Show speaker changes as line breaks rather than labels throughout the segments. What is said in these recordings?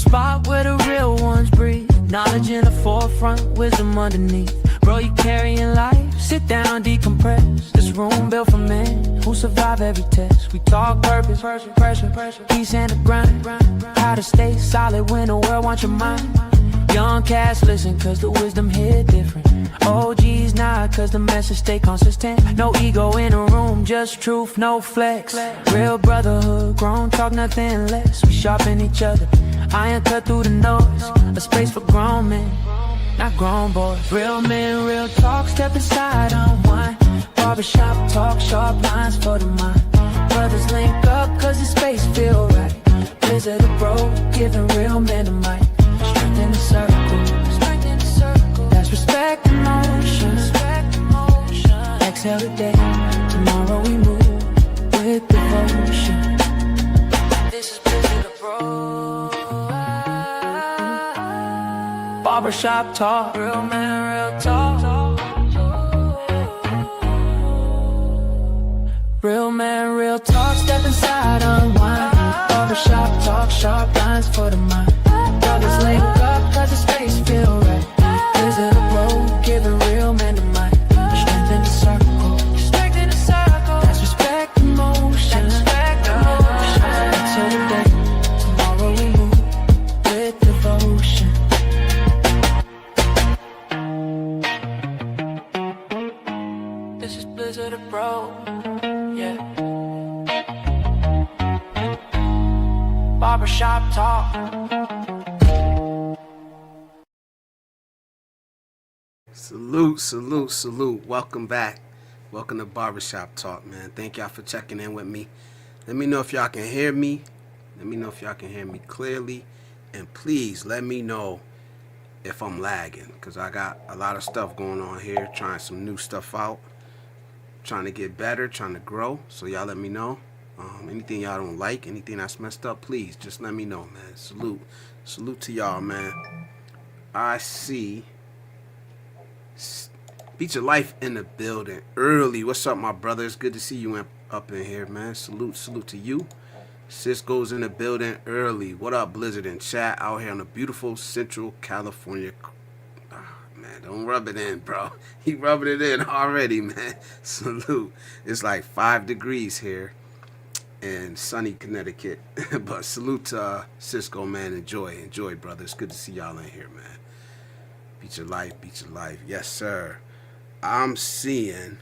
spot where the real ones breathe. Knowledge in the forefront, wisdom underneath. Bro, you carrying life, sit down, decompress. This room built for men who survive every test. We talk purpose, pressure, peace and the grind. How to stay solid when the world wants your mind. Young cats listen cause the wisdom hit different. OGs nod cause the message stay consistent. No ego in a room, just truth, no flex. Real brotherhood, grown talk, nothing less. We sharpen each other, iron cut through the noise. A space for grown men, not grown boys. Real men, real talk, step inside, unwind. Barbershop talk, sharp lines for the mind. Brothers link up cause the space feel right. Blizzard Abroad, giving real men a mic. Strength in the circle, that's respect in motion. Exhale today, tomorrow we move with devotion. This is Blizzard Abroad. Barbershop talk, real man, real talk. Real man, real talk, step inside, unwind. Barbershop talk, sharp lines for the mind. Brothers link up cause the space feel right. Blizzard Abroad, giving real men the mic. Strength in the circle, that's respect in motion. Until the day, tomorrow we move with devotion. This is Blizzard Abroad, yeah. Barbershop talk.
Salute. Welcome back. Welcome to Barbershop Talk, man. Thank y'all for checking in with me. Let me know if y'all can hear me. Let me know if y'all can hear me clearly. And please let me know if I'm lagging, because I got a lot of stuff going on here, trying some new stuff out, trying to get better, trying to grow. So y'all let me know. Anything y'all don't like, anything that's messed up, please just let me know, man. Salute to y'all, man. I see Beat Your Life in the building early. What's up, my brothers? Good to see you up in here, man. Salute to you. Cisco's in the building early. What up, Blizzard and chat out here on the beautiful Central California. Man, don't rub it in, bro. He rubbing it in already, man. Salute. It's like 5 degrees here in sunny Connecticut. But salute to Cisco, man. Enjoy, brothers. Good to see y'all in here, man. Beat your life. Yes, sir. I'm seeing.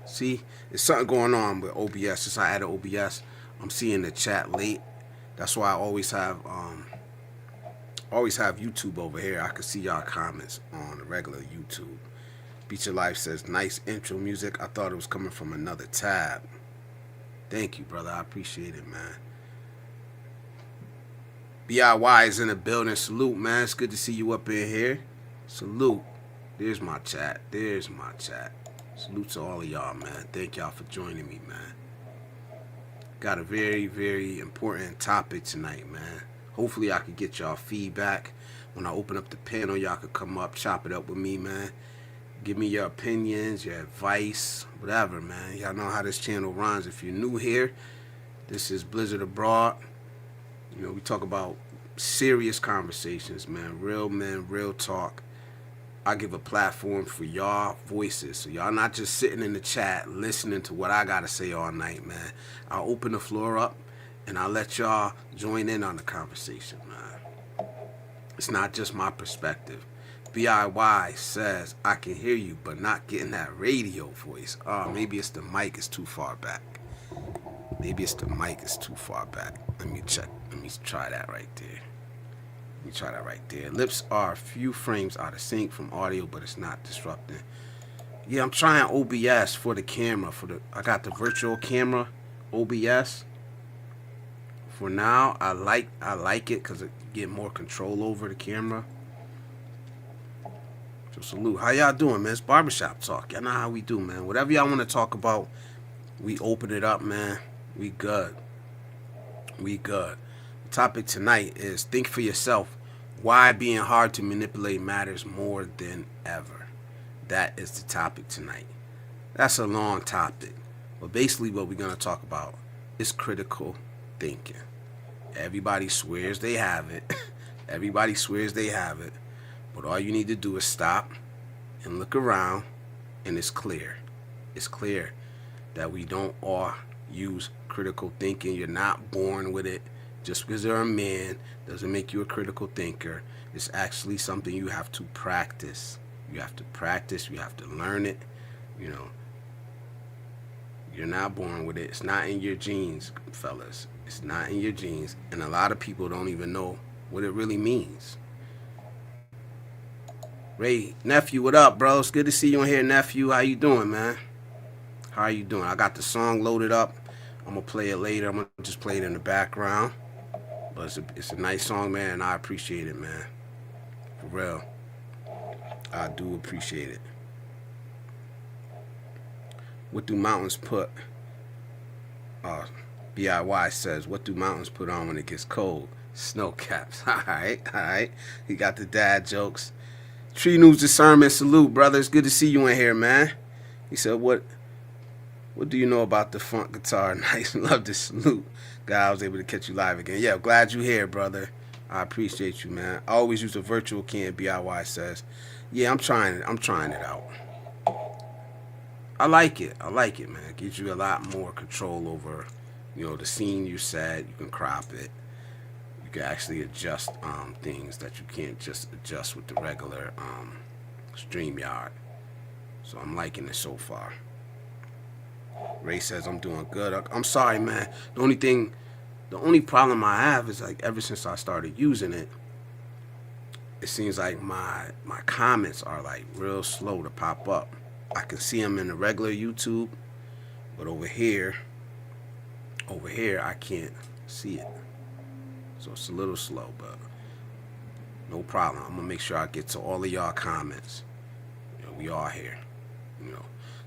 See, there's something going on with OBS. Since I added OBS, I'm seeing the chat late. That's why I always have YouTube over here. I can see y'all comments on the regular YouTube. Beat Your Life says, nice intro music. I thought it was coming from another tab. Thank you, brother. I appreciate it, man. BIY is in the building. Salute, man. It's good to see you up in here. Salute. There's my chat. Salute to all of y'all, man. Thank y'all for joining me, man. Got a very, very important topic tonight, man. Hopefully I could get y'all feedback. When I open up the panel, y'all could come up, chop it up with me, man. Give me your opinions, your advice, whatever, man. Y'all know how this channel runs. If you're new here, this is Blizzard Abroad. You know, we talk about serious conversations, man. Real men, real talk. I give a platform for y'all voices. So y'all not just sitting in the chat listening to what I got to say all night, man. I'll open the floor up and I'll let y'all join in on the conversation, man. It's not just my perspective. BIY says, I can hear you, but not getting that radio voice. Oh, maybe it's the mic is too far back. Let me check. Let me try that right there. Lips are a few frames out of sync from audio, but it's not disrupting. Yeah, I'm trying OBS for the camera. I got the virtual camera OBS. For now, I like it because it get more control over the camera. So salute. How y'all doing, man? It's Barbershop Talk. Y'all know how we do, man. Whatever y'all want to talk about, we open it up, man. We good. The topic tonight is think for yourself why being hard to manipulate matters more than ever. That is the topic tonight. That's a long topic. But basically what we're going to talk about is critical thinking. Everybody swears they have it. Everybody swears they have it. But all you need to do is stop and look around, and it's clear. It's clear that we don't all use critical thinking. You're not born with it. Just because you're a man doesn't make you a critical thinker. It's actually something you have to practice. You have to practice. You have to learn it. You know, you're not born with it. It's not in your genes, fellas. It's not in your genes. And a lot of people don't even know what it really means. Ray, nephew, what up, bro? It's good to see you in here, nephew. How you doing, man? How are you doing? I got the song loaded up. I'm going to play it later. I'm going to just play it in the background. But it's a nice song, man, and I appreciate it, man. For real. I do appreciate it. What do mountains put? BIY says, what do mountains put on when it gets cold? Snow caps. All right. He got the dad jokes. Tree News Discernment, salute, brother. It's good to see you in here, man. He said, what do you know about the funk guitar? Nice. Love this salute. God, I was able to catch you live again. Yeah, glad you're here, brother. I appreciate you, man. I always use a virtual can, BIY says. Yeah, I'm trying it out. I like it, man. It gives you a lot more control over, the scene you set. You can crop it. You can actually adjust things that you can't just adjust with the regular StreamYard. So I'm liking it so far. Ray says I'm doing good. I'm sorry, man. The only problem I have is like ever since I started using it, it seems like my comments are like real slow to pop up. I can see them in the regular YouTube, but over here I can't see it. So it's a little slow, but no problem. I'm gonna make sure I get to all of y'all comments. We are here.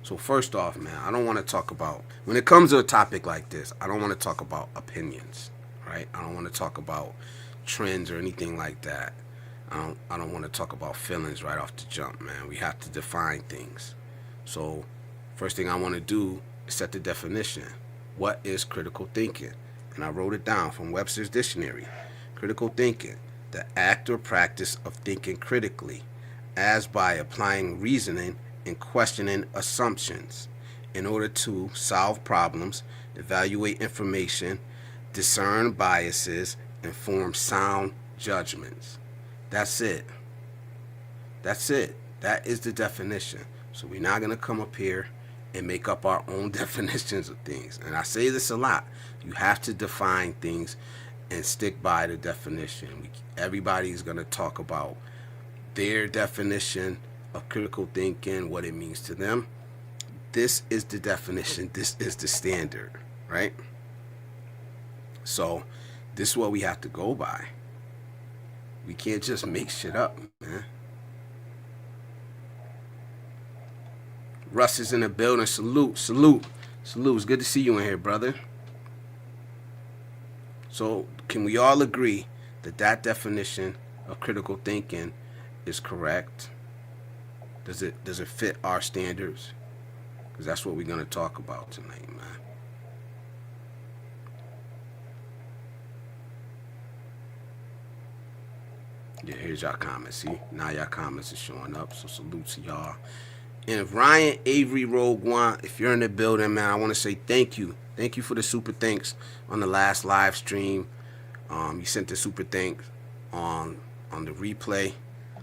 So first off, man, I don't want to talk about, when it comes to a topic like this, I don't want to talk about opinions, right? I don't want to talk about trends or anything like that. I don't want to talk about feelings right off the jump, man. We have to define things. So first thing I want to do is set the definition. What is critical thinking? And I wrote it down from Webster's Dictionary. Critical thinking, the act or practice of thinking critically, as by applying reasoning and questioning assumptions in order to solve problems, evaluate information, discern biases, and form sound judgments. That's it. That is the definition. So we're not going to come up here and make up our own definitions of things. And I say this a lot. You have to define things and stick by the definition. Everybody's going to talk about their definition of critical thinking, what it means to them. This is the definition. This is the standard, right? So this is what we have to go by. We can't just make shit up, man. Russ is in the building. Salute. It's good to see you in here, brother. So can we all agree that definition of critical thinking is correct? Does it fit our standards? Because that's what we're going to talk about tonight, man. Yeah, here's y'all comments. See, now y'all comments are showing up. So salute to y'all. And if Ryan Avery Rogue One, if you're in the building, man, I want to say thank you. Thank you for the super thanks on the last live stream. You sent the super thanks on the replay.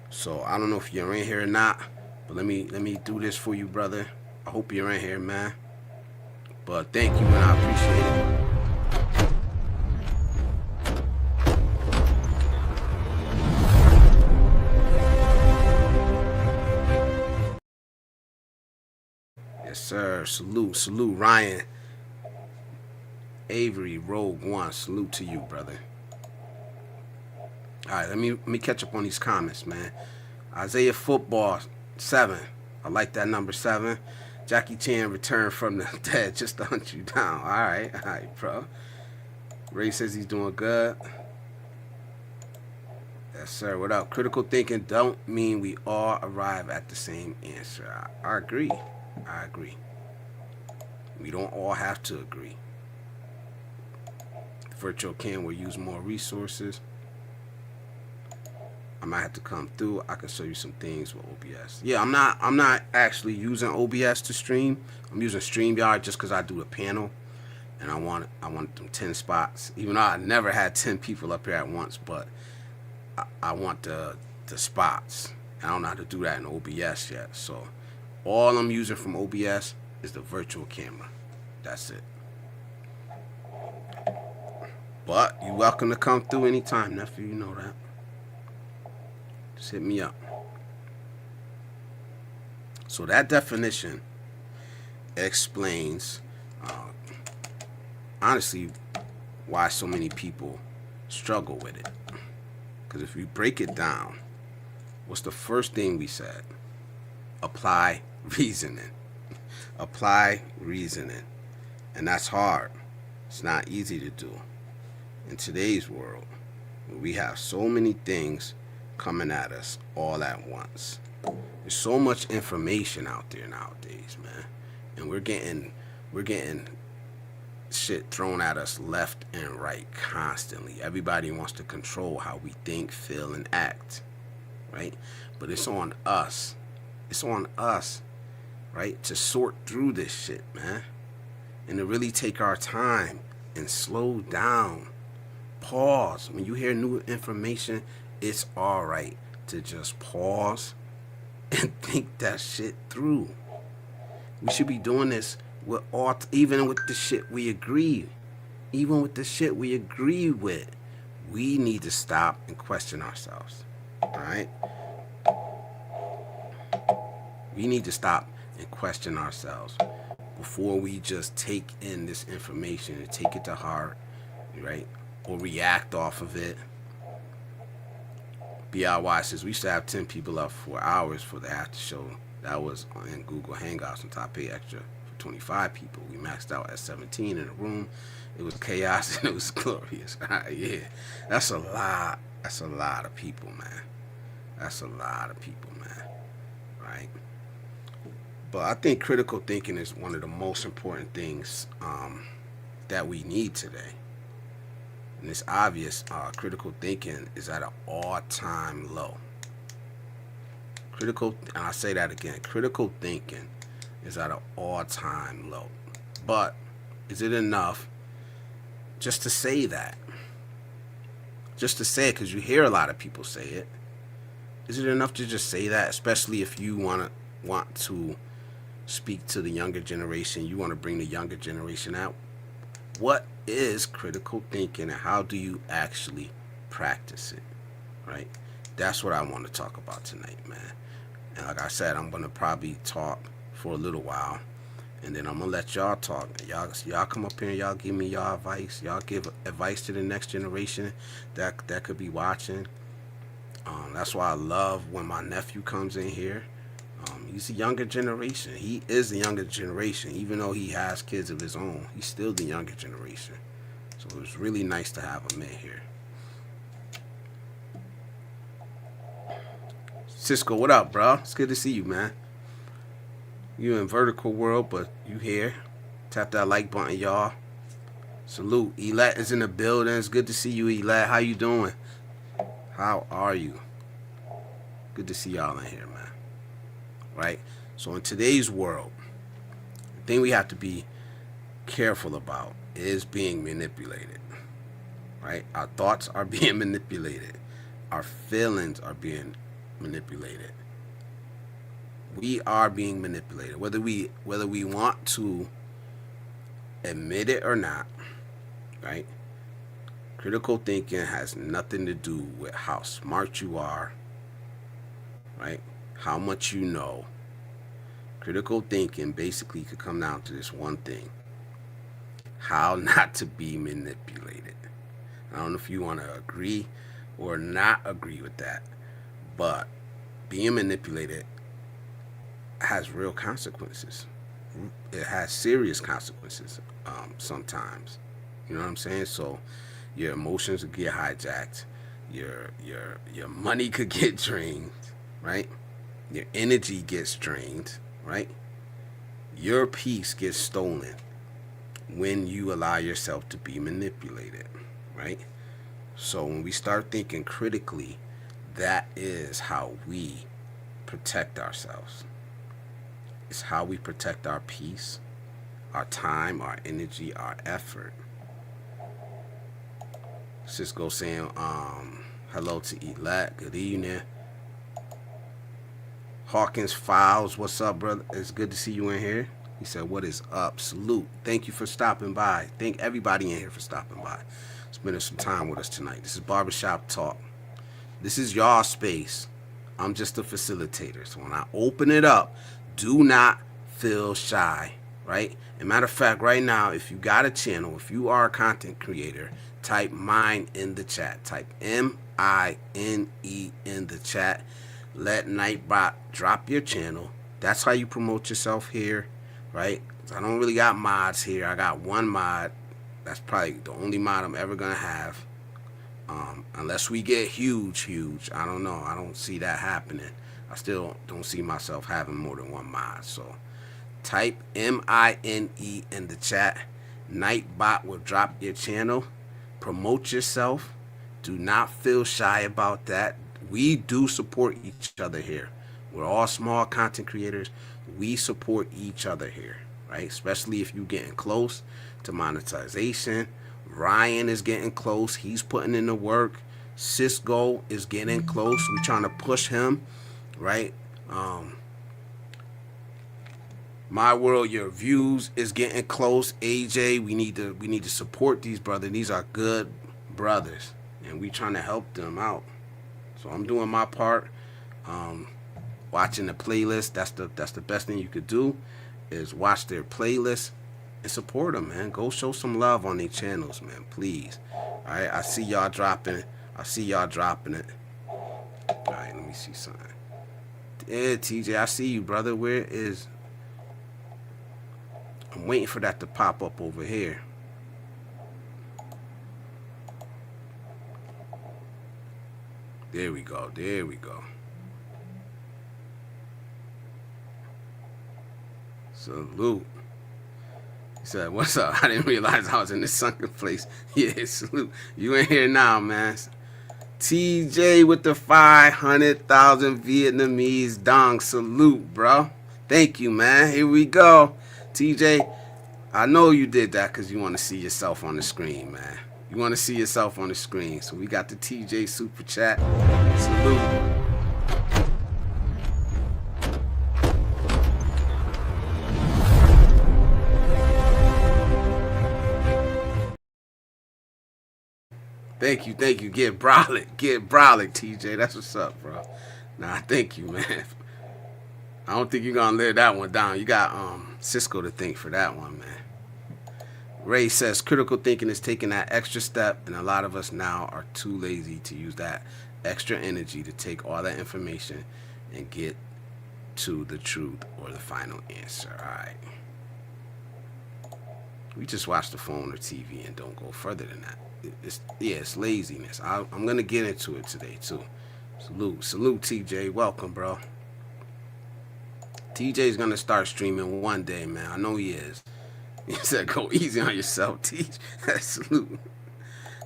So I don't know if you're in here or not, but let me do this for you, brother. I hope you're in here, man. But thank you, and I appreciate it. Yes, sir. Salute, Ryan Avery Rogue One. Salute to you, brother. All right, let me catch up on these comments, man. Isaiah Football 7. I like that number 7. Jackie Chan returned from the dead just to hunt you down. All right, bro. Ray says he's doing good. Yes, sir. What up? Critical thinking don't mean we all arrive at the same answer. I agree. We don't all have to agree. virtual cam will use more resources. I might have to come through. I can show you some things with OBS. Yeah, I'm not actually using OBS to stream. I'm using StreamYard just because I do the panel, and I want them 10 spots. Even though I never had 10 people up here at once, but I want the spots. I don't know how to do that in OBS yet. So all I'm using from OBS is the virtual camera. That's it. But you're welcome to come through anytime, nephew. You know that. Just hit me up. So that definition explains, honestly, why so many people struggle with it. Because if we break it down, what's the first thing we said? Apply reasoning. Apply reasoning. And that's hard. It's not easy to do. In today's world, where we have so many things coming at us all at once. There's so much information out there nowadays, man. And we're getting shit thrown at us left and right constantly. Everybody wants to control how we think, feel, and act, right? But it's on us. It's on us, right, to sort through this shit, man. And to really take our time and slow down. Pause. When you hear new information, it's all right to just pause and think that shit through. We should be doing this with even with the shit we agree. Even with the shit we agree with, we need to stop and question ourselves. All right? We need to stop and question ourselves before we just take in this information and take it to heart, right? Or react off of it. BRY says we used to have 10 people up for hours for the after show. That was in Google Hangouts on top pay extra for 25 people. We maxed out at 17 in a room. It was chaos and it was glorious. Yeah, that's a lot. That's a lot of people, man. That's a lot of people, man. Right? But I think critical thinking is one of the most important things that we need today. And it's obvious, critical thinking is at an all-time low. And I say that again, critical thinking is at an all-time low. But is it enough just to say that? Just to say it, because you hear a lot of people say it. Is it enough to just say that, especially if you want to speak to the younger generation, you want to bring the younger generation out? What is critical thinking and how do you actually practice it, right? That's what I want to talk about tonight, man. And like I said, I'm going to probably talk for a little while, and then I'm going to let y'all talk. Y'all come up here and y'all give me y'all advice. Y'all give advice to the next generation that could be watching. That's why I love when my nephew comes in here. He's the younger generation. He is the younger generation. Even though he has kids of his own, he's still the younger generation. So it's really nice to have him in here. Cisco, what up, bro? It's good to see you, man. You in vertical world, but you here. Tap that like button, y'all. Salute. Elat is in the building. It's good to see you, Elat. How you doing? How are you? Good to see y'all in here, man. Right? So in today's world, the thing we have to be careful about is being manipulated. Right? Our thoughts are being manipulated. Our feelings are being manipulated. We are being manipulated. Whether we want to admit it or not, right? Critical thinking has nothing to do with how smart you are, right? How much you know. Critical thinking basically could come down to this one thing: how not to be manipulated. I don't know if you want to agree or not agree with that, but being manipulated has real consequences. It has serious consequences sometimes. You know what I'm saying? So your emotions could get hijacked. Your money could get drained, right? Your energy gets drained, right? Your peace gets stolen when you allow yourself to be manipulated. right? So when we start thinking critically, that is how we protect ourselves. It's how we protect our peace, our time, our energy, our effort. Cisco saying hello to Elette. Good evening. Hawkins Files, what's up, brother? It's good to see you in here. He said, what is up? Salute. Thank you for stopping by. Thank everybody in here for stopping by. Spending some time with us tonight. This is Barbershop Talk. This is y'all space. I'm just a facilitator. So when I open it up, do not feel shy, right? And matter of fact, right now, if you got a channel, if you are a content creator, type mine in the chat. Type M-I-N-E in the chat. Let Nightbot drop your channel. That's how you promote yourself here, right? I don't really got mods here. I got one mod. That's probably the only mod I'm ever going to have. Unless we get huge. I don't know. I don't see that happening. I still don't see myself having more than one mod. So type M-I-N-E in the chat. Nightbot will drop your channel. Promote yourself. Do not feel shy about that. We do support each other here. We're all small content creators. We support each other here, right? Especially if you're getting close to monetization. Ryan is getting close. He's putting in the work. Cisco is getting close. We're trying to push him, right? My World, Your Views is getting close. AJ, we need to support these brothers. These are good brothers, and we trying to help them out. So I'm doing my part. Watching the playlist. That's the best thing you could do, is watch their playlist and support them, man. Go show some love on their channels, man. Please. All right. I see y'all dropping it. All right. Let me see something. Yeah, TJ, I see you, brother. Where is? I'm waiting for that to pop up over here. There we go. Salute. He said, what's up? I didn't realize I was in the sunken place. Yeah, salute. You in here now, man. TJ with the 500,000 Vietnamese dong. Salute, bro. Thank you, man. Here we go. TJ, I know you did that because you want to see yourself on the screen, man. You want to see yourself on the screen. So we got the TJ Super Chat. Salute. Thank you. Get brolic, TJ. That's what's up, bro. Nah, thank you, man. I don't think you're gonna let that one down. You got Cisco to thank for that one, man. Ray says critical thinking is taking that extra step, and a lot of us now are too lazy to use that extra energy to take all that information and get to the truth or the final answer. All right. We just watch the phone or TV and don't go further than that. It's laziness. I'm gonna get into it today too. Salute, TJ. Welcome, bro. TJ's gonna start streaming one day, man. I know he is. He said, "Go easy on yourself, TJ." Salute.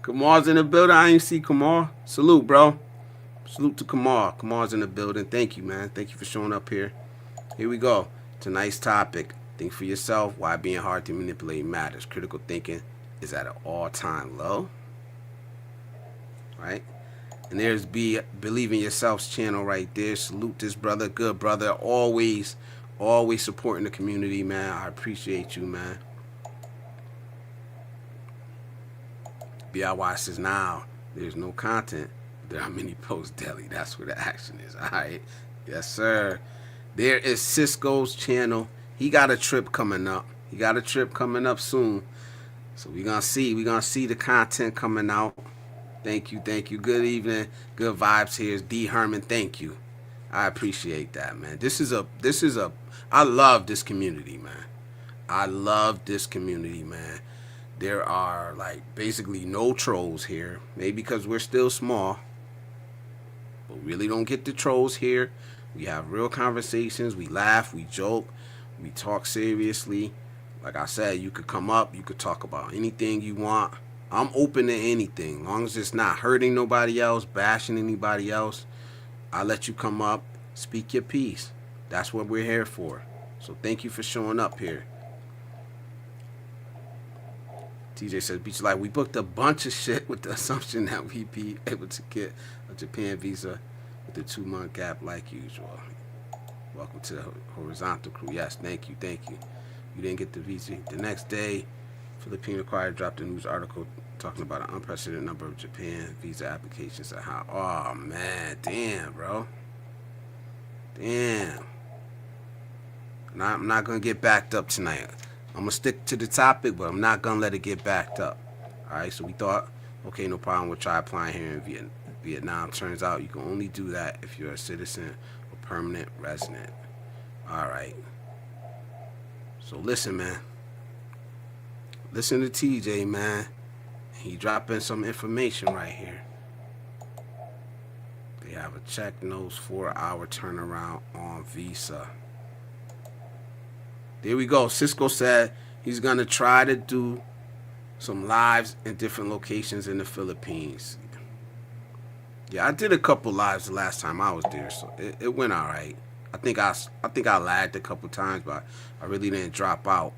Kamar's in the building. I ain't see Kamar. Salute, bro. Salute to Kamar. Kamar's in the building. Thank you, man. Thank you for showing up here. Here we go. Tonight's topic: think for yourself. Why being hard to manipulate matters. Critical thinking is at an all-time low, right? And there's Believe in Yourself's channel right there. Salute this brother, good brother, always supporting the community, man. I appreciate you, man. BIY says, now there's no content, there are many posts daily. That's where the action is. All right, yes sir. There is Cisco's channel. He got a trip coming up. Soon. So we're gonna see the content coming out. Thank you. Good evening. Good vibes here. Is D Herman. Thank you. I appreciate that, man. I love this community, man. There are like basically no trolls here. Maybe because we're still small. But we really don't get the trolls here. We have real conversations. We laugh, we joke, we talk seriously. Like I said, you could come up, you could talk about anything you want. I'm open to anything. As long as it's not hurting nobody else, bashing anybody else, I let you come up, speak your piece. That's what we're here for. So thank you for showing up here. TJ says, Beach Life, we booked a bunch of shit with the assumption that we'd be able to get a Japan visa with a 2-month gap like usual. Welcome to the horizontal crew. Yes, thank you. You didn't get the visa. The next day, Filipino Choir dropped a news article talking about an unprecedented number of Japan visa applications and how, oh man, damn, bro. Damn. I'm not going to get backed up tonight. I'm going to stick to the topic, but I'm not going to let it get backed up. All right, so we thought, okay, no problem, we'll try applying here in Vietnam. Turns out you can only do that if you're a citizen or permanent resident. All right. So listen, man. Listen to TJ, man. He dropping some information right here. They have a check nose 4-hour turnaround on visa. There we go. Cisco said he's going to try to do some lives in different locations in the Philippines. Yeah, I did a couple lives the last time I was there, so it went all right. I think I lagged a couple times, but I really didn't drop out.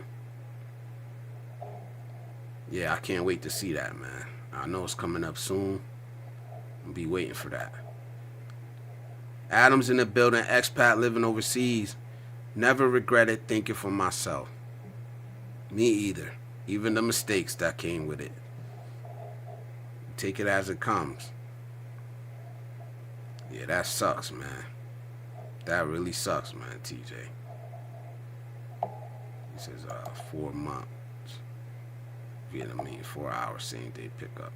Yeah, I can't wait to see that, man. I know it's coming up soon. I'll be waiting for that. Adam's in the building, expat living overseas. Never regretted thinking for myself. Me either. Even the mistakes that came with it. Take it as it comes. Yeah, that sucks, man. That really sucks, man, TJ. He says 4 months. Vietnamese, 4 hours, same day pickup.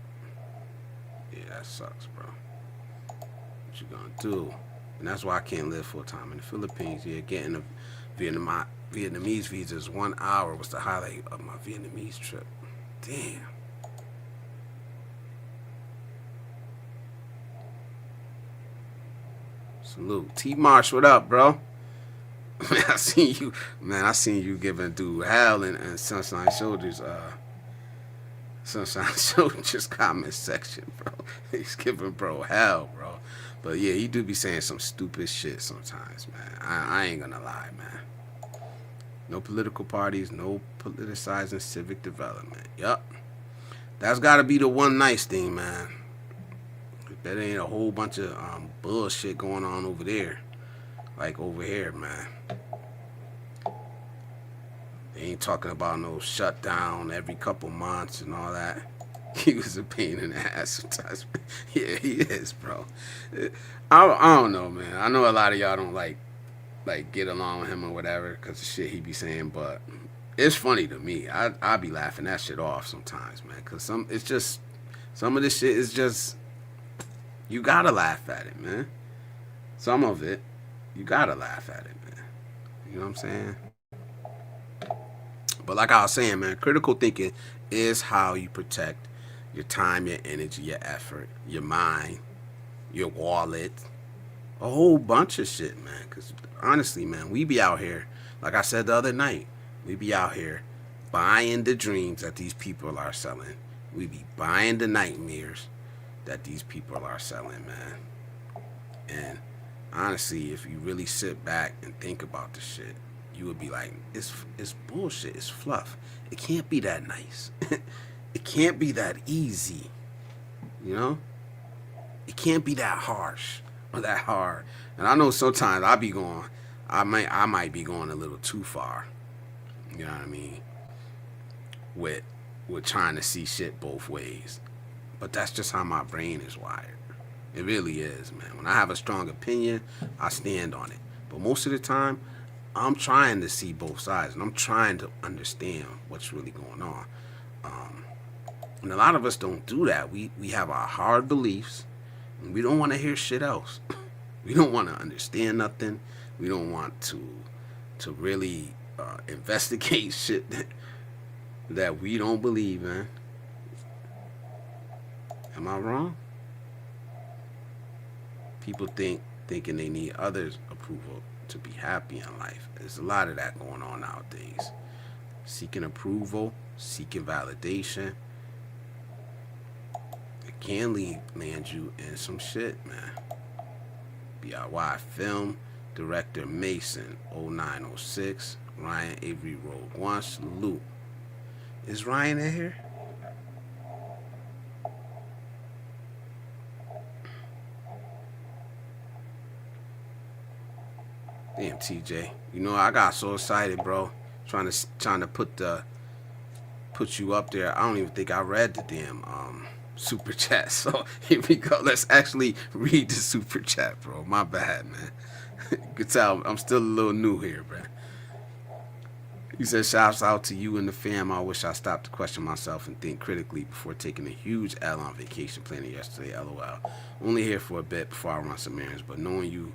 Yeah, that sucks, bro. What you gonna do? And that's why I can't live full time in the Philippines. Yeah, getting a Vietnamese visa is 1 hour was the highlight of my Vietnamese trip. Damn. Salute. T Marsh, what up, bro? Man, I seen you giving dude hell in Sunshine Shoulders comment section, bro. He's giving bro hell, bro. But yeah, he do be saying some stupid shit sometimes, man. I ain't gonna lie, man. No political parties, no politicizing civic development. Yup. That's gotta be the one nice thing, man. That ain't a whole bunch of bullshit going on over there. Like over here, man. They ain't talking about no shutdown every couple months and all that. He was a pain in the ass sometimes. Yeah, he is, bro. I don't know, man. I know a lot of y'all don't like get along with him or whatever because the shit he be saying, but it's funny to me. I be laughing that shit off sometimes, man. Because some of this shit is just, you gotta laugh at it, man. Some of it, you gotta laugh at it, man. You know what I'm saying? But like I was saying, man, critical thinking is how you protect your time, your energy, your effort, your mind, your wallet, a whole bunch of shit, man. Because honestly, man, we be out here, like I said the other night, we be out here buying the dreams that these people are selling. We be buying the nightmares that these people are selling, man. And honestly, if you really sit back and think about the shit, you would be like, it's bullshit, it's fluff. It can't be that nice. It can't be that easy. You know? It can't be that harsh or that hard. And I know sometimes I might be going a little too far. You know what I mean? With trying to see shit both ways. But that's just how my brain is wired. It really is, man. When I have a strong opinion, I stand on it. But most of the time, I'm trying to see both sides, and I'm trying to understand what's really going on. And a lot of us don't do that. We have our hard beliefs, and we don't want to hear shit else. We don't want to understand nothing. We don't want to really investigate shit that we don't believe in. Am I wrong? People thinking they need others' approval to be happy in life. There's a lot of that going on nowadays. Seeking approval, seeking validation. can land you in some shit, man. BIY Film, Director Mason, 0906, Ryan Avery Rogue One, salute. Is Ryan in here? Damn, TJ. You know, I got so excited, bro. Trying to put you up there. I don't even think I read the damn super chat. So here we go. Let's actually read the super chat, bro. My bad, man. You can tell I'm still a little new here, bro. He says, shouts out to you and the fam. I wish I stopped to question myself and think critically before taking a huge L on vacation planning yesterday. LOL. Only here for a bit before I run some errands, but knowing you,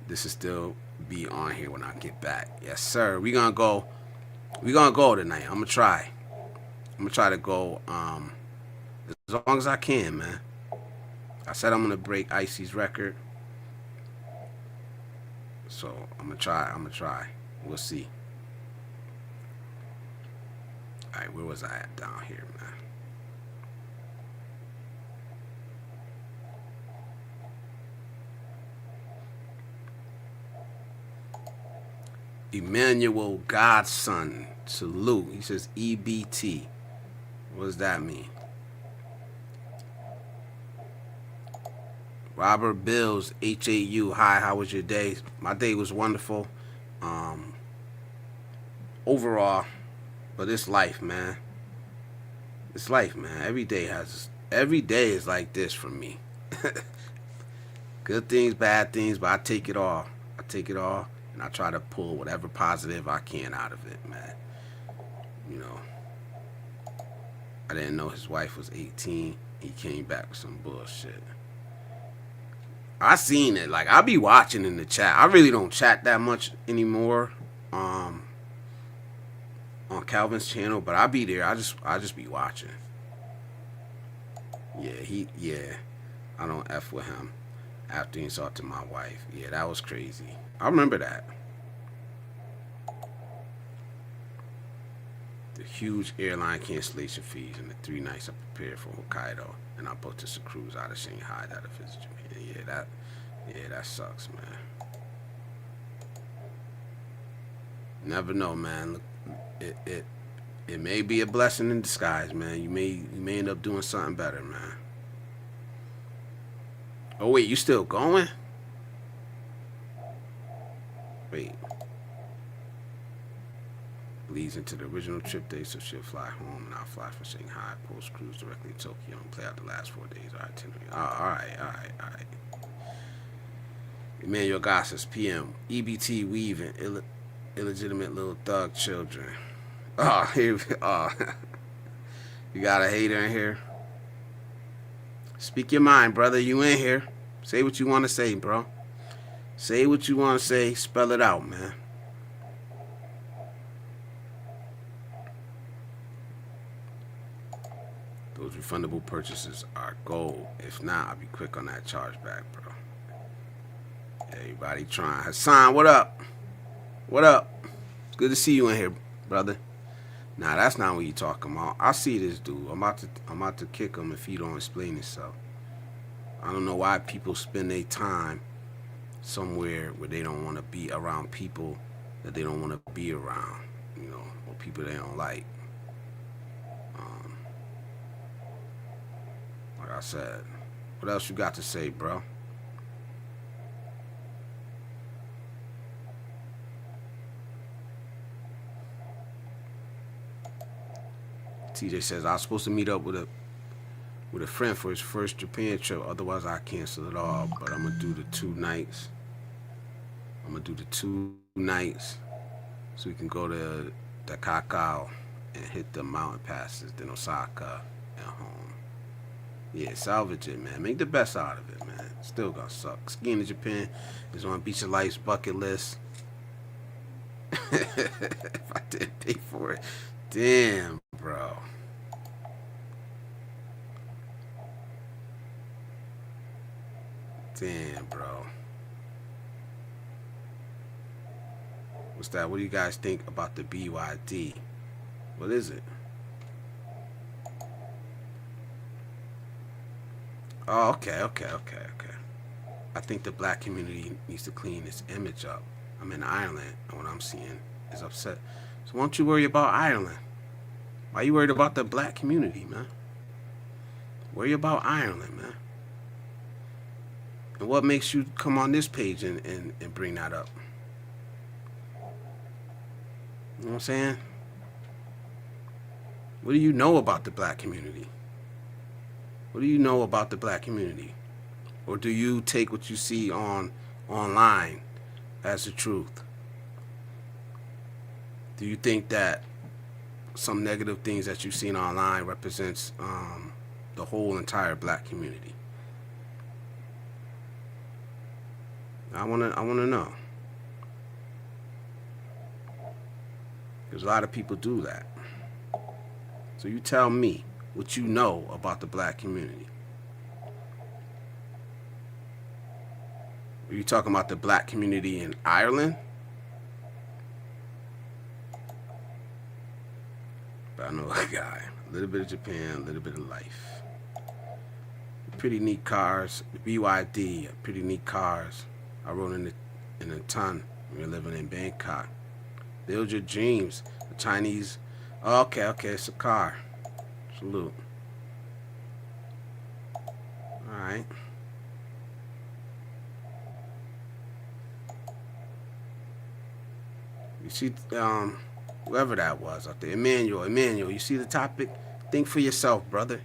this will still be on here when I get back. Yes, sir. We're gonna go tonight. I'm gonna try to go as long as I can, man. I said I'm gonna break Icy's record, so I'm gonna try. We'll see. All right, where was I at down here, man? Emmanuel Godson, salute. He says EBT. What does that mean? Robert Bills, HAU. Hi, how was your day? My day was wonderful. Overall, but it's life, man. It's life, man. Every day is like this for me. Good things, bad things, but I take it all. And I try to pull whatever positive I can out of it, man. You know, I didn't know his wife was 18. He came back with some bullshit. I seen it. Like, I be watching in the chat. I really don't chat that much anymore on Calvin's channel, but I be there. I just be watching. Yeah, I don't F with him after he insulted my wife. Yeah, that was crazy. I remember that. The huge airline cancellation fees and the 3 nights I prepared for Hokkaido, and I booked us a cruise out of Shanghai out of visit Japan. Yeah, that sucks, man. Never know, man. Look, it may be a blessing in disguise, man. You may end up doing something better, man. Oh wait, you still going? Wait. Leads into the original trip day, so she'll fly home and I'll fly from Shanghai, post cruise directly to Tokyo and play out the last 4 days of itinerary. All right. Emmanuel Goss's PM. EBT weaving illegitimate little thug children. Oh, here. You got a hater in here. Speak your mind, brother. You in here. Say what you want to say, bro. Say what you want to say. Spell it out, man. Those refundable purchases are gold. If not, I'll be quick on that chargeback, bro. Everybody trying. Hassan, what up? What up? It's good to see you in here, brother. Nah, that's not what you talking about. I see this dude. I'm about to kick him if he don't explain himself. I don't know why people spend their time somewhere where they don't want to be around people that they don't want to be around, you know, or people they don't like. Like I said, what else you got to say, bro? TJ says, I was supposed to meet up with a friend for his first Japan trip. Otherwise, I cancel it all. But I'm going to do the 2 nights. So we can go to the Kakao and hit the mountain passes, then Osaka and home. Yeah, salvage it, man. Make the best out of it, man. Still gonna suck. Skiing in Japan is on Beach of Life's bucket list. If I didn't pay for it. Damn, bro. Damn, bro. What's that? What do you guys think about the BYD? What is it? Oh, okay. I think the black community needs to clean its image up. I'm in Ireland, and what I'm seeing is upset. So why don't you worry about Ireland? Why you worried about the black community, man? Worry about Ireland, man. And what makes you come on this page and bring that up? You know what I'm saying? What do you know about the black community? What do you know about the black community? Or do you take what you see online as the truth? Do you think that some negative things that you've seen online represents the whole entire black community? I wanna know. Because a lot of people do that. So you tell me what you know about the black community. Are you talking about the black community in Ireland? But I know a guy. A little bit of Japan, a little bit of life. Pretty neat cars. BYD, pretty neat cars. I rode in a ton when we were living in Bangkok. Build your dreams. The Chinese. Oh, okay, it's a car. Salute. Alright. You see, whoever that was out there, Emmanuel, you see the topic? Think for yourself, brother.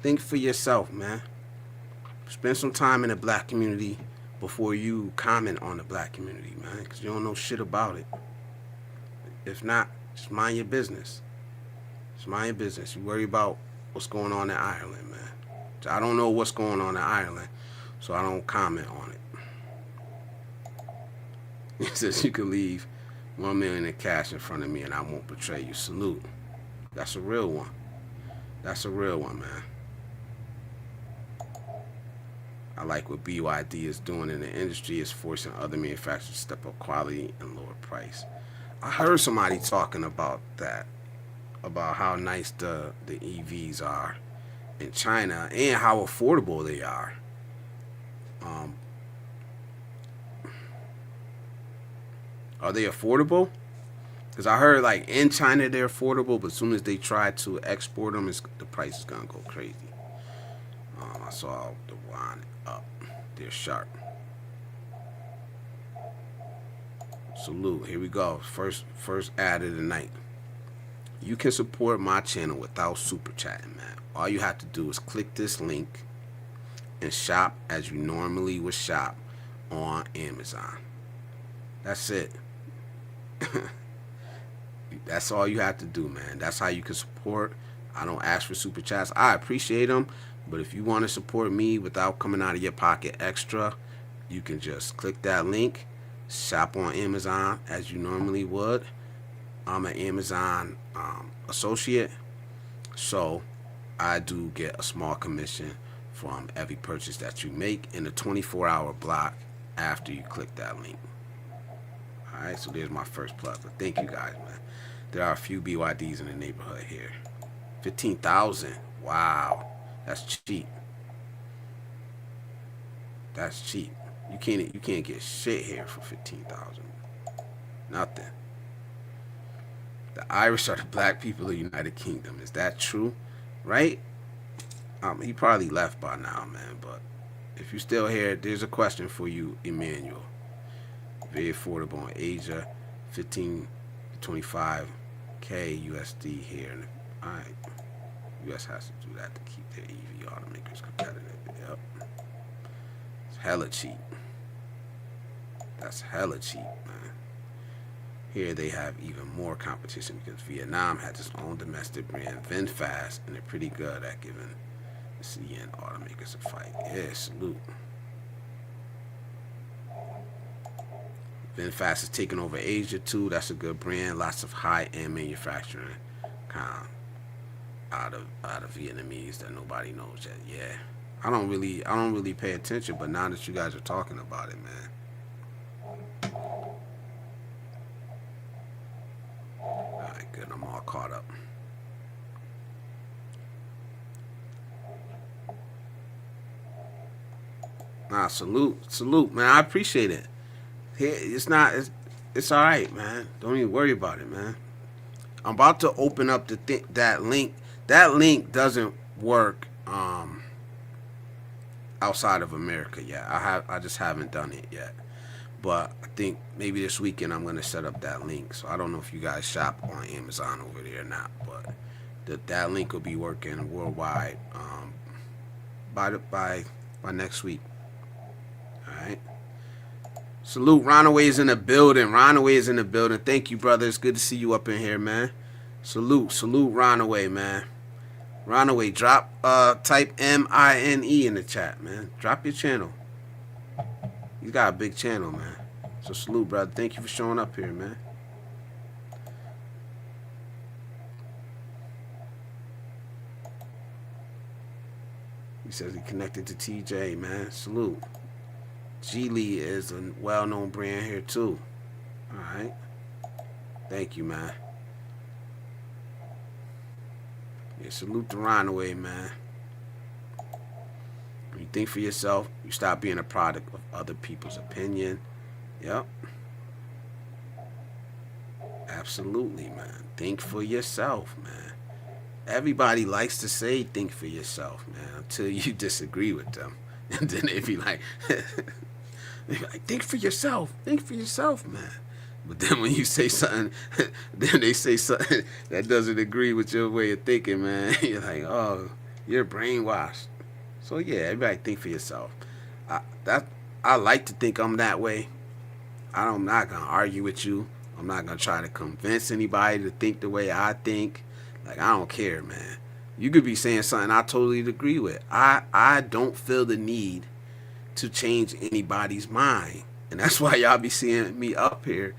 Think for yourself, man. Spend some time in the black community before you comment on the black community, man, because you don't know shit about it. If not, just mind your business. Just mind your business. You worry about what's going on in Ireland, man. I don't know what's going on in Ireland, so I don't comment on it. He says you can leave $1 million in cash in front of me and I won't betray you. Salute. That's a real one. That's a real one, man. I like what BYD is doing in the industry. Is forcing other manufacturers to step up quality and lower price. I heard somebody talking about that, about how nice the EVs are in China and how affordable they are. Are they affordable? Because I heard like in China they're affordable, but as soon as they try to export them, the price is gonna go crazy. I saw the wine up. They're sharp. Salute. Here we go. First ad of the night. You can support my channel without super chatting, man. All you have to do is click this link and shop as you normally would shop on Amazon. That's it. That's all you have to do, man. That's how you can support. I don't ask for super chats. I appreciate them, but if you want to support me without coming out of your pocket extra, you can just click that link, shop on Amazon as you normally would. I'm an Amazon associate, so I do get a small commission from every purchase that you make in a 24-hour block after you click that link. Alright, so there's my first plug. But thank you guys, man. There are a few BYDs in the neighborhood here. 15,000. Wow. That's cheap. That's cheap. You can't get shit here for 15,000. Nothing. The Irish are the black people of the United Kingdom. Is that true? Right? He probably left by now, man. But if you're still here, there's a question for you, Emmanuel. Very affordable in Asia, 15 to 25K USD here. Alright, US has to do that to keep their EV automakers competitive. Yep, it's hella cheap. That's hella cheap, man. Here they have even more competition because Vietnam has its own domestic brand, VinFast, and they're pretty good at giving the CN automakers a fight. Yeah, salute. VinFast is taking over Asia too. That's a good brand. Lots of high-end manufacturing kind of out of Vietnamese that nobody knows yet. Yeah, I don't really pay attention, but now that you guys are talking about it, man. All right, good. I'm all caught up. Nah, salute, man. I appreciate it. It's all right, man. Don't even worry about it, man. I'm about to open up that link. That link doesn't work outside of America yet. I just haven't done it yet. But I think maybe this weekend I'm gonna set up that link. So I don't know if you guys shop on Amazon over there or not, but that link will be working worldwide by next week. All right. Salute, Ronaway is in the building. Ronaway is in the building. Thank you, brother. It's good to see you up in here, man. Salute, Ronaway, man. Ronaway, type MINE in the chat, man. Drop your channel. You got a big channel, man. So salute, brother. Thank you for showing up here, man. He says he connected to TJ, man. Salute. Geely is a well-known brand here too. All right. Thank you, man. Yeah, salute the Runaway, man. When you think for yourself, you stop being a product of other people's opinion. Yep. Absolutely, man. Think for yourself, man. Everybody likes to say think for yourself, man, until you disagree with them. And then they be like, think for yourself. Think for yourself, man. But then when you say something, then they say something that doesn't agree with your way of thinking, man. You're like, oh, you're brainwashed. So yeah, everybody think for yourself. I like to think I'm that way. I'm not gonna argue with you. I'm not gonna try to convince anybody to think the way I think. Like, I don't care, man. You could be saying something I totally agree with. I don't feel the need to change anybody's mind. And that's why y'all be seeing me up here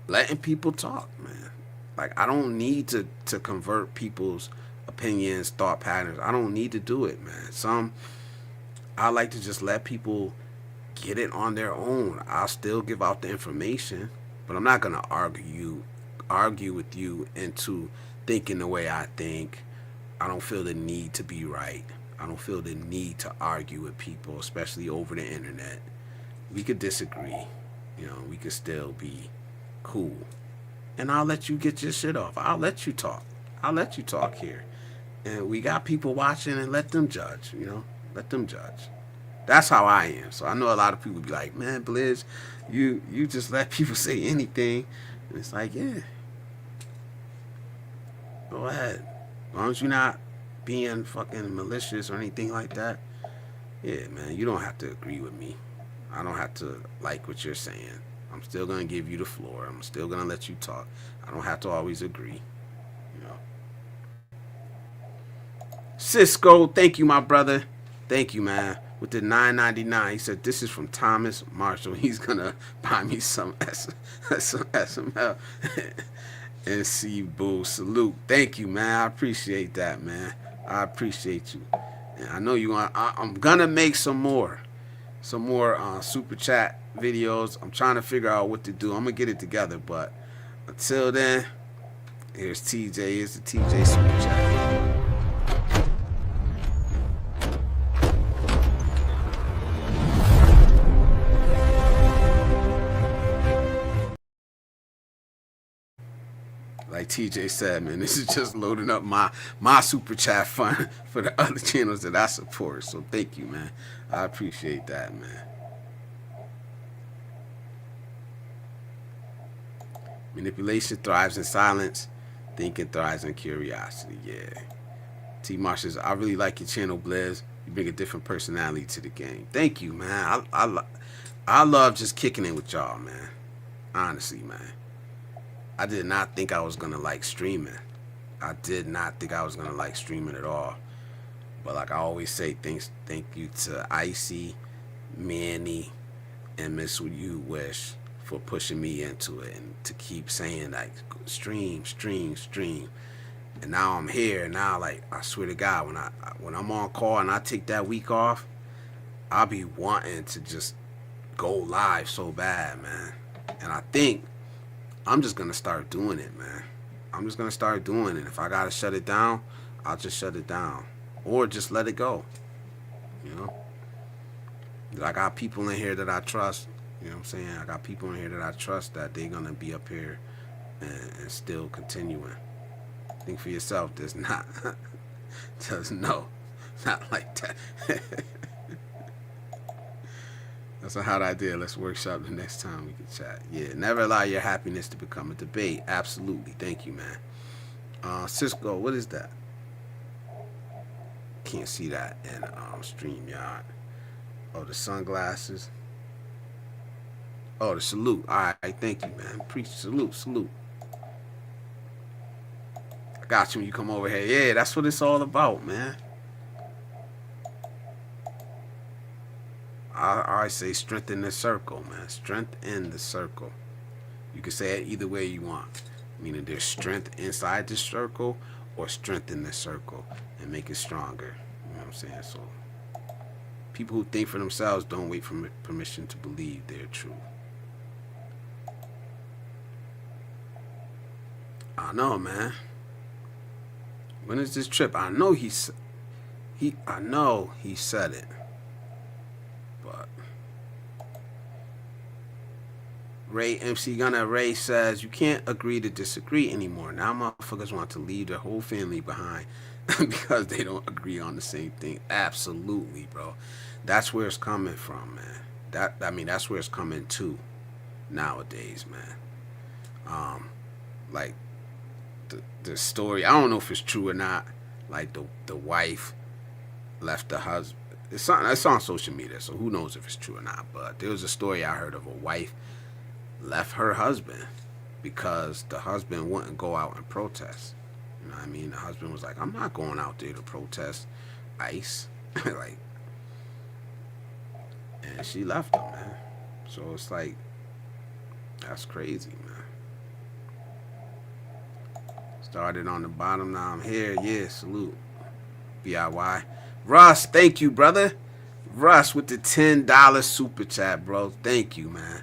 letting people talk, man. Like, I don't need to convert people's opinions, thought patterns. I don't need to do it, man. I like to just let people get it on their own. I'll still give out the information, but I'm not going to argue with you into thinking the way I think. I don't feel the need to be right. I don't feel the need to argue with people, especially over the internet. We could disagree, we could still be cool. And I'll let you get your shit off. I'll let you talk. I'll let you talk here. And we got people watching, and let them judge, let them judge. That's how I am. So I know a lot of people be like, man, Blizz, you just let people say anything. And it's like, yeah. Go ahead. As long as you're not being fucking malicious or anything like that, yeah, man, you don't have to agree with me. I don't have to like what you're saying. I'm still going to give you the floor. I'm still going to let you talk. I don't have to always agree, Cisco, thank you, my brother. Thank you, man. With the $9.99, he said, this is from Thomas Marshall. He's going to buy me some SML. And see, boo, salute. Thank you, man. I appreciate that, man. I appreciate you. And I know I'm going to make some more super chat videos. I'm trying to figure out what to do. I'm going to get it together, but until then, here's TJ. Here's the TJ super chat. Like TJ said, man, this is just loading up my super chat fund for the other channels that I support. So thank you, man. I appreciate that, man. Manipulation thrives in silence. Thinking thrives in curiosity. Yeah. T. Marsh says, I really like your channel, Blizz. You bring a different personality to the game. Thank you, man. I love just kicking it with y'all, man. Honestly, man. I did not think I was going to like streaming. I did not think I was going to like streaming at all. But like I always say, thank you to Icy, Manny, and Miss You Wish for pushing me into it and to keep saying like stream. And now I'm here. Now, like, I swear to God, when I'm on call and I take that week off, I'll be wanting to just go live so bad, man. And I think I'm just going to start doing it, man. I'm just going to start doing it. If I got to shut it down, I'll just shut it down. Or just let it go. I got people in here that I trust. You know what I'm saying? I got people in here that I trust that they're gonna be up here and still continuing. Think for yourself. There's not. Just no, not like that. That's a hot idea. Let's workshop the next time we can chat. Yeah, never allow your happiness to become a debate. Absolutely. Thank you, man. Cisco, what is that? Can't see that in StreamYard. Oh, the sunglasses. Oh, the salute. All right, thank you, man. Salute. I got you when you come over here. Yeah, that's what it's all about, man. I say strengthen the circle, man. Strengthen the circle. You can say it either way you want. Meaning there's strength inside the circle or strengthen the circle and make it stronger. You know what I'm saying? So people who think for themselves don't wait for permission to believe they're true. I know, man. When is this trip? I know he said it. But MC Gunner Ray says you can't agree to disagree anymore. Now motherfuckers want to leave their whole family behind because they don't agree on the same thing. Absolutely, bro. That's where it's coming from, man. That's where it's coming to nowadays, man. Like the story, I don't know if it's true or not. Like the wife left the husband. It's on social media, so who knows if it's true or not. But there was a story I heard of a wife left her husband because the husband wouldn't go out and protest. You know what I mean? The husband was like, I'm not going out there to protest ICE. Like, and she left him, man. So it's like, that's crazy, man. Started on the bottom, now I'm here. Yeah, salute. BIY. Russ, thank you, brother. Russ with the $10 super chat, bro. Thank you, man.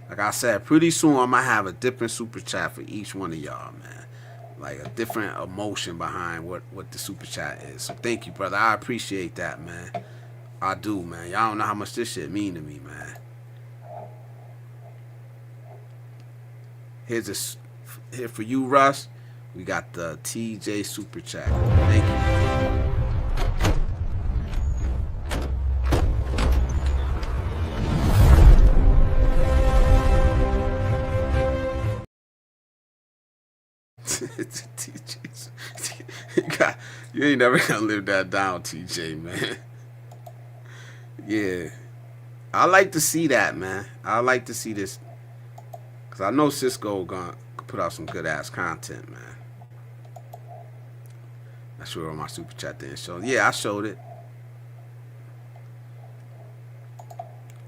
Like I said, pretty soon I might have a different super chat for each one of y'all, man. Like a different emotion behind what the super chat is. So thank you, brother. I appreciate that, man. I do, man. Y'all don't know how much this shit mean to me, man. Here for you, Russ. We got the TJ super chat. Thank you. You ain't never gonna live that down, TJ, man. Yeah. I like to see that, man. I like to see this. Because I know Cisco gonna put out some good ass content, man. Not sure on my super chat didn't show. Yeah, I showed it.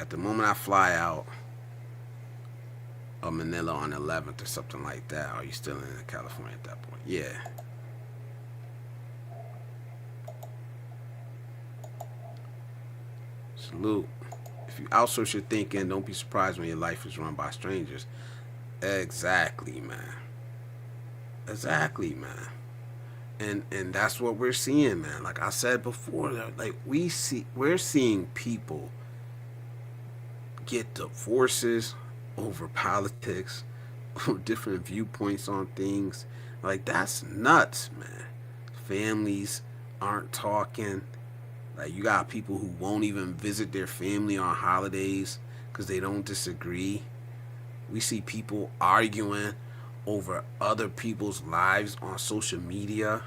At the moment I fly out of Manila on the 11th or something like that. Are you still in California at that point? Yeah. Salute. If you outsource your thinking, don't be surprised when your life is run by strangers. Exactly, man. Exactly, man. And that's what we're seeing, man. Like I said before, like we're seeing people get divorces over politics, different viewpoints on things. Like that's nuts, man. Families aren't talking. Like you got people who won't even visit their family on holidays because they don't disagree. We see people arguing over other people's lives on social media.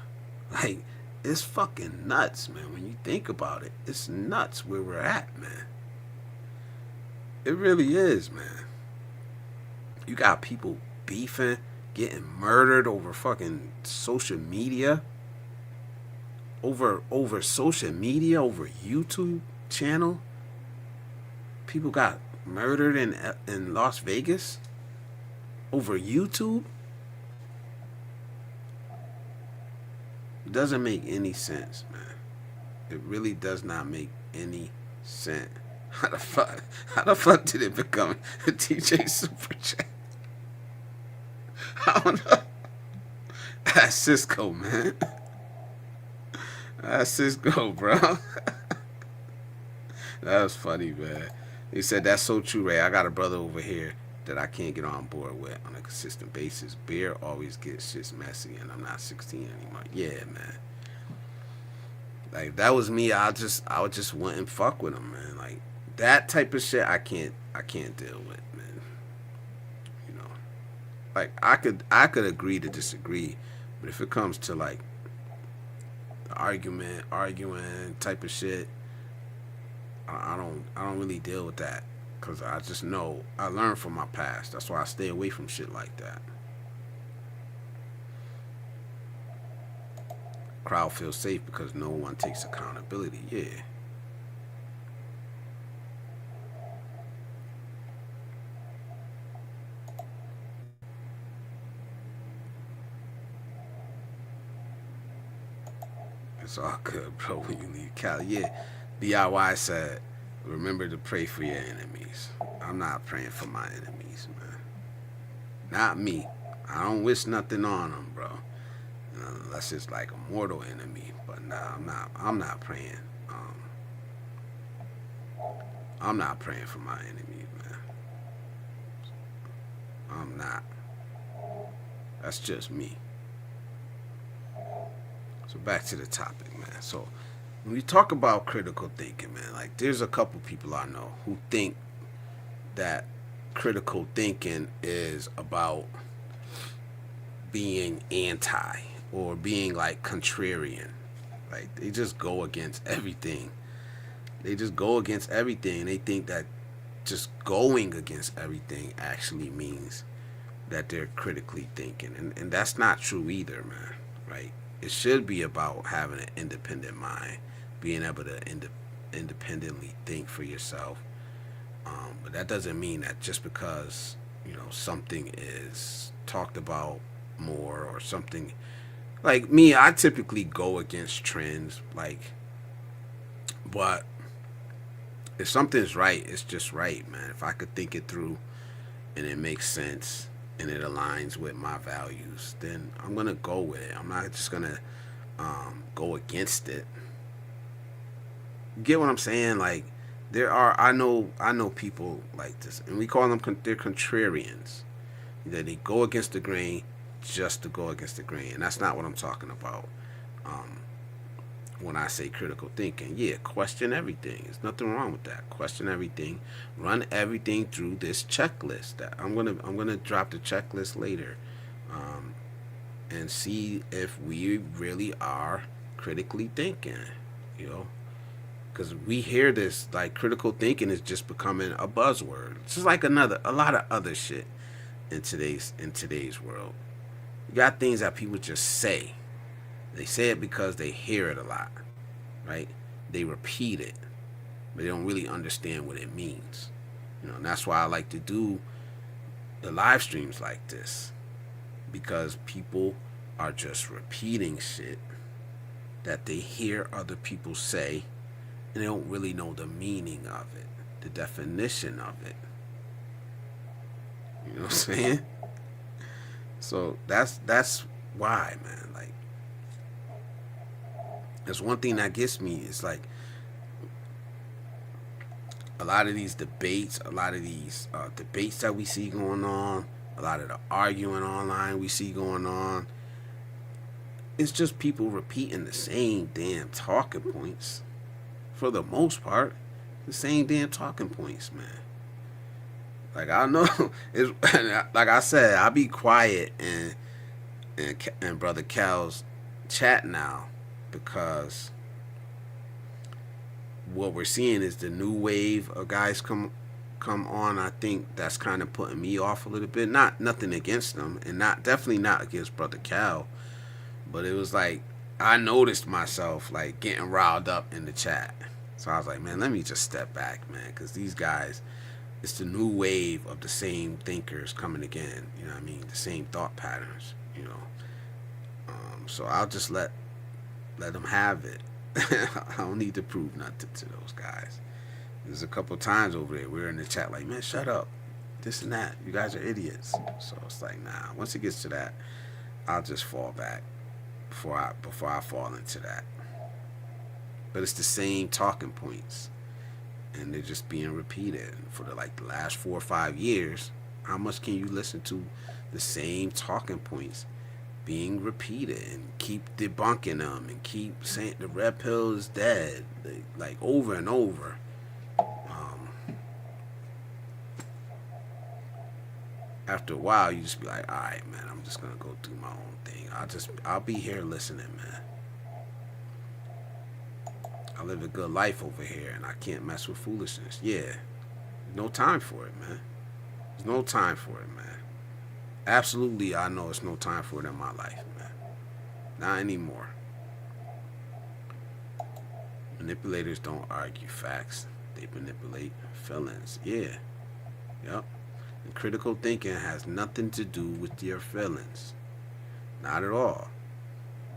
Like, it's fucking nuts, man. When you think about it, it's nuts where we're at, man. It really is, man. You got people beefing, getting murdered over fucking social media. Over social media, over YouTube channel. People got murdered in Las Vegas over YouTube. It doesn't make any sense, man. It really does not make any sense. How the fuck did it become a TJ Super Chat? I don't know. That's Cisco, man. That's Cisco, bro. That was funny, man. He said, that's so true, Ray. I got a brother over here that I can't get on board with on a consistent basis. Beer always gets shit messy, and I'm not 16 anymore. Yeah, man. Like, that was me. I would just wouldn't fuck with him, man. Like, that type of shit, I can't deal with, man. You know, like, I could agree to disagree, but if it comes to like arguing type of shit, I don't really deal with that because I just know I learned from my past. That's why I stay away from shit like that. Crowd feels safe because no one takes accountability. Yeah. It's all good, bro, when you leave Cali. Yeah. DIY said, remember to pray for your enemies. I'm not praying for my enemies, man. Not me. I don't wish nothing on them, bro. Unless it's like a mortal enemy. But nah, I'm not praying. I'm not praying for my enemies, man. I'm not. That's just me. So back to the topic, man. So when we talk about critical thinking, man, like there's a couple people I know who think that critical thinking is about being anti or being like contrarian. Like they just go against everything. They just go against everything. They think that just going against everything actually means that they're critically thinking. And that's not true either, man. Right? It should be about having an independent mind, being able to independently think for yourself. But that doesn't mean that just because something is talked about more or something. Like me, I typically go against trends. But if something's right, it's just right, man. If I could think it through and it makes sense and it aligns with my values, then I'm gonna go with it. I'm not just gonna go against it. You get what I'm saying? Like I know people like this, and we call them they're contrarians. That they go against the grain just to go against the grain, and that's not what I'm talking about. Um, when I say critical thinking, yeah, question everything. There's nothing wrong with that. Question everything. Run everything through this checklist. That I'm gonna drop the checklist later, um, and see if we really are critically thinking. You know, because we hear this like critical thinking is just becoming a buzzword. It's just like a lot of other shit in today's world. You got things that people just say. They say it because they hear it a lot, right? They repeat it, but they don't really understand what it means. And that's why I like to do the live streams like this, because people are just repeating shit that they hear other people say, and they don't really know the meaning of it, the definition of it. You know what I'm saying? So that's why, man. Like, there's one thing that gets me is like a lot of these debates, debates that we see going on, a lot of the arguing online we see going on. It's just people repeating the same damn talking points. For the most part, the same damn talking points, man. Like I know, it's like I said, I be quiet and brother Cal's chat now because what we're seeing is the new wave of guys come on. I think that's kind of putting me off a little bit. Nothing against them, and definitely not against brother Cal, but it was like I noticed myself like getting riled up in the chat. So I was like, man, let me just step back, man, because these guys, it's the new wave of the same thinkers coming again. You know what I mean? The same thought patterns. So I'll just let them have it. I don't need to prove nothing to those guys. There's a couple times over there we were in the chat like, man, shut up, this and that. You guys are idiots. So it's like, nah. Once it gets to that, I'll just fall back before I fall into that. But it's the same talking points. and they're just being repeated for the last 4 or 5 years. How much can you listen to the same talking points being repeated and keep debunking them and keep saying the red pill is dead, like over and over? After a while, you just be like, all right, man, I'm just gonna go do my own thing. I'll be here listening, man. I live a good life over here, and I can't mess with foolishness. Yeah, no time for it, man. There's no time for it, man. Absolutely, I know it's no time for it in my life, man. Not anymore. Manipulators don't argue facts. They manipulate feelings. Yeah. Yep. And critical thinking has nothing to do with your feelings. Not at all.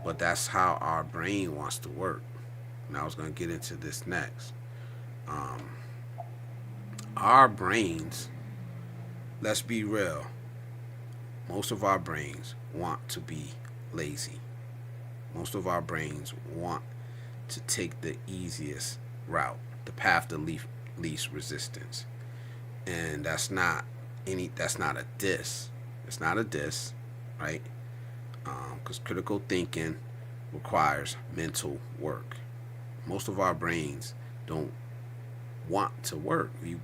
But that's how our brain wants to work. And I was going to get into this next. Our brains, let's be real, most of our brains want to be lazy. Most of our brains want to take the easiest route, the path of least resistance. And that's not a diss. It's not a diss, right? Because critical thinking requires mental work. Most of our brains don't want to work. You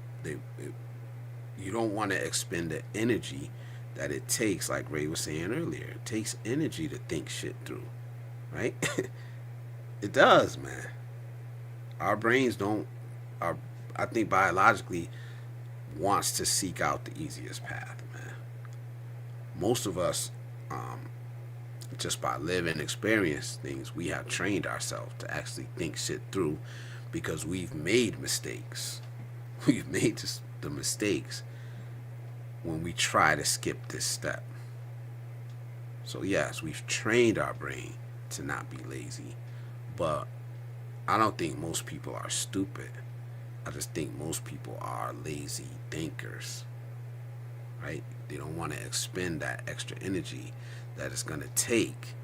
don't want to expend the energy that it takes, like Ray was saying earlier. It takes energy to think shit through, right? It does, man. Our brains I think biologically wants to seek out the easiest path, man. Most of us, just by living experience things, we have trained ourselves to actually think shit through because we've made mistakes. We've made the mistakes when we try to skip this step. So yes, we've trained our brain to not be lazy, but I don't think most people are stupid. I just think most people are lazy thinkers, right? They don't want to expend that extra energy that it's going to take,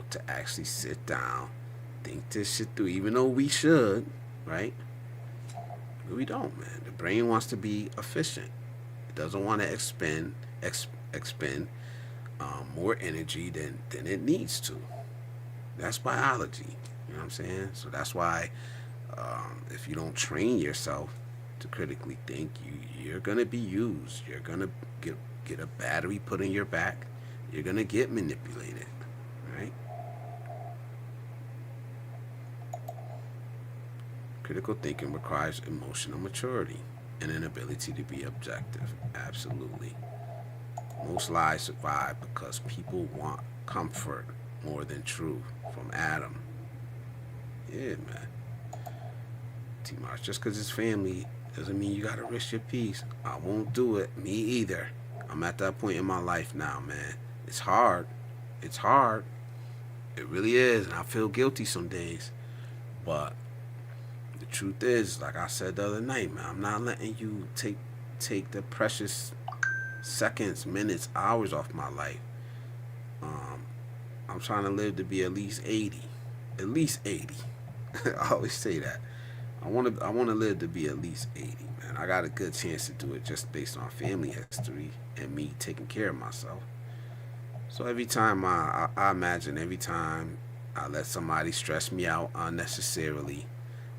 to actually sit down, think this shit through, even though we should, right? But we don't, man. The brain wants to be efficient. It doesn't want to expend more energy than it needs to. That's biology. You know what I'm saying? So that's why if you don't train yourself to critically think, you're gonna be used. You're gonna get a battery put in your back. You're gonna get manipulated, right? Critical thinking requires emotional maturity and an ability to be objective. Absolutely. Most lies survive because people want comfort more than truth. From Adam. Yeah, man. T-Mars, just because it's family doesn't mean you gotta risk your peace. I won't do it. Me either. I'm at that point in my life now, man. It's hard. It's hard. It really is, and I feel guilty some days. But the truth is, like I said the other night, man, I'm not letting you take the precious seconds, minutes, hours off my life. I'm trying to live to be at least 80. At least 80. I always say that. I want to live to be at least 80, man. I got a good chance to do it just based on family history and me taking care of myself. So every time I imagine every time I let somebody stress me out unnecessarily,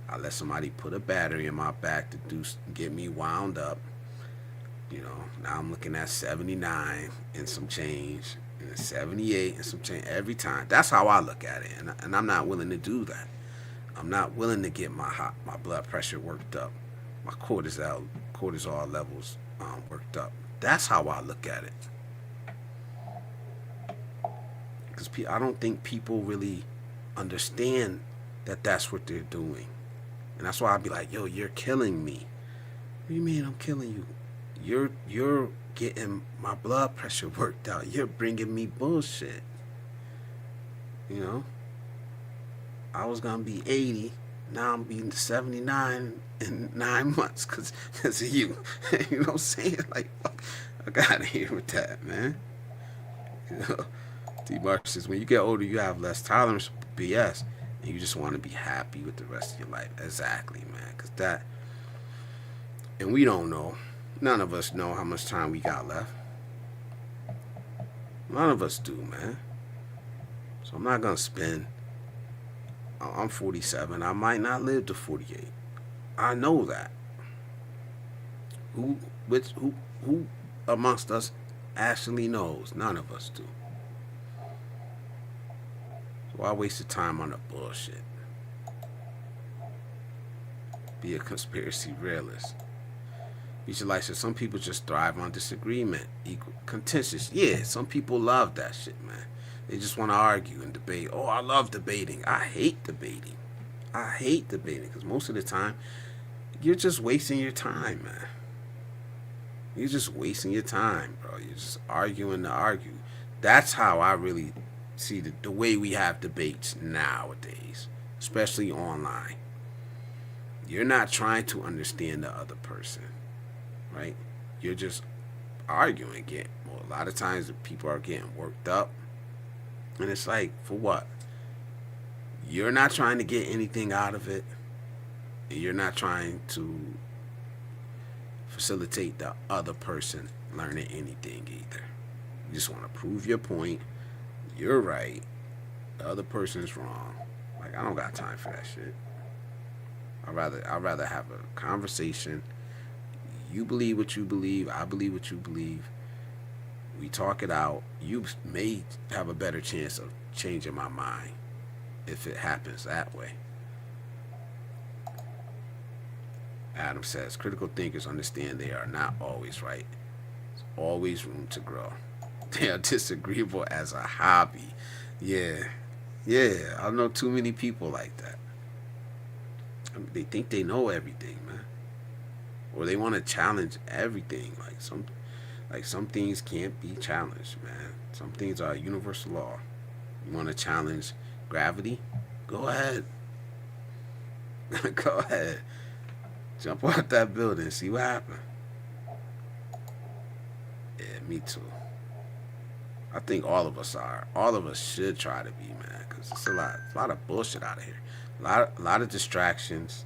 I let somebody put a battery in my back to get me wound up. Now I'm looking at 79 and some change, and 78 and some change every time. That's how I look at it, and I'm not willing to do that. I'm not willing to get my blood pressure worked up, my cortisol levels worked up. That's how I look at it. Because I don't think people really understand that that's what they're doing, and that's why I'd be like, "Yo, you're killing me." What do you mean I'm killing you? You're getting my blood pressure worked out. You're bringing me bullshit. I was gonna be 80. Now I'm being 79 in 9 months because of you. You know what I'm saying? Like, fuck, I got here with that, man. T-Mark says, when you get older, you have less tolerance for BS, and you just want to be happy with the rest of your life. Exactly, man. Because And we don't know. None of us know how much time we got left. None of us do, man. So I'm not going to spend. I'm 47. I might not live to 48. I know that. Who amongst us actually knows? None of us do. So why waste the time on the bullshit? Be a conspiracy realist. Visualize. Some people just thrive on disagreement, contentious. Yeah, some people love that shit, man. They just want to argue and debate. Oh, I love debating. I hate debating. Because most of the time, you're just wasting your time, man. You're just wasting your time, bro. You're just arguing to argue. That's how I really see the way we have debates nowadays, especially online. You're not trying to understand the other person, right? You're just arguing. A lot of times people are getting worked up. And it's like, for what? You're not trying to get anything out of it. And you're not trying to facilitate the other person learning anything either. You just want to prove your point. You're right. The other person's wrong. Like, I don't got time for that shit. I'd rather have a conversation. You believe what you believe. I believe what you believe. We talk it out. You may have a better chance of changing my mind if it happens that way. Adam says, critical thinkers understand they are not always right. There's always room to grow. They are disagreeable as a hobby. Yeah, I know too many people like that. I mean, they think they know everything, man. Or they want to challenge everything. Like some things can't be challenged, man. Some things are universal law. You want to challenge gravity? Go ahead. Go ahead. Jump off that building, see what happens. Yeah, me too. I think all of us are. All of us should try to be, man, because it's a lot of bullshit out of here. A lot of distractions.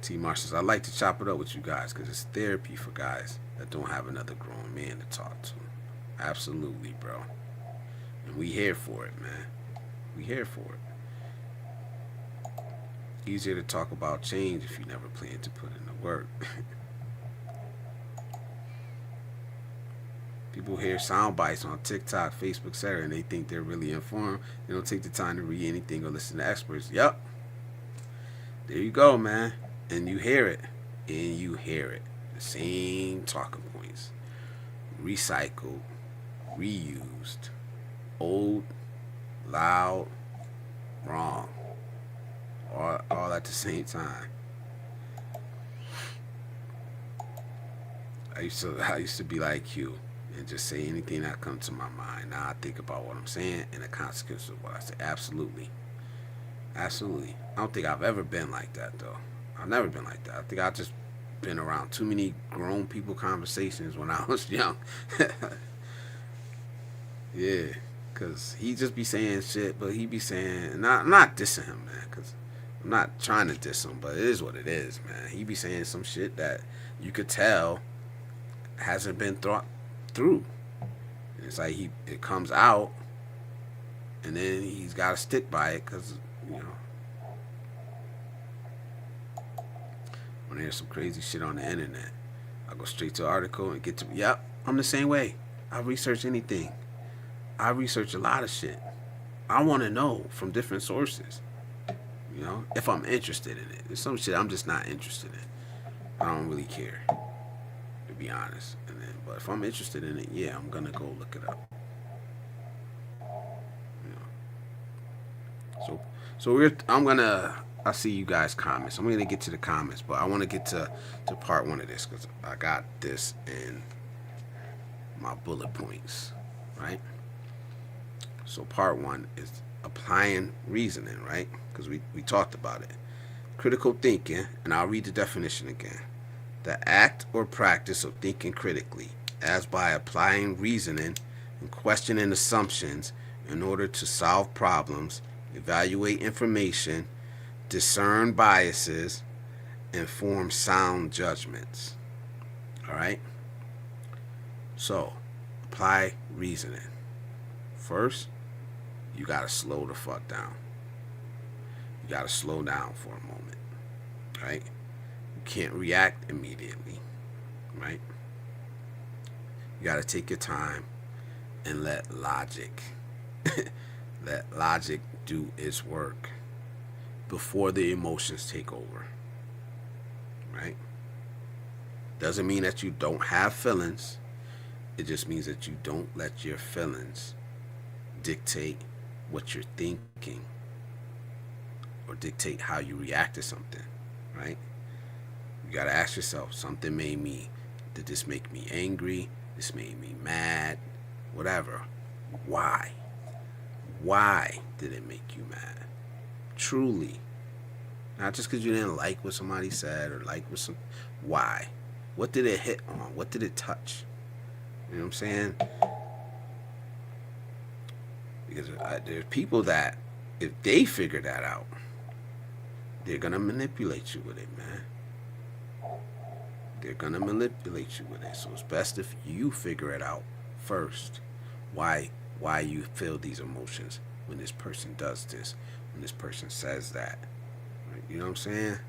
T. Marsh says, I like to chop it up with you guys because it's therapy for guys that don't have another grown man to talk to. Absolutely, bro. And we here for it, man. We here for it. Easier to talk about change if you never plan to put in the work. People hear sound bites on TikTok, Facebook, etc., and they think they're really informed. They don't take the time to read anything or listen to experts. Yep. There you go, man. And you hear it. The same talking points. Recycled, reused, old, loud, wrong. All at the same time. I used to be like you and just say anything that comes to my mind. Now I think about what I'm saying and the consequences of what I say. Absolutely. I don't think I've ever been like that, though. I've never been like that. I think I've just been around too many grown people conversations when I was young. Yeah, because he just be saying shit, but he be saying, not dissing him, man, because I'm not trying to diss him, but it is what it is, man. He be saying some shit that you could tell hasn't been thought through. And it's like it comes out, and then he's got to stick by it because, when there's some crazy shit on the internet, I go straight to an article and get to, yep, I'm the same way. I research anything. I research a lot of shit. I want to know from different sources, if I'm interested in it. There's some shit I'm just not interested in. I don't really care, to be honest. But if I'm interested in it, yeah, I'm gonna go look it up. I see you guys' comments. I'm going to get to the comments, but I want to get to part one of this because I got this in my bullet points, right? So part one is applying reasoning, right? Because we talked about it. Critical thinking, and I'll read the definition again. The act or practice of thinking critically, as by applying reasoning and questioning assumptions in order to solve problems evaluate information, discern biases, and form sound judgments. All right? So, apply reasoning. First, you got to slow the fuck down. You got to slow down for a moment. Right? You can't react immediately. Right? You got to take your time and let logic do its work before the emotions take over. Right? Doesn't mean that you don't have feelings. It just means that you don't let your feelings dictate what you're thinking or dictate how you react to something, right? You gotta ask yourself, did this make me angry? This made me mad? Whatever. Why? Why did it make you mad? Truly. Not just because you didn't like what somebody said or why? What did it hit on? What did it touch? You know what I'm saying? Because there's people that, if they figure that out, they're going to manipulate you with it, man. They're going to manipulate you with it. So it's best if you figure it out first. Why you feel these emotions when this person does this, when this person says that. Right? You know what I'm saying?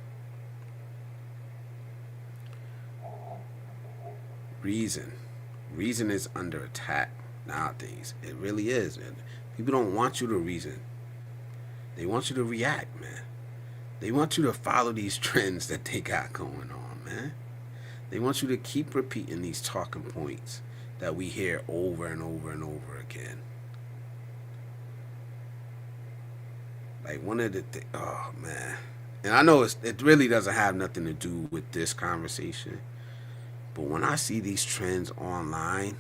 Reason is under attack nowadays. It really is. And people don't want you to reason. They want you to react, man. They want you to follow these trends that they got going on, man. They want you to keep repeating these talking points that we hear over and over and over again. Like one of the oh man. And I know it really doesn't have nothing to do with this conversation. But when I see these trends online,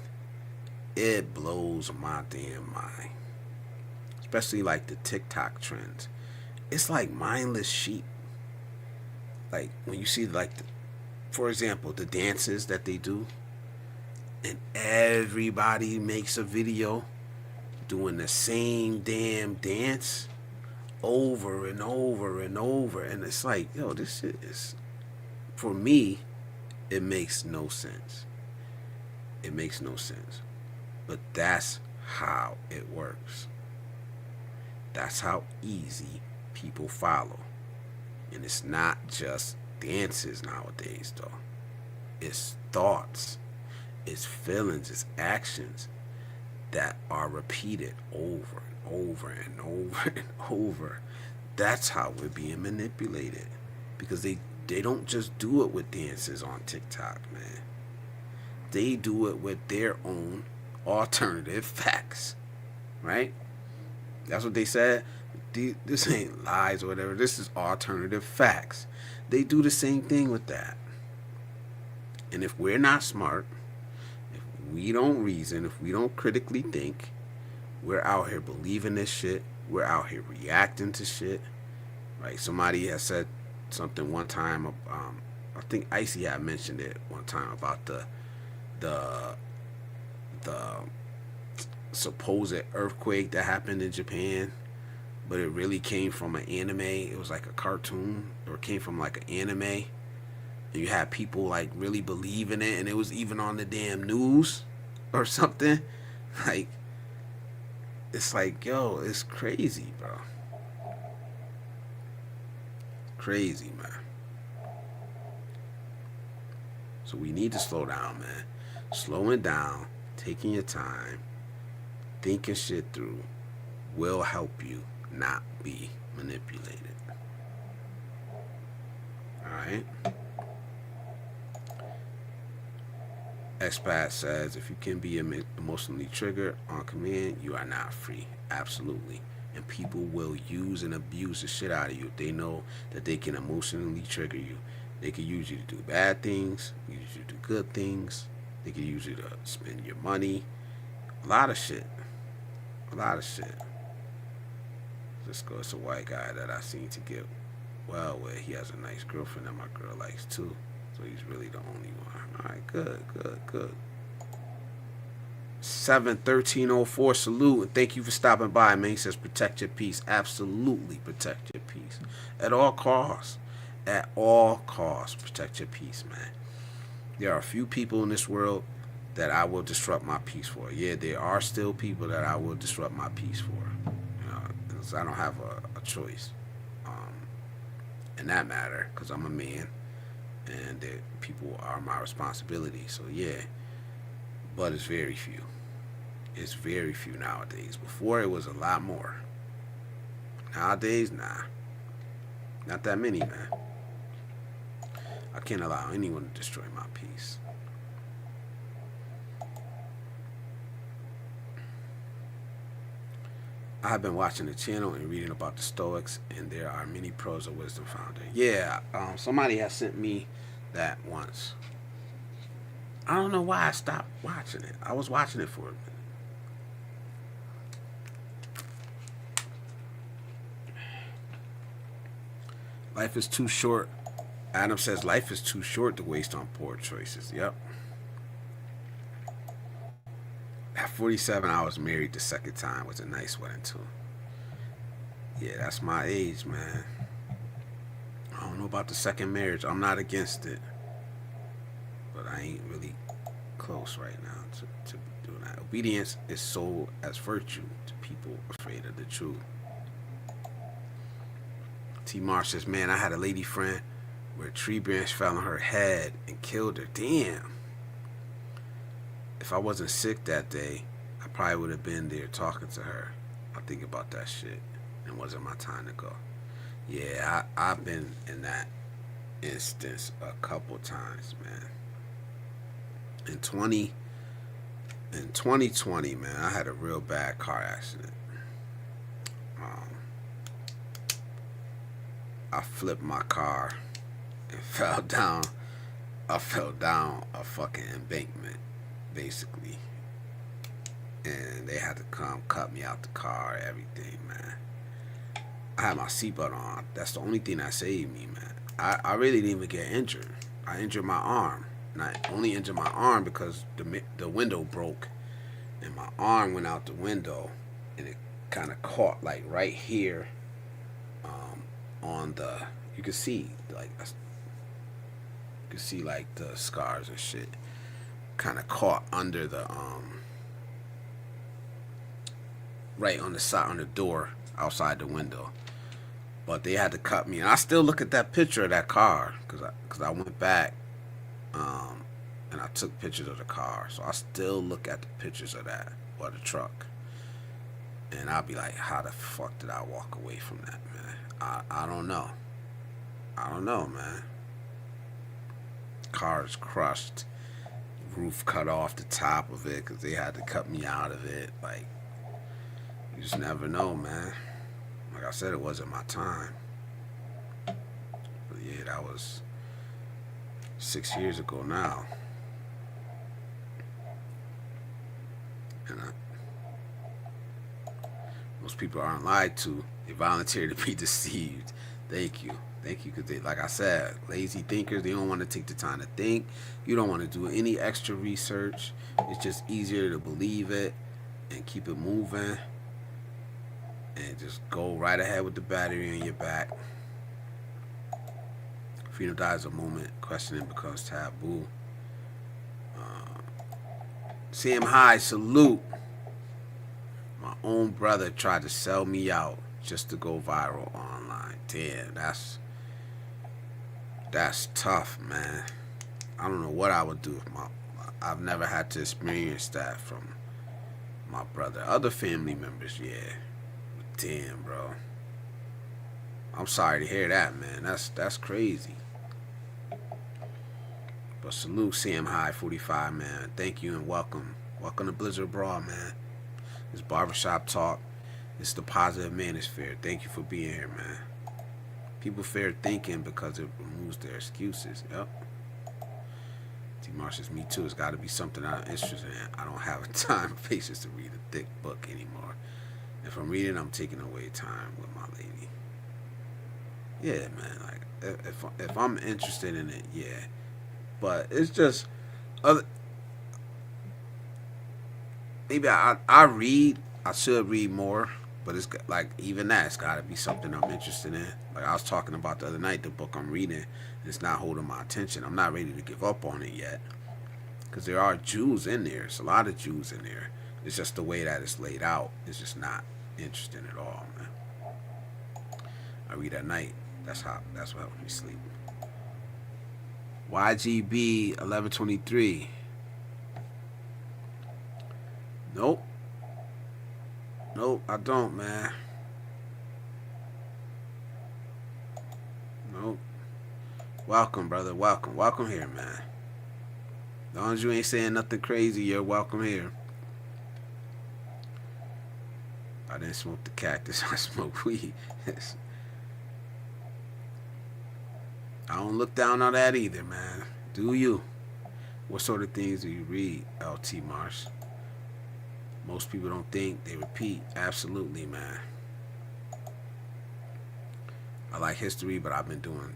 it blows my damn mind. Especially like the TikTok trends. It's like mindless sheep. Like when you see for example, the dances that they do, and everybody makes a video doing the same damn dance over and over and over. And it's like, yo, this shit is, for me, it makes no sense. It makes no sense. But that's how it works. That's how easy people follow. And it's not just dances nowadays, though. It's thoughts, it's feelings, it's actions that are repeated over and over and over and over. That's how we're being manipulated. Because they don't just do it with dances on TikTok, man. They do it with their own alternative facts, right? That's what they said. This ain't lies or whatever. This is alternative facts. They do the same thing with that. And if we're not smart, if we don't reason, if we don't critically think, we're out here believing this shit. We're out here reacting to shit. Right? Somebody has said something one time. I think Icy had mentioned it one time about the supposed earthquake that happened in Japan, but it really came from an anime. It was like a cartoon, or it came from like an anime, and you had people like really believing it, and it was even on the damn news or something. Like, it's like, yo, it's crazy, bro. Crazy, man. So we need to slow down, man. Slowing down, taking your time, thinking shit through will help you not be manipulated. Alright? Expat says, if you can be emotionally triggered on command, you are not free. Absolutely. And people will use and abuse the shit out of you if they know that they can emotionally trigger you. They can use you to do bad things, use you to do good things. They can use you to spend your money. A lot of shit. A lot of shit. Let's go. It's a white guy that I seen to get well with. He has a nice girlfriend that my girl likes too. So he's really the only one. Alright, good. 71304, salute, and thank you for stopping by, man. He says protect your peace. Absolutely protect your peace. At all costs. At all costs, protect your peace, man. There are a few people in this world that I will disrupt my peace for. Yeah, there are still people that I will disrupt my peace for. You know, 'cause I don't have a choice in that matter, because I'm a man, and people are my responsibility. So yeah, but it's very few. It's very few nowadays. Before it was a lot more. Nowadays, nah. Not that many, man. I can't allow anyone to destroy my peace. I have been watching the channel and reading about the Stoics, and there are many pros of wisdom found there. Yeah, somebody has sent me that once. I don't know why I stopped watching it. I was watching it for a minute. Life is too short. Adam says life is too short to waste on poor choices. Yep. At 47, I was married the second time. It was a nice wedding too. Yeah, that's my age, man. I don't know about the second marriage. I'm not against it, but I ain't really close right now to doing that. Obedience is sold as virtue to people afraid of the truth. T. Marsh says, man, I had a lady friend where a tree branch fell on her head and killed her. Damn. If I wasn't sick that day, I probably would have been there talking to her. I think about that shit. It wasn't my time to go. Yeah, I've been in that instance a couple times, man. In 2020, man, I had a real bad car accident. I flipped my car and fell down. I fell down a fucking embankment, basically. And they had to come cut me out the car, everything, man. I had my seatbelt on. That's the only thing that saved me, man. I really didn't even get injured. I injured my arm. And I only injured my arm because the window broke. And my arm went out the window. And it kind of caught, like, right here. On the... You can see, like... You can see, like, the scars and shit. Kind of caught under the... right on the side, on the door, outside the window. But they had to cut me. And I still look at that picture of that car. Because I went back... and I took pictures of the car. So I still look at the pictures of that. Or the truck. And I'll be like, how the fuck did I walk away from that, man? I don't know. I don't know, man. Car is crushed. Roof cut off the top of it because they had to cut me out of it. Like, you just never know, man. Like I said, it wasn't my time. But yeah, that was 6 years ago now. And most people aren't lied to. They volunteer to be deceived. Thank you. Thank you. Because, like I said, lazy thinkers, they don't want to take the time to think. You don't want to do any extra research. It's just easier to believe it and keep it moving. And just go right ahead with the battery in your back. Freedom dies a moment. Questioning becomes taboo. Sam High, salute. My own brother tried to sell me out just to go viral online. Damn, that's tough, man. I don't know what I would do if I've never had to experience that from my brother. Other family members, yeah. But damn, bro. I'm sorry to hear that, man. That's crazy. But salute Sam High 45, man. Thank you and welcome. Welcome to Blizzard Abroad, man. It's Barbershop Talk. It's the Positive Manosphere. Thank you for being here, man. People fear thinking because it removes their excuses. Yep. T. Marsh says, me too. It's got to be something I'm interested in. I don't have time or patience to read a thick book anymore. If I'm reading, I'm taking away time with my lady. Yeah, man. Like, if I'm interested in it, yeah. But it's just... maybe I read. I should read more, but it's like even that, it's got to be something I'm interested in. Like I was talking about the other night, the book I'm reading, it's not holding my attention. I'm not ready to give up on it yet, because there are Jews in there. There's a lot of Jews in there. It's just the way that it's laid out. It's just not interesting at all, man. I read at night. That's what helps me sleep. YGB 1123. Nope. Nope, I don't, man. Nope. Welcome, brother. Welcome. Welcome here, man. As long as you ain't saying nothing crazy, you're welcome here. I didn't smoke the cactus. I smoked weed. I don't look down on that either, man. Do you? What sort of things do you read, LT Marsh? Most people don't think, they repeat. Absolutely, man. I like history, but I've been doing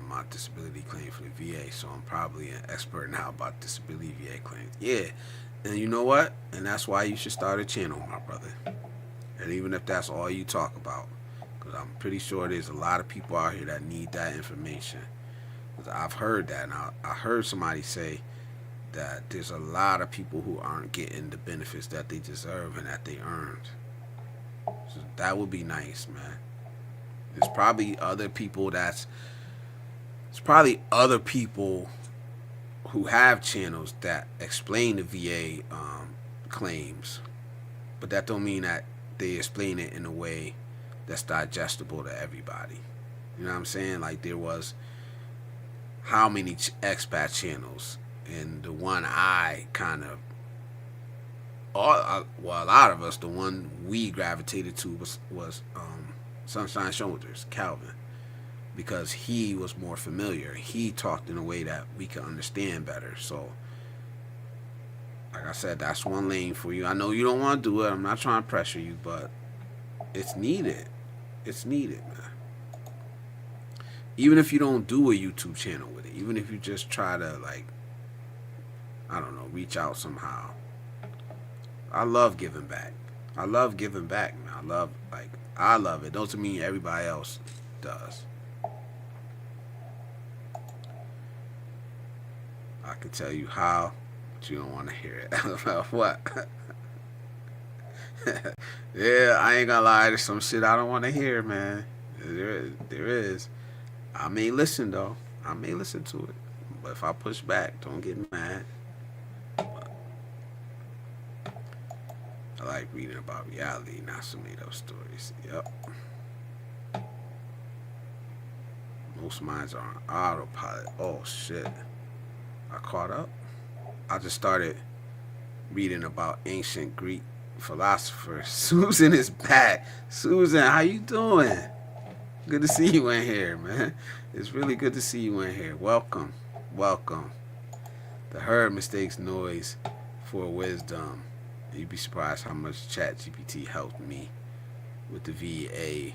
my disability claim for the VA, so I'm probably an expert now about disability VA claims. Yeah, and you know what? And that's why you should start a channel, my brother. And even if that's all you talk about, because I'm pretty sure there's a lot of people out here that need that information. Because I've heard that, and I heard somebody say that there's a lot of people who aren't getting the benefits that they deserve and that they earned. So that would be nice, man. There's probably other people who have channels that explain the VA claims, but that don't mean that they explain it in a way that's digestible to everybody. You know what I'm saying? Like there was how many expat channels, and the one I kind of, a lot of us, the one we gravitated to was Sunshine Shoulders, Calvin, because he was more familiar. He talked in a way that we could understand better. So, like I said, that's one lane for you. I know you don't want to do it. I'm not trying to pressure you, but it's needed. It's needed, man. Even if you don't do a YouTube channel with it, even if you just try to, like, I don't know, reach out somehow. I love giving back. I love giving back, man. I love it. Doesn't mean everybody else does. I can tell you how, but you don't want to hear it. What? Yeah, I ain't gonna lie. There's some shit I don't want to hear, man. There is. I may listen, though. I may listen to it. But if I push back, don't get mad. But I like reading about reality, not some made-up stories. Yep. Most minds are on autopilot. Oh, shit. I caught up. I just started reading about ancient Greek philosophers. Susan is back. Susan, how you doing? Good to see you in here, man. It's really good to see you in here. Welcome. Welcome. The herd mistakes noise for wisdom. You'd be surprised how much ChatGPT helped me with the VA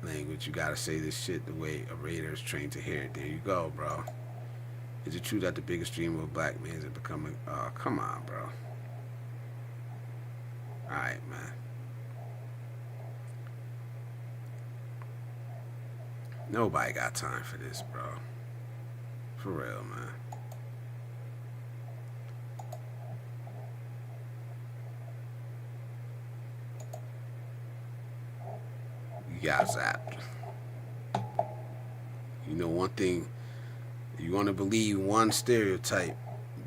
language. You gotta say this shit the way a raider is trained to hear it. There you go, bro. Is it true that the biggest dream of a black man is becoming... Oh, come on, bro. Alright, man. Nobody got time for this, bro. For real, man. You got zapped. You know one thing, you want to believe one stereotype,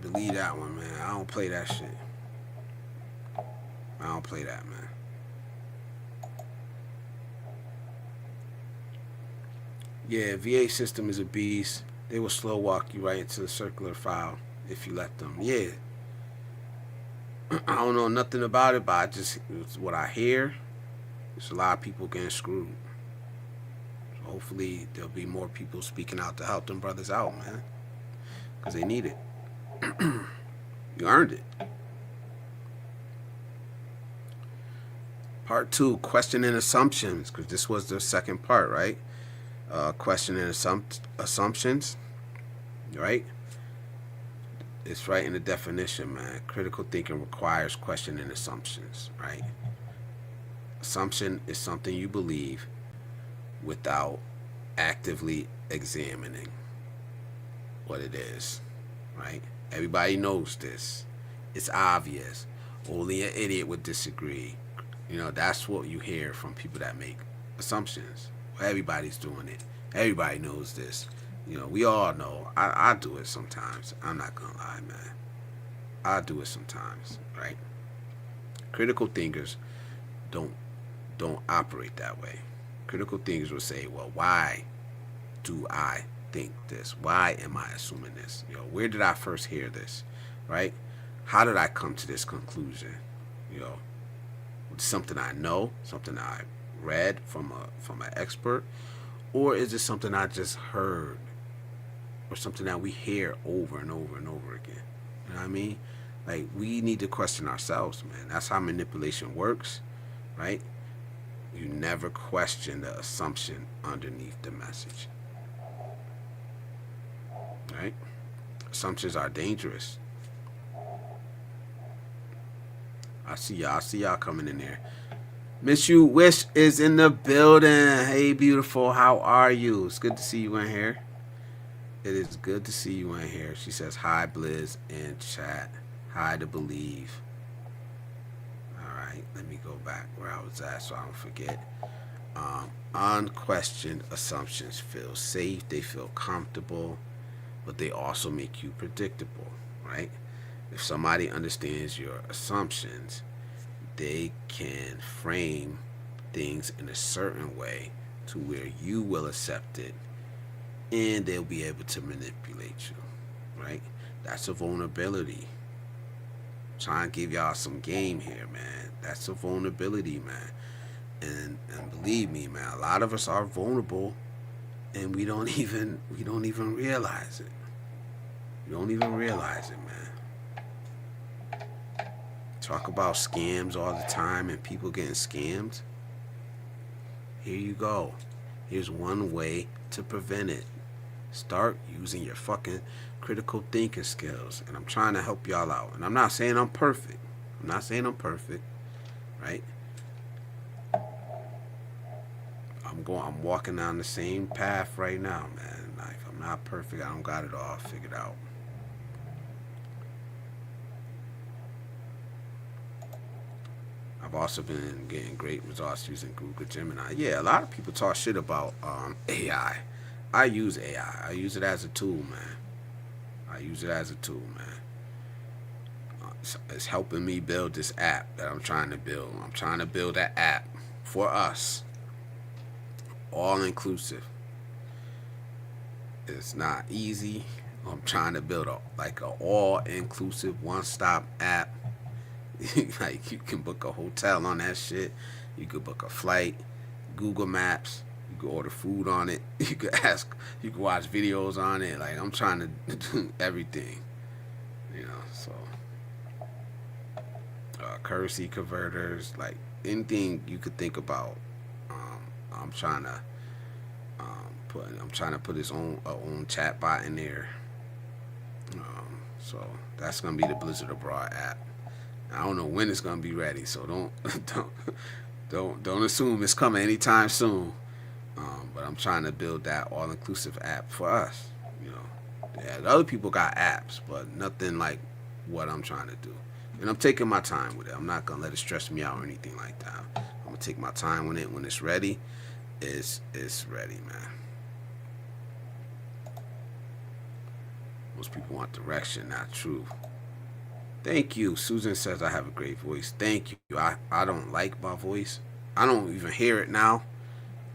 believe that one, man. I don't play that shit. I don't play that, man. Yeah, VA system is a beast. They will slow walk you right into the circular file if you let them. Yeah. I don't know nothing about it, but it's what I hear. There's a lot of people getting screwed. So hopefully there'll be more people speaking out to help them brothers out, man. Because they need it. You earned it. Part 2, questioning assumptions, because this was the second part, right? Questioning assumptions, right? It's right in the definition, man. Critical thinking requires questioning assumptions, right? Assumption is something you believe without actively examining what it is, right? Everybody knows this. It's obvious. Only an idiot would disagree. You know, that's what you hear from people that make assumptions. Well, everybody's doing it. Everybody knows this. You know, we all know. I do it sometimes. I'm not gonna lie, man. I do it sometimes, right? Critical thinkers don't operate that way. Critical thinkers will say, well, why do I think this? Why am I assuming this? You know, where did I first hear this? Right? How did I come to this conclusion? You know, something I know, something I read from an expert, or is it something I just heard, or something that we hear over and over and over again? You know what I mean? Like, we need to question ourselves, man. That's how manipulation works, right? You never question the assumption underneath the message, right? Assumptions are dangerous. I see y'all coming in there. Miss You Wish is in the building. Hey, beautiful. How are you? It's good to see you in here. It is good to see you in here. She says, hi, Blizz, in chat. Hi to Believe. All right, let me go back where I was at so I don't forget. Unquestioned assumptions feel safe. They feel comfortable, but they also make you predictable, right? If somebody understands your assumptions, they can frame things in a certain way to where you will accept it, and they'll be able to manipulate you, right? That's a vulnerability. I'm trying to give y'all some game here, man. That's a vulnerability, man. And believe me, man, a lot of us are vulnerable, and we don't even realize it. We don't even realize it, man. Talk about scams all the time and people getting scammed. Here you go. Here's one way to prevent it. Start using your fucking critical thinking skills. And I'm trying to help y'all out. And I'm not saying I'm perfect. Right? I'm walking down the same path right now, man. Like, I'm not perfect. I don't got it all figured out. I've also been getting great results using Google Gemini. Yeah, a lot of people talk shit about AI. I use AI. I use it as a tool, man. It's helping me build this app that I'm trying to build. I'm trying to build that app for us. All inclusive. It's not easy. I'm trying to build an all inclusive one stop app. Like, you can book a hotel on that shit. You could book a flight, Google Maps. You could order food on it. You could watch videos on it. Like, I'm trying to do everything, you know. So, currency converters, like anything you could think about. I'm trying to put his own chat bot in there. So that's gonna be the Blizzard Abroad app. I don't know when it's gonna be ready, so don't assume it's coming anytime soon. But I'm trying to build that all-inclusive app for us. You know, yeah, the other people got apps, but nothing like what I'm trying to do. And I'm taking my time with it. I'm not gonna let it stress me out or anything like that. I'm gonna take my time with it. When it's ready, it's ready, man. Most people want direction, not truth. Thank you. Susan says I have a great voice. Thank you. I don't like my voice. I don't even hear it now,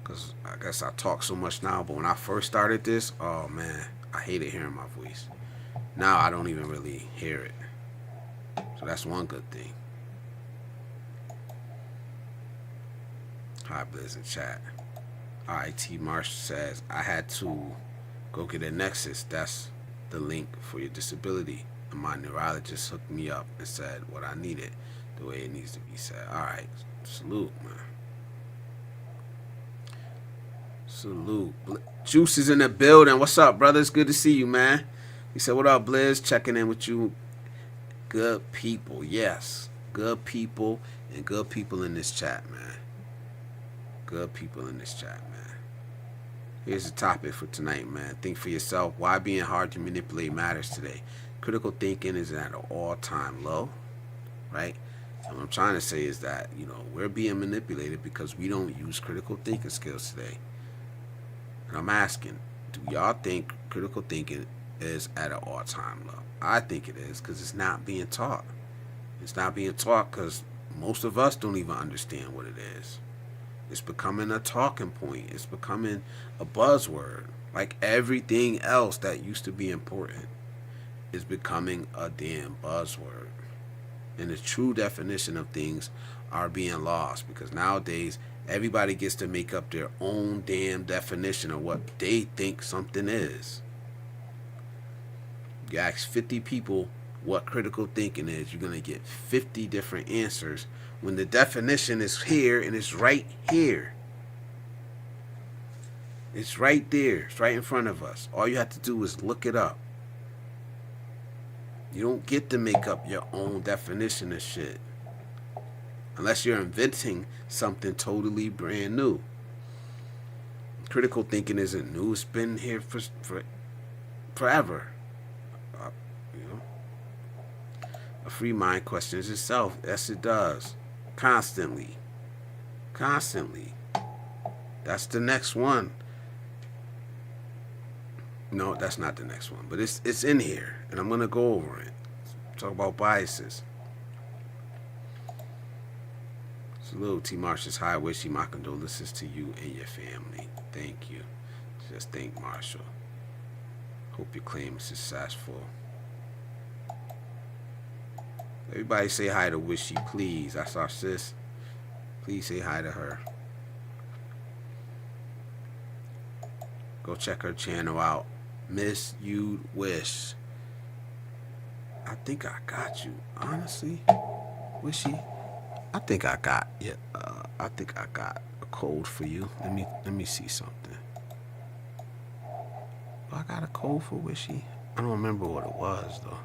because I guess I talk so much now. But when I first started this, oh man, I hated hearing my voice. Now I don't even really hear it. So that's one good thing. Hi, Blizz in chat. Alright, T. Marsh says, I had to go get a Nexus. That's the link for your disability. And my neurologist hooked me up and said what I needed, the way it needs to be said. Alright, salute, man. Salute. Juice is in the building. What's up, brother? It's good to see you, man. He said, what up, Blizz? Checking in with you. Good people. Yes. Good people and good people in this chat, man. Good people in this chat, man. Here's the topic for tonight, man. Think for yourself. Why being hard to manipulate matters today? Critical thinking is at an all-time low, right? And what I'm trying to say is that, we're being manipulated because we don't use critical thinking skills today. And I'm asking, do y'all think critical thinking is at an all-time low? I think it is because it's not being taught. It's not being taught because most of us don't even understand what it is. It's becoming a talking point. It's becoming a buzzword. Like everything else that used to be important is becoming a damn buzzword. And the true definition of things are being lost because nowadays everybody gets to make up their own damn definition of what they think something is. You ask 50 people what critical thinking is, you're going to get 50 different answers when the definition is here and it's right here. It's right there. It's right in front of us. All you have to do is look it up. You don't get to make up your own definition of shit unless you're inventing something totally brand new. Critical thinking isn't new. It's been here for forever. A free mind questions itself. Yes, it does. Constantly. That's the next one. No, that's not the next one. But it's in here. And I'm going to go over it. Talk about biases. Salute, T. Marshall's high wishing my condolences to you and your family. Thank you. Just thank Marshall. Hope your claim is successful. Everybody say hi to Wishy, please. That's our sis. Please say hi to her. Go check her channel out. Miss You Wish. I think I got you. Honestly, Wishy. I think I got a code for you. Let me see something. Oh, I got a code for Wishy. I don't remember what it was though.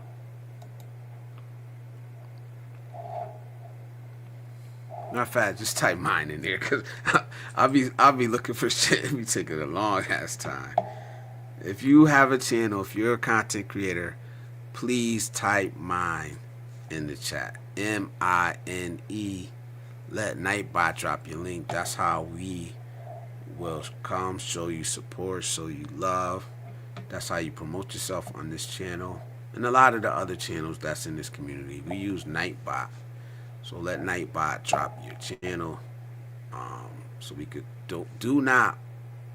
Matter of fact, just type mine in there because I'll be looking for shit. It'll be taking a long ass time. If you have a channel, if you're a content creator, please type mine in the chat. MINE. Let Nightbot drop your link. That's how we will come show you support, show you love. That's how you promote yourself on this channel and a lot of the other channels that's in this community. We use Nightbot. So let Nightbot drop your channel, so we could do not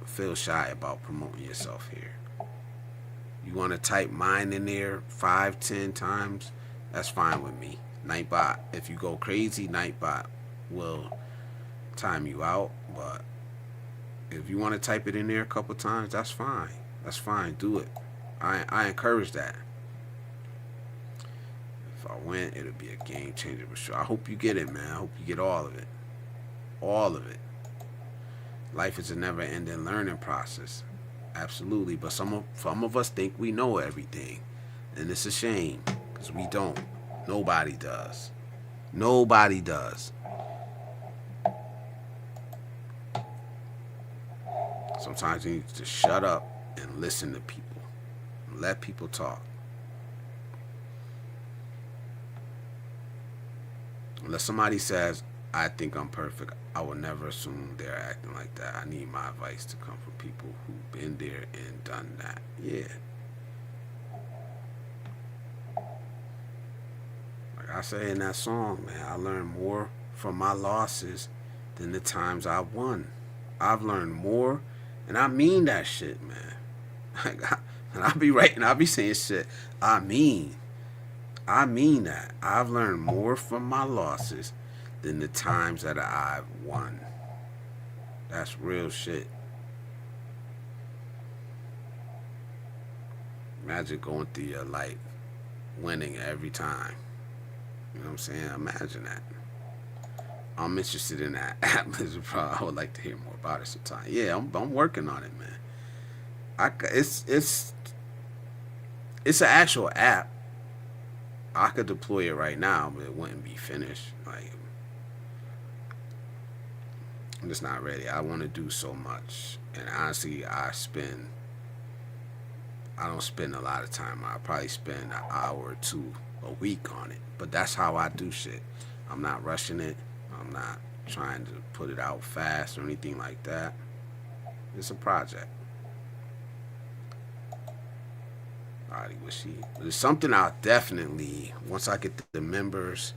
feel shy about promoting yourself here. You want to type mine in there 5-10 times, that's fine with me. Nightbot, if you go crazy, Nightbot will time you out. But if you want to type it in there a couple times, that's fine. That's fine. Do it. I encourage that. If I win, it'll be a game changer for sure. I hope you get it, man. I hope you get all of it. All of it. Life is a never-ending learning process. Absolutely. But some of us think we know everything. And it's a shame. Because we don't. Nobody does. Nobody does. Sometimes you need to shut up and listen to people. And let people talk. Unless somebody says, I think I'm perfect, I will never assume they're acting like that. I need my advice to come from people who've been there and done that. Yeah. Like I say in that song, man, I learned more from my losses than the times I won. I've learned more, and I mean that shit, man. And I'll be writing, I'll be saying shit I mean that. I've learned more from my losses than the times that I've won. That's real shit. Imagine going through your life winning every time. You know what I'm saying? Imagine that. I'm interested in that app, Blizzard Abroad. I would like to hear more about it sometime. Yeah, I'm working on it, man. It's an actual app. I could deploy it right now, but it wouldn't be finished. Like, I'm just not ready. I want to do so much, and honestly, I don't spend a lot of time. I probably spend an hour or two a week on it. But that's how I do shit. I'm not rushing it. I'm not trying to put it out fast or anything like that. It's a project. Alrighty, there's something I'll definitely, once I get the members,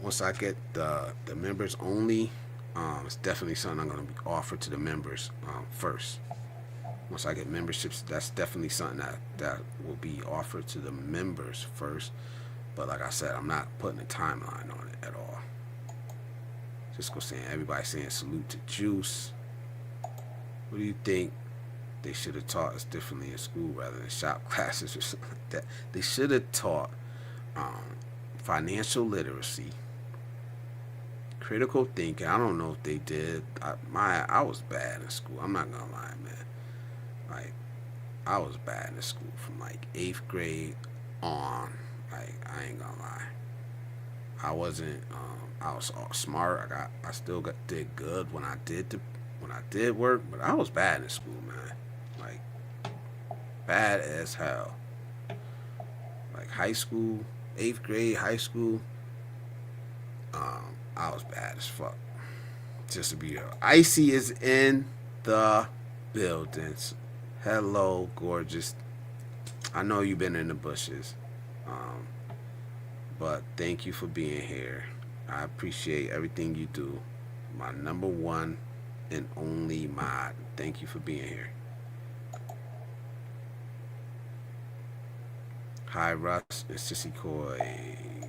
once I get the members only, it's definitely something I'm going to be offered to the members first. Once I get memberships, that's definitely something that will be offered to the members first. But like I said, I'm not putting a timeline on it at all. Cisco saying, everybody saying salute to Juice. What do you think they should have taught us differently in school rather than shop classes or something like that? They should have taught financial literacy, critical thinking. I don't know if they did. I was bad in school. I'm not gonna lie, man. Like, I was bad in school from like 8th grade on. Like, I ain't gonna lie. I wasn't. I was all smart. I still did good when I did work, but I was bad in school, man. Like, bad as hell. Like high school, 8th grade, high school. I was bad as fuck. Just to be real. Icy is in the buildings. Hello, gorgeous. I know you've been in the bushes, but thank you for being here. I appreciate everything you do. My number one and only mod. Thank you for being here. Hi, Russ. It's Sissy Coy.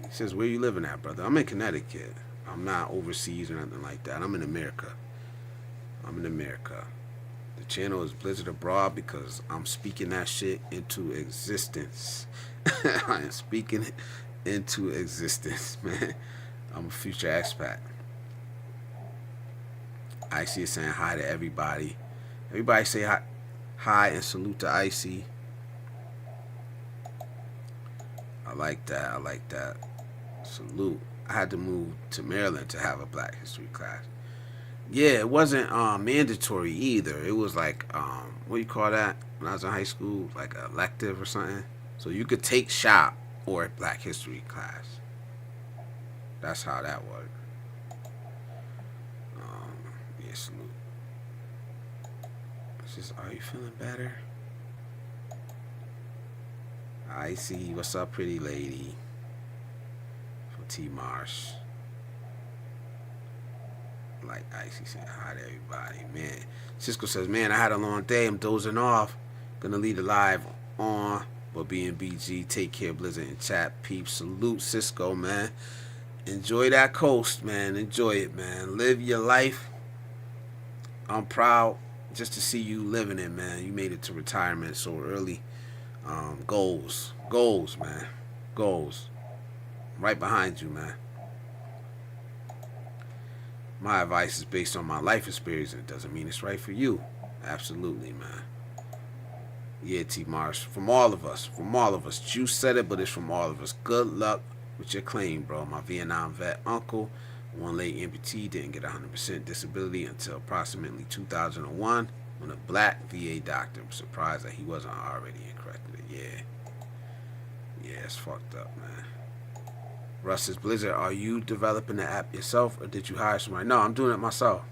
He says, where you living at, brother? I'm in Connecticut. I'm not overseas or nothing like that. I'm in America. The channel is Blizzard Abroad because I'm speaking that shit into existence. I am speaking it into existence, man. I'm a future expat. Icy is saying hi to everybody. Everybody say hi and salute to Icy. I like that. Salute. I had to move to Maryland to have a Black History class. Yeah, it wasn't mandatory either. It was like, what do you call that? When I was in high school, like an elective or something. So you could take shop or a Black History class. That's how that worked. Yeah, salute. It's just, are you feeling better? I see. What's up, pretty lady? For T Marsh. Like Icy saying hi to everybody. Man, Cisco says, man, I had a long day. I'm dozing off. Gonna leave the live on. But BG, take care, Blizzard and chat peeps. Salute, Cisco, man. Enjoy that coast, man. Enjoy it, man. Live your life. I'm proud just to see you living it, man. You made it to retirement so early. Goals, man. Goals. Right behind you, man. My advice is based on my life experience, and it doesn't mean it's right for you. Absolutely, man. Yeah, T Mars. From all of us. Juice said it, but it's from all of us. Good luck with your claim, bro. My Vietnam vet uncle, one leg amputee, didn't get 100% disability until approximately 2001 when a Black VA doctor was surprised that he wasn't already corrected. Yeah, it's fucked up, man. Russ says, Blizzard, are you developing the app yourself or did you hire somebody? No, I'm doing it myself.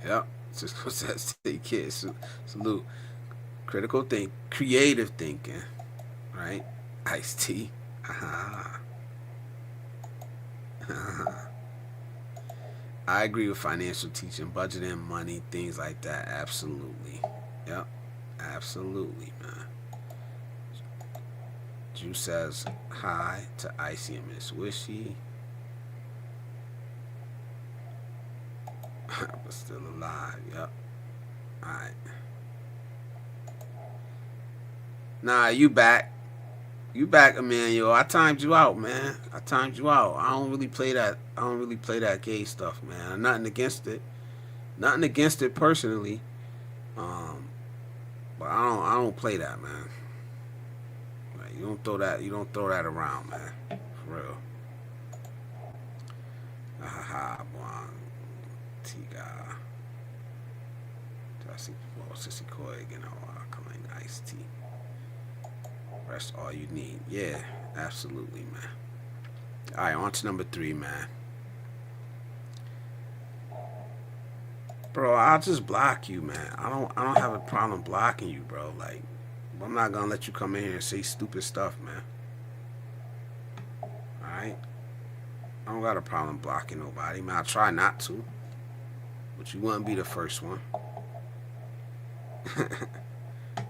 Yep. Cisco says, take care. Salute. Critical think, creative thinking, right? Ice-T. I agree with financial teaching, budgeting, money, things like that. Absolutely. Yep. Absolutely, man. Juice says hi to Icy and Miss Wishy. But still alive. Yep. Alright. Nah, you back. You back, Emmanuel. I timed you out, man. I timed you out. I don't really play that. I don't really play that gay stuff, man. Nothing against it. Nothing against it personally. Um, but I don't play that, man. Like, you don't throw that. You don't throw that around, man. For real. Haha, boy. Tiga. Sissy Koi, you know, coming iced tea. That's all you need. Yeah, absolutely, man. All right, on to number 3, man. Bro, I'll just block you, man. I don't have a problem blocking you, bro. Like, I'm not gonna let you come in here and say stupid stuff, man. All right. I don't got a problem blocking nobody, man. I try not to, but you wouldn't be the first one.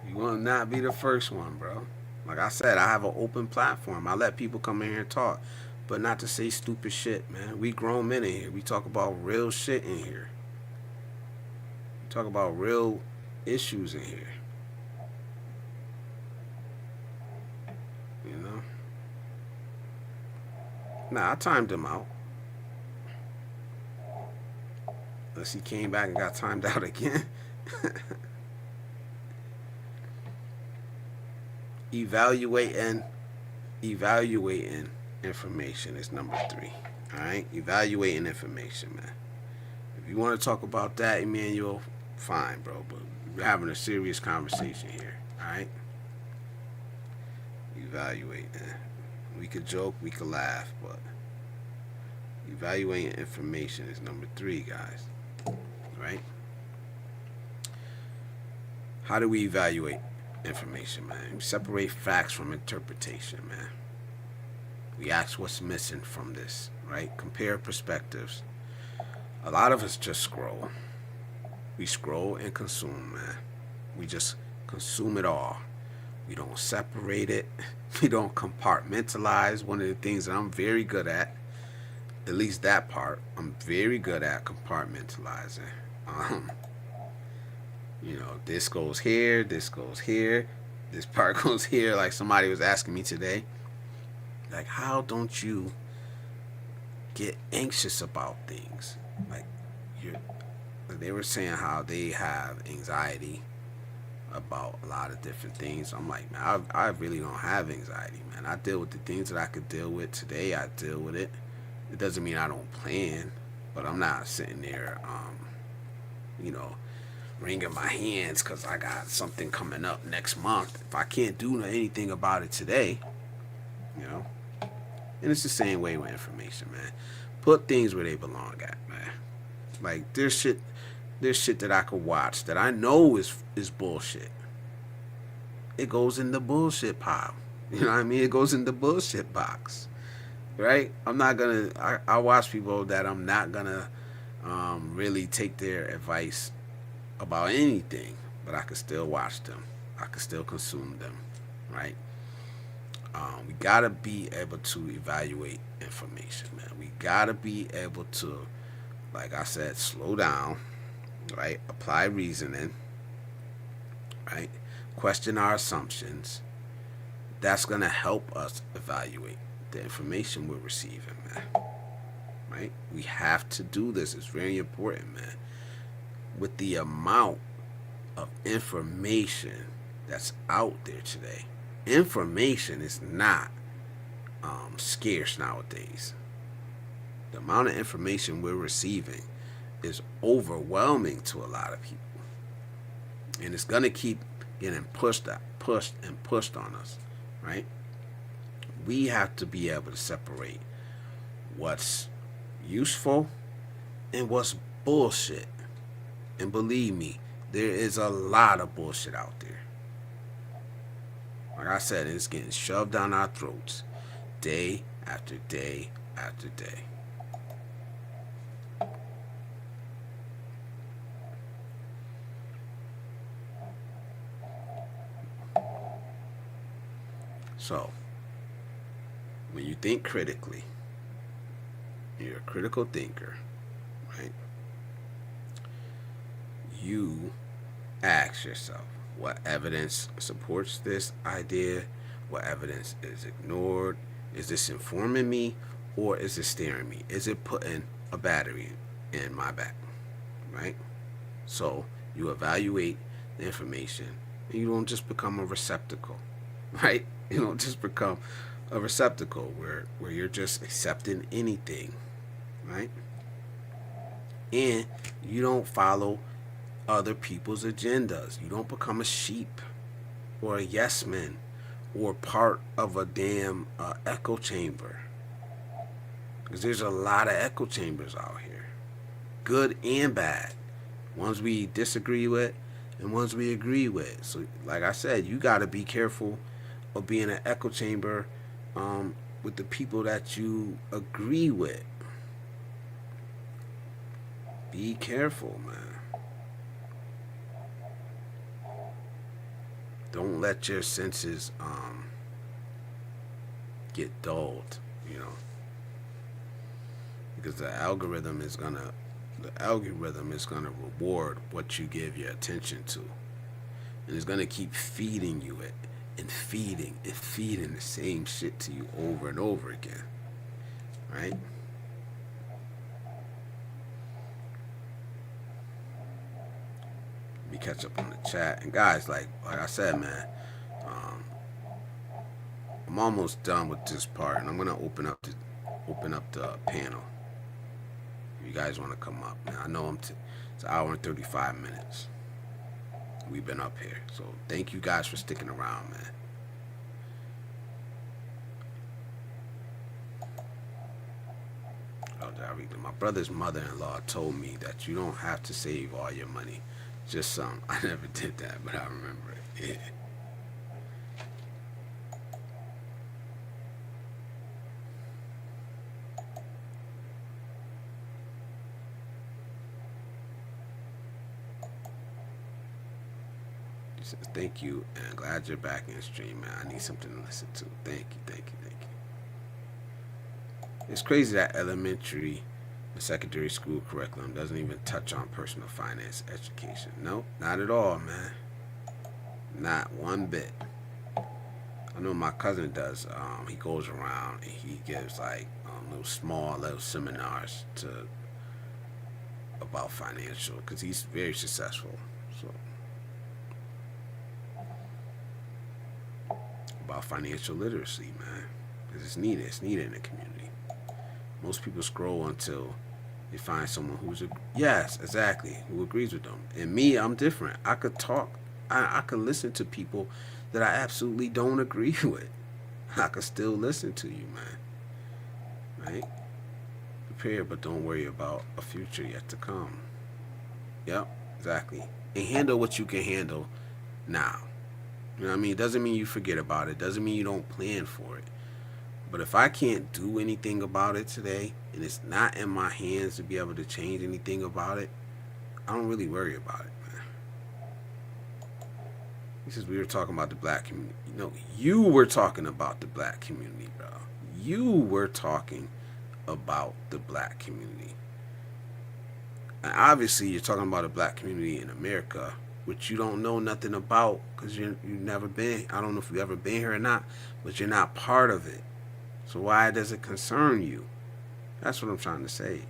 You will not be the first one, bro. Like I said, I have an open platform. I let people come in here and talk, but not to say stupid shit, man. We grown men in here. We talk about real shit in here. We talk about real issues in here. You know? Nah, I timed him out. Unless he came back and got timed out again. Evaluating information is number 3. All right, evaluating information, man. If you want to talk about that, Emmanuel, fine, bro. But we're having a serious conversation here. All right, evaluate. We could joke, we could laugh, but evaluating information is number 3, guys. All right. How do we evaluate information, man? We separate facts from interpretation, man. We ask what's missing from this, right? Compare perspectives. A lot of us just scroll. We scroll and consume, man. We just consume it all. We don't separate it. We don't compartmentalize. One of the things that I'm very good at least that part, I'm very good at compartmentalizing. You know, this goes here, this goes here, this part goes here. Like somebody was asking me today, like, how don't you get anxious about things? Like, they were saying how they have anxiety about a lot of different things. I'm like, man, I really don't have anxiety, man. I deal with the things that I could deal with today. I deal with it. It doesn't mean I don't plan, but I'm not sitting there, you know, wringing my hands because I got something coming up next month. If I can't do anything about it today, you know. And it's the same way with information, man. Put things where they belong at, man. Like, there's shit that I could watch that I know is bullshit. It goes in the bullshit pile. You know what I mean? It goes in the bullshit box. Right? I'm not gonna. I watch people that I'm not gonna really take their advice about anything, but I could still watch them. I could still consume them. Right? We gotta be able to evaluate information, man. We gotta be able to, like I said, slow down. Right? Apply reasoning. Right? Question our assumptions. That's gonna help us evaluate the information we're receiving, man. Right? We have to do this. It's very important, man. With the amount of information that's out there today, information is not scarce nowadays. The amount of information we're receiving is overwhelming to a lot of people, and it's gonna keep getting pushed on us, right? We have to be able to separate what's useful and what's bullshit. And believe me, there is a lot of bullshit out there. Like I said, it's getting shoved down our throats day after day after day. So, when you think critically, you're a critical thinker, right? You ask yourself, what evidence supports this idea, What evidence is ignored? Is this informing me, or is it steering me? Is it putting a battery in my back? Right? So you evaluate the information, and you don't just become a receptacle, right? You don't just become a receptacle where you're just accepting anything, right? And you don't follow other people's agendas. You don't become a sheep or a yes man or part of a damn echo chamber. Because there's a lot of echo chambers out here, good and bad. Ones we disagree with and ones we agree with. So, like I said, you got to be careful of being an echo chamber with the people that you agree with. Be careful, man. Don't let your senses get dulled, you know, because the algorithm is gonna reward what you give your attention to, and it's gonna keep feeding you it and feeding the same shit to you over and over again, right? Let me catch up on the chat. And guys, like I said, man, I'm almost done with this part, and I'm gonna open up the panel. If you guys want to come up, man, I know it's an hour and 35 minutes. We've been up here, so thank you guys for sticking around, man. My brother's mother-in-law told me that you don't have to save all your money, just some. I never did that, but I remember it. Yeah. He says, thank you, and glad you're back in the stream, man. I need something to listen to. Thank you, thank you, thank you. It's crazy that elementary and secondary school curriculum doesn't even touch on personal finance education. Nope, not at all, man. Not one bit. I know my cousin does. He goes around and he gives like little seminars about financial, because he's very successful. So about financial literacy, man, because it's needed. It's needed in the community. Most people scroll until they find someone who agrees with them. And me, I'm different. I could talk. I could listen to people that I absolutely don't agree with. I could still listen to you, man. Right? Prepare, but don't worry about a future yet to come. Yep, exactly. And handle what you can handle now. You know what I mean? It doesn't mean you forget about it. Doesn't mean you don't plan for it. But if I can't do anything about it today, and it's not in my hands to be able to change anything about it, I don't really worry about it, man. He says we were talking about the black community. No, you were talking about the black community, bro. You were talking about the black community. And obviously, you're talking about a black community in America, which you don't know nothing about because you've never been. I don't know if you've ever been here or not, but you're not part of it. So why does it concern you? That's what I'm trying to say.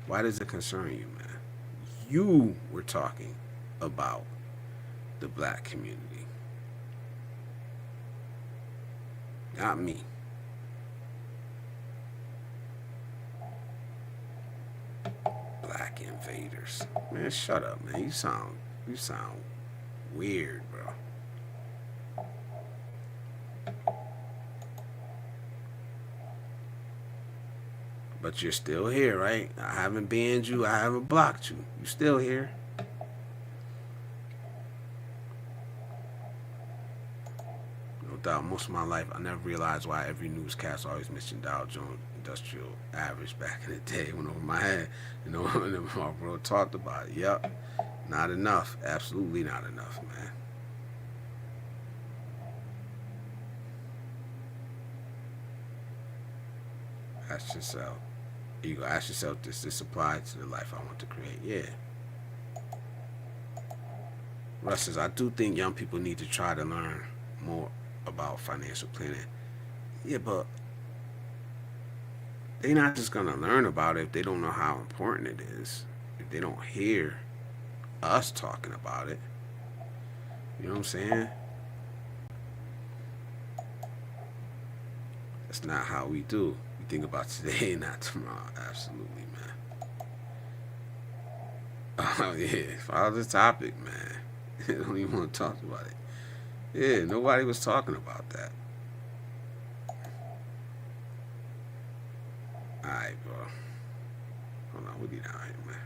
Why does it concern you, man? You were talking about the black community, not me. Black invaders. Man, shut up, man. You sound weird, bro. But you're still here, right? I haven't banned you. I haven't blocked you. You're still here. No doubt, most of my life, I never realized why every newscast always mentioned Dow Jones Industrial Average back in the day. Went over my head. You know, when my bro talked about it. Yep. Not enough. Absolutely not enough, man. Ask yourself. You go ask yourself, does this apply to the life I want to create? Yeah. Russ says, I do think young people need to try to learn more about financial planning. Yeah, but they're not just gonna learn about it if they don't know how important it is. If they don't hear us talking about it, you know what I'm saying? That's not how we do. We think about today, not tomorrow. Absolutely, man. Oh yeah, follow the topic, man. I don't even want to talk about it. Yeah, nobody was talking about that. Alright, bro. Hold on, what are you down here, man?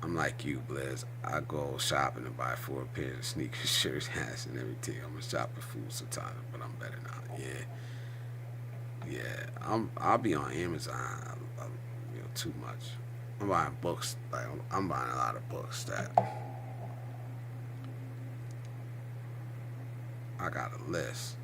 I'm like you, Blizz. I go shopping and buy 4 pairs of sneakers, shirts, hats, and everything. I'm a shopper fool sometimes, but I'm better now. Yeah. I'll be on Amazon, too much. I'm buying books. Like I'm buying a lot of books that I got a list.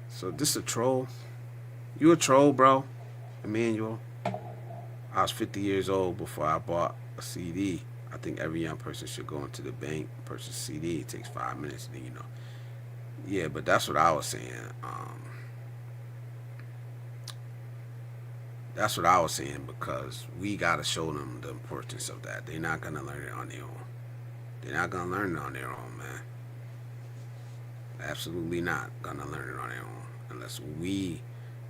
So this a troll? You a troll, bro? Emmanuel? I was 50 years old before I bought a CD. I think every young person should go into the bank, purchase a CD. It takes 5 minutes, and Yeah, but that's what I was saying. That's what I was saying because we gotta show them the importance of that. They're not gonna learn it on their own. They're not gonna learn it on their own, man. Absolutely not gonna learn it on their own unless we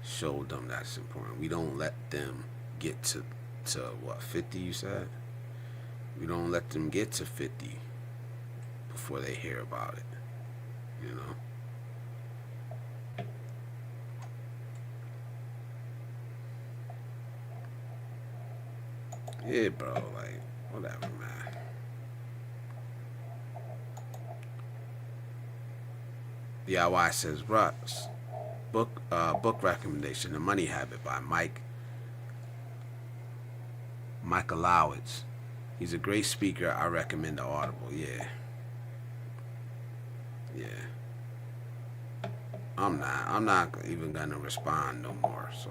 show them that's important. We don't let them get to what, 50 you said? We don't let them get to 50 before they hear about it, you know? Yeah, bro, like, whatever, man. DIY says, Russ, book recommendation, The Money Habit by Michael Lowitz. He's a great speaker. I recommend the Audible. Yeah. I'm not even gonna respond no more. So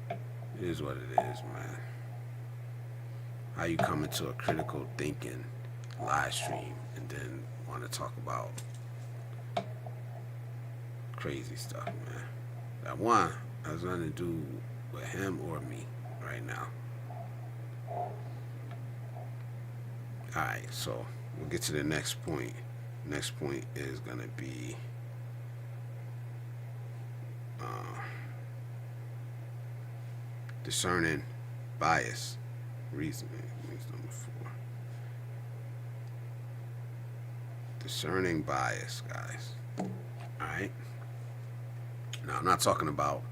it is what it is, man. How you come into a critical thinking live stream and then want to talk about crazy stuff, man. That one has nothing to do with him or me right now. Alright, so we'll get to the next point. Next point is gonna be discerning bias reasoning. Number 4. Discerning bias, guys. Alright. Now I'm not talking about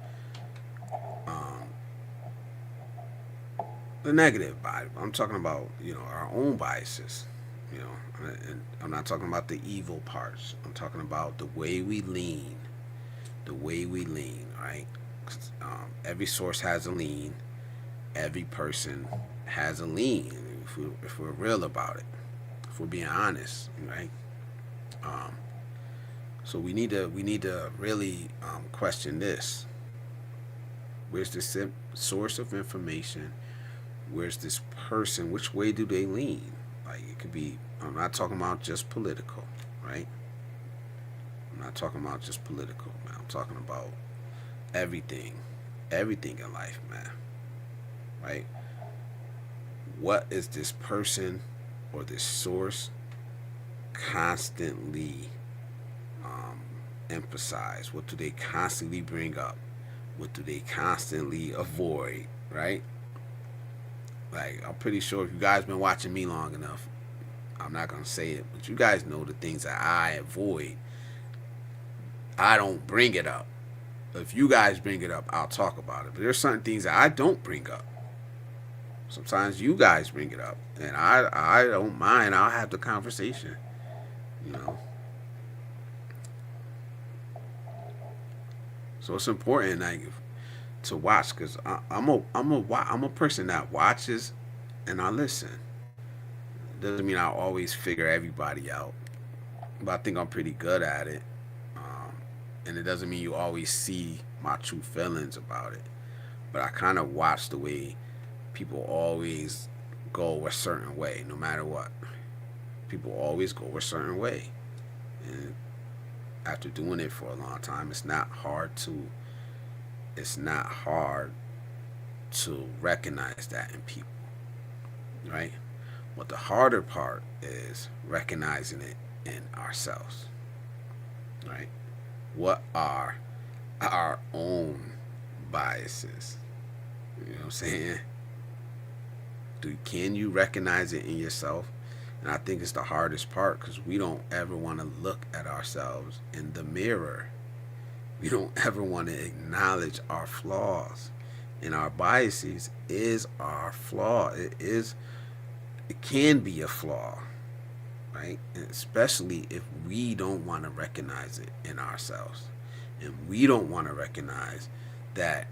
the negative bias. I'm talking about, our own biases. And I'm not talking about the evil parts. I'm talking about the way we lean. Right? Every source has a lean. Every person has a lean. If we're real about it, if we're being honest, right? So we need to really question this. Where's the source of information? Where's this person? Which way do they lean? Like, it could be, I'm not talking about just political, right? I'm not talking about just political, man. I'm talking about everything in life, man. Right? What is this person or this source constantly emphasize? What do they constantly bring up? What do they constantly avoid? Right? Like, I'm pretty sure if you guys been watching me long enough, I'm not gonna say it, but you guys know the things that I avoid. I don't bring it up. If you guys bring it up, I'll talk about it. But there's certain things that I don't bring up. Sometimes you guys bring it up, and I don't mind. I'll have the conversation. So it's important, like, to watch, because I'm a person that watches and I listen. Doesn't mean I always figure everybody out, but I think I'm pretty good at it. And it doesn't mean you always see my true feelings about it. But I kind of watch the way people always go a certain way, no matter what. People always go a certain way. And after doing it for a long time, it's not hard to recognize that in people, right? But the harder part is recognizing it in ourselves, right? What are our own biases? You know what I'm saying? Can you recognize it in yourself? And I think it's the hardest part because we don't ever want to look at ourselves in the mirror. We don't ever want to acknowledge our flaws. And our biases is our flaw. It can be a flaw, right? And especially if we don't want to recognize it in ourselves. And we don't want to recognize that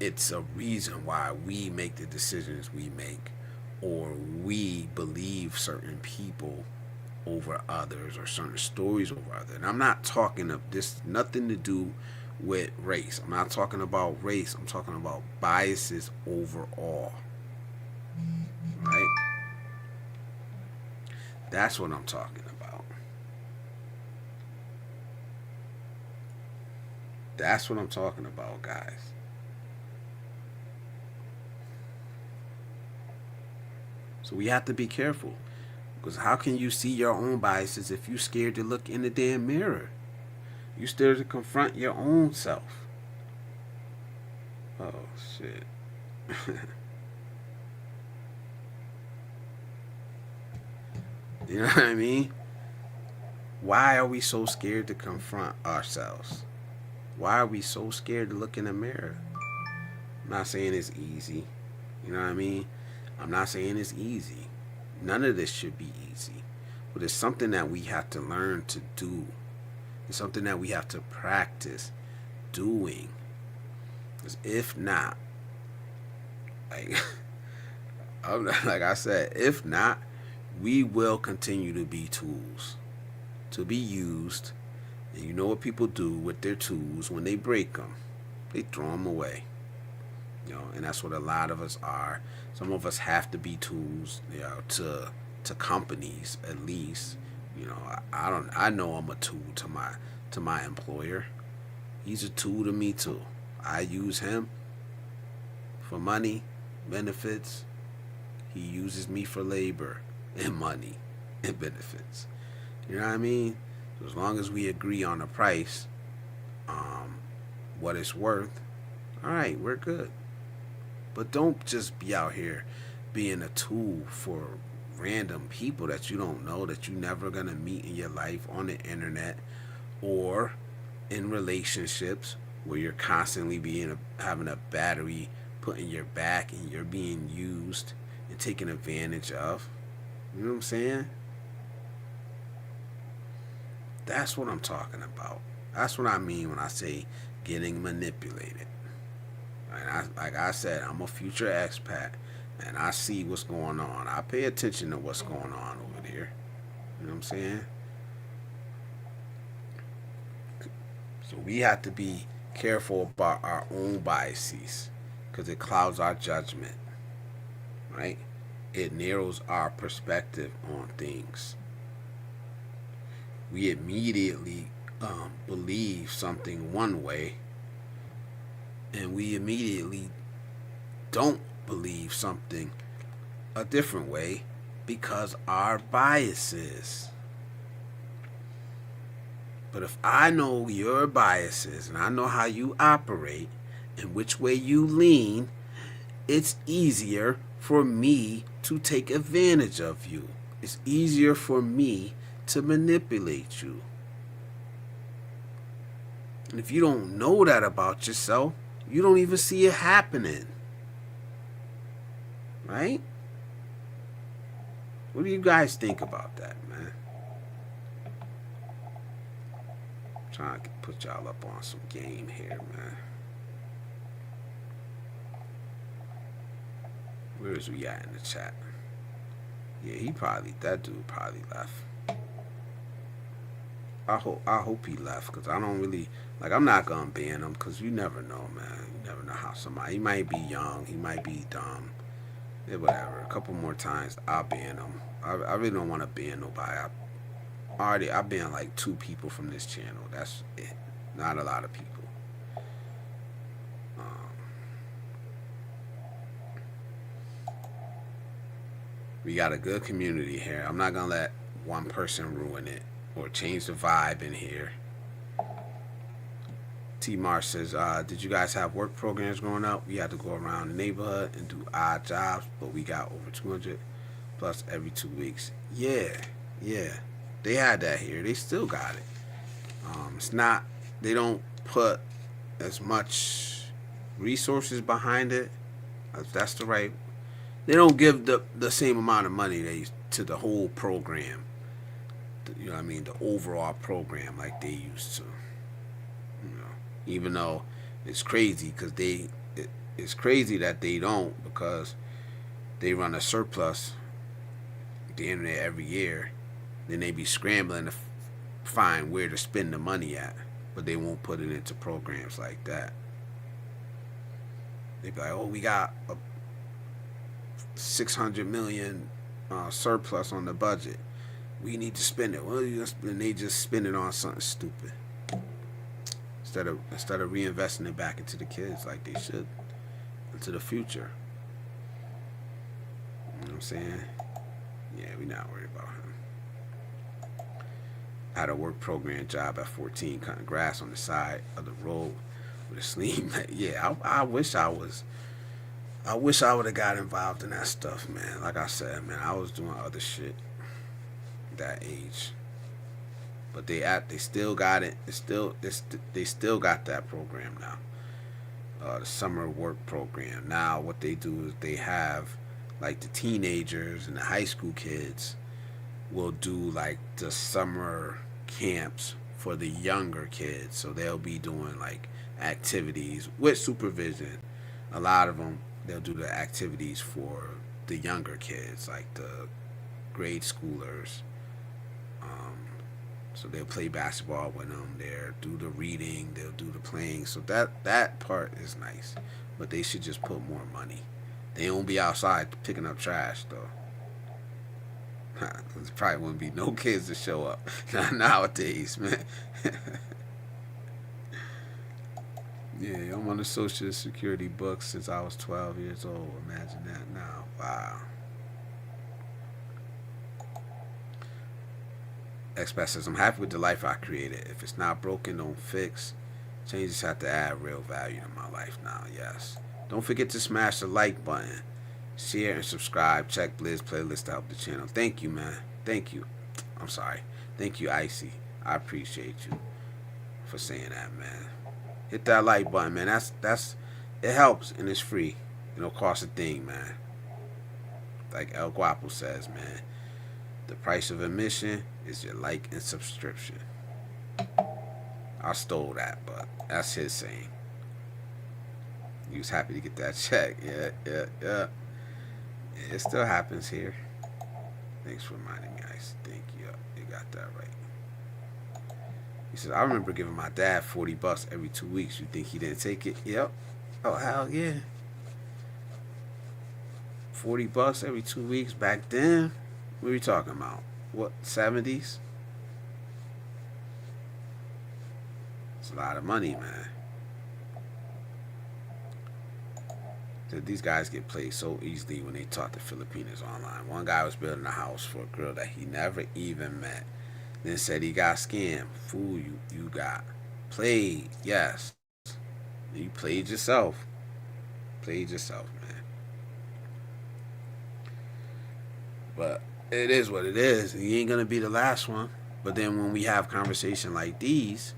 it's a reason why we make the decisions we make, or we believe certain people over others, or certain stories over others. And I'm not talking of this, nothing to do with race. I'm not talking about race. I'm talking about biases overall. Right? That's what I'm talking about. That's what I'm talking about, guys. So we have to be careful. Because how can you see your own biases if you're scared to look in the damn mirror? You're scared to confront your own self. Oh, shit. You know what I mean? Why are we so scared to confront ourselves? Why are we so scared to look in the mirror? I'm not saying it's easy. You know what I mean? I'm not saying it's easy. None of this should be easy. But it's something that we have to learn to do. It's something that we have to practice doing. Because if not, like, like I said, if not, we will continue to be tools, to be used. And you know what people do with their tools when they break them? They throw them away. You know, and that's what a lot of us are. Some of us have to be tools, you know, to companies at least. You know, I know I'm a tool to my employer. He's a tool to me too. I use him for money, benefits. He uses me for labor and money and benefits. You know what I mean? So as long as we agree on the price, what it's worth, all right, we're good. But don't just be out here being a tool for random people that you don't know, that you're never going to meet in your life on the internet, or in relationships where you're constantly having a battery put in your back and you're being used and taken advantage of. You know what I'm saying? That's what I'm talking about. That's what I mean when I say getting manipulated. And like I said, I'm a future expat, and I see what's going on. I pay attention to what's going on over there. You know what I'm saying? So we have to be careful about our own biases, because it clouds our judgment, right? It narrows our perspective on things. We immediately believe something one way, and we immediately don't believe something a different way because our biases. But if I know your biases and I know how you operate and which way you lean, it's easier for me to take advantage of you. It's easier for me to manipulate you. And if you don't know that about yourself, you don't even see it happening. Right? What do you guys think about that, man? I'm trying to put y'all up on some game here, man. Where is we at in the chat? Yeah, that dude probably left. hope he left, because I don't really, like, I'm not gonna ban him, because you never know, man. You never know how somebody, he might be young, he might be dumb, yeah, whatever. A couple more times I'll ban him. I really don't want to ban nobody. I banned like 2 people from this channel. That's it. Not a lot of people. We got a good community here. I'm not gonna let one person ruin it or change the vibe in here. T Mar says, did you guys have work programs growing up? We had to go around the neighborhood and do odd jobs, but we got over 200 plus every 2 weeks. Yeah. They had that here. They still got it. It's not, they don't put as much resources behind it. That's the right. They don't give the same amount of money to the whole program. You know what I mean? The overall program like they used to. You know, even though it's crazy because it's crazy that they don't, because they run a surplus at the internet every year. Then they be scrambling to find where to spend the money at, but they won't put it into programs like that. They be like, oh, we got a 600 million surplus on the budget. We need to spend it. Well, and they just spend it on something stupid instead of reinvesting it back into the kids like they should, into the future. You know what I'm saying? Yeah, we not worried about him. I had a work program job at 14, cutting grass on the side of the road with a sling. Yeah, I wish I would have got involved in that stuff, man. Like I said, man, I was doing other shit that age, but they still got it. They still got that program now, the summer work program. Now what they do is they have, like, the teenagers and the high school kids will do like the summer camps for the younger kids, so they'll be doing like activities with supervision. A lot of them, they'll do the activities for the younger kids, like the grade schoolers. So they'll play basketball with them. They'll do the reading. They'll do the playing. So that part is nice, but they should just put more money. They won't be outside picking up trash though. There probably wouldn't be no kids to show up nowadays, man. Yeah, I'm on the Social Security books since I was 12 years old. Imagine that now. Wow. Expat says, I'm happy with the life I created. If it's not broken, don't fix. Changes have to add real value to my life now. Yes. Don't forget to smash the like button. Share and subscribe. Check Blizz playlist to help the channel. Thank you, man. Thank you. I'm sorry. Thank you, Icy. I appreciate you for saying that, man. Hit that like button, man. That's it helps and it's free. It don't cost a thing, man. Like El Guapo says, man. The price of admission is your like and subscription. I stole that, but that's his saying. He was happy to get that check. Yeah. It still happens here. Thanks for reminding me, Ice. Thank you. You got that right. He said, I remember giving my dad $40 every 2 weeks. You think he didn't take it? Yep. Oh, hell yeah. $40 every 2 weeks back then? What are we talking about? What, 70s? It's a lot of money, man. These guys get played so easily when they talk to Filipinos online. One guy was building a house for a girl that he never even met. Then said he got scammed. Fool, you got played. Yes. You played yourself. Played yourself, man. But it is what it is. He ain't going to be the last one. But then when we have conversation like these,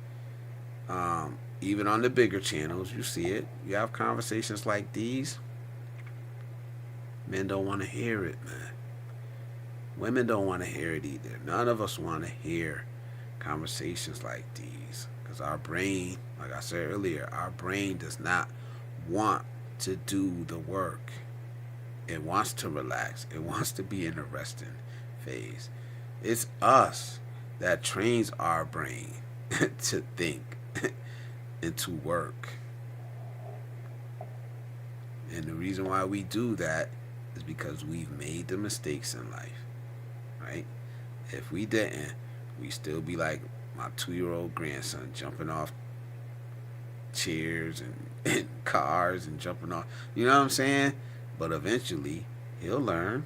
even on the bigger channels, you see it. You have conversations like these. Men don't want to hear it, man. Women don't want to hear it either. None of us want to hear conversations like these. Because our brain, like I said earlier, our brain does not want to do the work. It wants to relax. It wants to be in the resting phase. It's us that trains our brain to think and to work. And the reason why we do that is because we've made the mistakes in life, right? If we didn't, we still be like my 2-year-old grandson, jumping off chairs and cars and jumping off. You know what I'm saying? But eventually, he'll learn.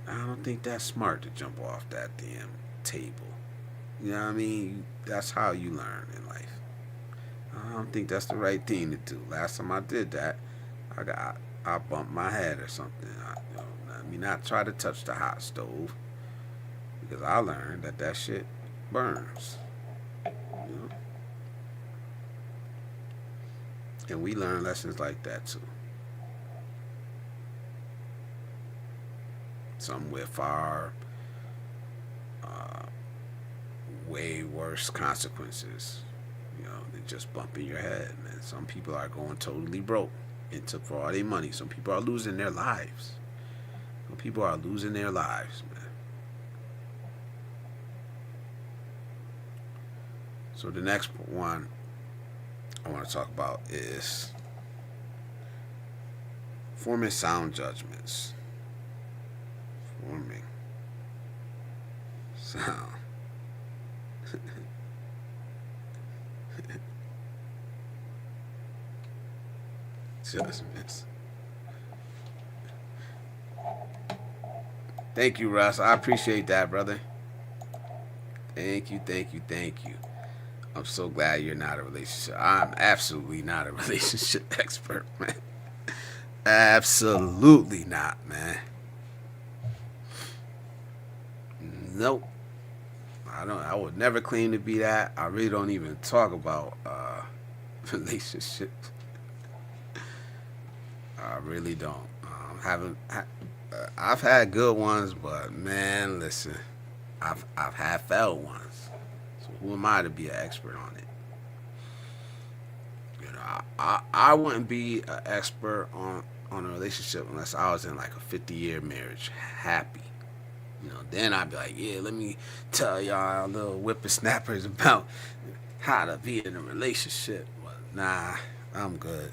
I don't think that's smart to jump off that damn table. You know what I mean? That's how you learn in life. I don't think that's the right thing to do. Last time I did that, I bumped my head or something. I try to touch the hot stove because I learned that shit burns. You know? And we learn lessons like that too. Some with far way worse consequences, than just bumping your head, man. Some people are going totally broke and took for all their money. Some people are losing their lives. Some people are losing their lives, man. So the next one I want to talk about is forming sound judgments. Forming sound. Judgments. Thank you, Russ. I appreciate that, brother. Thank you. I'm so glad you're not a relationship. I'm absolutely not a relationship expert, man. Absolutely not, man. Nope. I would never claim to be that. I really don't even talk about relationships. I really don't. I've had good ones, but man, listen, I've had failed ones. So who am I to be an expert on it? I wouldn't be an expert on a relationship unless I was in like a 50-year marriage, happy. Then I'd be like, yeah, let me tell y'all little whippersnappers about how to be in a relationship. But nah, I'm good.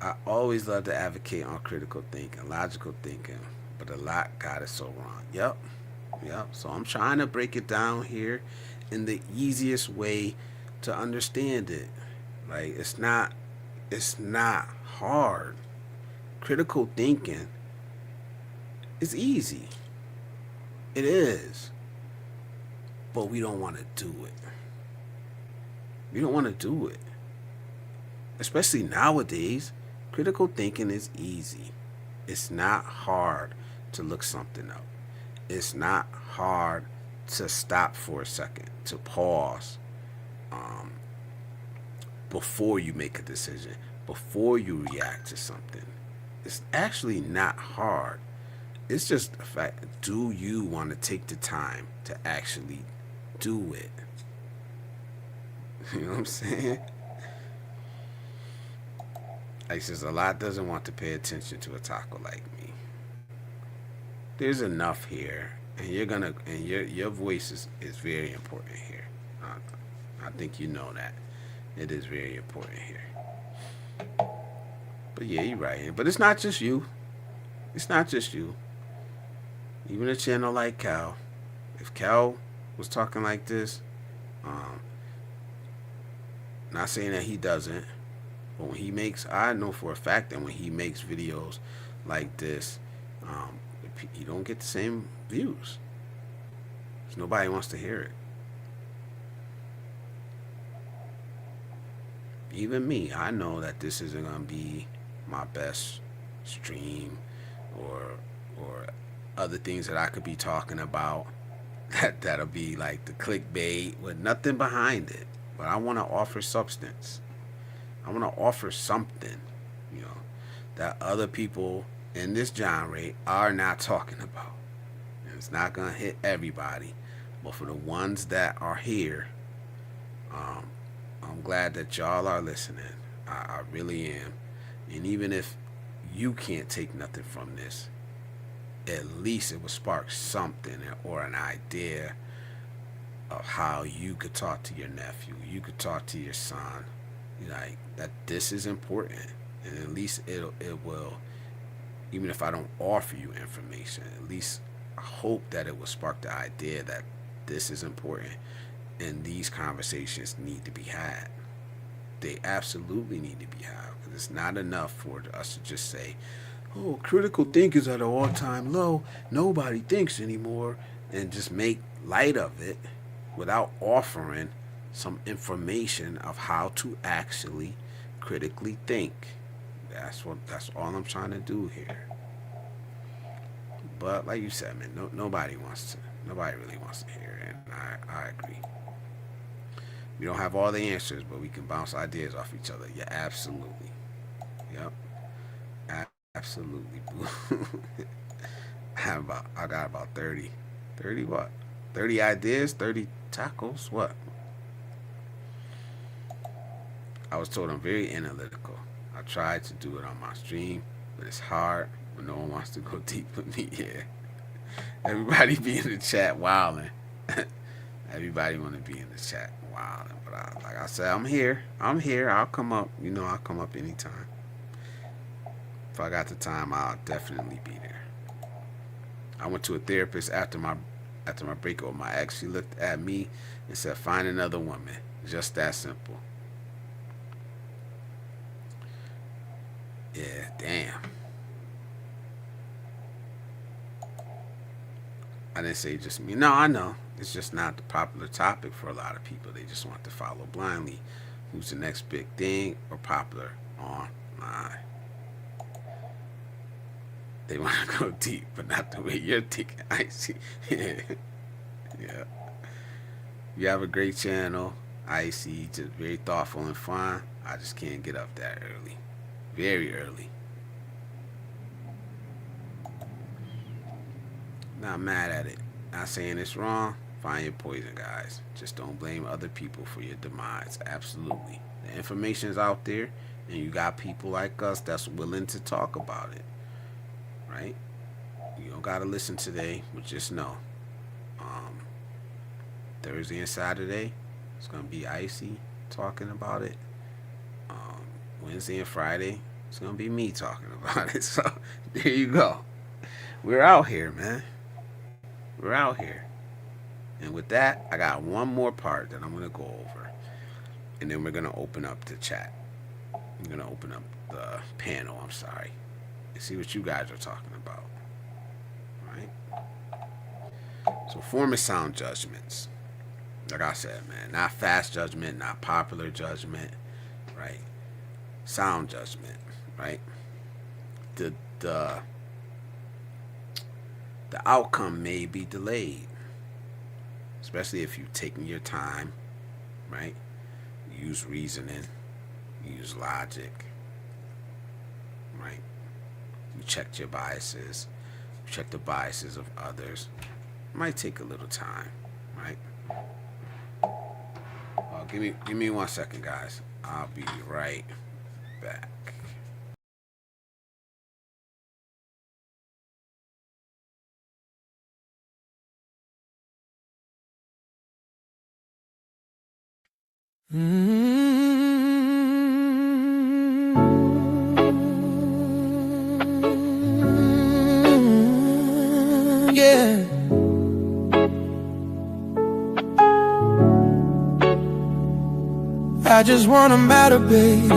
I always love to advocate on critical thinking, logical thinking, but a lot got it so wrong. Yep. So I'm trying to break it down here in the easiest way to understand it. Like, it's not hard. Critical thinking is easy. It is. But we don't want to do it. Especially nowadays, critical thinking is easy. It's not hard to look something up. It's not hard to stop for a second, to pause before you make a decision, before you react to something. It's actually not hard. It's just the fact, do you want to take the time to actually do it? You know what I'm saying? Like, just a lot doesn't want to pay attention to a taco like me. There's enough here, and your voice is very important here. I think you know that. It is very important here. But yeah, you're right. But it's not just you. Even a channel like Cal, if Cal was talking like this, not saying that he doesn't, but when he makes, I know for a fact that when he makes videos like this, he don't get the same views. Because nobody wants to hear it. Even me, I know that this isn't gonna be my best stream or other things that I could be talking about that'll be like the clickbait with nothing behind it. But I want to offer substance. I want to offer something, that other people in this genre are not talking about. And it's not gonna hit everybody, but for the ones that are here, I'm glad that y'all are listening. I really am. And even if you can't take nothing from this, at least it would spark something or an idea of how you could talk to your nephew, you could talk to your son, like that this is important. And at least it will, even if I don't offer you information, at least I hope that it will spark the idea that this is important and these conversations need to be had. They absolutely need to be had, because it's not enough for us to just say, oh, critical thinkers at an all-time low, nobody thinks anymore, and just make light of it without offering some information of how to actually critically think. That's all I'm trying to do here. But like you said, man, nobody really wants to hear it, and I agree. We don't have all the answers, but we can bounce ideas off each other. Yeah, absolutely. Yep. Absolutely. I got about 30 what? 30 ideas, 30 tacos, what? I was told I'm very analytical. I tried to do it on my stream, but it's hard when no one wants to go deep with me. Yeah. Everybody be in the chat wilding. Everybody want to be in the chat wilding. But like I said, I'm here. I'll come up. I'll come up anytime. If I got the time, I'll definitely be there. I went to a therapist after my breakup with my ex. She looked at me and said, find another woman. Just that simple. Yeah, damn. I didn't say just me. No, I know. It's just not the popular topic for a lot of people. They just want to follow blindly who's the next big thing or popular online. They want to go deep, but not the way you're thinking. I see. Yeah. You have a great channel. I see. Just very thoughtful and fun. I just can't get up that early. Very early. Not mad at it. Not saying it's wrong. Find your poison, guys. Just don't blame other people for your demise. Absolutely. The information is out there, and you got people like us that's willing to talk about it. Right? You don't gotta listen today, but just know. Thursday and Saturday, it's gonna be Icy talking about it. Wednesday and Friday, it's gonna be me talking about it. So there you go. We're out here, man. We're out here. And with that, I got one more part that I'm gonna go over, and then we're gonna open up the chat. I'm gonna open up the panel. I'm sorry. And see what you guys are talking about. Right? So form and sound judgments. Like I said, man, not fast judgment, not popular judgment, right? Sound judgment, right? The outcome may be delayed, especially if you've taken your time, right? Use reasoning, use logic, right? You checked your biases, you check the biases of others. It might take a little time, right? Give me 1 second, guys. I'll be right back.
Yeah. I just wanna matter, baby.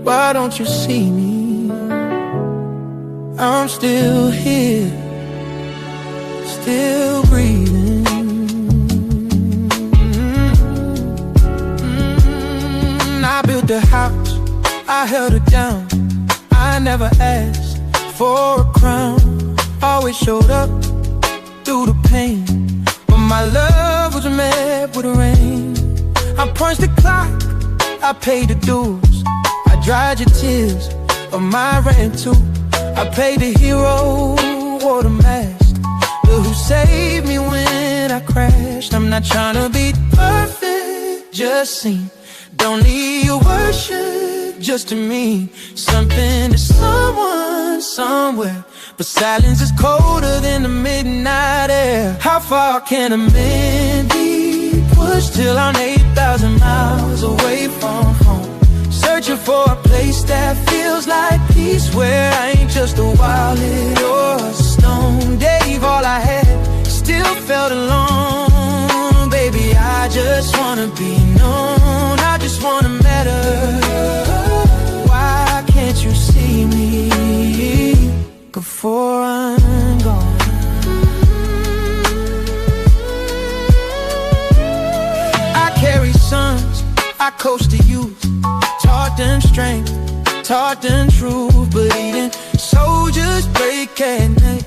Why don't you see me? I'm still here, still breathing. I built the house, I held it down. I never asked for a crown. Always showed up through the pain. My love was met with rain. I punched the clock, I paid the dues. I dried your tears of my rent too. I paid the hero, wore the mask, the who saved me when I crashed. I'm not trying to be perfect, just seen don't need your worship just to mean something to someone somewhere. But silence is colder than the midnight air. How far can a man be pushed till I'm 8,000 miles away from home? Searching for a place that feels like peace, where I ain't just a wallet or a stone. Gave all I had, still felt alone. Baby, I just wanna be known, I just wanna matter. Why can't you see me before I'm gone? I carry sons, I coach the youth, taught them strength, taught them truth. Bleeding soldiers break at night,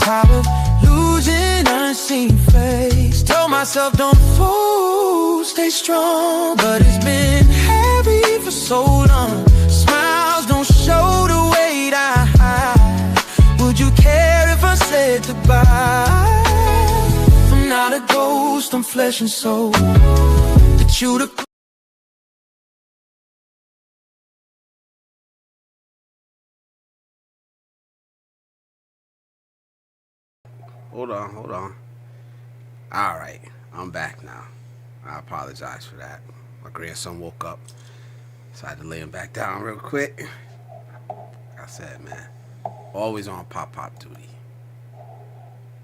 tired of losing unseen face. Told myself don't fool, stay strong, but it's been heavy for so long. Smiles don't show the weight I hide. Would you care if I said goodbye? I'm not a ghost, I'm flesh and soul. That you the
Hold on. Alright, I'm back now. I apologize for that. My grandson woke up, so I had to lay him back down real quick. Like I said, man, always on pop duty.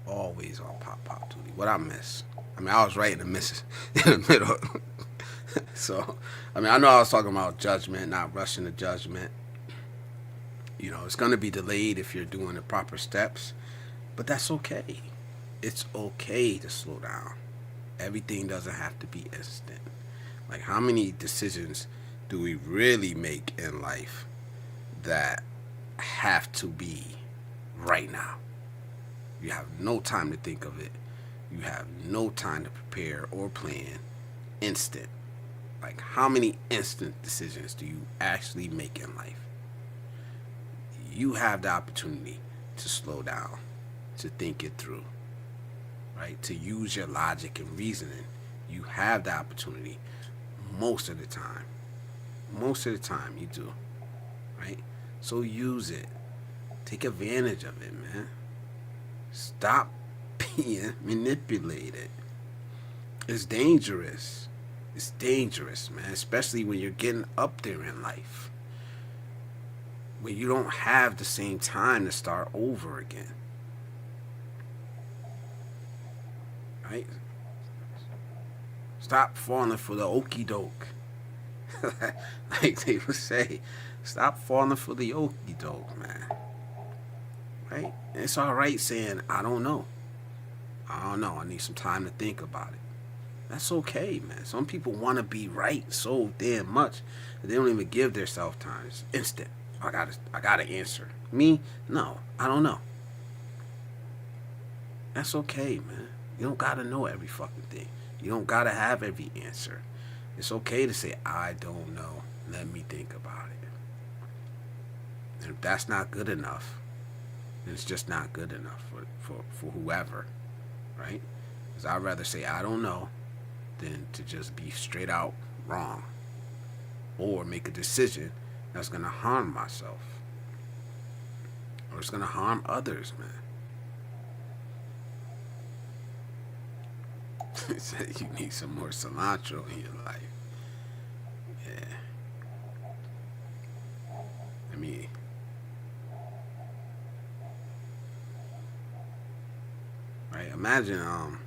Always on pop duty. What I miss? I mean, I was right in the middle. So, I mean, I know I was talking about judgment, not rushing to judgment. You know, it's going to be delayed if you're doing the proper steps. But that's okay. It's okay to slow down. Everything doesn't have to be instant. Like, how many decisions do we really make in life that have to be right now? You have no time to think of it. You have no time to prepare or plan. Instant. Like, how many instant decisions do you actually make in life? You have the opportunity to slow down, to think it through, right? To use your logic and reasoning. You have the opportunity most of the time. Most of the time you do, right? So use it. Take advantage of it, man. Stop being manipulated. It's dangerous. It's dangerous, man, especially when you're getting up there in life, when you don't have the same time to start over again. Right? Stop falling for the okie doke. Like they would say, stop falling for the okie doke, man. Right? It's alright saying, I don't know. I need some time to think about it. That's okay, man. Some people want to be right so damn much that they don't even give themselves time. It's instant. I gotta answer. Me? No, I don't know. That's okay, man. You don't gotta know every fucking thing. You don't gotta have every answer. It's okay to say, I don't know. Let me think about it. And if that's not good enough, then it's just not good enough for whoever, right? Because I'd rather say, I don't know, than to just be straight out wrong. Or make a decision that's going to harm myself. Or it's going to harm others, man. It said you need some more cilantro in your life. Yeah. I mean, right? Imagine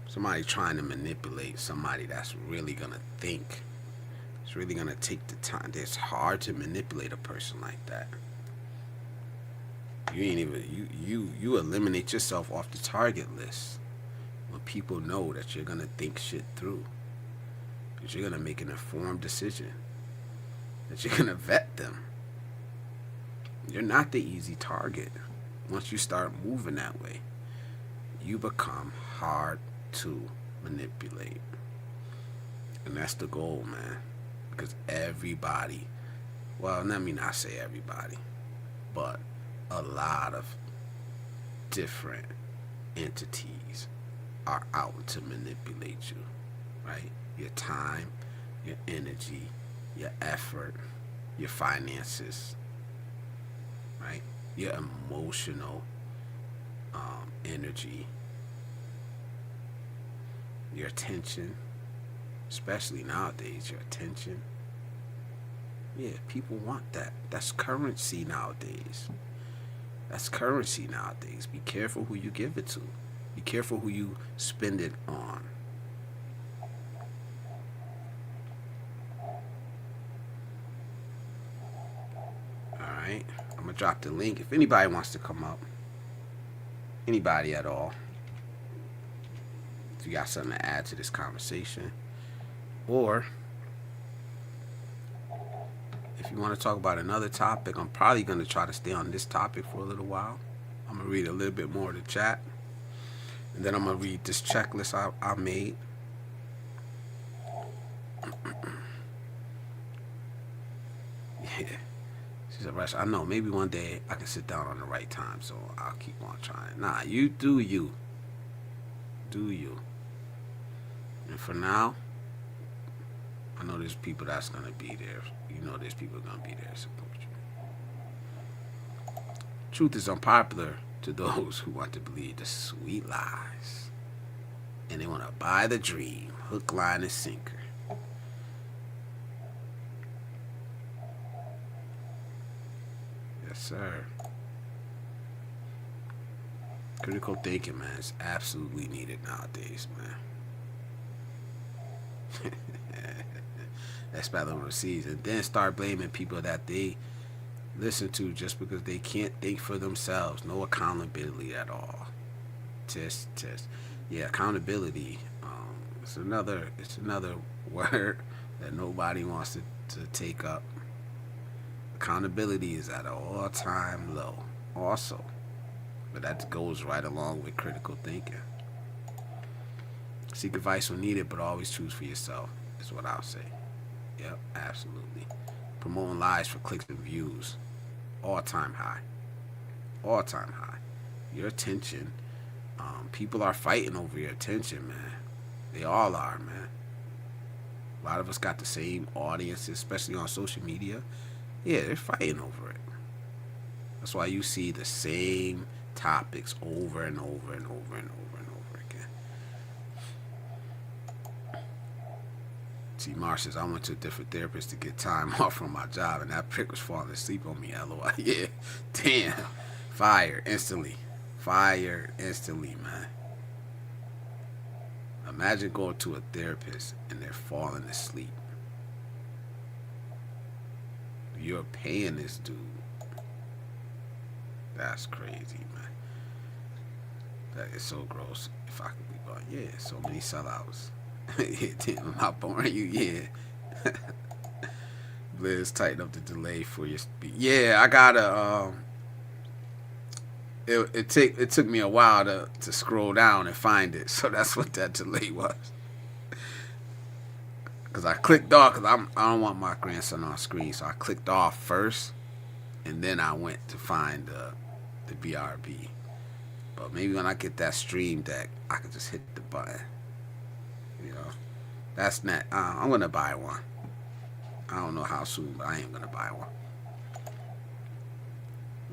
somebody trying to manipulate somebody that's really gonna think. It's really gonna take the time. It's hard to manipulate a person like that. You ain't even you eliminate yourself off the target list when people know that you're gonna think shit through, that you're gonna make an informed decision, that you're gonna vet them. You're not the easy target. Once you start moving that way, you become hard to manipulate. And that's the goal, man. Because everybody, well, let me not say everybody, but a lot of different entities are out to manipulate you, right? your time, your energy, your effort, your finances, right? Your emotional energy, your attention, especially nowadays, your attention. Yeah, people want that. That's currency nowadays. That's currency nowadays. Be careful who you give it to. Be careful who you spend it on. Alright, I'm going to drop the link. If anybody wants to come up, anybody at all, if you got something to add to this conversation, or if you want to talk about another topic, I'm probably going to try to stay on this topic for a little while. I'm going to read a little bit more of the chat, and then I'm going to read this checklist I made. Yeah. She's a rush. I know. Maybe one day I can sit down on the right time, so I'll keep on trying. Nah, you do you. Do you. And for now, I know there's people that's going to be there. You know there's people going to be there to support you. Truth is unpopular to those who want to believe the sweet lies. And they want to buy the dream, hook, line, and sinker. Yes, sir. Critical thinking, man, is absolutely needed nowadays, man. That's better overseas. And then start blaming people that they listen to just because they can't think for themselves. No accountability at all. Test. Yeah, accountability. It's another word that nobody wants to take up. Accountability is at an all-time low also. But that goes right along with critical thinking. Seek advice when needed, but always choose for yourself, is what I'll say. Yep, absolutely. Promoting lies for clicks and views. All-time high. All-time high. Your attention. People are fighting over your attention, man. They all are, man. A lot of us got the same audience, especially on social media. Yeah, they're fighting over it. That's why you see the same topics over and over and over and over and over again. See, Marsh says, I went to a different therapist to get time off from my job, and that prick was falling asleep on me, LOL. Yeah, damn. Fire instantly. Fire instantly, man. Imagine going to a therapist and they're falling asleep. You're paying this dude. That's crazy, man. That is so gross. If I could be bought. Yeah, so many sellouts. Damn, am I boring you? Yeah. Blizz, tighten up the delay for your speed. Yeah, I gotta it took me a while to scroll down and find it. So that's what that delay was. Cause I clicked off, cause I don't want my grandson on screen, so I clicked off first, and then I went to find the BRB. But maybe when I get that stream deck, I can just hit the button. You know, that's not. I'm gonna buy one. I don't know how soon, but I am gonna buy one.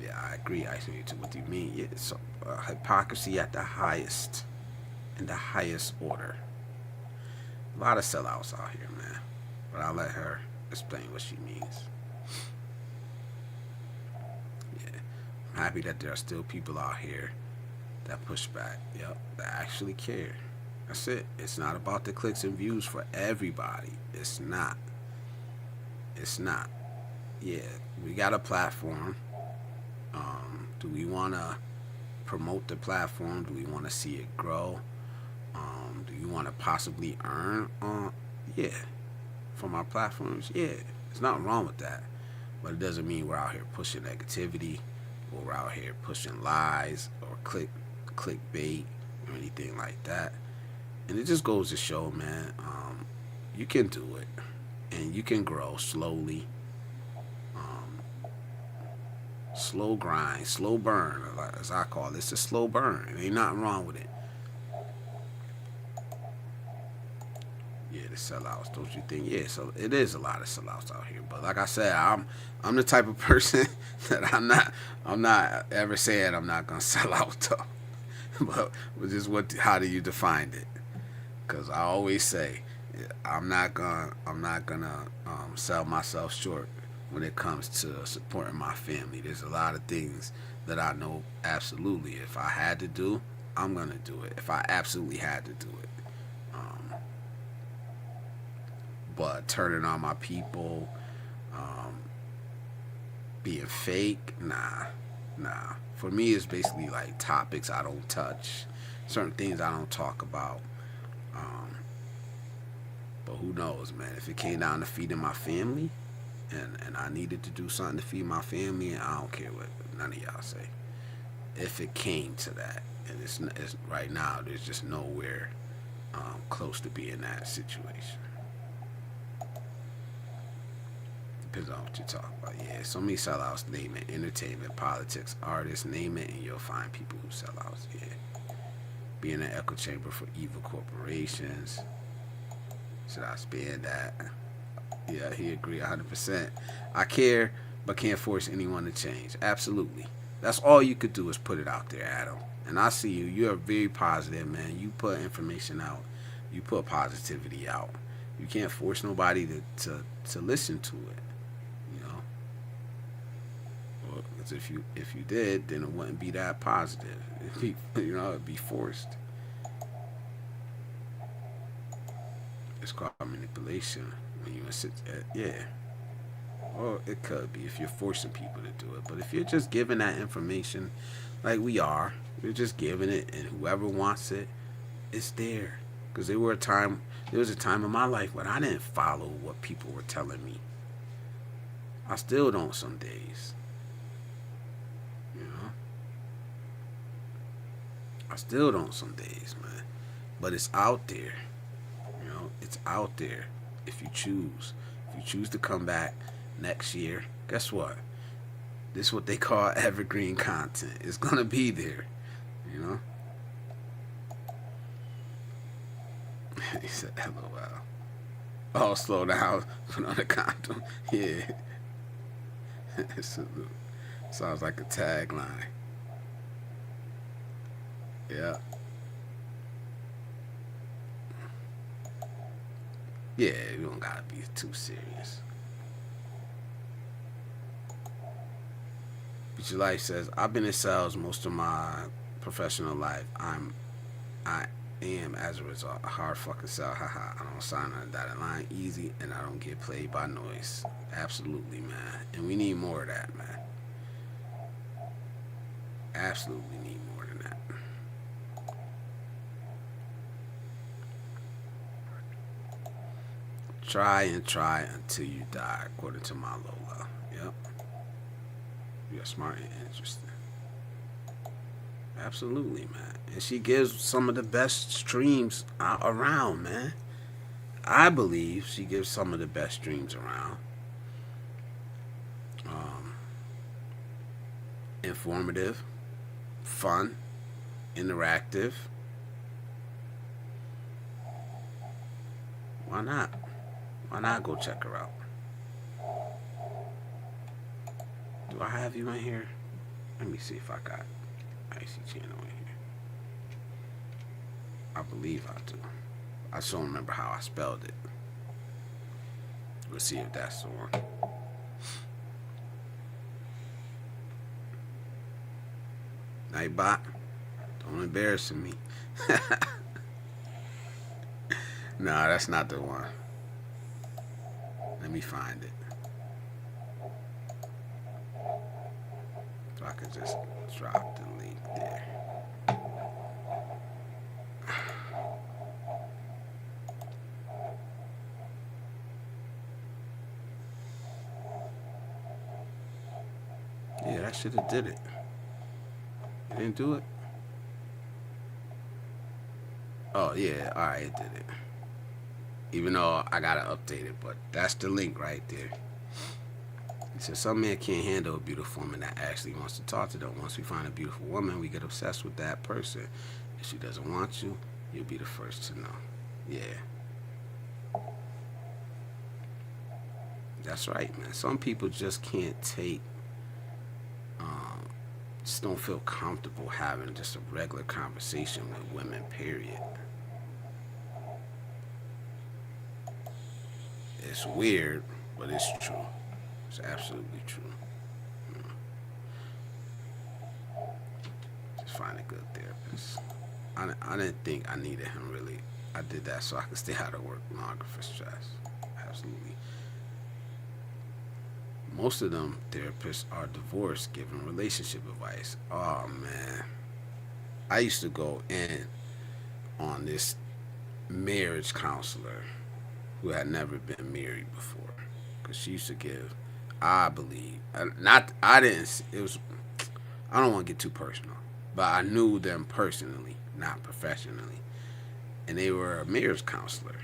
Yeah, I agree. I see too. What do you mean? Yeah, so hypocrisy at the highest, in the highest order. A lot of sellouts out here, man. But I'll let her explain what she means. Yeah. I'm happy that there are still people out here that push back. Yep. That actually care. That's it. It's not about the clicks and views for everybody. It's not. It's not. Yeah. We got a platform. Do we want to promote the platform? Do we want to see it grow? Do you want to possibly earn yeah, from our platforms? Yeah, there's nothing wrong with that. But it doesn't mean we're out here pushing negativity, or we're out here pushing lies, or clickbait, or anything like that. And it just goes to show, man, you can do it, and you can grow slowly. Slow grind, slow burn, as I call it. It's a slow burn. There ain't nothing wrong with it. Yeah, the sellouts, don't you think? Yeah, so it is a lot of sellouts out here. But like I said, I'm the type of person that I'm not ever saying I'm not gonna sell out though. But just how do you define it? Because I always say I'm not gonna sell myself short when it comes to supporting my family. There's a lot of things that I know absolutely if I had to do, I'm gonna do it. If I absolutely had to do it. But turning on my people, being fake, nah. For me, it's basically like topics I don't touch, certain things I don't talk about. But who knows, man? If it came down to feeding my family, and I needed to do something to feed my family, I don't care what none of y'all say. If it came to that, and it's right now, there's just nowhere close to being that situation. Depends on what you talk about. Yeah, so many sellouts. Name it: entertainment, politics, artists. Name it, and you'll find people who sell outs. Yeah, being an echo chamber for evil corporations. Should I spend that? Yeah, he agree 100%. I care, but can't force anyone to change. Absolutely. That's all you could do is put it out there, Adam. And I see you. You're very positive, man. You put information out. You put positivity out. You can't force nobody to listen to it. Because if you did, then it wouldn't be that positive. It'd be forced. It's called manipulation when you sit. Yeah. Well, it could be if you're forcing people to do it. But if you're just giving that information, like we are, we're just giving it, and whoever wants it, it's there. Because there was a time in my life when I didn't follow what people were telling me. I still don't some days. I still don't some days, man. But it's out there. It's out there if you choose. If you choose to come back next year, guess what? This is what they call evergreen content. It's going to be there, He said, LOL. Oh, slow down. Put on a condom. Yeah. Sounds like a tagline. Yeah. Yeah, you don't gotta be too serious. But your life says, I've been in sales most of my professional life. I am, as a result, a hard fucking sell. Haha. I don't sign on the dotted line easy, and I don't get played by noise. Absolutely, man. And we need more of that, man. Absolutely need more than that. Try and try until you die, according to my Lola. Yep. You're smart and interesting. Absolutely, man. And she gives some of the best streams around, man. I believe she gives some of the best streams around. Informative, fun, interactive. Why not? Why not go check her out? Do I have you in here? Let me see if I got Icy Channel in here. I believe I do. I just don't remember how I spelled it. Let's see if that's the one. Nightbot, don't embarrass me. Nah, that's not the one. Let me find it. So I could just drop the link there. Yeah, that should have did it. It didn't do it? Oh, yeah. All right, it did it. Even though I got to update it, but that's the link right there. It says, some men can't handle a beautiful woman that actually wants to talk to them. Once we find a beautiful woman, we get obsessed with that person. If she doesn't want you, you'll be the first to know. Yeah. That's right, man. Some people just can't take, just don't feel comfortable having just a regular conversation with women, period. It's weird, but it's true. It's absolutely true. You just find a good therapist. I didn't think I needed him really. I did that so I could stay out of work longer for stress. Absolutely. Most of them therapists are divorced giving relationship advice. Oh man. I used to go in on this marriage counselor who had never been married before. Because she used to give, I believe, not, I didn't, it was, I don't want to get too personal, but I knew them personally, not professionally. And they were a marriage counselor.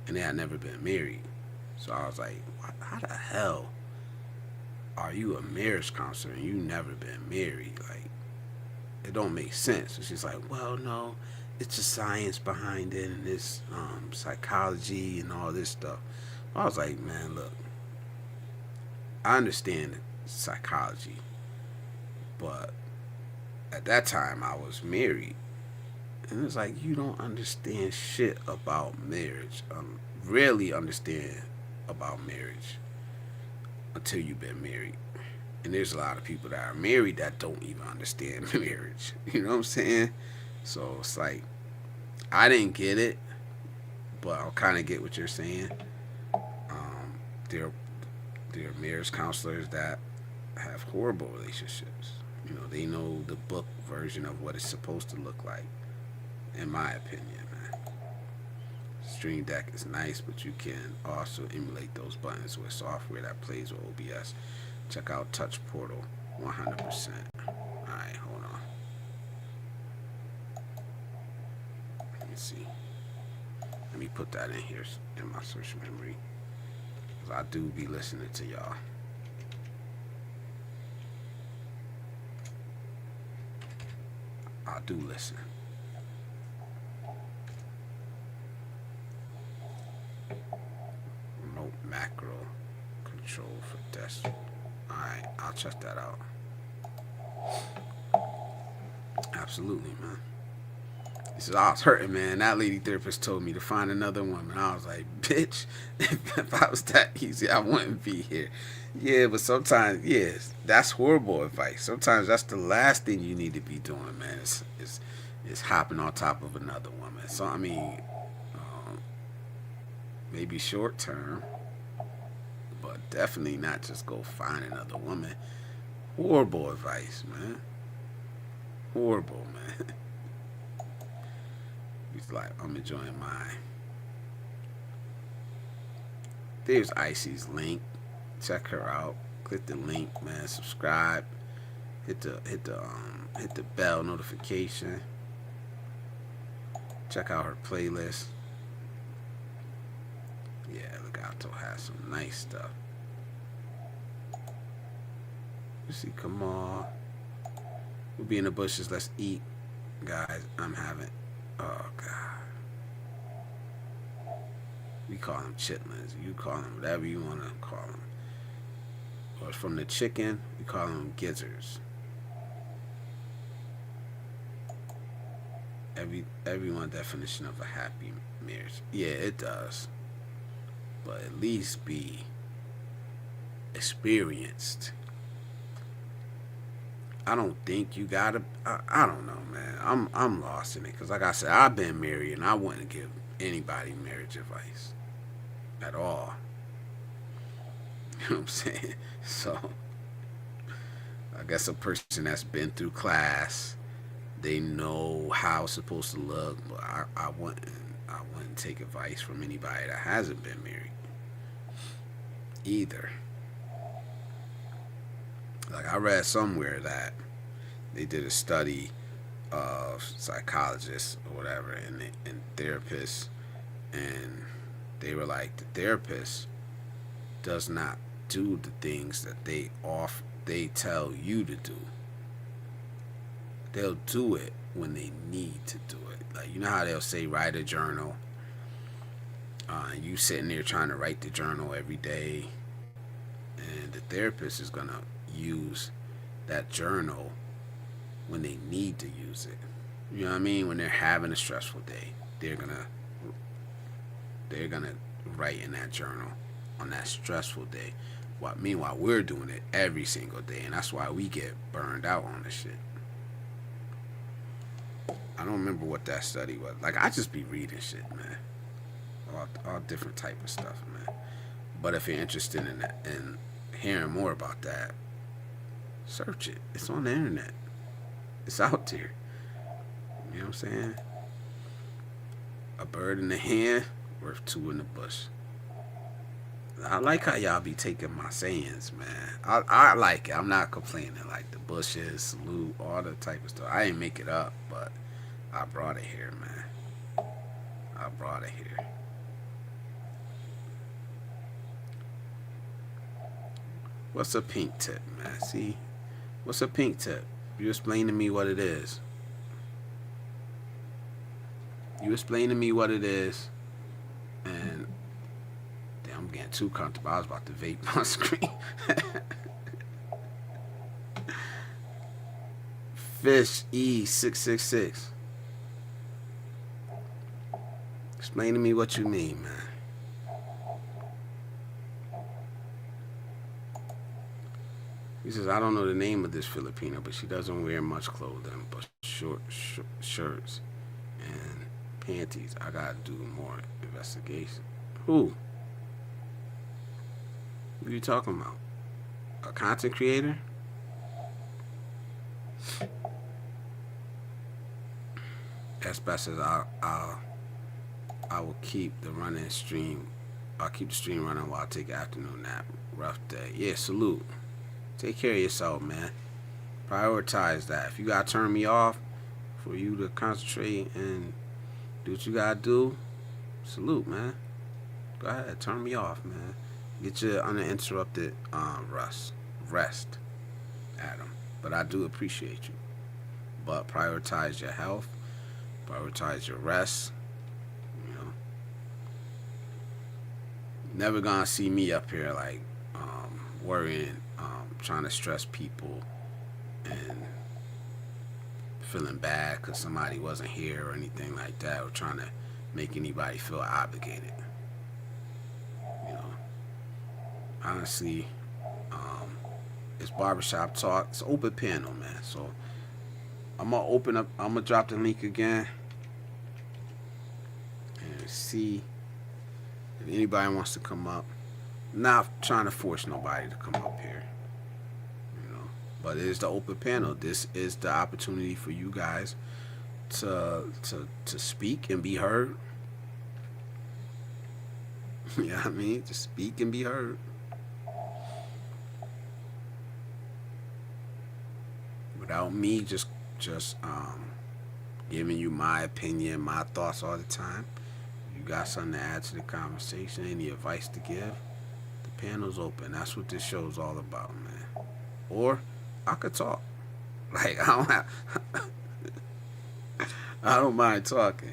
And they had never been married. So I was like, how the hell are you a marriage counselor and you never been married? Like, it don't make sense. And she's like, well, no, it's the science behind it and it's psychology and all this stuff. I was like, man, look, I understand psychology, but at that time I was married. And it's like, you don't understand shit about marriage. Rarely understand about marriage until you've been married. And there's a lot of people that are married that don't even understand marriage. You know what I'm saying? So it's like, I didn't get it, but I'll kind of get what you're saying. There are marriage counselors that have horrible relationships. You know, they know the book version of what it's supposed to look like, in my opinion, man. Stream Deck is nice, but you can also emulate those buttons with software that plays with OBS. Check out Touch Portal 100%. Alright, hold on. Let me see. Let me put that in here in my search memory. Because I do be listening to y'all. I do listen. Remote macro control for desktop. Alright, I'll check that out. Absolutely, man. He says, I was hurting, man. That lady therapist told me to find another woman. I was like, bitch, if I was that easy, I wouldn't be here. Yeah, but sometimes, yes, that's horrible advice. Sometimes that's the last thing you need to be doing, man. It's hopping on top of another woman. So, I mean, maybe short term, but definitely not just go find another woman. Horrible advice, man. Horrible, man. He's like, I'm enjoying mine. There's Icy's link. Check her out. Click the link, man. Subscribe. Hit the bell notification. Check out her playlist. Yeah, Legato has some nice stuff. You see, come on. We'll be in the bushes. Let's eat, guys. I'm having. Oh God. We call them chitlins. You call them whatever you want to call them. Or from the chicken, we call them gizzards. Everyone definition of a happy marriage. Yeah, it does. But at least be experienced. I don't think you gotta. I don't know, man. I'm lost in it because, like I said, I've been married and I wouldn't give anybody marriage advice at all. You know what I'm saying? So I guess a person that's been through class, they know how it's supposed to look. But I wouldn't take advice from anybody that hasn't been married either. Like, I read somewhere that they did a study of psychologists or whatever and therapists, and they were like, the therapist does not do the things that they tell you to do. They'll do it when they need to do it. Like, you know how they'll say write a journal, You sitting there trying to write the journal every day, and the therapist is gonna use that journal when they need to use it. You know what I mean? When they're having a stressful day, they're gonna write in that journal on that stressful day. Meanwhile, we're doing it every single day, and that's why we get burned out on this shit. I don't remember what that study was. Like, I just be reading shit, man. All different type of stuff, man. But if you're interested in that and hearing more about that, search it. It's on the internet. It's out there. You know what I'm saying? A bird in the hand worth two in the bush. I like how y'all be taking my sayings, man. I like it. I'm not complaining. Like the bushes, salute, all the type of stuff. I didn't make it up, but I brought it here, man. I brought it here. What's a pink tip, man? See? What's a pink tip? You explain to me what it is. You explain to me what it is, and damn, I'm getting too comfortable. I was about to vape my screen. Fish E666. Explain to me what you mean, man. He says, I don't know the name of this Filipino, but she doesn't wear much clothing, but short shirts and panties. I gotta do more investigation. Who? What are you talking about? A content creator? As best as I will keep the running stream. I'll keep the stream running while I take an afternoon nap. Rough day. Yeah, salute. Take care of yourself, man. Prioritize that. If you gotta turn me off for you to concentrate and do what you gotta do, salute, man. Go ahead, turn me off, man. Get your uninterrupted rest, Adam. But I do appreciate you. But prioritize your health. Prioritize your rest. You know. Never gonna see me up here like worrying, trying to stress people and feeling bad because somebody wasn't here or anything like that, or trying to make anybody feel obligated. You know, honestly, it's barbershop talk. It's open panel, man. So I'm gonna drop the link again and see if anybody wants to come up. Not trying to force nobody to come up here, you know, but it is the open panel. This is the opportunity for you guys to speak and be heard. You know what I mean? To speak and be heard. Without me just giving you my opinion, my thoughts all the time. You got something to add to the conversation, any advice to give, the panel's open. That's what this show's all about, man. Or I could talk. Like, I don't mind talking,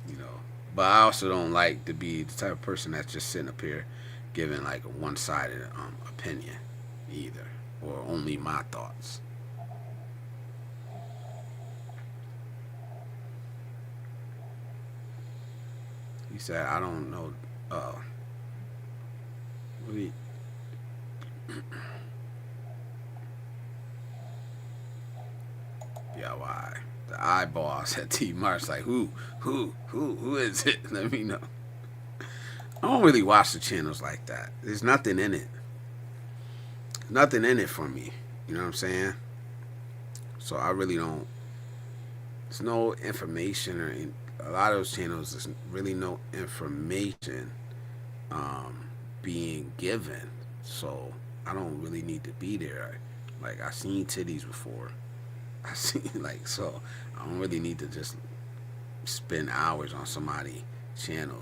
you know. But I also don't like to be the type of person that's just sitting up here giving like a one-sided opinion either, or only my thoughts. He said, I don't know. Yeah, why? The eyeballs at T March, like, who is it? Let me know. I don't really watch the channels like that. There's nothing in it. Nothing in it for me. You know what I'm saying? So I really don't. There's no information or a lot of those channels. There's really no information being given. So I don't really need to be there. Like, I've seen titties before. I see, like, so I don't really need to just spend hours on somebody's channel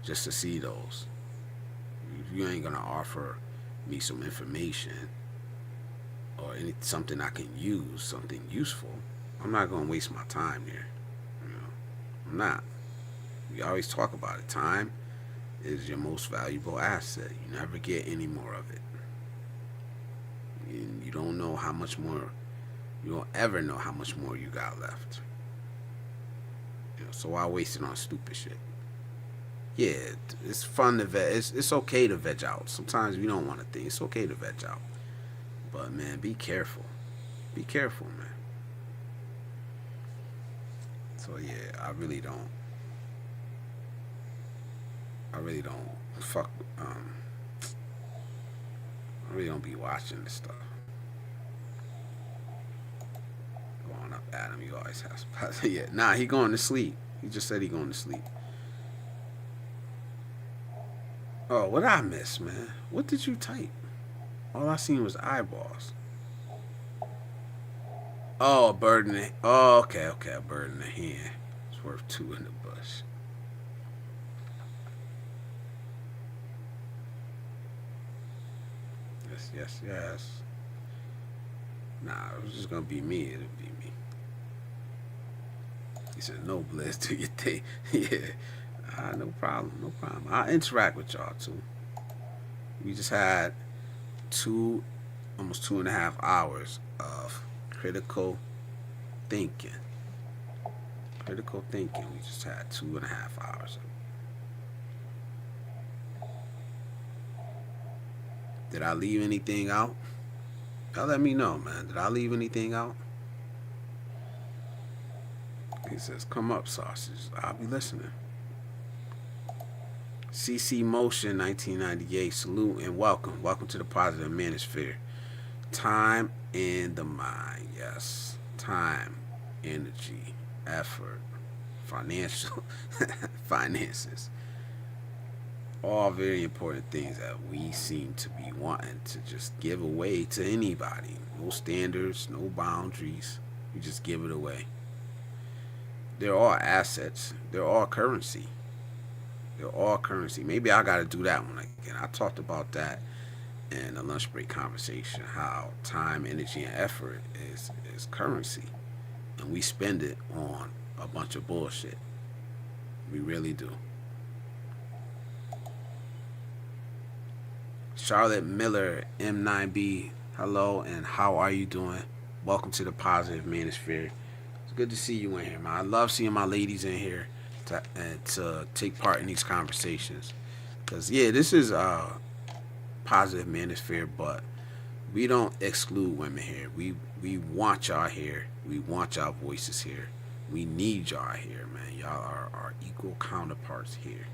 just to see those. You ain't gonna offer me some information or something I can use, something useful. I'm not gonna waste my time there. You know, I'm not. We always talk about it. Time is your most valuable asset. You never get any more of it. And you don't know how much more, you don't ever know how much more you got left. So why waste it on stupid shit? Yeah, it's fun to veg. It's okay to veg out. Sometimes we don't want to think. It's okay to veg out. But man, be careful. Be careful, man. So yeah, I really don't fuck. I really don't be watching this stuff. Go on up, Adam. You always have some. Yeah, nah, he going to sleep. He just said he going to sleep. Oh, what I miss, man? What did you type? All I seen was eyeballs. Oh, a bird in the... Oh, okay, a bird in the hand. It's worth 2 in the bush. Yes. Nah, it was just gonna be me. It'll be me. He said, no, Blizz, do your thing. Yeah. No problem. I'll interact with y'all, too. We just had almost 2.5 hours of critical thinking. We just had 2.5 hours. Did I leave anything out? Y'all let me know, man. Did I leave anything out? He says, come up, sausage. I'll be listening. CC Motion 1998, salute and welcome. Welcome to the Positive Manosphere. Time in the mind, yes. Time, energy, effort, financial, finances. All very important things that we seem to be wanting to just give away to anybody. No standards, no boundaries. We just give it away. They're all assets. They're all currency. Maybe I got to do that one again. I talked about that in a lunch break conversation, how time, energy, and effort is currency. And we spend it on a bunch of bullshit. We really do. Charlotte Miller, M9B, hello, and how are you doing? Welcome to the Positive Manosphere. It's good to see you in here, man. I love seeing my ladies in here to take part in these conversations. Because, yeah, this is Positive Manosphere, but we don't exclude women here. We want y'all here. We want y'all voices here. We need y'all here, man. Y'all are our equal counterparts here.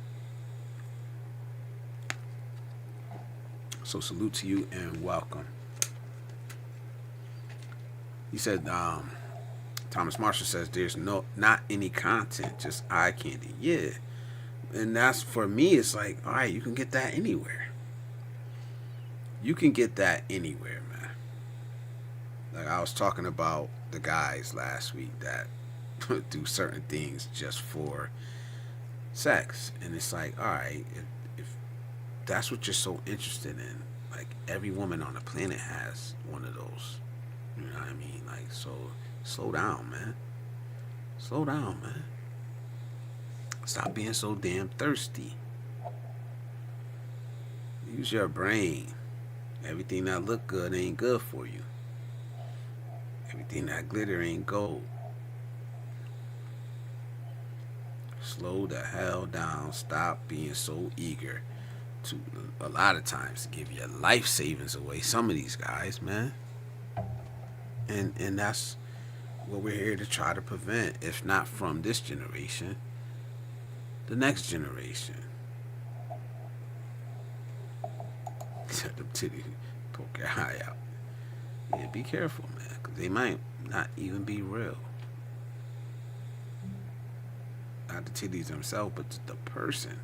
So salute to you and welcome. He said, Thomas Marshall says there's not any content, just eye candy. Yeah. And that's, for me, it's like, all right, you can get that anywhere. You can get that anywhere, man. Like I was talking about the guys last week that do certain things just for sex. And it's like, all right, if that's what you're so interested in, like every woman on the planet has one of those. You know what I mean? Like, so slow down, man. Stop being so damn thirsty. Use your brain. Everything that look good ain't good for you. Everything that glitter ain't gold. Slow the hell down. Stop being so eager to, a lot of times, give your life savings away. Some of these guys, man. And that's what we're here to try to prevent, if not from this generation, the next generation. Set them titties, poke your eye out. Yeah, be careful, man, because they might not even be real. Not the titties themselves, but the person.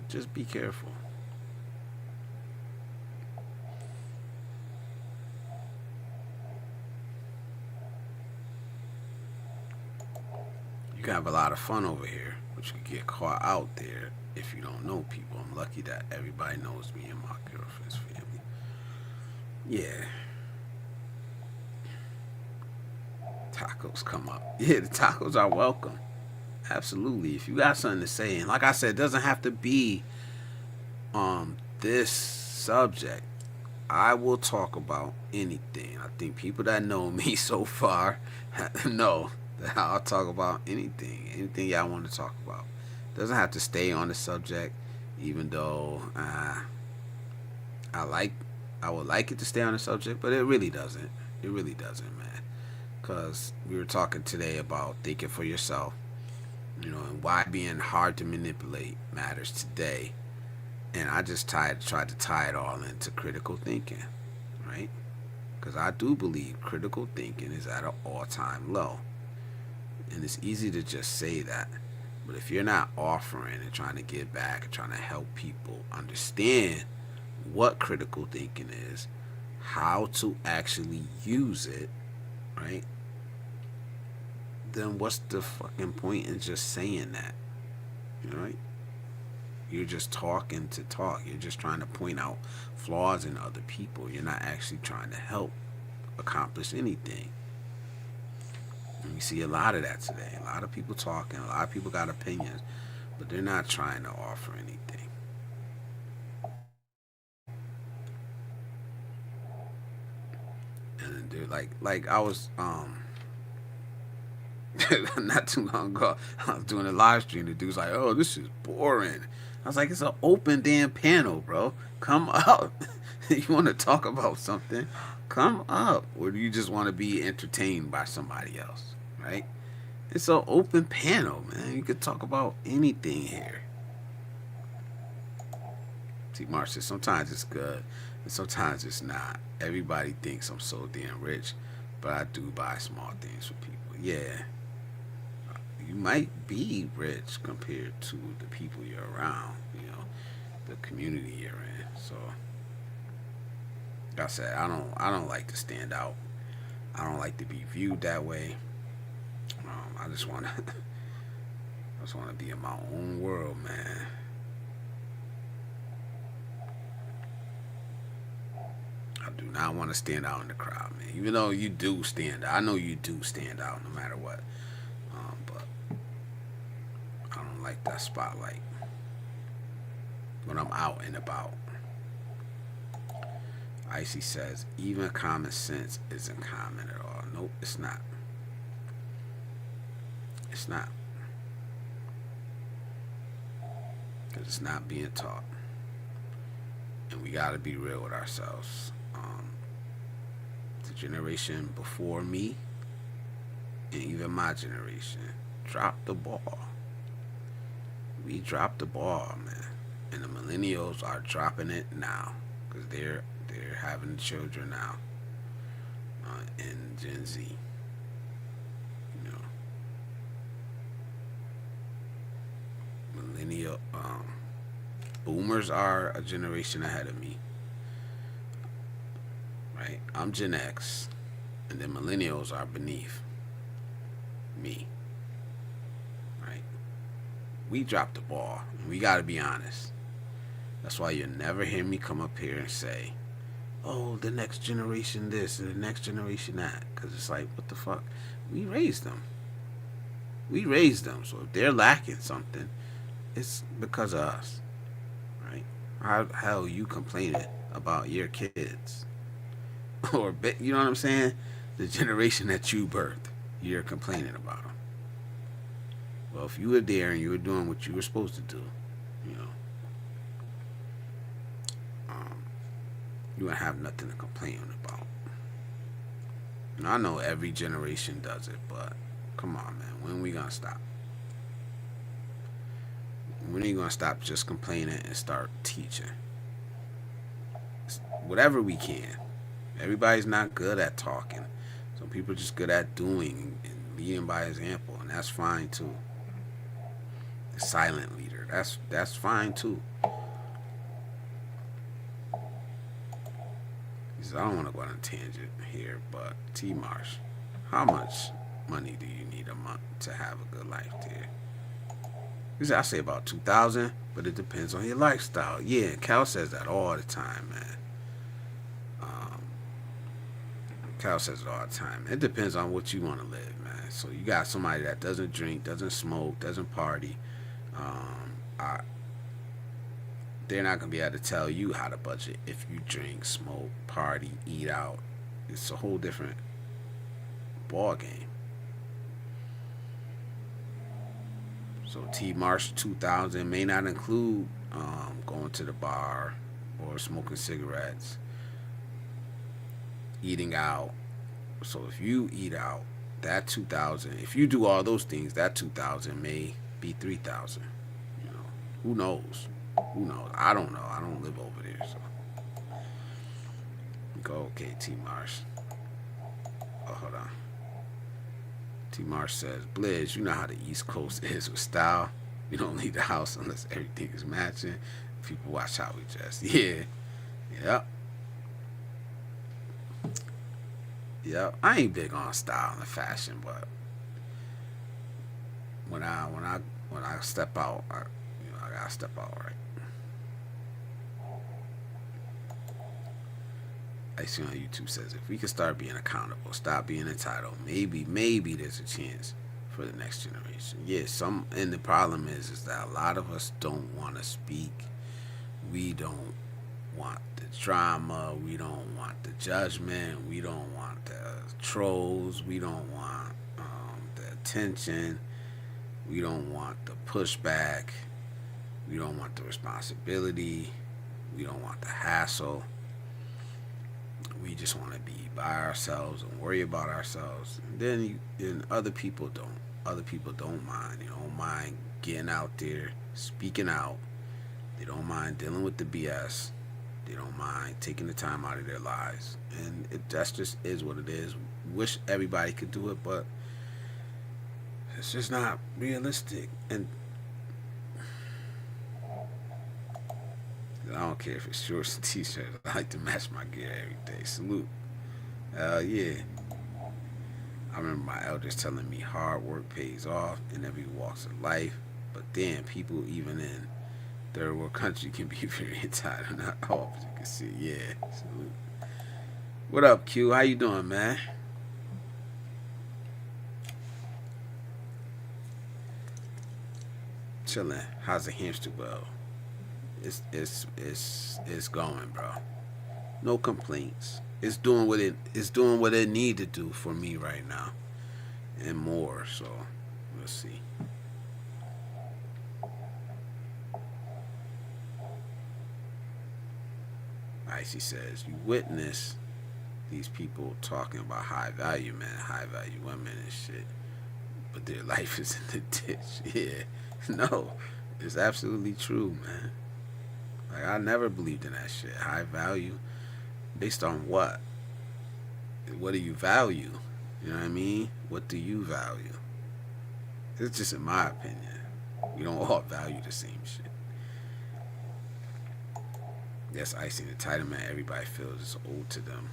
Just be careful. You can have a lot of fun over here, but you can get caught out there if you don't know people. I'm lucky that everybody knows me and my girlfriend's family. Yeah. Tacos come up. Yeah, the tacos are welcome. Absolutely. If you got something to say, and like I said, it doesn't have to be this subject. I will talk about anything. I think people that know me so far know that I'll talk about anything y'all want to talk about. Doesn't have to stay on the subject, even though I would like it to stay on the subject, but it really doesn't. It really doesn't, man. Because we were talking today about thinking for yourself, and why being hard to manipulate matters today. And I just tried to tie it all into critical thinking, right? Because I do believe critical thinking is at an all-time low. And it's easy to just say that. But if you're not offering and trying to give back and trying to help people understand what critical thinking is, how to actually use it, right? Then what's the fucking point in just saying that? Right? You're just talking to talk. You're just trying to point out flaws in other people. You're not actually trying to help accomplish anything. And we see a lot of that today. A lot of people talking. A lot of people got opinions, but they're not trying to offer anything. And they're like I was not too long ago, I was doing a live stream. The dude's like, "Oh, this is boring." I was like, "It's an open damn panel, bro. Come up. You want to talk about something? Come up. Or do you just want to be entertained by somebody else, right? It's an open panel, man. You could talk about anything here." See, Mark says, sometimes it's good, and sometimes it's not. Everybody thinks I'm so damn rich, but I do buy small things for people. Yeah. You might be rich compared to the people you're around, the community you're in. So, like I said, I don't like to stand out. I don't like to be viewed that way. I just want to be in my own world, man. I do not want to stand out in the crowd, man. Even though you do stand out, I know you do stand out no matter what. But I don't like that spotlight when I'm out and about. Icy says, even common sense isn't common at all. Nope, it's not. It's not. Because it's not being taught. And we got to be real with ourselves. The generation before me and even my generation dropped the ball. We dropped the ball, man. And the millennials are dropping it now because they're having children now, and Gen Z. Millennial boomers are a generation ahead of me. Right? I'm Gen X, and then millennials are beneath me. Right? We dropped the ball, and we got to be honest. That's why you'll never hear me come up here and say, "Oh, the next generation this and the next generation that," because it's like, what the fuck? We raised them. We raised them, so if they're lacking something, it's because of us. Right? How the hell are you complaining about your kids? Or, you know what I'm saying? The generation that you birthed, you're complaining about them. Well, if you were there and you were doing what you were supposed to do, you wouldn't have nothing to complain about. And I know every generation does it, but come on, man. When are we going to stop? When are you going to stop just complaining and start teaching? Whatever we can. Everybody's not good at talking. Some people are just good at doing and leading by example, and that's fine too. The silent leader, that's fine too. He says, I don't want to go on a tangent here, but T Marsh, how much money do you need a month to have a good life, dear? He said, I say about 2,000, but it depends on your lifestyle. Yeah, Cal says that all the time, man. Cal says it all the time. It depends on what you want to live, man. So you got somebody that doesn't drink, doesn't smoke, doesn't party. They're not gonna be able to tell you how to budget if you drink, smoke, party, eat out. It's a whole different ball game. So T Marsh 2000 may not include going to the bar or smoking cigarettes, eating out. So if you eat out, that 2000, if you do all those things, that 2000 may be 3000. You know, who knows? Who knows? I don't know. I don't live over there, so go okay, T Marsh. Oh, hold on. T Marsh says, Blizz, you know how the East Coast is with style. You don't leave the house unless everything is matching. People watch how we dress. Yeah. Yep. Yep. I ain't big on style and fashion, but when I step out, I gotta step out right. I see on YouTube says, if we could start being accountable, stop being entitled, maybe there's a chance for the next generation. Yes, and the problem is that a lot of us don't want to speak. We don't want the drama. We don't want the judgment. We don't want the trolls. We don't want the attention. We don't want the pushback. We don't want the responsibility. We don't want the hassle. We just want to be by ourselves and worry about ourselves. And then other people don't. Other people don't mind. They don't mind getting out there, speaking out. They don't mind dealing with the BS. They don't mind taking the time out of their lives. And that's just is what it is. Wish everybody could do it, but it's just not realistic. And I don't care if it's shorts and t-shirts. I like to match my gear every day. Salute. Yeah. I remember my elders telling me hard work pays off in every walks of life. But then people even in third world country can be very entitled. Not all, as you can see. Yeah. Salute. What up, Q? How you doing, man? Chilling. How's the hamster well? It's going, bro. No complaints. It's doing what it need to do for me right now, and more. So we'll see. Icy says, you witness these people talking about high value men, high value women and shit, but their life is in the ditch. Yeah, no, it's absolutely true, man. Like, I never believed in that shit. High value, based on what? What do you value? You know what I mean? What do you value? It's just in my opinion. We don't all value the same shit. Yes, icy entitlement. Everybody feels it's owed to them.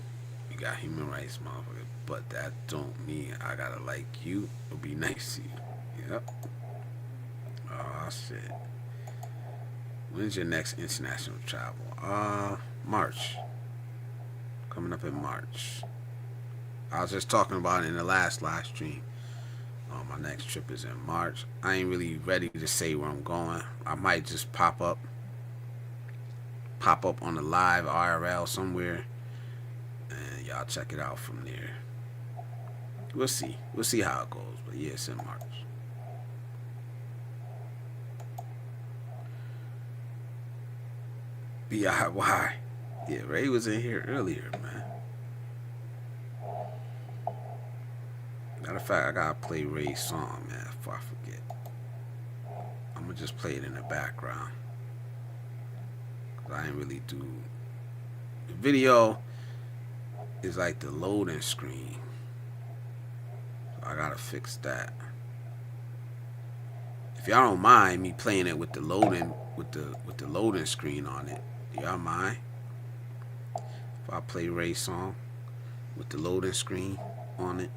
You got human rights, motherfucker. But that don't mean I gotta like you or be nice to you. Yep. Oh, shit. When's your next international travel? March. Coming up in March. I was just talking about it in the last live stream. My next trip is in March. I ain't really ready to say where I'm going. I might just pop up on the live IRL somewhere, and y'all check it out from there. We'll see how it goes. But yeah, it's in March. BIY. Yeah, Ray was in here earlier, man. Matter of fact, I gotta play Ray's song, man, before I forget. I'm gonna just play it in the background. Cause I ain't really do. The video is like the loading screen. So I gotta fix that. If y'all don't mind me playing it with the loading screen on it, do y'all mind? If I play Ray's song with the loading screen on it.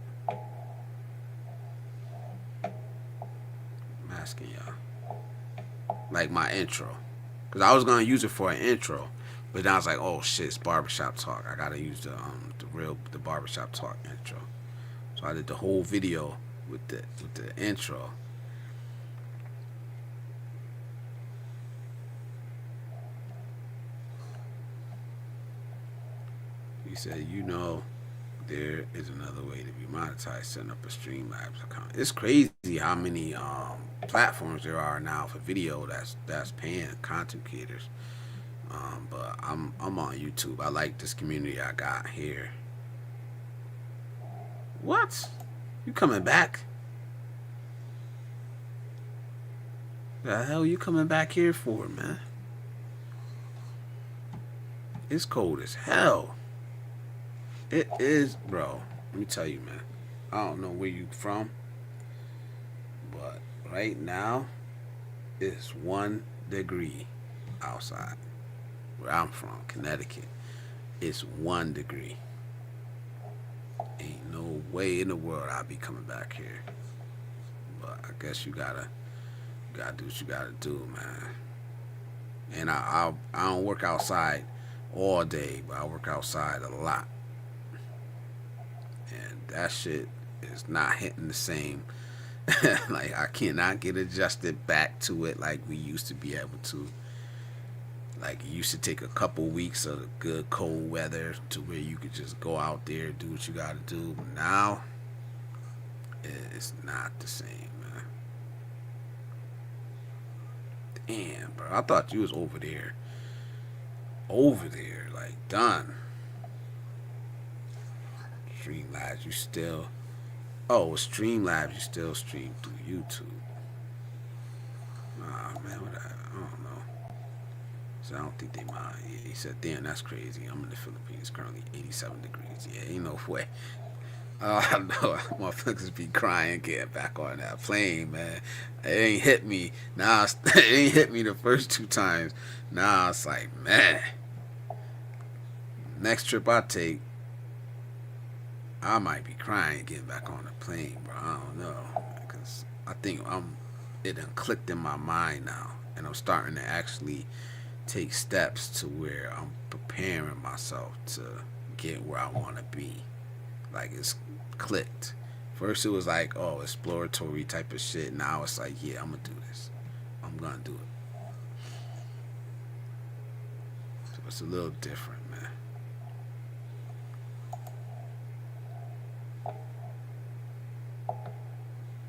I'm asking y'all. Like my intro. Because I was going to use it for an intro. But then I was like, oh shit, it's Barbershop Talk. I got to use the Barbershop Talk intro. So I did the whole video with the intro. He said, there is another way to be monetized, setting up a Streamlabs account. It's crazy how many platforms there are now for video that's paying content creators. But I'm on YouTube. I like this community I got here. What? You coming back? The hell you coming back here for, man? It's cold as hell. It is, bro. Let me tell you, man. I don't know where you from, but right now it's 1 degree outside. Where I'm from, Connecticut, it's 1 degree. Ain't no way in the world I'll be coming back here. But I guess you gotta do what you gotta do, man. And I don't work outside all day, but I work outside a lot. And that shit is not hitting the same. Like, I cannot get adjusted back to it like we used to be able to. Like, it used to take a couple weeks of good cold weather to where you could just go out there, do what you gotta do. But now, it's not the same, man. Damn, bro. I thought you was over there. Like, done. Streamlabs, you still... Oh, Streamlabs, you still stream through YouTube. Ah, man, what I don't know. So I don't think they mind. Yeah, he said, damn, that's crazy. I'm in the Philippines, currently 87 degrees. Yeah, ain't no way. I know, motherfuckers be crying getting back on that plane, man. It ain't hit me. Now, it ain't hit me the first 2 times. Now it's like, man. Next trip I take, I might be crying getting back on the plane, bro. I don't know. Because I think it done clicked in my mind now. And I'm starting to actually take steps to where I'm preparing myself to get where I want to be. Like, it's clicked. First it was like, oh, exploratory type of shit. Now it's like, yeah, I'm going to do this. I'm going to do it. So it's a little different, man.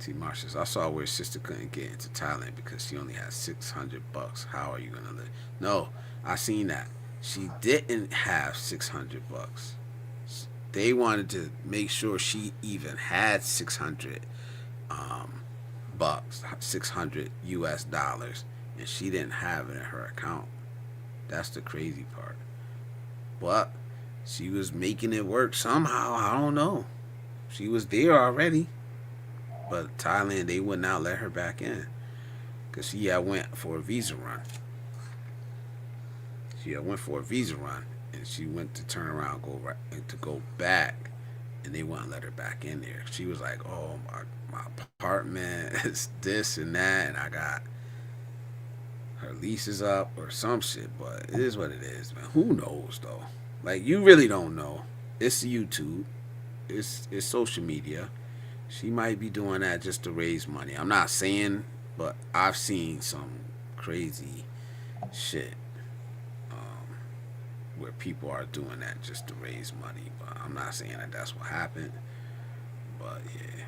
T. Marshalls, I saw where sister couldn't get into Thailand because she only had $600. How are you gonna live? No, I seen that. She didn't have $600. They wanted to make sure she even had 600 bucks, 600 US dollars, and she didn't have it in her account. That's the crazy part. But she was making it work somehow. I don't know. She was there already. But Thailand, they would not let her back in. Because she had went for a visa run. And she went to turn around, go back. And they wouldn't let her back in there. She was like, oh, my apartment is this and that. And I got her lease is up or some shit. But it is what it is, man. Who knows, though? Like, you really don't know. It's YouTube. It's social media. She might be doing that just to raise money. I'm not saying, but I've seen some crazy shit where people are doing that just to raise money. But I'm not saying that that's what happened. But yeah.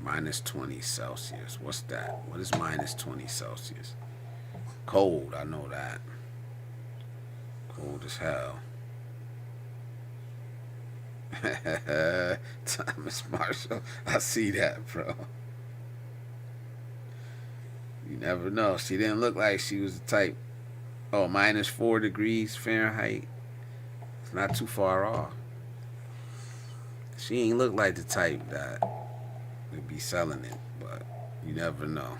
Minus 20 Celsius. What's that? What is minus 20 Celsius? Cold, I know that. Cold as hell. Thomas Marshall, I see that, bro. You never know. She didn't look like she was the type. Oh, minus 4 degrees Fahrenheit. It's not too far off. She ain't look like the type that would be selling it, but you never know.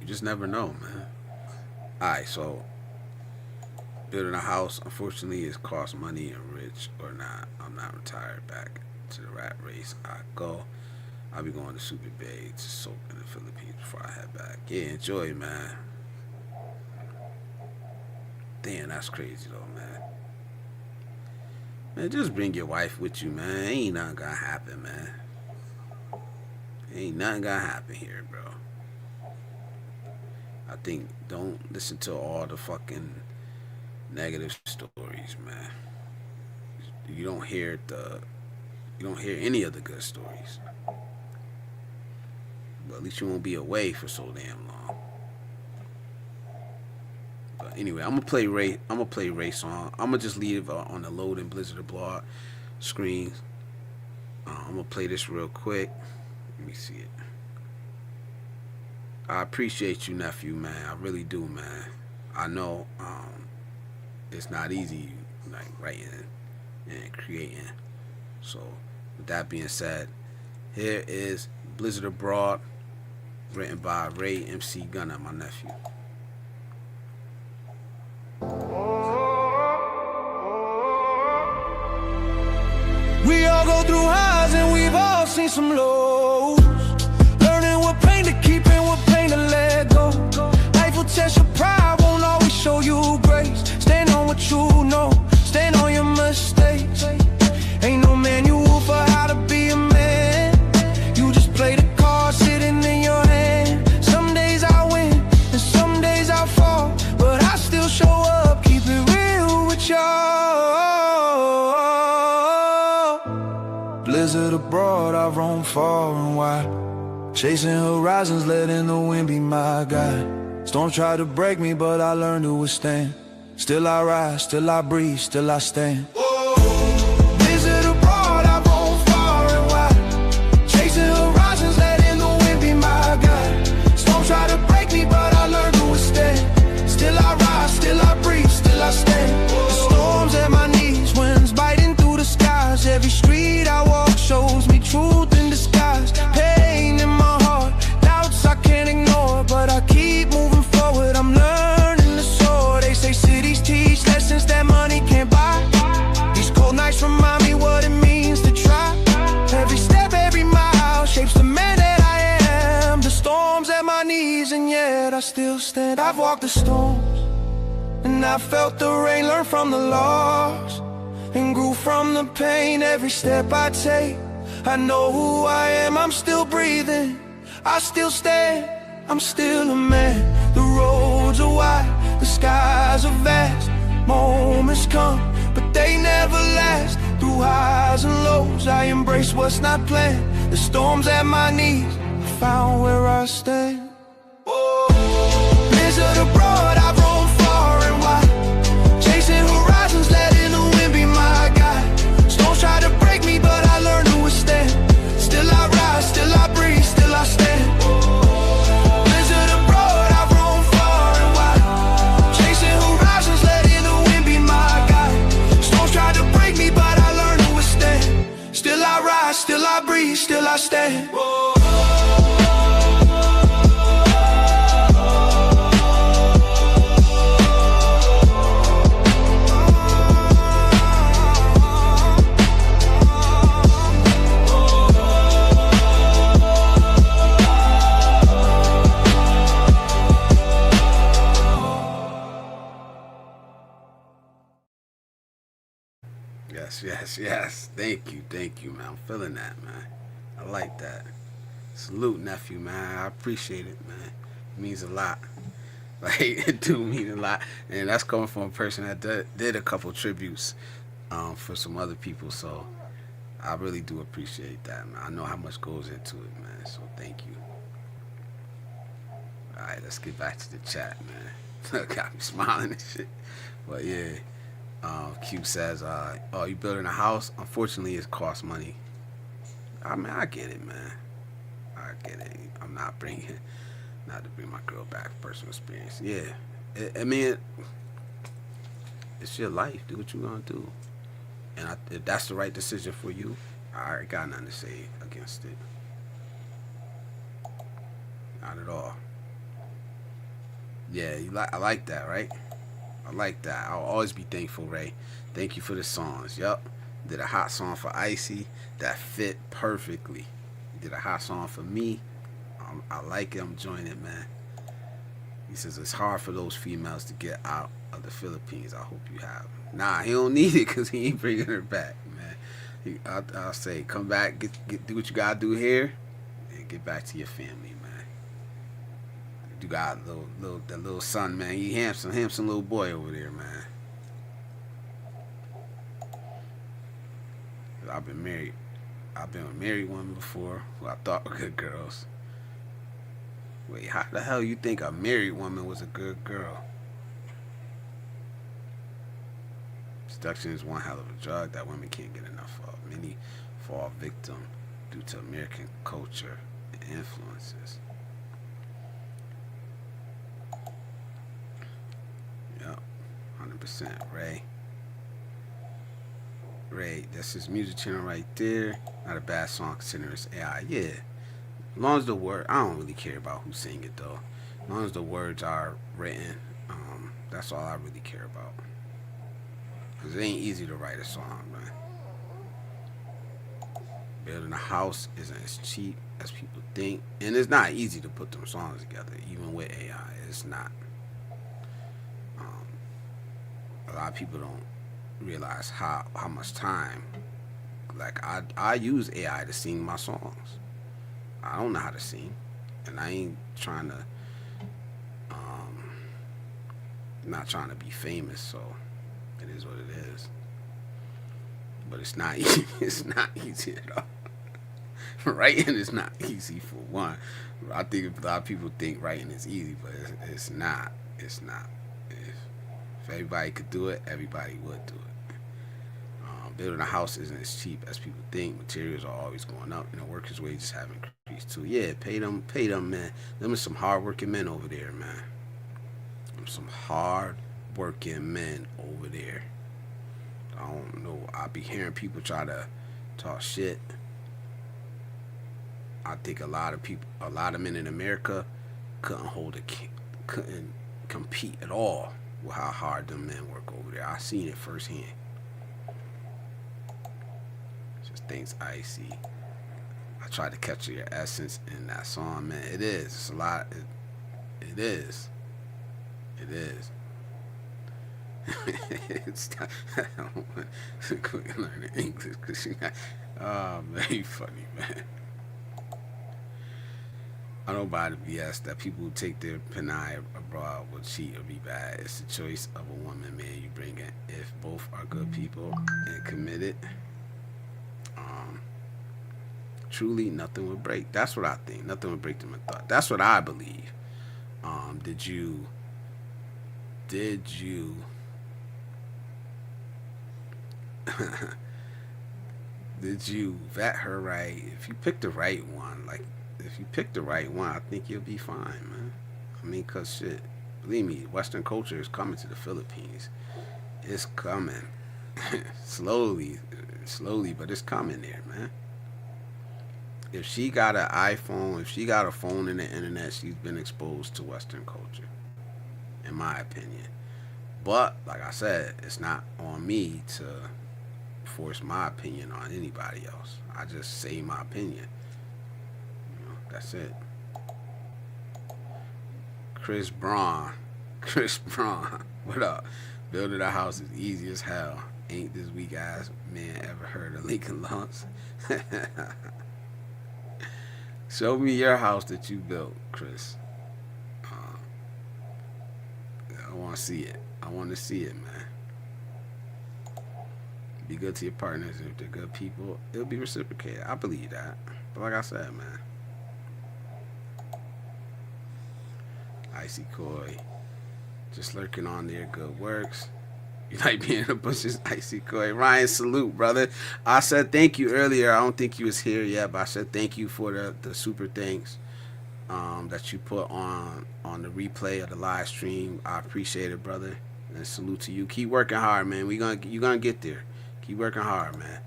You just never know, man. Alright, so building a house, unfortunately, it costs money, and rich or not, I'm not retired. Back to the rat race I go. I'll be going to Super Bay to soak in the Philippines before I head back. Yeah, enjoy, man. Damn, that's crazy though, man. Man, just bring your wife with you, man. Ain't nothing gonna happen, man. Ain't nothing gonna happen here, bro. I think don't listen to all the fucking negative stories, man. You don't hear any of the good stories. But at least you won't be away for so damn long. But anyway, I'm gonna play Ray song. I'm gonna just leave on the load in Blizzard Abroad screen. I'm gonna play this real quick. Let me see it. I appreciate you, nephew, man. I really do, man. I know it's not easy, like writing and creating. So, with that being said, here is Blizzard Abroad, written by Ray MC Gunner, my nephew.
We all go through highs and we've all seen some lows. Learning what pain to keep and what pain to let go. Life will test your pride, won't always show you grace. Stand on what you know, stand on your mistakes. Ain't no manual for how to be a man. You just play the cards sitting in your hand. Some days I win and some days I fall, but I still show up, keep it real with y'all. Blizzard abroad, I roam far and wide, chasing horizons, letting the wind be my guide. Storms try to break me, but I learn to withstand. Still I rise, still I breathe, still I stand. Blizzard abroad, I roam far and wide, chasing horizons, letting the wind be my guide. Storms try to break me, but I learn to withstand. Still I rise, still I breathe, still I stand. The storms at my knees, winds biting through the skies. Every street I walk shows me truth in disguise. Pain in my heart, doubts I can't ignore, but I keep moving forward. I'm learning the soar. They say cities teach lessons that money can't buy. These cold nights remind me what it means to try. Every step, every mile shapes the man that I am. The storms at my knees and yet I still stand. I've walked the storms and I felt the rain, learned from the loss and grew from the pain. Every step I take, I know who I am. I'm still breathing, I still stand, I'm still a man. The roads are wide, the skies are vast. Moments come, but they never last. Through highs and lows, I embrace what's not planned. The storms at my knees, I found where I stand. Blizzard abroad, I've roamed far and wide, chasing horizons, letting the wind be my guide. Storms try to break me, but I learn to withstand. Still I rise, still I breathe, still I stand. Blizzard abroad, I've roamed far and wide, chasing horizons, letting the wind be my guide. Storms try to break me, but I learn to withstand. Still I rise, still I breathe, still I stand.
Yes. Thank you, man. I'm feeling that, man. I like that. Salute, nephew, man. I appreciate it, man. It means a lot. Like, it do mean a lot. And that's coming from a person that did a couple tributes for some other people. So I really do appreciate that, man. I know how much goes into it, man. So thank you. All right, let's get back to the chat, man. Got me smiling and shit. But yeah. Q says, oh, you building a house? Unfortunately, it costs money. I mean, I get it, man. I get it. I'm not to bring my girl back, personal experience. Yeah. I mean, it's your life. Do what you gonna do. And if that's the right decision for you, I got nothing to say against it. Not at all. Yeah, I like that, right? I like that. I'll always be thankful, Ray. Thank you for the songs. Yup. Did a hot song for Icy that fit perfectly. Did a hot song for me. I like it. I'm enjoying it, man. He says it's hard for those females to get out of the Philippines. I hope you have. Nah, he don't need it because he ain't bringing her back, man. I'll say, come back, do what you gotta do here, and get back to your family, man. You got that little son, man. He handsome little boy over there, man. I've been married. I've been with married women before who I thought were good girls. Wait, how the hell you think a married woman was a good girl? Seduction is one hell of a drug that women can't get enough of. Many fall victim due to American culture and influences. Yep, 100%. Ray, that's his music channel right there. Not a bad song considering it's AI. Yeah, as long as the word, I don't really care about who sing it though. As long as the words are written, that's all I really care about. Cause it ain't easy to write a song, man. Building a house isn't as cheap as people think, and it's not easy to put them songs together, even with AI. It's not. A lot of people don't realize how much time. Like I use AI to sing my songs. I don't know how to sing, and I ain't trying to not trying to be famous, so it is what it is. But it's not easy. It's not easy at all. Writing is not easy for one. I think a lot of people think writing is easy, but it's not. It's not. If everybody could do it, everybody would do it. Building a house isn't as cheap as people think. Materials are always going up, and the workers' wages have increased too. Yeah, pay them, man. Them are some hard-working men over there, man. Some hard-working men over there. I don't know. I be hearing people try to talk shit. I think a lot of men in America couldn't compete at all with how hard them men work over there. I seen it firsthand. Just things icy. I tried to capture your essence in that song, man. It is. It's a lot. It is. It is. It's not, I don't want to quick learn English because you got, oh man, you funny, man. I don't buy the BS that people who take their penai abroad will cheat or be bad. It's the choice of a woman, man, you bring it. If both are good people and committed, truly nothing would break. That's what I think. Nothing would break them in thought. That's what I believe. Did you did you vet her right? If you pick the right one, I think you'll be fine, man. I mean, cause shit, believe me, Western culture is coming to the Philippines. It's coming. slowly, but it's coming there, man. If she got an iPhone, if she got a phone and the internet, she's been exposed to Western culture, in my opinion. But, like I said, it's not on me to force my opinion on anybody else. I just say my opinion. You know, that's it. Chris Braun, what up? Building a house is easy as hell. Ain't this weak ass man ever heard of Lincoln Logs? Show me your house that you built, Chris. I want to see it. I want to see it, man. Be good to your partners. If they're good people, it'll be reciprocated. I believe that. But like I said, man. Icy Koi. Just lurking on there. Good works. You like being in the bushes, Icy Koi. Ryan, salute, brother. I said thank you earlier. I don't think you was here yet, but I said thank you for the super thanks that you put on the replay of the live stream. I appreciate it, brother. And salute to you. Keep working hard, man. You gonna get there. Keep working hard, man.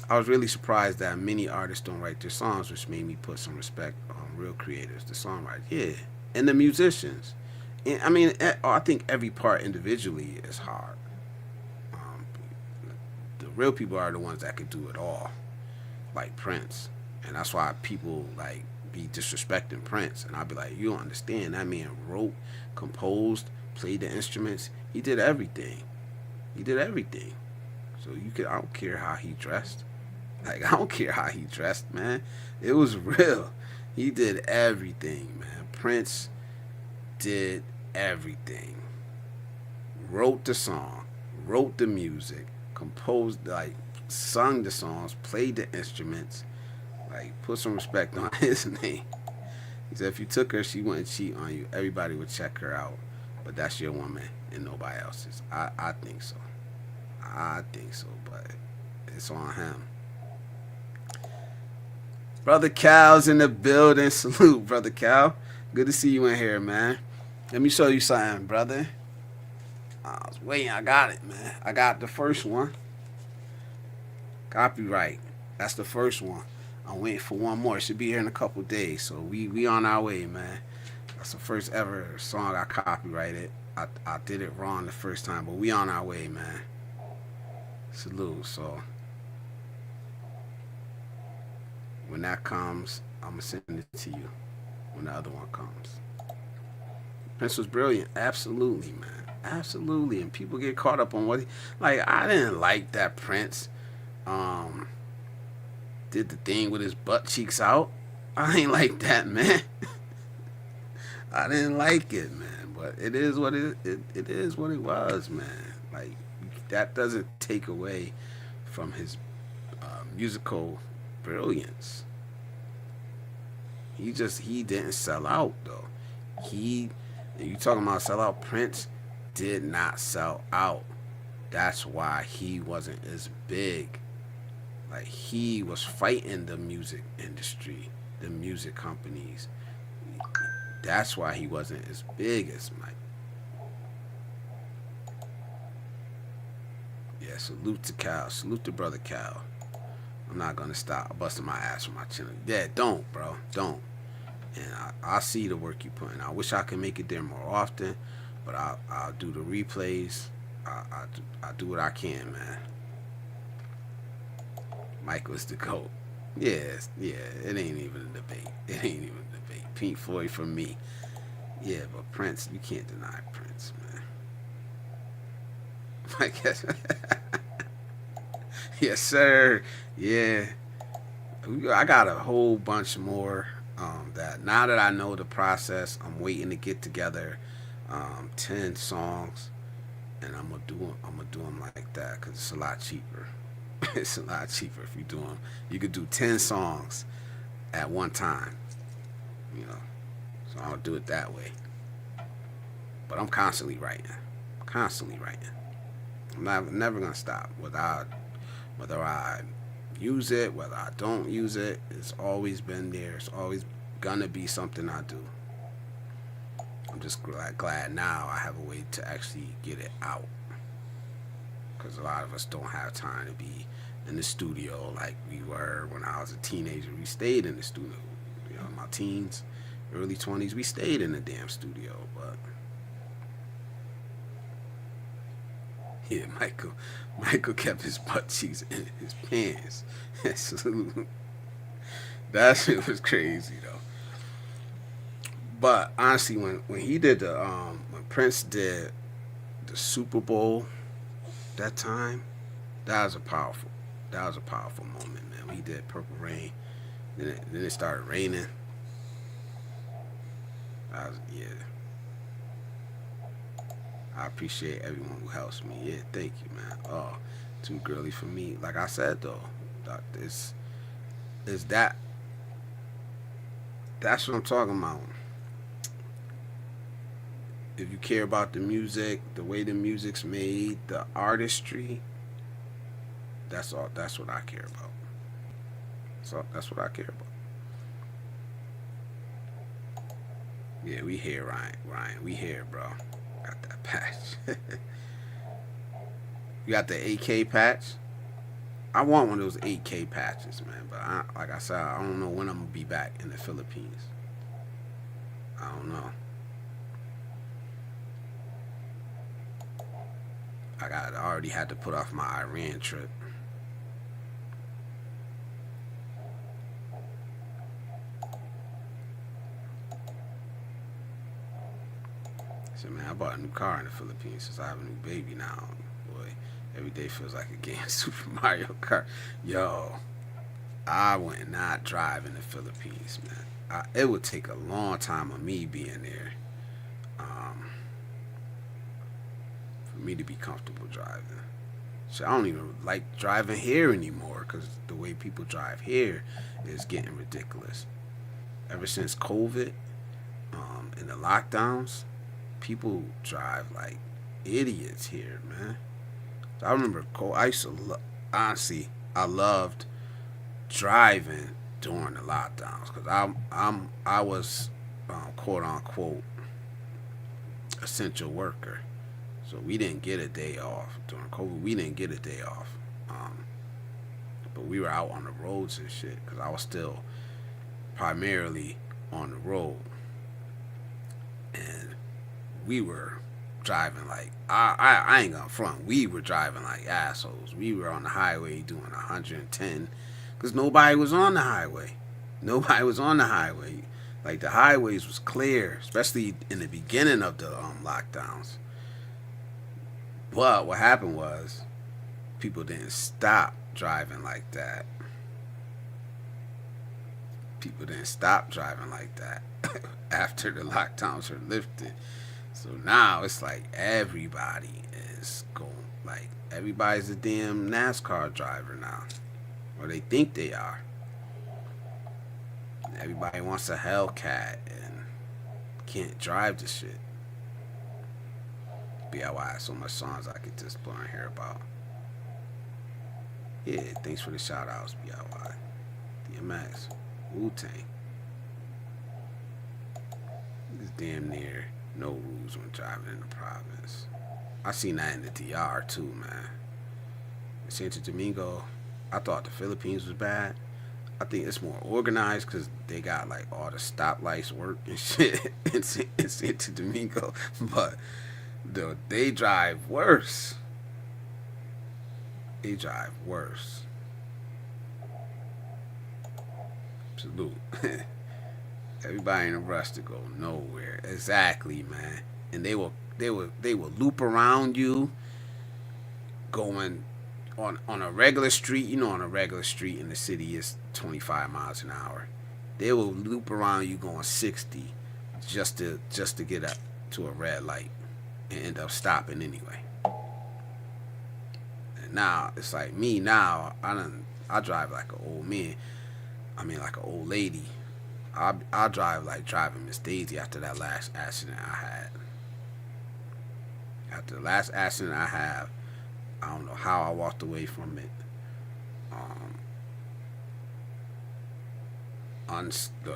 I was really surprised that many artists don't write their songs, which made me put some respect on real creators, the songwriters, yeah, and the musicians. And, I mean, I think every part individually is hard. The real people are the ones that could do it all, like Prince, and that's why people like be disrespecting Prince. And I'll be like, you don't understand. That man wrote, composed, played the instruments, He did everything. He did everything. So you could, I don't care how he dressed. Like, I don't care how he dressed, man. It was real. He did everything, man. Prince did everything. Wrote the song, wrote the music, composed, like, sung the songs, played the instruments. Like, put some respect on his name. He said if you took her, she wouldn't cheat on you. Everybody would check her out. But that's your woman and nobody else's. I think so. I think so, but it's on him. Brother Cal's in the building. Salute, Brother Cal. Good to see you in here, man. Let me show you something, brother. I was waiting. I got it, man. I got the first one. Copyright. That's the first one. I'm waiting for one more. It should be here in a couple days. So we on our way, man. That's the first ever song I copyrighted. I did it wrong the first time, but we on our way, man. Salute. So when that comes, I'm gonna send it to you when the other one comes. Prince was brilliant. Absolutely, man. Absolutely. And people get caught up on what he, like, I didn't like that Prince did the thing with his butt cheeks out. I ain't like that, man. I didn't like it, man. But it is what it is what it was, man. Like, that doesn't take away from his musical brilliance. He didn't sell out, though. You talking about sell out? Prince did not sell out. That's why he wasn't as big. Like, he was fighting the music industry, the music companies. That's why he wasn't as big as Mike. Yeah, salute to Cal. Salute to Brother Cal. I'm not going to stop busting my ass for my channel. Yeah, don't, bro. Don't. And I see the work you put in. I wish I could make it there more often, but I'll do the replays. I'll do what I can, man. Michael's the GOAT. Yes, yeah, it ain't even a debate. It ain't even a debate. Pink Floyd for me. Yeah, but Prince, you can't deny Prince, man. I guess. Yes, sir. Yeah. I got a whole bunch more that now that I know the process, I'm waiting to get together 10 songs, and I'm gonna do them like that because it's a lot cheaper. It's a lot cheaper if you do them. You could do 10 songs at one time, you know. So I'll do it that way. But I'm constantly writing. I'm never gonna stop. Whether I use it, whether I don't use it, it's always been there. It's always gonna be something I do. I'm just glad now I have a way to actually get it out. Because a lot of us don't have time to be in the studio like we were when I was a teenager. We stayed in the studio. You know, my teens, early 20s, we stayed in the damn studio. But yeah, Michael kept his butt cheeks in his pants. That shit was crazy though. But honestly, when he did when Prince did the Super Bowl that time, that was a powerful moment, man. When he did Purple Rain, then it started raining. Yeah. I appreciate everyone who helps me. Yeah, thank you, man. Oh, too girly for me. Like I said though, that's what I'm talking about. If you care about the music, the way the music's made, the artistry, that's all. That's what I care about. So that's what I care about. Yeah, we here, Ryan. We here, bro. Got that patch. You got the 8K patch? I want one of those 8K patches, man. But like I said, I don't know when I'm gonna be back in the Philippines. I don't know. I already had to put off my Iran trip. So man, I bought a new car in the Philippines since I have a new baby now. Boy, every day feels like a game of Super Mario Kart. Yo, I would not drive in the Philippines, man. It would take a long time of me being there for me to be comfortable driving. So I don't even like driving here anymore because the way people drive here is getting ridiculous. Ever since COVID and the lockdowns, people drive like idiots here, man. I remember I used to honestly, I loved driving during the lockdowns because I was quote unquote essential worker, so we didn't get a day off during COVID. We didn't get a day off, but we were out on the roads and shit because I was still primarily on the road, and we were driving like I ain't gonna front. We were driving like assholes. We were on the highway doing 110 because nobody was on the highway. Nobody was on the highway. Like the highways was clear, especially in the beginning of the lockdowns. But what happened was people didn't stop driving like that. People didn't stop driving like that after the lockdowns were lifted. So now it's like everybody is going, like everybody's a damn NASCAR driver now, or they think they are. Everybody wants a Hellcat and can't drive the shit. BIY, so much songs I could just blow and hear about. Yeah, thanks for the shout outs, BIY. DMX, Wu-Tang. It's damn near no rules when driving in the province. I seen that in the DR too, man. In Santo Domingo, I thought the Philippines was bad. I think it's more organized because they got like all the stoplights work and shit in Santo Domingo, but they drive worse. They drive worse. Salute. Everybody in a rush to go nowhere. Exactly, man. And they will loop around you going on a regular street. You know, on a regular street in the city is 25 miles an hour. They will loop around you going 60 just to get up to a red light and end up stopping anyway. And now it's like me now. I drive like an old man. I mean like an old lady. I drive like driving Miss Daisy after that last accident I had. After the last accident I had, I don't know how I walked away from it.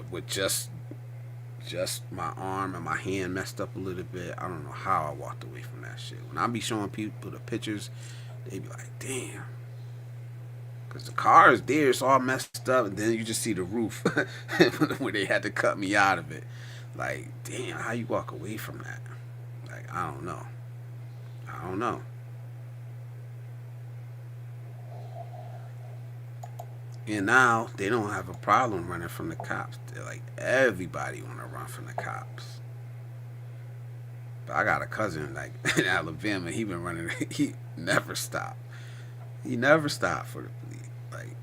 With just my arm and my hand messed up a little bit. I don't know how I walked away from that shit. When I be showing people the pictures, they be like, damn. Because the car is there, it's all messed up, and then you just see the roof where they had to cut me out of it. Like, damn, how you walk away from that? Like, I don't know. And now they don't have a problem running from the cops. They're like, everybody want to run from the cops. But I got a cousin like in Alabama. He been running. He never stopped. He never stopped for the police. Like,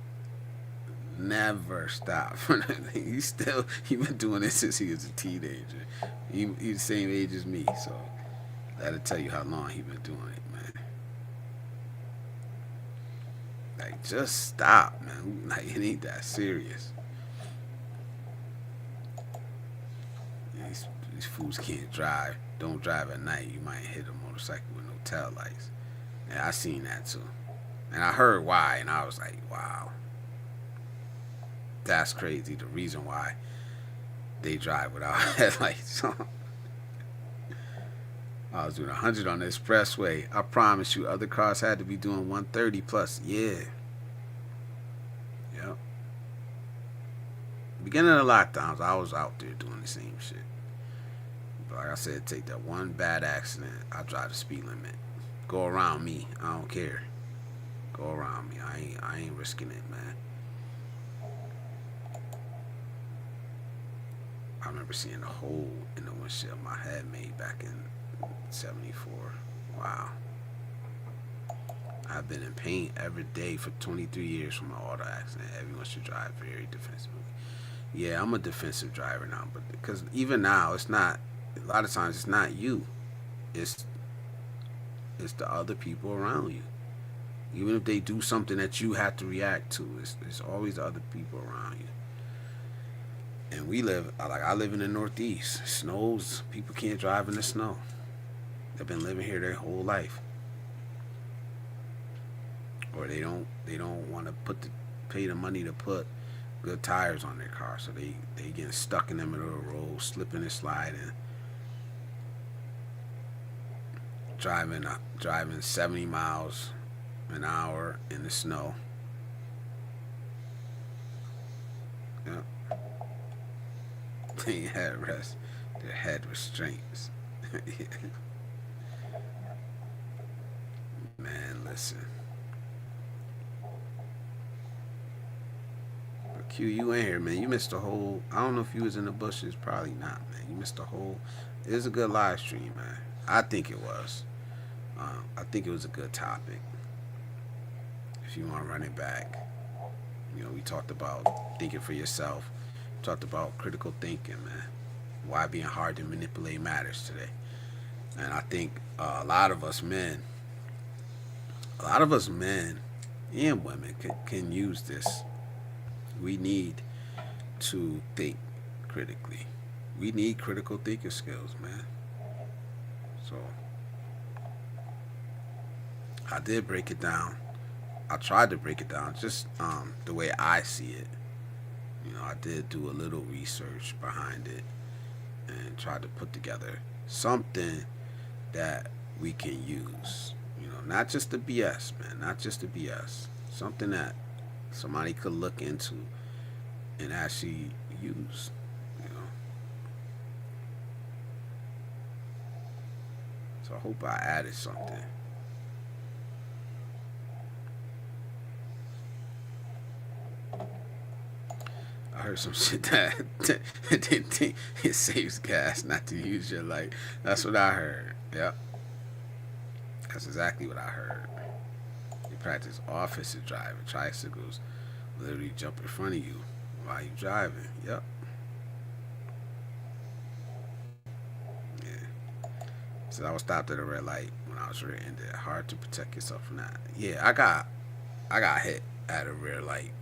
never stopped for nothing. He been doing this since he was a teenager. He's the same age as me, so that'll tell you how long he been doing it, man. Like, just stop, man. Like, it ain't that serious. These fools can't drive. Don't drive at night. You might hit a motorcycle with no tail lights. And I seen that too. And I heard why, and I was like, wow. That's crazy. The reason why they drive without headlights on. I was doing 100 on the expressway. I promise you, other cars had to be doing 130 plus. Yeah. Yep. Beginning of the lockdowns, I was out there doing the same shit. But like I said, take that one bad accident, I drive the speed limit. Go around me. I don't care. Go around me. I ain't risking it, man. I remember seeing a hole in the windshield my head made back in 74. Wow. I've been in pain every day for 23 years from an auto accident. Everyone should drive very defensively. Yeah, I'm a defensive driver now, but because even now, it's not. A lot of times, it's not you. It's the other people around you. Even if they do something that you have to react to, it's always the other people around you. And I live in the Northeast. It snows. People can't drive in the snow. They've been living here their whole life. Or they don't want to pay the money to put good tires on their car, so they get stuck in the middle of the road, slipping and sliding, driving 70 miles an hour in the snow. Yeah. They had rest. Their head restraints. Man, listen. Q, you in here, man. You missed the whole. I don't know if you was in the bushes. Probably not, man. You missed the whole. It was a good live stream, man. I think it was. I think it was a good topic. If you want to run it back, we talked about thinking for yourself. We talked about critical thinking, man. Why being hard to manipulate matters today. And I think a lot of us men and women can use this. We need to think critically. We need critical thinking skills, man. So I did break it down. I tried to break it down just the way I see it. I did do a little research behind it and tried to put together something that we can use. Not just the BS, man. Not just the BS. Something that somebody could look into and actually use. So I hope I added something. I heard some shit that it saves gas not to use your light. That's what I heard. Yep. That's exactly what I heard. You practice offensive driving. Tricycles literally jump in front of you while you driving. Yep. Yeah. So I was stopped at a red light when I was rear-ended. Hard to protect yourself from that. Yeah, I got hit at a red light.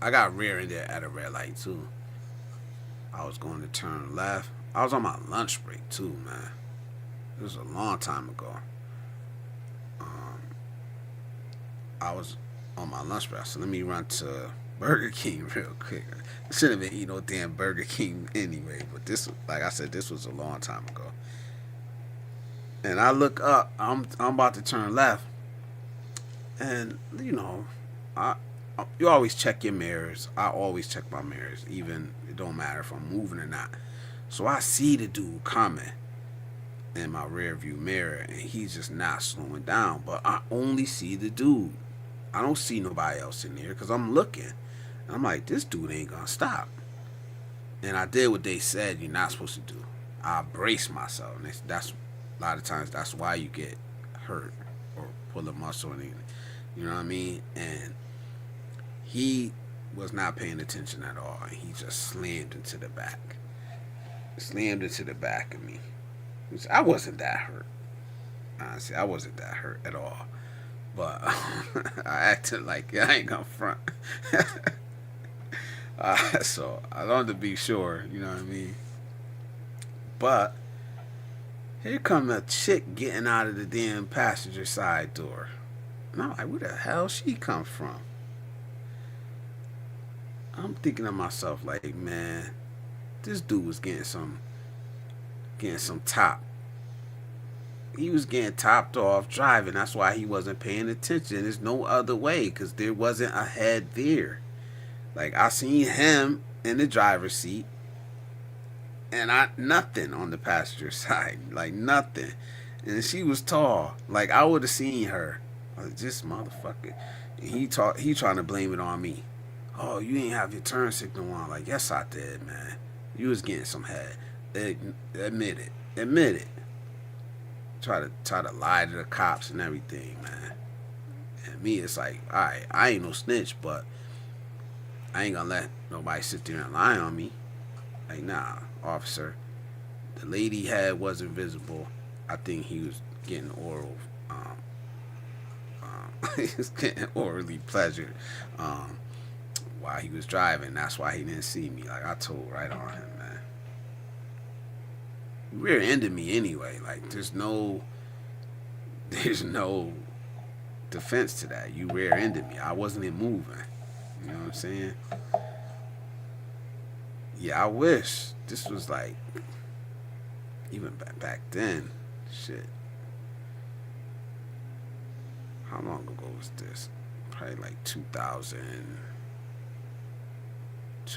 I got rear-ended at a red light too. I was going to turn left. I was on my lunch break too, man. It was a long time ago. I was on my lunch break, so let me run to Burger King real quick. I shouldn't have been eating no damn Burger King anyway, but this, like I said, this was a long time ago. And I look up, I'm about to turn left, and you always check your mirrors. I always check my mirrors, even it don't matter if I'm moving or not. So I see the dude coming in my rear view mirror, and he's just not slowing down, but I only see the dude. I don't see nobody else in there because I'm looking. And I'm like, this dude ain't gonna stop. And I did what they said you're not supposed to do. I brace myself. And that's a lot of times that's why you get hurt or pull a muscle or anything. You know what I mean? And he was not paying attention at all. And he just slammed into the back. Slammed into the back of me. I wasn't that hurt. Honestly, I wasn't that hurt at all. But I acted like I ain't gonna front. So I wanted to be sure, you know what I mean? But here come a chick getting out of the damn passenger side door. And I'm like, where the hell she come from? I'm thinking to myself like, man, this dude was getting some top. He was getting topped off driving. That's why he wasn't paying attention. There's no other way because there wasn't a head there. Like, I seen him in the driver's seat and nothing on the passenger side. Like, nothing. And she was tall. Like, I would have seen her. Like, this motherfucker. And he trying to blame it on me. Oh, you ain't have your turn signal on. Like, yes, I did, man. You was getting some head. Admit it. try to lie to the cops and everything, man. And me, it's like, all right, I ain't no snitch, but I ain't gonna let nobody sit there and lie on me. Like, nah, officer, the lady he had wasn't visible. I think he was getting oral. He was getting orally pleasured while he was driving. That's why he didn't see me. Like, I told right on him, man. You rear-ended me anyway. Like, there's no defense to that. You rear-ended me. I wasn't even moving. You know what I'm saying? Yeah, I wish this was like even back then. Shit. How long ago was this? Probably like 2000. I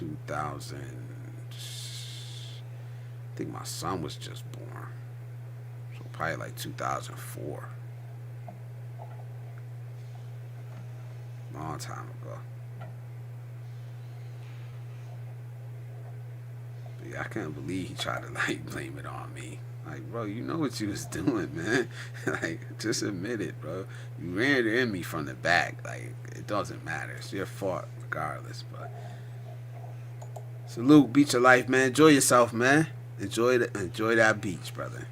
think my son was just born. So probably like 2004. Long time ago. But yeah, I can't believe he tried to like blame it on me. Like, bro, you know what you was doing, man. Like, just admit it, bro. You ran in me from the back. Like, it doesn't matter. It's your fault regardless. But salute, beach of life, man. Enjoy yourself, man. Enjoy that beach, brother.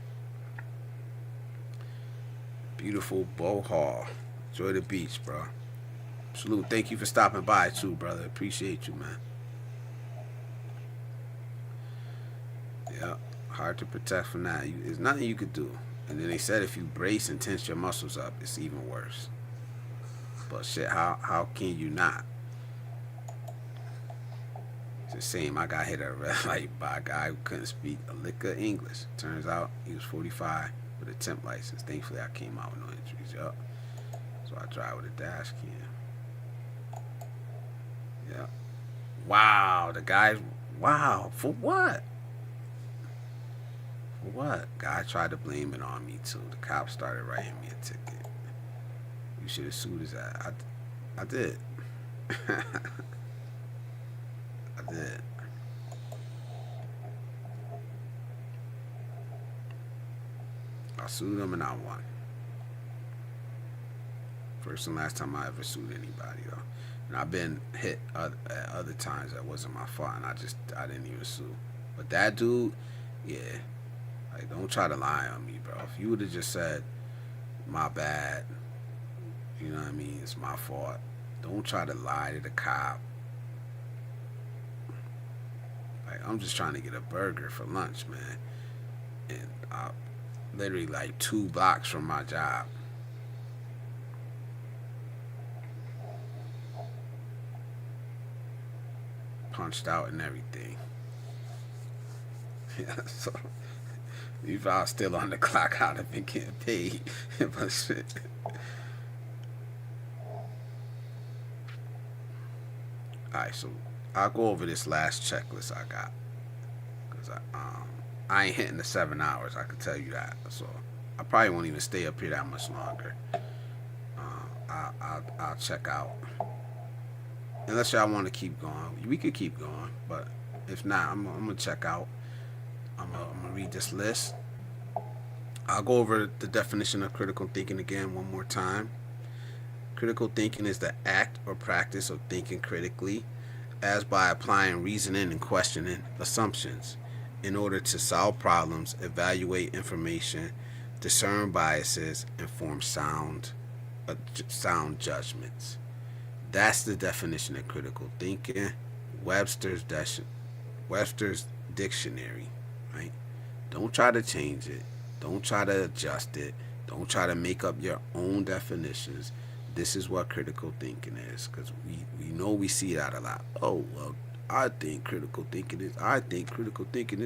Beautiful Bow Hall. Enjoy the beach, bro. Salute. Thank you for stopping by too, brother. Appreciate you, man. Yeah. Hard to protect from that. There's nothing you could do. And then they said if you brace and tense your muscles up, it's even worse. But shit, how can you not? It's the same. I got hit at a red light by a guy who couldn't speak a lick of English. Turns out he was 45 with a temp license. Thankfully, I came out with no injuries. Yup. So I drive with a dash cam. Yeah. Wow. The guy. Wow. For what? What? Guy tried to blame it on me too. The cops started writing me a ticket. You should have sued his ass. I did. I did. I sued him and I won. First and last time I ever sued anybody though. And I've been hit at other times that wasn't my fault and I didn't even sue. But that dude, yeah. Like, don't try to lie on me, bro. If you would have just said, my bad, you know what I mean, it's my fault. Don't try to lie to the cop. Like, I'm just trying to get a burger for lunch, man. And I'm literally like 2 blocks from my job. Punched out and everything. Yeah, so... If I was still on the clock, I'd have been getting paid. But shit. Alright, so I'll go over this last checklist I got. Because I ain't hitting the 7 hours, I can tell you that. So I probably won't even stay up here that much longer. I'll check out. Unless y'all want to keep going. We could keep going. But if not, I'm going to check out. I'm gonna read this list. I'll go over the definition of critical thinking again one more time. Critical thinking is the act or practice of thinking critically, as by applying reasoning and questioning assumptions in order to solve problems, evaluate information, discern biases, and form sound judgments. That's the definition of critical thinking. Webster's dictionary. Right? Don't try to change it. Don't try to adjust it. Don't try to make up your own definitions. This is what critical thinking is, because we know we see that a lot. Oh, well, I think critical thinking is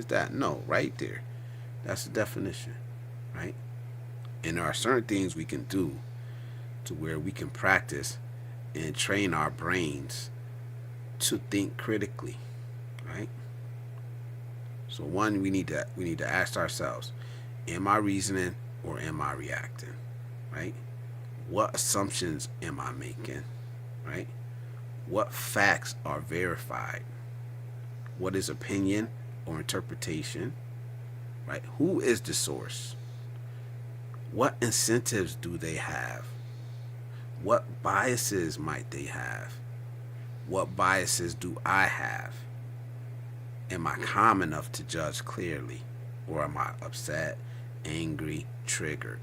that. No, right there. That's the definition, right? And there are certain things we can do to where we can practice and train our brains to think critically, right? So one, we need to ask ourselves, am I reasoning or am I reacting? Right? What assumptions am I making? Right? What facts are verified? What is opinion or interpretation? Right? Who is the source? What incentives do they have? What biases might they have? What biases do I have? Am I calm enough to judge clearly? Or am I upset, angry, triggered?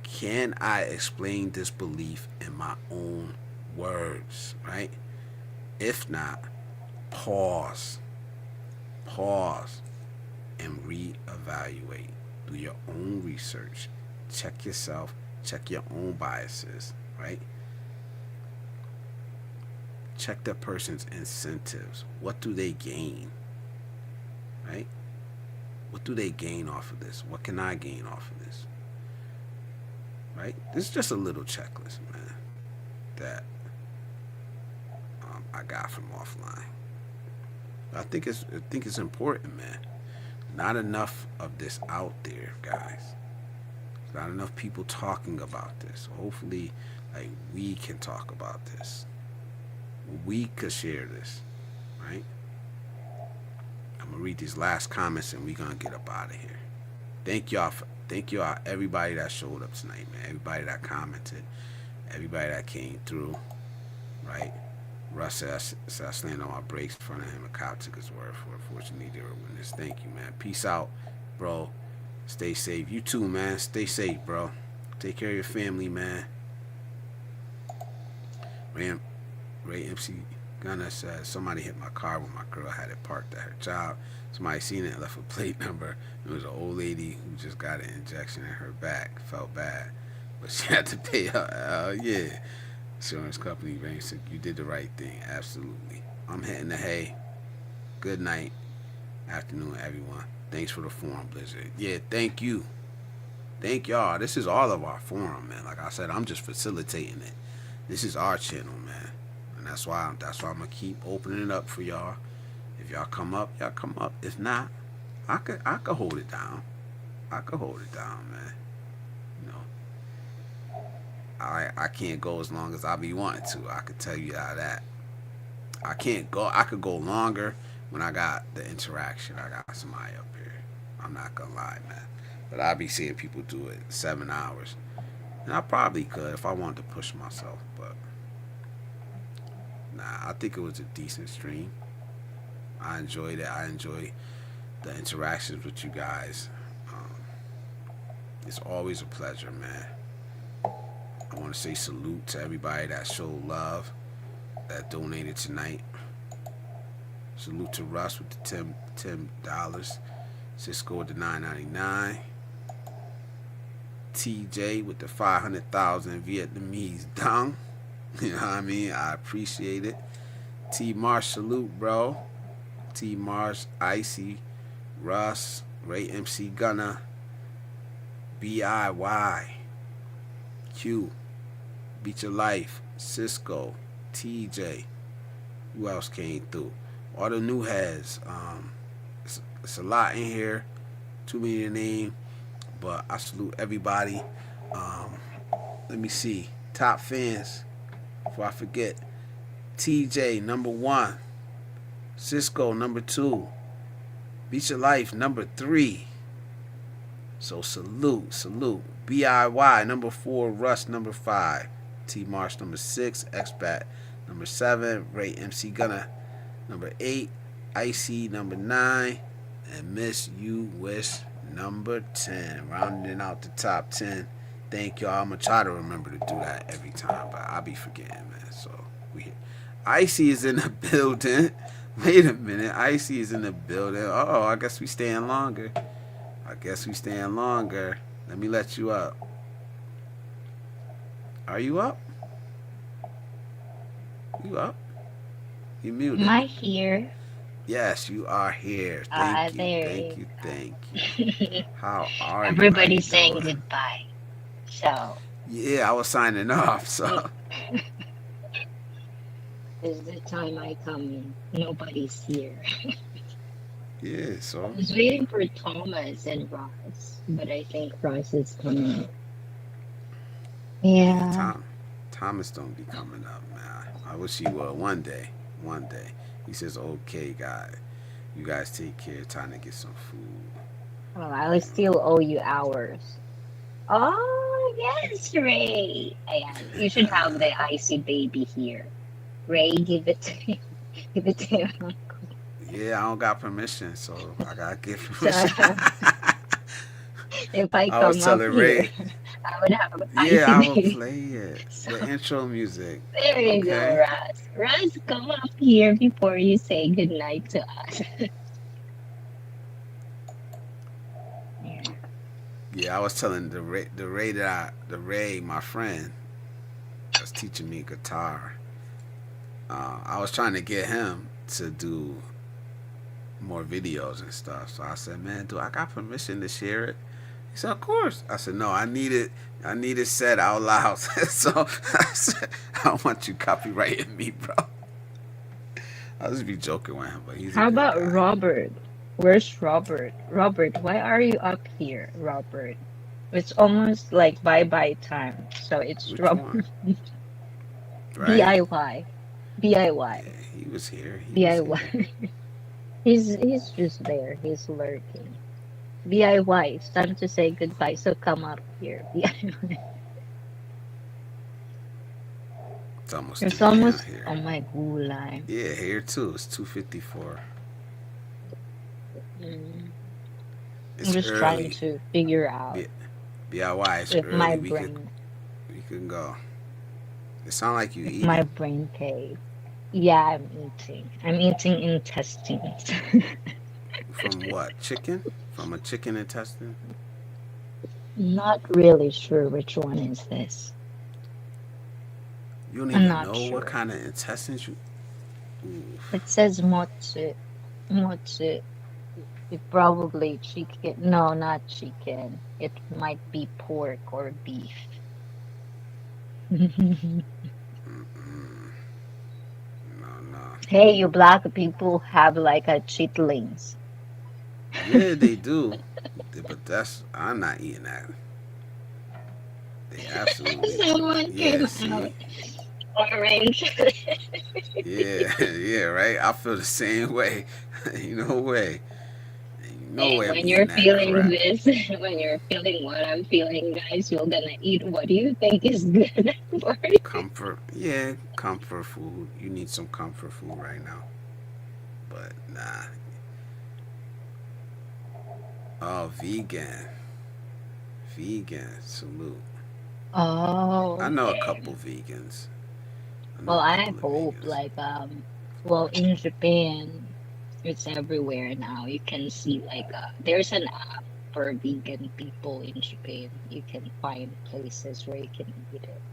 Can I explain this belief in my own words, right? If not, pause. Pause and reevaluate. Do your own research. Check yourself. Check your own biases, right? Check that person's incentives. What do they gain, right? What do they gain off of this? What can I gain off of this, right? This is just a little checklist, man, that I got from offline. I think it's important, man. Not enough of this out there, guys. Not enough people talking about this. Hopefully, like, we can talk about this. We could share this, right? I'm gonna read these last comments and we're gonna get up out of here. Thank y'all, everybody that showed up tonight, man. Everybody that commented, everybody that came through, right? Russ said I slammed on my brakes in front of him. A cop took his word for it. Fortunately, they were witness. Thank you, man. Peace out, bro. Stay safe. You too, man. Stay safe, bro. Take care of your family, man. Ray MC Gunner says, somebody hit my car when my girl had it parked at her job. Somebody seen it and left a plate number. It was an old lady who just got an injection in her back. Felt bad, but she had to pay her. Yeah. Insurance company, Ray said, you did the right thing. Absolutely. I'm hitting the hay. Good night. Afternoon, everyone. Thanks for the forum, Blizzard. Yeah, thank you. Thank y'all. This is all of our forum, man. Like I said, I'm just facilitating it. This is our channel, man. And that's why I'm gonna keep opening it up for y'all. If y'all come up, y'all come up. If not, I could hold it down. I could hold it down, man. You know. I can't go as long as I be wanting to. I could tell you that. I could go longer when I got the interaction. I got somebody up here. I'm not gonna lie, man. But I be seeing people do it 7 hours. And I probably could if I wanted to push myself, but nah, I think it was a decent stream. I enjoyed it. I enjoy the interactions with you guys. It's always a pleasure, man. I want to say salute to everybody that showed love, that donated tonight. Salute to Russ with the $10. Cisco with the $9.99. TJ with the 500,000 Vietnamese dong. You know what I mean? I appreciate it. T Marsh, salute, bro. T Marsh, Icy, Russ, Ray MC Gunner, BIY, Q, Beat Your Life, Cisco, TJ. Who else came through? All the new heads. It's a lot in here. Too many to name. But I salute everybody. Let me see. Top fans. Before I forget. TJ, number 1. Cisco, number 2. Beat Your Life, number 3. So salute. BIY, number 4. Russ, number 5. T Marsh, number 6. Expat, number 7. Ray MC Gunner, number 8. Icy, number 9. And Miss You Wish, number 10. Rounding out the top 10. Thank y'all. I'm going to try to remember to do that every time, but I'll be forgetting, man. So, Icy is in the building. Wait a minute. Icy is in the building. Oh, I guess we staying longer. Let me let you up. Are you up? You up? You muted.
Am I here?
Yes, you are here. Thank you. How are you?
Everybody's saying goodbye. So.
Yeah, I was signing off, so.
This is the time I come in. Nobody's here.
Yeah, so.
I was waiting for Thomas and Ross, but I think Ross is coming. Yeah.
Thomas don't be coming up, man. I wish he would one day. He says, okay, guys. You guys take care. Time to get some food.
Oh, I still owe you hours. Oh, yes, Ray. Ayan. You should have the icy baby here. Ray, give it to him. Give it to him.
Yeah, I don't got permission, so I gotta get
So
permission.
if I
I was
come up
telling
here,
Ray,
I would have an
yeah,
icy
I will
baby.
play it.
So
The intro music.
there you go,
Okay.
Raz. Raz, come up here before you say goodnight to us. Yeah.
Yeah, I was telling the Ray, my friend, that's teaching me guitar. I was trying to get him to do more videos and stuff. So I said, man, do I got permission to share it? He said, of course. I said, no, I need it. I need it said out loud. So I said, I don't want you copyrighting me, bro. I'll just be joking with him, but he's a
How
good
about
guy.
Robert? Where's Robert? Robert, why are you up here, Robert? It's almost like bye-bye time. So it's
Which one?
Robert
Right?
DIY. DIY.
Yeah, he was here. He was here.
DIY. He's just there. He's lurking. DIY. It's time to say goodbye. So come up here. DIY.
It's almost
It's
3 a.m.
almost
here.
oh my gulay.
Yeah, here too. It's 2:54.
Mm. I'm
It's
just trying
early.
to figure out
B- DIY. It's
if my
early.
brain
We can go. It sound like you
if my
eating.
brain cave. Yeah, I'm eating. I'm eating intestines.
From what? Chicken? From a chicken intestine?
Not really sure which one is this.
You don't
I'm
even
not
know what
sure.
kind of intestines you. Oof.
It says motsu. Motsu. It probably chicken. No, not chicken. It might be pork or beef.
Mm-mm. No, no.
Hey, you black people have like a chitlings.
Yeah, they do. But that's. I'm not eating that. They absolutely do.
Someone
Yeah,
came out
see?
orange.
Yeah, yeah, right? I feel the same way. Ain't no way. Ain't no
Hey,
way I'm
when
eating
you're
that
feeling
crap.
this, when you're feeling what I'm feeling, guys, you're gonna eat what do you think is good for you.
Comfort. Yeah, comfort food. You need some comfort food right now. But nah. Oh, vegan. Vegan. Salute. I
Oh,
know a
okay.
couple vegans. I know
Well,
a
I
couple of
hope
vegans.
like well in Japan it's everywhere now. You can see like there's an app for vegan people in Japan. You can find places where you can eat it,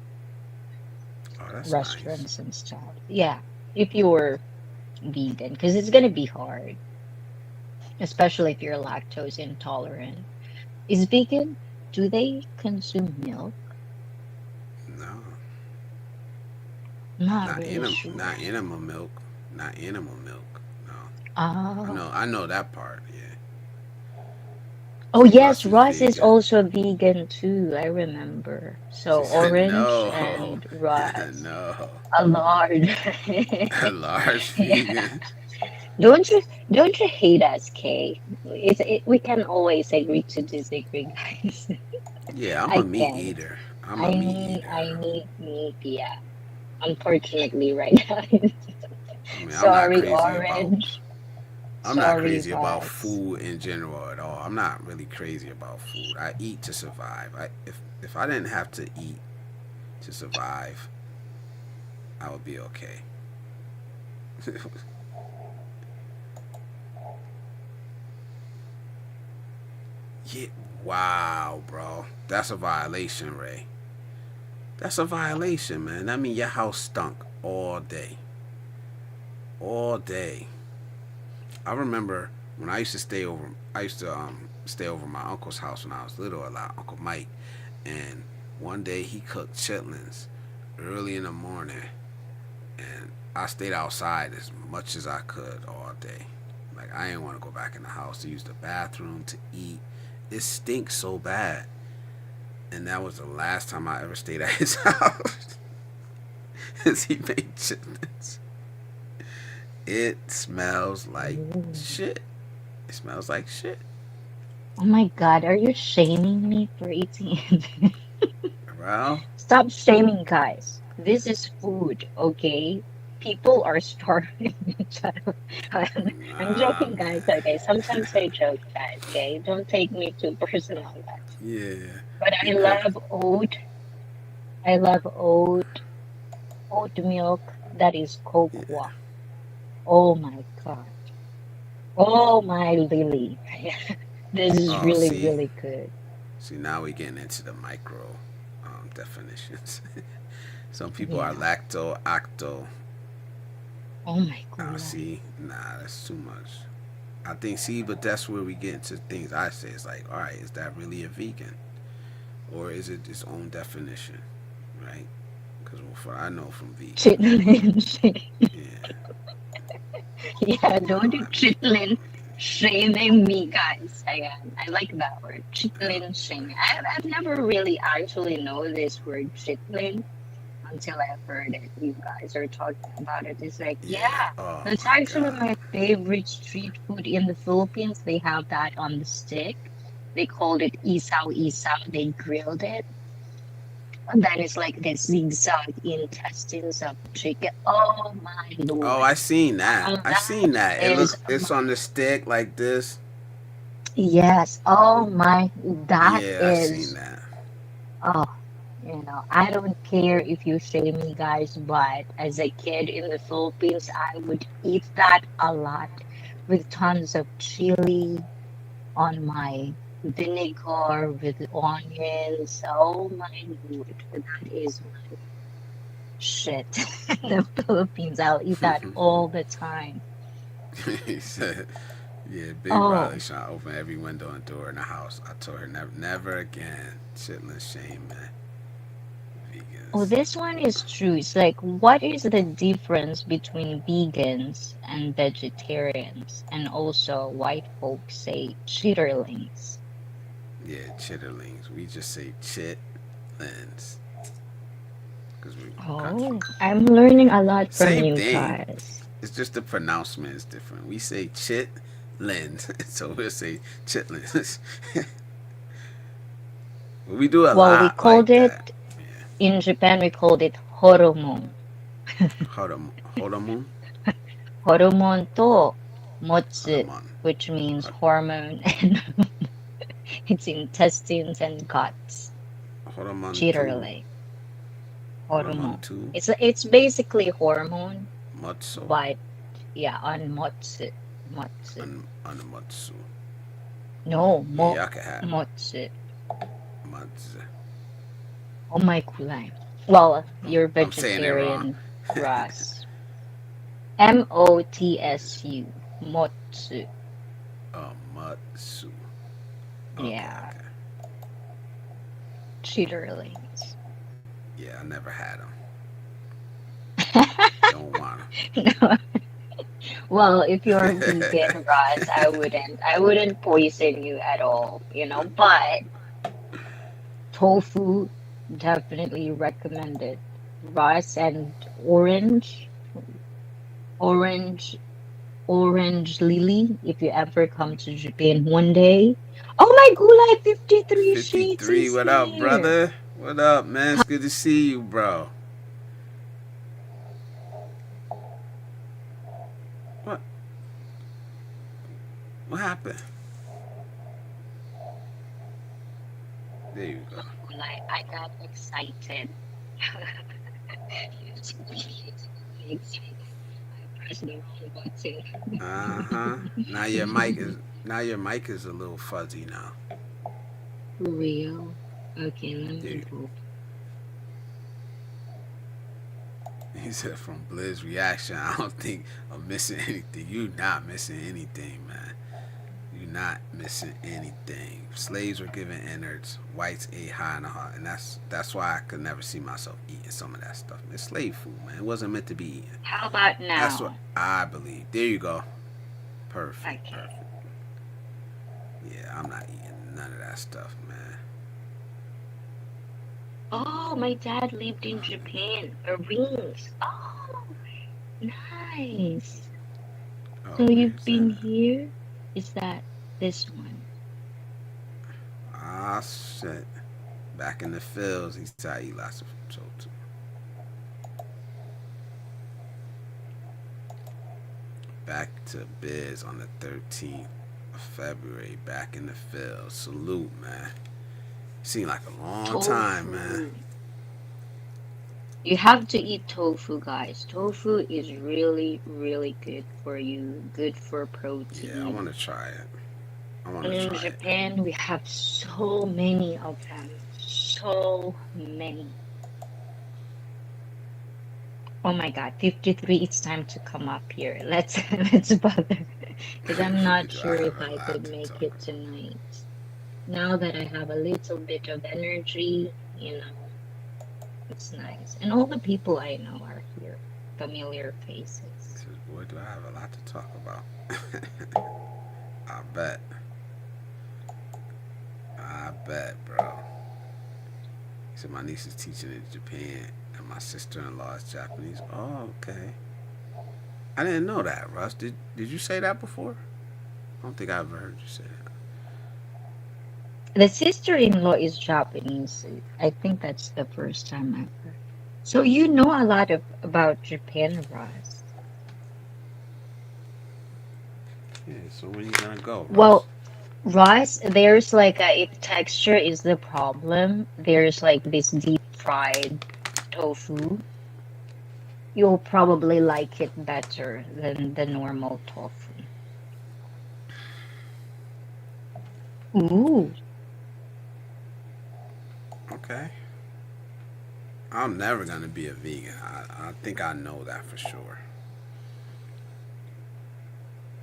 Oh, that's nice.
restaurants and stuff. Yeah, if you're vegan, because it's gonna be hard, especially if you're lactose intolerant. Is vegan? Do they consume milk?
No,
Not really
not
sure.
animal milk. Not animal milk. No. I
Oh.
know. I know that part. Yeah.
Oh yes,
Russ is
Ross is
vegan.
also vegan too. I remember.
She
So
said
orange
no,
and Ross.
no.
A lard.
A large
Yeah.
vegan.
Don't you don't you hate us, Kay? We can always agree to disagree, guys.
Yeah, I'm a
I
meat
can't.
eater. I'm a meat
I
eater.
need meat, yeah. Unfortunately right now.
I mean, I'm not
Sorry,
crazy about.
orange.
I'm not
Sorry,
crazy about
Ross.
food in general at all. I'm not really crazy about food. I eat to survive. If I didn't have to eat to survive, I would be okay. Yeah. Wow, bro. That's a violation, Ray. That's a violation, man. That means your house stunk all day. All day. I remember when I used to stay over. I used to stay over my uncle's house when I was little a lot. Uncle Mike, and one day he cooked chitlins early in the morning, and I stayed outside as much as I could all day. Like I didn't want to go back in the house to use the bathroom to eat. It stinks so bad, and that was the last time I ever stayed at his house. Cause he made chitlins. It smells like
Ooh.
shit. It smells like shit.
Oh my God, are you shaming me for eating?
Well,
Stop shaming, guys. This is food, okay? People are starving. Shut up. I'm
nah,
joking, guys.
man.
Okay, sometimes I joke, guys. Okay, don't take me too personal, guys.
Yeah,
But I
because
love oat. I love oat milk that is
yeah.
cocoa. Oh my God. Oh my Lily. This is
Oh,
really,
see,
really good.
now we're getting into the micro definitions. Some people are
Yeah.
lacto, octo.
Oh my God.
See, nah, that's too much. I think, see, but that's where we get into things I say. It's like, all right, is that really a vegan? Or is it its own definition, right? Because I know from vegan,
Chitlin.
yeah,
Yeah, don't do
I mean,
chitlin shaming me, guys. I like that word, chitlin shaming. I've never really actually know this word chitlin until I heard it. You guys are talking about it. It's like,
yeah,
yeah,
oh
that's
my
actually
God.
my favorite street food in the Philippines. They have that on the stick. They called it isaw isaw. They grilled it. And then it's like the zigzag intestines of chicken. Oh my
Oh,
lord.
I seen that. I
That
seen that. It
is
looks, it's on the stick like this.
yes. Oh my, that
Yeah, I seen
is,
that.
oh, I don't care if you shame me, guys, but as a kid in the Philippines, I would eat that a lot with tons of chili on my vinegar with onions. Oh my lord, that is my shit. In the Philippines, I'll eat that all the time.
He said, "Yeah, Big Riley
Oh.
trying to open every window and door in the house." I told her never, never again. Shitless shame, man.
Oh,
Vegans.
this one is true. It's like, what is the difference between vegans and vegetarians? And also, white folks say chitterlings.
Yeah, chitterlings. We just say chitlins because we country.
Oh, I'm learning a lot from
Same
you
thing.
guys.
It's just the pronouncement is different. We say chitlins, so we'll say chitlins. We do a
Well, we
lot
called
like that.
it, in Japan, we called it horomon.
Hodamun,
Horomon to motsu,
hodamun,
which means hormone, and its intestines and guts.
hodamun tu,
Chitterling,
hodamun
hormone.
tu,
It's basically hormone,
matsu,
but yeah, on motsu. Motsu.
matsu.
No,
Yeah, y'all can have
motsu.
matsu.
Oh my kulay. Well, you're
I'm saying it wrong.
vegetarian, Ross. Motsu. Motsu.
Matsu. Okay,
Yeah,
okay.
chitterlings.
Yeah, I never had them. Don't want
No. Well, if you're vegan,
them.
Ross, I wouldn't poison you at all, but tofu definitely recommended. Rice and orange, orange lily. If you ever come to Japan one day. Oh my Gulai 53 Shades
53,
is
what up,
here.
brother? What up, man? It's good to see you, bro. What? What happened? There you go.
Gulai, I got excited. I pressed the wrong button.
Uh huh. Now your mic is a little fuzzy now.
For real. Okay, let me
There.
go.
He said from Blizz reaction, I don't think I'm missing anything. You not missing anything, man. You not missing anything. Slaves were given innards. Whites ate high in the heart, and that's why I could never see myself eating some of that stuff. It's slave food, man. It wasn't meant to be eaten.
How about
That's what
now?
I believe. There you go. Perfect,
Okay.
perfect. Yeah, I'm not eating none of that stuff, man.
Oh, my dad lived in Japan. Rings. Oh, nice.
Oh,
So
where
you've
is
been
that?
here? Is that this one?
Ah, shit. Back in the fields, he said I eat lots of so too. Back to biz on the 13th of February. Back in the fields. Salute, man. Seemed like a long time, man.
Tofu. You have to eat tofu, guys. Tofu is really, really good for you, good for
Yeah, I want
protein.
to try it. I want
And
to
in
try it.
Japan, we have so many of them. So many. Oh my God, 53, it's time to come up here. Let's bother. Because I'm not
Do I
sure
have
if
a
I
lot
could
to
make
talk
it tonight. Now that I have a little bit of energy, it's nice. And all the people I know are here, familiar faces.
says, boy, do I have a lot to talk about. I bet. I bet, bro. He said my niece is teaching in Japan and my sister-in-law is Japanese. Oh, okay. I didn't know that, Russ. Did you say that before? I don't think I ever heard you say that.
The sister-in-law is Japanese. I think that's the first time I've heard. So you know a lot about Japan, Ross.
Yeah, so when you gonna go, Russ?
Well, rice, there's like if texture is the problem, there's like this deep fried tofu. You'll probably like it better than the normal tofu. Ooh,
Okay. I'm never gonna be a vegan. I think I know that for sure.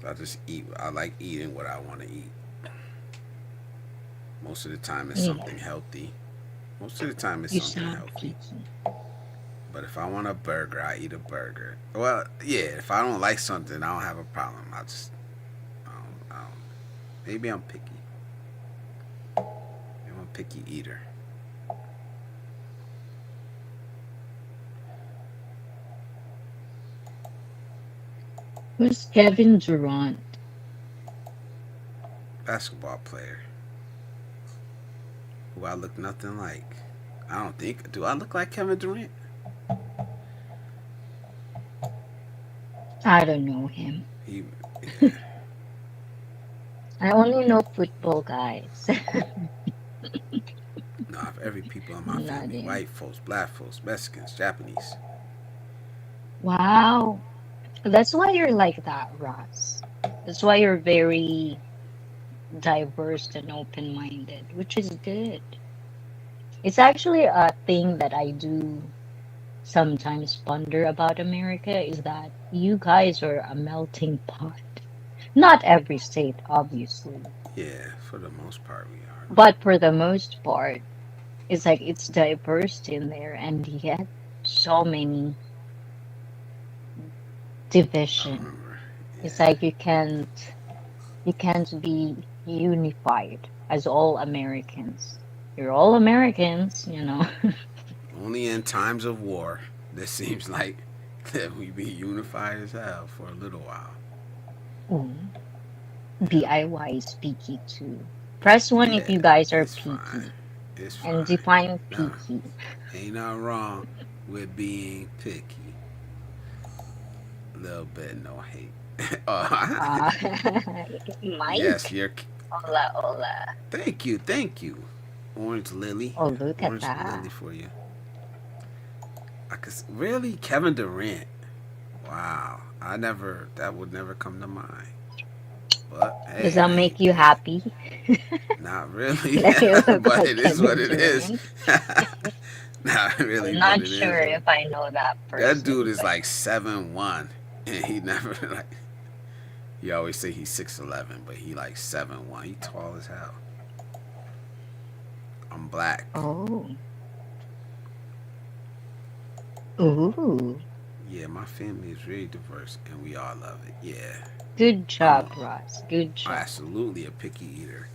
I just eat. I like eating what I want to eat. Most of the time, it's
yeah,
something healthy. Most of the time, it's
you
something
sound
healthy.
picky.
But if I want a burger, I eat a burger. Well, yeah. If I don't like something, I don't have a problem. I don't. Maybe I'm picky. Maybe I'm a picky eater.
Who's Kevin Durant?
Basketball player who I look nothing like. I don't think. Do I look like Kevin Durant?
I don't know him.
He. Yeah.
I only know football guys.
No, if every people in my
Not
family,
him.
white folks, black folks, Mexicans, Japanese.
Wow. That's why you're like that, Ross. That's why you're very diverse and open-minded, which is good. It's actually a thing that I do sometimes ponder about America is that you guys are a melting pot. Not every state, obviously,
Yeah, for the most part, we are.
but for the most part, it's like it's diverse in there, and yet so many
I
division.
remember.
It's
Yeah.
like you can't be unified as all Americans. You're all Americans.
Only in times of war, this seems like that we be unified as hell for a little while.
Ooh,
Yeah.
DIY is peaky too. Press one if
Yeah,
you guys are
it's fine.
peaky
It's
and
fine.
define
No,
peaky.
ain't nothing wrong with being picky. A little bit, no hate. Oh,
Uh,
yes,
Mike,
you're.
hola, hola.
Thank you, thank you. Orange lily,
Oh, look at
orange
that.
lily for you. Really Kevin Durant. Wow, I never that would never come to mind. But
Does
hey,
that
I
make
ain't
you happy
not really.
that you look
But
like
it is what
Kevin
it is.
Durant?
Not really,
I'm
but
not
it is
sure
what
if I know that
that dude
person,
is
but
like 7'1", and he never like he always say he's 6'11", but he like 7'1". He tall as hell. I'm black.
oh, ooh,
Yeah, my family is really diverse, and we all love it. Yeah,
good
I'm
job, Ross. Good job.
absolutely a picky eater.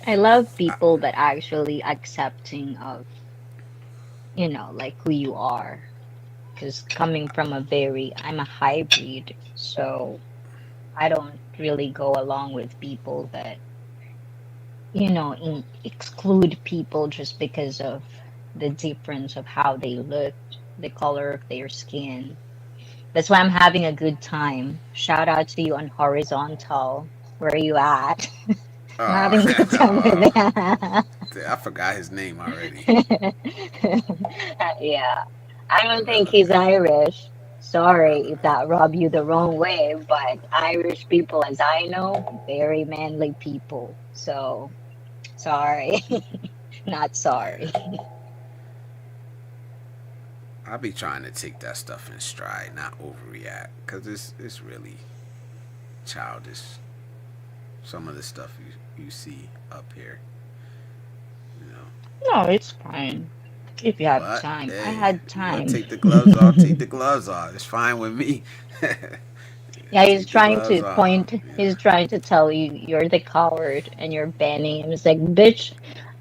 I love
I,
people that actually accepting of, like who you are. Because coming from I'm a hybrid, so I don't really go along with people that, exclude people just because of the difference of how they look, the color of their skin. That's why I'm having a good time. Shout out to you on Horizontal. Where are you at? I'm
Oh,
having a good time with
I forgot his name already.
that. Yeah. I don't think
Brother,
he's Irish. Sorry
brother.
if that rubbed you the wrong way, but Irish people, as I know, very manly people. So sorry, not
Yeah.
sorry.
I be trying to take that stuff in stride, not overreact, cause it's really childish. Some of the stuff you see up here, you know.
No, it's fine. If you have
But
time. I
hey,
had
you want to
time.
take the gloves off? Take the gloves off. It's fine with me.
Yeah,
Take the gloves off.
he's trying to tell you you're the coward and you're banning him. It's like, bitch,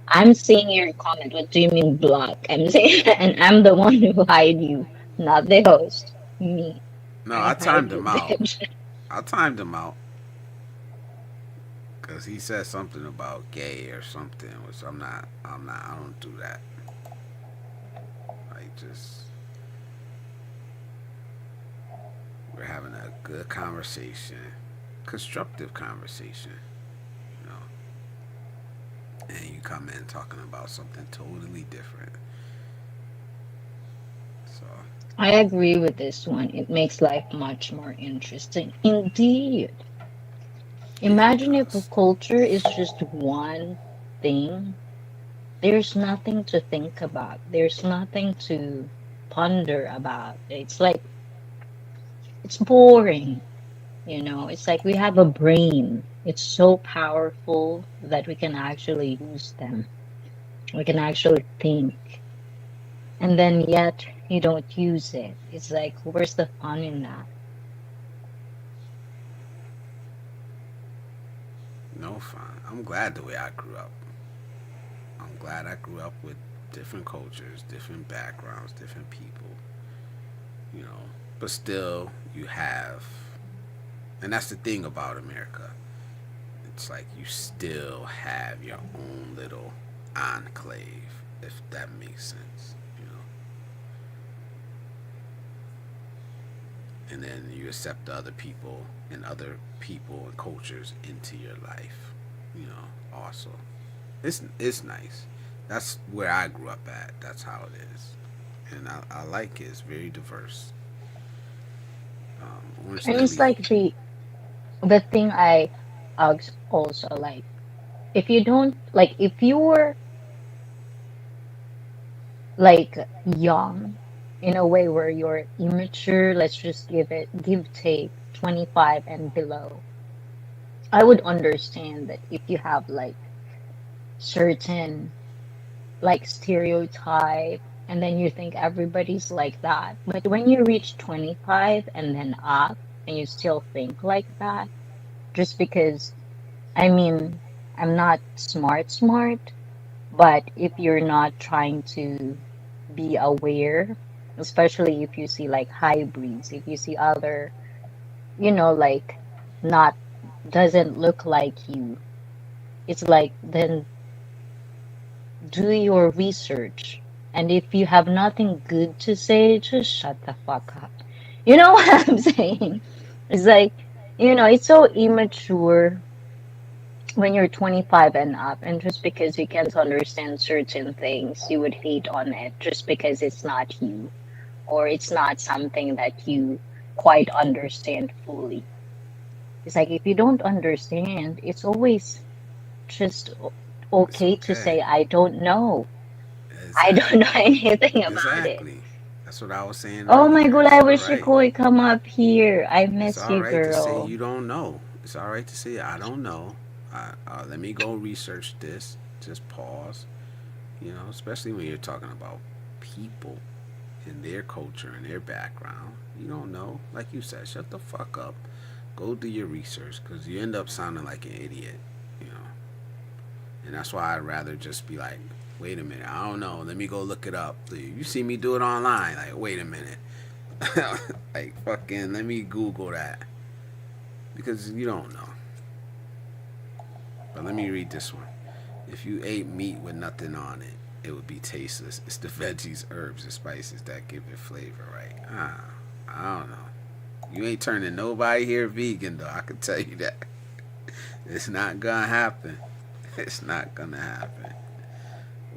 I'm seeing your comment. What do you mean block? I'm saying, and I'm the one who hide you, not the host. Me.
No, I
I hide
timed
you,
him out.
bitch.
I timed him out because he said something about gay or something, which I'm not. I'm not. I don't do that. Like just we're having a good conversation, constructive conversation, you know. And you come in talking about something totally different. So
I agree with this one. It makes life much more interesting. Indeed.
yeah, it
Imagine if a
does.
culture is just one thing. There's nothing to think about. There's nothing to ponder about. It's like, it's boring. It's like we have a brain. It's so powerful that we can actually use them. We can actually think. And then yet you don't use it. It's like, where's the fun in that?
No fun. I'm glad the way I grew up. I'm glad I grew up with different cultures, different backgrounds, different people, you know. But still, you have, and that's the thing about America. It's like you still have your own little enclave, if that makes sense, you know. And then you accept the other people and other people and cultures into your life, you know. Also, it's nice. That's where I grew up at. That's how it is, and I like it. It's very diverse. Orange
And it's
Lily.
like the thing I also like. If you don't like, if you're like young in a way where you're immature, let's just give take 25 and below. I would understand that if you have like certain like stereotype and then you think everybody's like that. But when you reach 25 and then up and you still think like that, just because, I mean, I'm not smart, but if you're not trying to be aware, especially if you see like hybrids, if you see other, like not doesn't look like you, it's like then do your research. And if you have nothing good to say, just shut the fuck up. You know what I'm saying? It's like, it's so immature when you're 25 and up, and just because you can't understand certain things, you would hate on it just because it's not you, or it's not something that you quite understand fully. It's like if you don't understand, it's always just
It's
okay to
okay.
say, I don't know. I don't know
Exactly.
anything about it.
Exactly. That's what I was saying
Oh my
earlier.
god,
It's
I
all
wish you
right.
could come up here. I
It's
miss
all
you,
right to say
girl.
you don't know. It's all right to say I don't know. Let me go research this. Just pause. You know, especially when you're talking about people and their culture and their background. You don't know. Like you said, shut the fuck up. Go do your research because you end up sounding like an idiot. You know, and that's why I'd rather just be like, wait a minute, I don't know. Let me go look it up. You see me do it online. Like, wait a minute. Like, fucking, let me Google that. because you don't know. But let me read this one. If you ate meat with nothing on it, it would be tasteless. It's the veggies, herbs, and spices that give it flavor, right? I don't know. You ain't turning nobody here vegan, though. I can tell you that. It's not gonna happen. It's not gonna happen.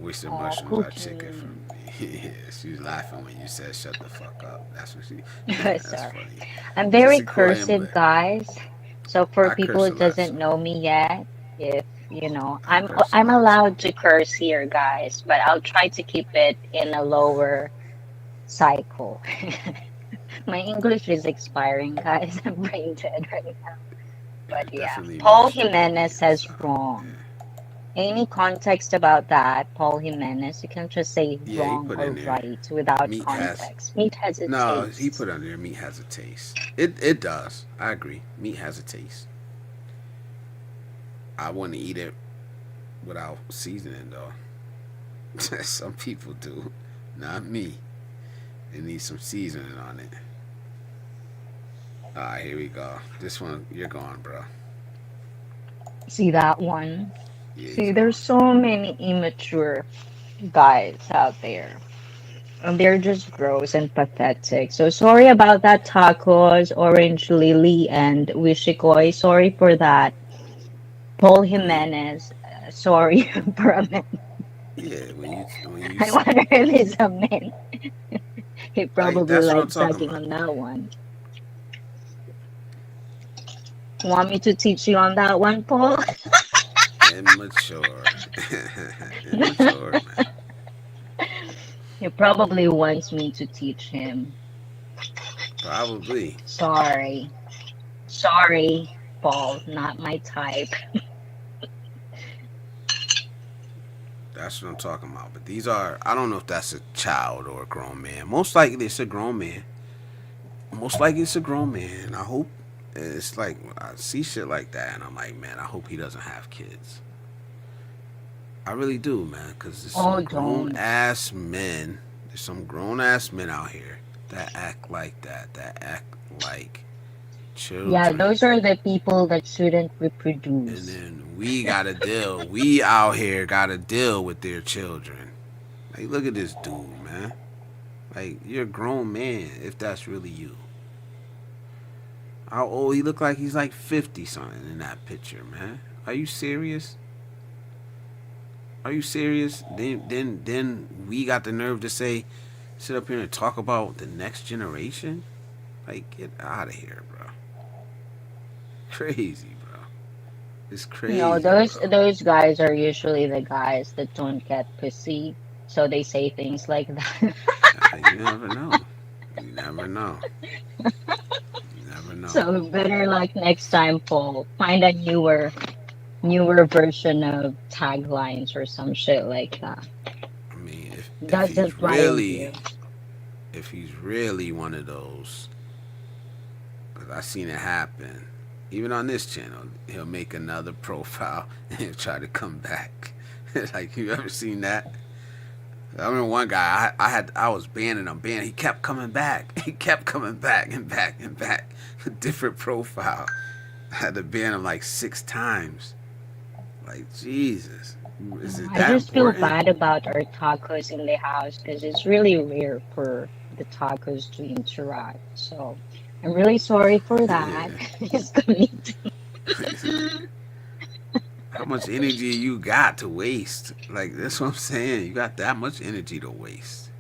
Oyster mushrooms are chicken for me. Yeah, she was laughing when you said shut the fuck up. That's what she. That's
Sorry.
funny.
I'm
It's a
very
sequoia,
cursive,
but
guys. So for
I
people
curse
who
a lot,
doesn't
so
know me yet, if you know,
I curse a
I'm
lot too.
allowed to curse here, guys, but I'll try to keep it in a lower cycle. My English is expiring, guys. I'm brain dead right now.
Yeah,
But
it
yeah,
definitely
Paul
means to be
Jimenez
and
says
stuff.
wrong.
Yeah.
Any context about that, Paul Jimenez, you can just say
Yeah, he
wrong
put
or
in there.
right without
Meat has
context. Meat has a
no. He
taste.
put under there. Meat has a taste. It does. I agree. Meat has a taste. I wouldn't eat it without seasoning though. Some people do. Not me. It needs some seasoning on it. Alright, here we go. This one, you're gone, bro.
See that one?
Yeah, he's
See, there's
gone.
so many immature guys out there. And they're just gross and pathetic. So sorry about that, tacos, orange lily, and wishikoi. Sorry for that. Paul
I mean,
Jimenez, sorry for a minute.
yeah, when you
I wonder if he's a man. He
like
probably
that's what I'm
likes
talking
sucking
about.
on that one. Want me to teach you on that one, Paul?
Immature. Immature, man.
He probably wants me to teach him.
Probably.
Sorry. Sorry, Paul, not my type.
That's what I'm talking about. But these are I don't know if that's a child or a grown man. Most likely it's a grown man. Most likely it's a grown man. I hope it's like I see shit like that and I'm like, man, I hope he doesn't have kids. I really do, man, because there's some
Oh,
grown
don't.
ass men. There's some grown ass men out here that act like that. That act like
Yeah,
children.
those are the people that shouldn't
And
reproduce.
then we gotta deal. We out here gotta deal with their children. Like, look at this dude, man. Like, you're a grown man if that's really you. How old he look like? He's like 50 something in that picture, man. Are you serious? Are you serious? Then we got the nerve to say, sit up here and talk about the next generation? Like, get out of here, bro. Crazy, bro. It's
No,
crazy, bro.
those guys are usually the guys that don't get pussy, so they say things like that.
You never know. You never know. You never know.
So better like next time, Paul. Find a newer version of taglines or some shit like that.
I mean,
Doesn't bind you.
if he's really one of those, because I seen it happen. Even on this channel, he'll make another profile and he'll try to come back. Like, you ever seen that? I remember one guy. I was banning him. He kept coming back. He kept coming back and back and back. Different profile. I had to ban him like 6 times. Like, Jesus, is it
I
that
just feel
important?
bad about our tacos in the house because it's really rare for the tacos to interact. So I'm really sorry for that.
Yeah.
It's going
How much energy you got to waste? Like, that's what I'm saying. You got that much energy to waste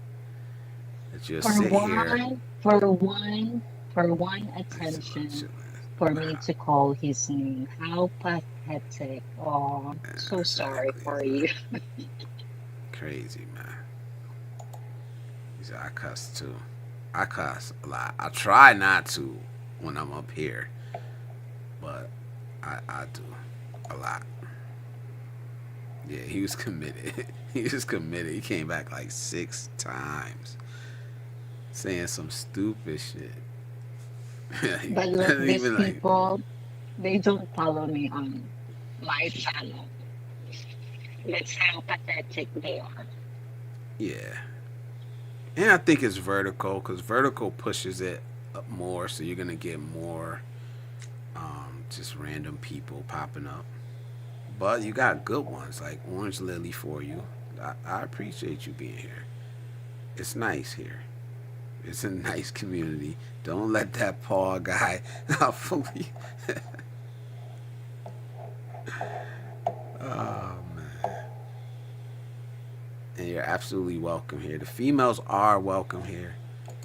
that you'll
for
sit here.
one
That's a little
attention
chilling.
for me
Nah,
to call his name. How pathetic. Oh, so sorry
exactly,
for
man.
you.
Crazy, man. He said I cuss too. I cuss a lot. I try not to when I'm up here, but I do a lot. Yeah, he was committed. He was committed. He came back like 6 times saying some stupid shit. He
But look,
doesn't
these
even like,
people, they don't follow me on my channel. That's how pathetic they are.
yeah. And I think it's vertical because vertical pushes it up more, so you're gonna get more just random people popping up. But you got good ones like Orange Lily for you. I appreciate you being here. It's nice here. It's a nice community. Don't let that Paul guy fully. Oh man. And you're absolutely welcome here. The females are welcome here.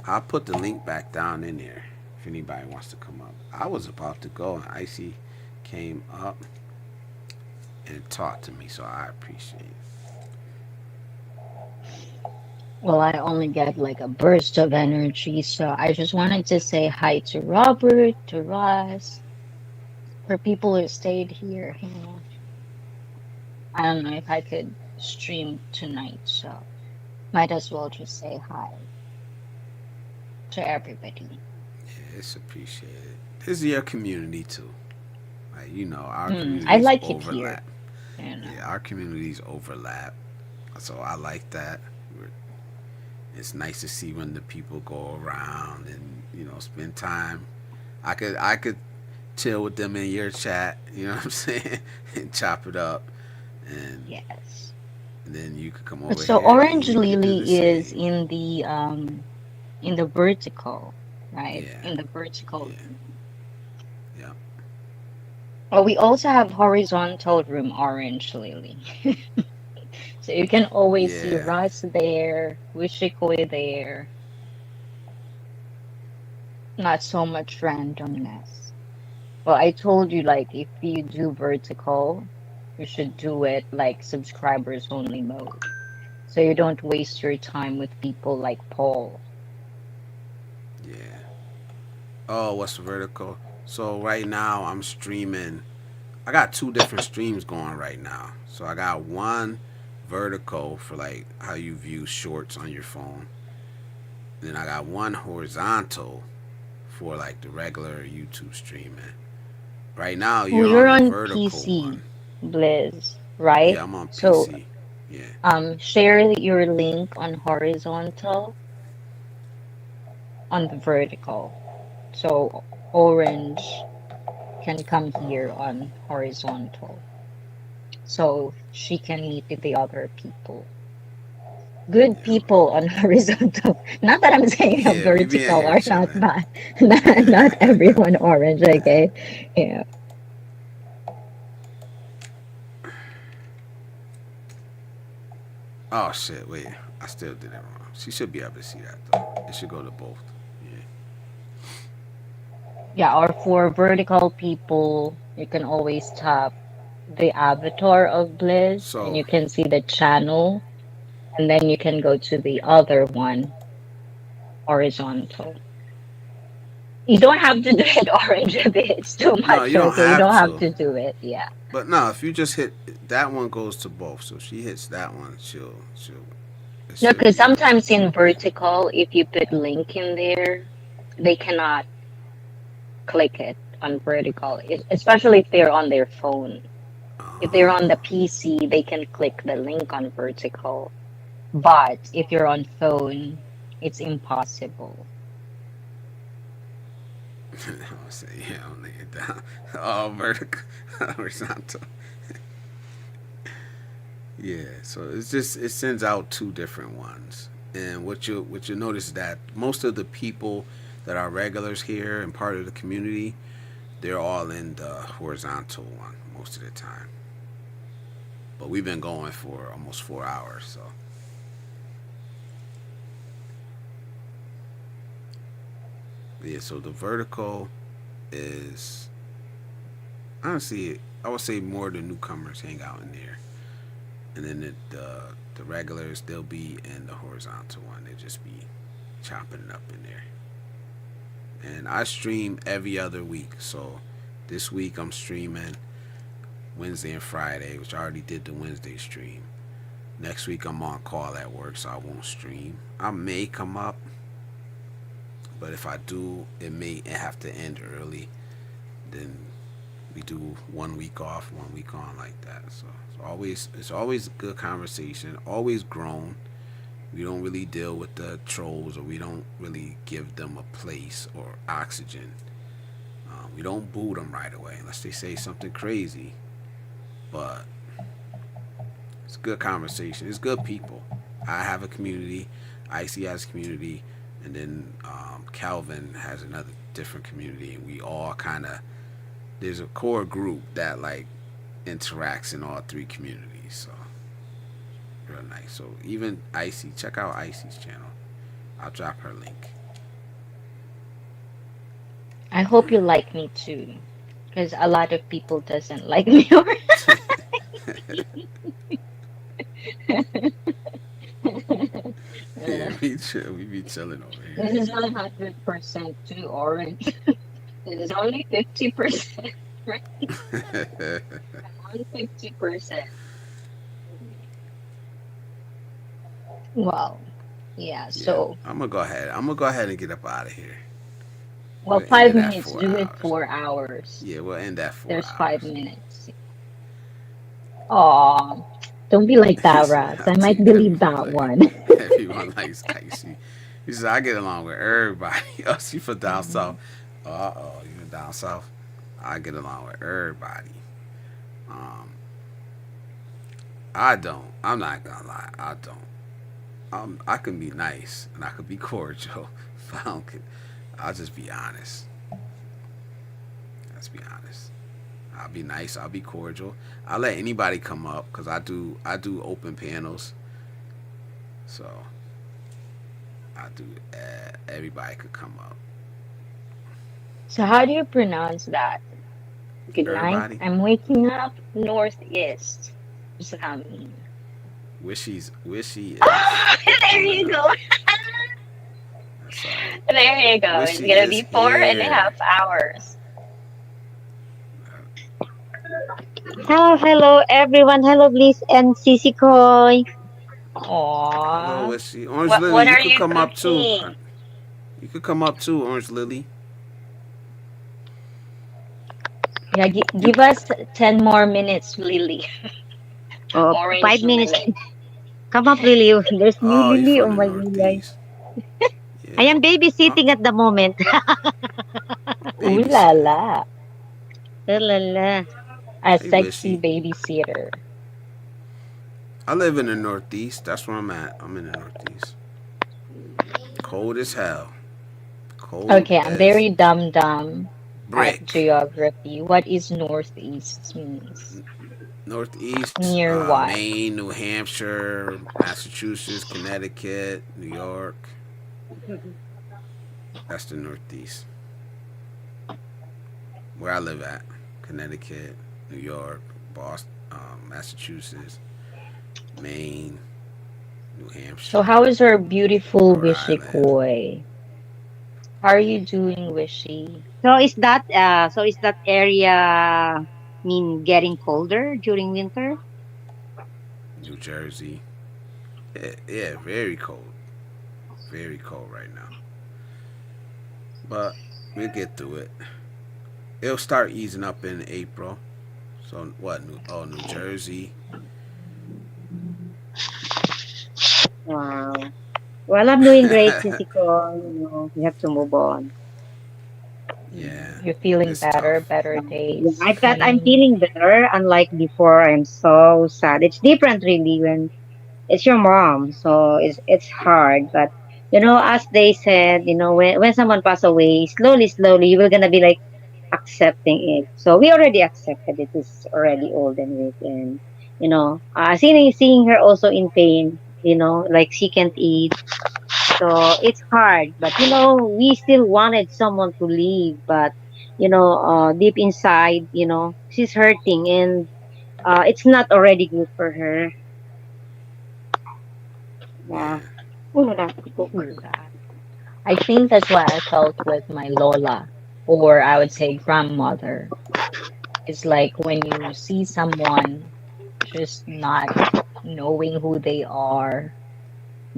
I'll put the link back down in there if anybody wants to come up. I was about to go and Icy came up and talked to me, so I appreciate it.
Well, I only get like a burst of energy, so I just wanted to say hi to Robert, to Ross, for people who stayed here. You know, I don't know if I could stream tonight, so might as well just say hi to everybody.
Yeah, it's appreciated. This is your community too. Like our
I
communities
like it here.
overlap.
You know.
Yeah, our communities overlap. So I like that. It's nice to see when the people go around and spend time. I could chill with them in your chat. You know what I'm saying? And chop it up, and,
Yes.
and then you could come over
So
here. And
Orange
you could do
Lily
the
is
same.
in the vertical, right?
Yeah,
In the vertical.
yeah, yeah,
Oh, we also have horizontal room, Orange Lily. So you can always see
yeah.
Russ there, Wishikoi there. Not so much randomness. Well, I told you, like, if you do vertical, you should do it like subscribers only mode. So you don't waste your time with people like Paul.
Yeah. Oh, what's vertical? So right now I'm streaming. I got two different streams going right now. So I got one vertical for like how you view shorts on your phone. Then I got one horizontal for like the regular YouTube streaming. Right now
Well,
you're
you're
on the
on
vertical
PC,
one.
Blizz, right?
Yeah, I'm on
So
PC. Yeah.
share your link on horizontal on the vertical. So Orange can come here on horizontal. So she can meet with the other people. Good
Yeah.
people on horizontal. Not that I'm saying a
Yeah, we be in
vertical
here
are not
chilling.
bad. Not everyone orange, okay? Yeah.
Oh shit, wait. I still did it wrong. She should be able to see that though. It should go to both. Yeah.
Yeah, or for vertical people, you can always tap the avatar of Bliss and
So
you can see the channel, and then you can go to the other one, horizontal. You don't have to do it orange if it's too
no,
much,
you don't
okay? You
have
don't have
to.
to do it. Yeah.
But no, if you just hit that one goes to both. So if she hits that one, she'll it
No,
should
because
be
sometimes in vertical, if you put link in there, they cannot click it on vertical, especially if they're on their phone. If they're on the
uh,
PC, they can click the link on vertical. But if you're on phone, it's impossible.
I'm gonna say yeah, I'll lay it down. All vertical horizontal. Yeah, so it sends out two different ones. And what you notice is that most of the people that are regulars here and part of the community, they're all in the horizontal one most of the time. But we've been going for almost 4 hours, so yeah. So the vertical is honestly, I would say more of the newcomers hang out in there, and then the regulars they'll be in the horizontal one. They'll just be chopping it up in there. And I stream every other week, so this week I'm streaming Wednesday and Friday, which I already did the Wednesday stream. Next week I'm on call at work, so I won't stream. I may come up, but if I do, it may have to end early. Then we do 1 week off, 1 week on, like that. So it's always a good conversation. Always grown. We don't really deal with the trolls, or we don't really give them a place or oxygen. We don't boo them right away unless they say something crazy. But it's good conversation. It's good people. I have a community. Icy has a community, and then Calvin has another different community, and we all kind of there's a core group that like interacts in all three communities. So real nice. So even Icy, check out Icy's channel. I'll drop her link.
I hope you like me too, because a lot of people doesn't like me.
Yeah, we chill. We be chilling over
This is not 100% too orange. This is only 50%, right?
here.
Only 50%. Well, yeah.
Yeah,
So,
I'm gonna go ahead. I'm gonna go ahead and get up out of here.
well,
We'll end
five
it at
minutes.
four
Do it
hours.
4 hours.
Yeah, we'll end at four
There's five
hours.
minutes. Aw, don't be like
He
that,
said,
Raz.
I
I might
think
believe that one.
everyone likes Icy. He said I get along with everybody. Oh, you from down south? You from down south? I get along with everybody. Um, I don't. I'm not gonna lie. I don't. I can be nice and I can be cordial. If I don't, I'll just be honest. Let's be honest. I'll be nice. I'll be cordial. I'll let anybody come up because I do open panels. So I do. Everybody could come up.
So, how do you pronounce that? Good night.
Everybody.
I'm waking up northeast. What's that mean?
Wishy is.
There you go.
That's all right.
There you go. It's
Wishy
gonna
is
be 4.5
here.
hours.
Hello, everyone. Hello, Bliss and Sissy Koy.
Hello,
Aww.
Wishy. Orange Lily,
What
you
are
could
you
come up too.
cooking?
You could come up too, Orange Lily.
Yeah,
You
give us 10 more minutes, Lily.
Oh,
Orange
5 minutes.
Lily.
Come up, Lily. There's new
Oh, you
Lily.
from
Oh
the
my God.
Northeast.
I
Yeah.
am
Uh,
babysitting at the moment.
Ooh la
babysitter.
la.
Oh, la, la.
A
Hey,
sexy
Wishy.
babysitter.
I live in the Northeast. That's where I'm at. I'm in the Northeast. Cold as hell. Cold
Okay, I'm
as
very dumb at
brick.
geography. What is northeast means?
Northeast,
Near what?
Maine, New Hampshire, Massachusetts, Connecticut, New York. That's the Northeast. Where I live at. Connecticut, New York, Boston, Massachusetts, Maine, New
So
Hampshire,
how is our beautiful
Rhode
Wishy
Island.
Koi? How are you doing, Wishy?
So is that area mean getting colder during winter?
New Jersey. Yeah, yeah, very cold. Very cold right now. But we'll get through it. It'll start easing up in April. So what? New Jersey.
Wow. Well, I'm doing great, Sissy Koy. We have to move on.
Yeah,
You're feeling
it's
better,
tough.
better
Yeah,
days
I'm
coming.
feeling better. Unlike before, I'm so sad. It's different, really, when it's your mom, so it's hard. But as they said, when someone pass away, slowly you will gonna be like accepting it. So we already accepted it. It's already old and weak, and seeing her also in pain. Like she can't eat, so it's hard. But we still wanted someone to leave, but deep inside, she's hurting, and it's not already good for her. Yeah.
Yeah,
Uno lang.
True that. I think that's what I felt with my Lola, or I would say grandmother. It's like when you see someone just not knowing who they are,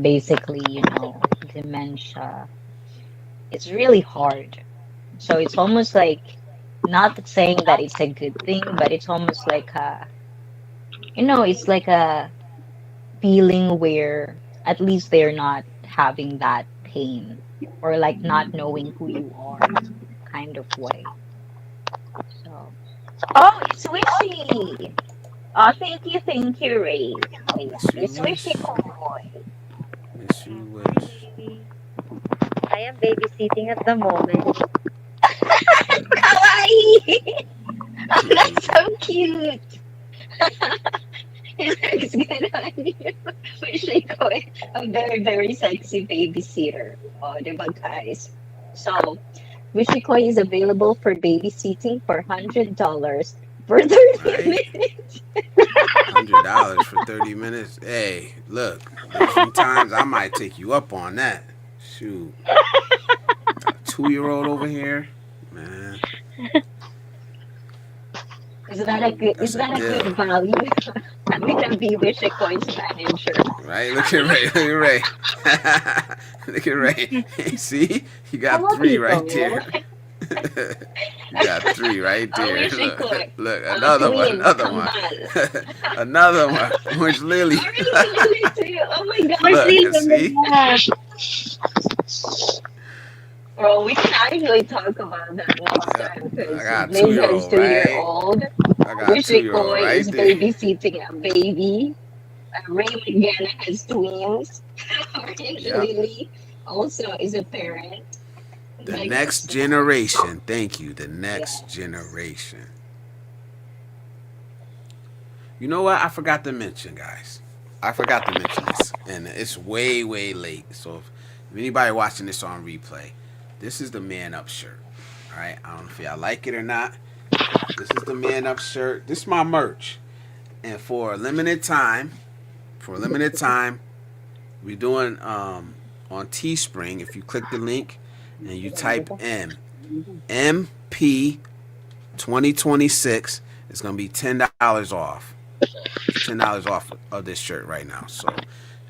basically, dementia, it's really hard. So it's almost like not saying that it's a good thing, but it's almost like it's like a feeling where at least they're not having that pain or like not knowing who you are kind of way. Oh, oh, it's Wishy. Oh, thank you, Ray. Oh, yeah,
Miss you
it's Wishy
wish.
Boy.
Miss you wish.
Hi. I am babysitting at the moment.
Kawaii! Oh, that's so cute. It looks good on you. Wishy Boy, a very, very sexy babysitter. Oh, diba, guys? So, Wishikoi is available for babysitting for $100 for 30
Right?
minutes.
$100 for 30 minutes. Hey, look, there's some times I might take you up on that. Shoot. Got a 2-year-old over here. Man,
Is
that's a
that a
deal.
good value? I'm gonna be Wishikoi's manager.
Right? Look at Ray. Look at Ray. Look at Ray. See? You got
Hello,
3 right
people.
there. You got 3 right
Oh,
there. Look,
Wishikoi.
look, another one,
Twins,
another one.
kambal.
Another one. Where's Lily?
Oh, really? Lily too? Oh my
Where's
god.
Look,
Lily?
see?
Well, we can actually talk about that next
Yeah.
time
I
because
got a
Liz has
2-year-old, right?
2-year-old.
I got a 2-year-old
Wishikoi
right
is
there.
babysitting a baby. Ray McGann has twins. And
Yep.
Lily also is a parent.
The
Like,
next generation. Thank you. The next
yes.
generation. You know what? I forgot to mention, guys. I forgot to mention this. And it's way, way late. So if anybody watching this on replay, this is the Man Up shirt. All right? I don't know if y'all like it or not. This is the Man Up shirt. This is my merch. And for a limited time, we're doing on Teespring. If you click the link and you type MP 2026, it's gonna be $10 off. $10 off of this shirt right now. So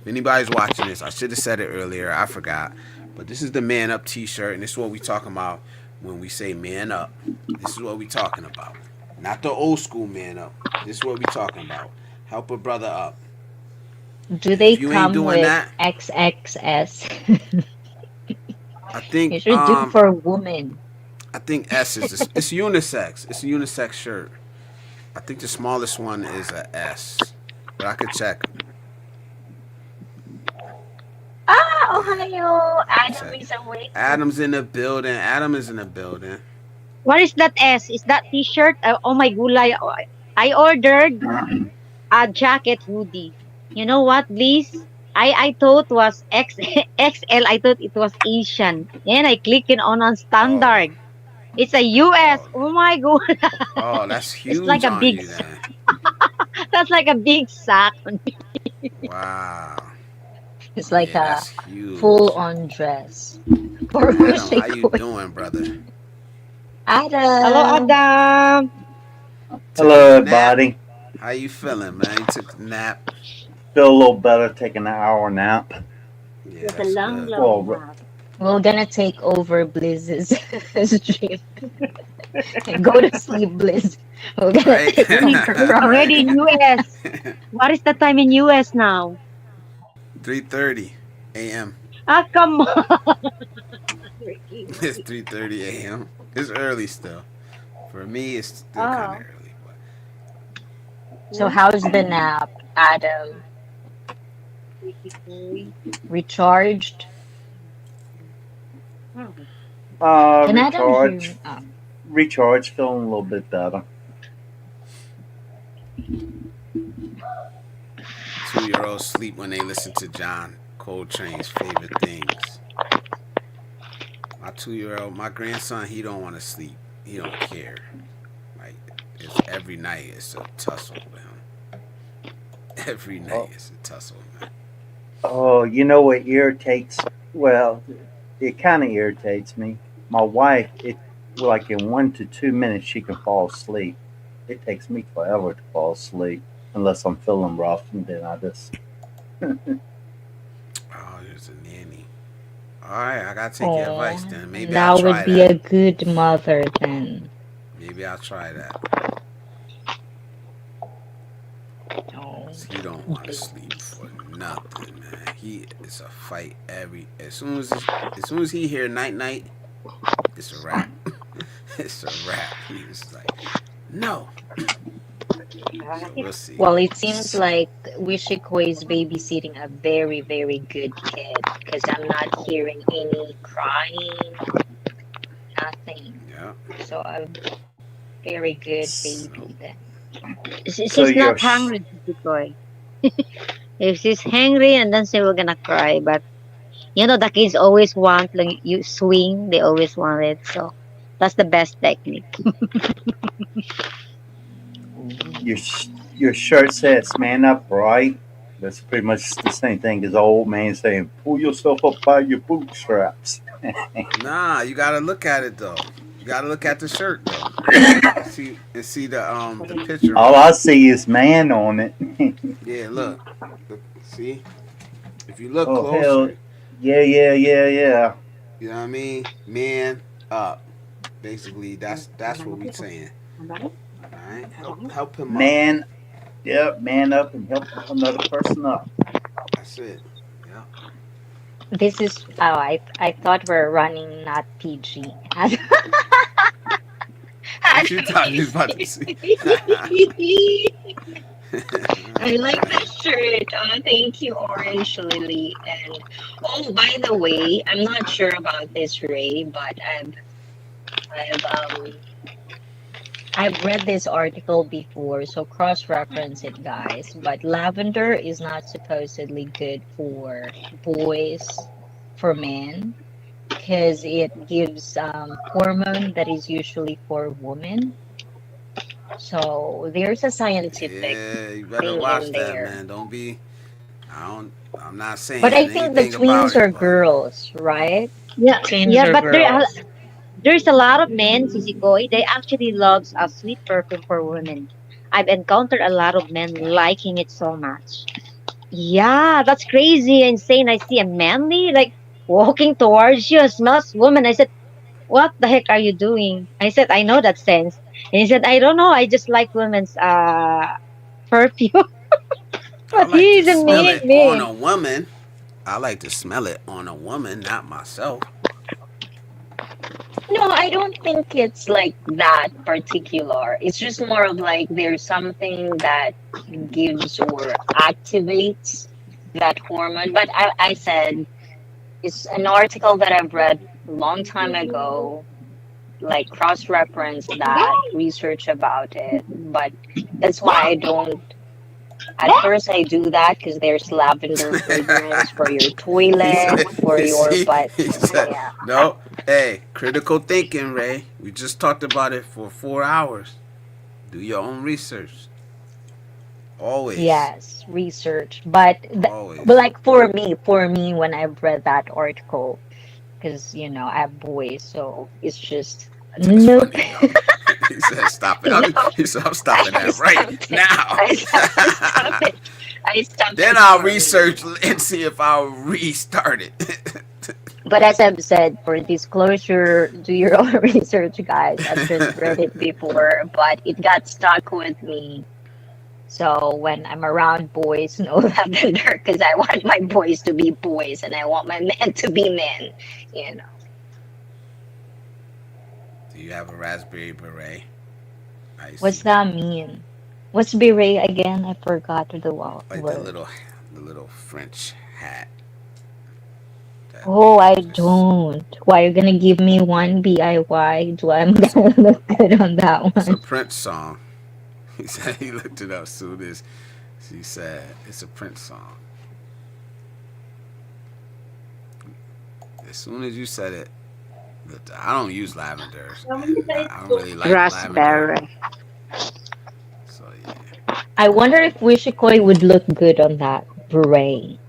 if anybody's watching this, I should have said it earlier. I forgot. But this is the Man Up T-shirt, and this is what we talking about when we say Man Up. This is what we talking about. Not the old school Man Up. This is what we talking about. Help a brother up.
Do they
If you ain't
come
doing
with
that,
XXS?
I think
You should do for women.
I think S is it's unisex. It's a unisex shirt. I think the smallest one is a S, but I could check.
Ah, Ohio. Adam
Check.
is awake.
Adam's in the building. Adam is in the building.
What is that S? Is that t-shirt? Oh my gulay. I ordered a jacket hoodie. You know what, please? I thought was XL. I thought it was Asian. And I click it on
Oh,
standard. It's a US.
oh,
Oh my god.
oh, that's
It's like
huge
a
on
big
you then.
that's like a big sack.
Wow.
It's like
Yeah,
a
that's huge.
full-on dress for
Adam, how you
Wishikoi.
doing, brother?
Hello,
Adam.
Adam.
Took a
Hello,
nap?
everybody.
How you feeling, man? You took a nap?
Feel a little better taking an hour nap.
Yeah,
It's a
that's
long,
good.
long
Well,
nap.
We're gonna take over Blizz's stream. Go to sleep, Blizz. We're gonna
Right?
take
We're
over.
already in US.
Right?
What is the time in US now?
3:30 a.m.
Ah, come on.
It's 3:30 a.m. It's early still. For me, it's still kind of
Oh.
early. But
So how's the nap, Adam? Recharged? Can Adam hear
recharge,
me? Oh.
recharge, feeling a little bit better.
2-year-olds sleep when they listen to John Coltrane's favorite things. My 2-year-old, my grandson, he don't want to sleep. He don't care. Like it's every night. It's a tussle with him. Every night
Oh,
it's a tussle, man.
oh, you know what irritates? Well, it kind of irritates me. My wife, like in 1 to 2 minutes, she can fall asleep. It takes me forever to fall asleep unless I'm feeling rough, and then I just.
Oh, there's a nanny. All right, I gotta take your advice
Oh,
then. Maybe I'll
that
try
would be a
that.
good mother then.
Maybe I'll try that.
Oh.
'Cause he don't want to sleep for nothing, man. He it's a fight every as soon as he hear night night, it's a wrap. it's a wrap. He was like, no. So we'll see.
Well, it seems like Wishiko is babysitting a very, very good kid because I'm not hearing any crying, nothing.
Yeah.
So a very good
So
baby then.
So
She's
you're
not hungry, boy. If she's hungry, and then she will gonna cry. But the kids always want like you swing. They always want it. So that's the best technique.
your your shirt says "Man up," right? That's pretty much the same thing as the old man saying, "Pull yourself up by your bootstraps."
nah, you gotta look at it though. You gotta look at the shirt though. See the picture
All
on
I
it.
see is "man" on it.
Yeah, look. See, if you look
Oh hell,
closer,
yeah, yeah, yeah, yeah.
you know what I mean. Man up. Basically, that's what we saying. All right, help him up.
Man, yep, man up and help another person up.
That's it. Yeah.
This is I thought we're running not PG.
What you thought you was about to see?
I like that shirt. Oh, thank you, Orange Lily. And oh, by the way, I'm not sure about this, Ray, but I've I've read this article before, so cross-reference it, guys. But lavender is not supposedly good for boys, for men, because it gives hormone that is usually for women. So there's a scientific
Yeah, you better
thing
watch
in
that,
there.
man. Don't be. I don't. I'm not
But
saying
I think the
anything about
twins are
it, but
girls, right?
Yeah,
Twins
yeah,
are
but
girls.
there's a lot of men, Sisikoy, they actually loves a sweet perfume for women. I've encountered a lot of men liking it so much. Yeah, that's crazy, insane. I see a manly like walking towards you and smells woman. I said, "What the heck are you doing?" I said, "I know that sense." And he said, "I don't know. I just like women's perfume."
I
But
like to
he's a
smell
mean
it on
man.
a woman. I like to smell it on a woman, not myself.
No, I don't think it's like that particular. It's just more of like there's something that gives or activates that hormone. But I said it's an article that I've read a long time ago, like cross-reference that, research about it. But that's why I don't. At first, I do that because there's lavender fragrance for your
he
toilet,
said,
for your,
see,
but
he said,
yeah.
no, hey, critical thinking, Ray. We just talked about it for 4 hours. Do your own research. Always.
Yes, research. But
Always.
like for me, when I've read that article, because I have boys, so it's just
That's
nope.
funny, though. He said, stop it.
No,
He said, I'm stopping
I
that right
stopped it.
now.
I stopped it. I stopped
Then
it
I'll
for me.
research and see if I'll restart it.
But as I've said, for disclosure, do your own research, guys. I've just read it before, but it got stuck with me. So when I'm around boys, no lavender, because I want my boys to be boys and I want my men to be men. You know.
Do you have a raspberry beret? I
What's
see.
that mean? What's beret again? I forgot the
Like
word.
the little French hat. That
Oh, I
just
don't. Why you gonna give me one DIY? Do I'm
it's a
gonna look good on that
it's a
one?
Prince song. He said he looked it up soon as she said it's a Prince song. As soon as you said it, I don't use lavender, and I don't really like lavender.
Raspberry.
So yeah.
I wonder if Wishikoi would look good on that beret.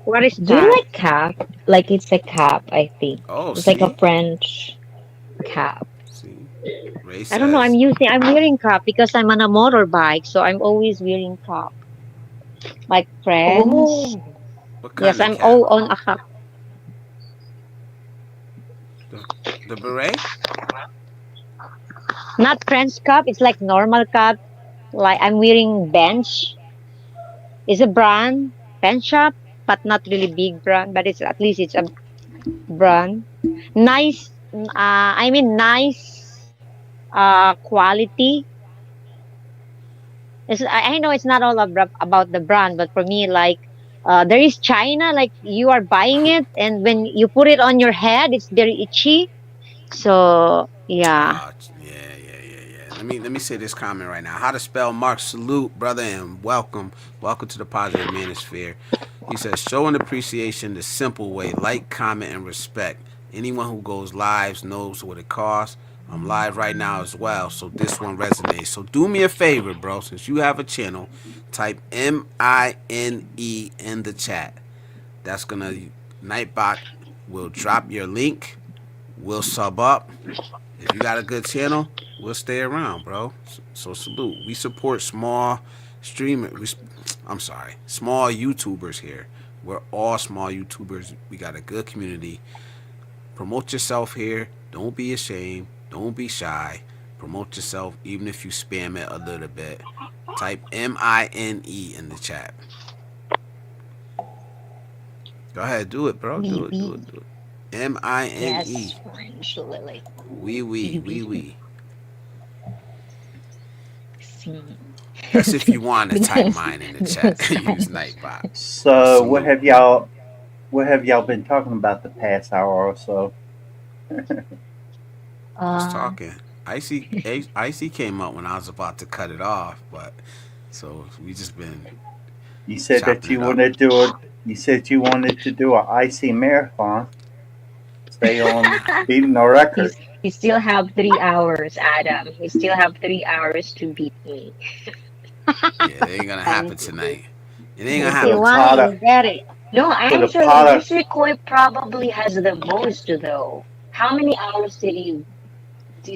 What is
Do you
that?
like cap? Like it's a cap, I think.
Oh,
It's like a
see,
French cap.
see. Ray
I don't know.
says,
I'm wearing cap because I'm on a motorbike, so I'm always wearing cap. Like friends.
Oh,
"What
Yes,
kind of
I'm
cap?
all on a cap.
The the beret?
Not French cap. It's like normal cap. Like I'm wearing bench. It's a brand, bench shop, but not really big brand. But it's at least it's a brand. Nice. I mean, nice quality. I know it's not all about the brand, but for me, like, there is China, like you are buying it, and when you put it on your head, it's very itchy. So yeah.
Yeah. Let me say this comment right now. How to spell Mark? Salute, brother, and welcome. Welcome to the Positive Manosphere. He says, showing appreciation the simple way, like, comment, and respect. Anyone who goes live knows what it costs. I'm live right now as well, so this one resonates. So do me a favor, bro. Since you have a channel, type MINE in the chat. That's gonna Nightbot will drop your link. We'll sub up. If you got a good channel, we'll stay around, bro. So salute. We support small streamers. I'm sorry, small YouTubers here. We're all small YouTubers. We got a good community. Promote yourself here. Don't be ashamed. Don't be shy. Promote yourself, even if you spam it a little bit. Type MINE in the chat. Go ahead, do it, bro. Do it. MINE.
Yes, Orange Lily.
We.
See.
That's if you want to type mine in the chat. Use Nightbot.
So
Salute.
what have y'all been talking about the past hour or so?
Just
Uh,
talking. Icy came up when I was about to cut it off, but so we just been
You said that
chopping it up.
you said you wanted to do an icy marathon. Stay on beating the record.
you still have 3 hours, Adam. You still have 3 hours to beat me.
Yeah, it ain't gonna happen tonight. It ain't gonna
If
Put
you
a
happen
want,
pot
tonight.
of
you get it.
No,
put a
actually,
pot of
Wishikoi probably has the most though. How many hours did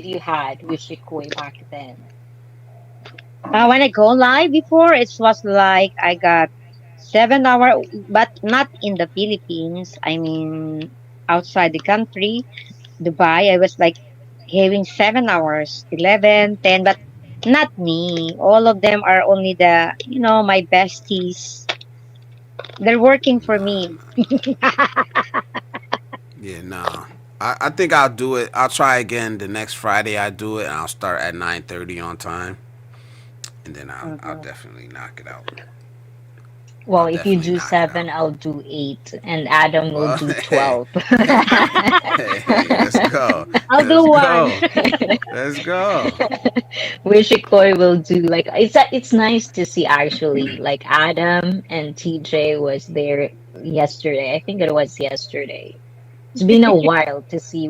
you had Wishikoi back then?
When I go live before, it was like I got 7 hour, but not in the Philippines. I mean, outside the country, Dubai. I was like having 7 hours, 11, 10, but not me. All of them are only my besties. They're working for
Nah,
me.
yeah, nah. I think I'll do it. I'll try again the next Friday. I do it, and I'll start at 9:30 on time, and then I'll
Mhm.
definitely knock it out.
Well,
I'll
if you
definitely
do
knock it
seven,
out.
I'll do eight, and Adam will
Well,
do
hey,
12.
hey, let's go,
I'll
let's
do one.
go, let's go.
Wishikoi will do like it's nice to see actually like Adam and TJ was there yesterday. I think it was yesterday. It's been a while to see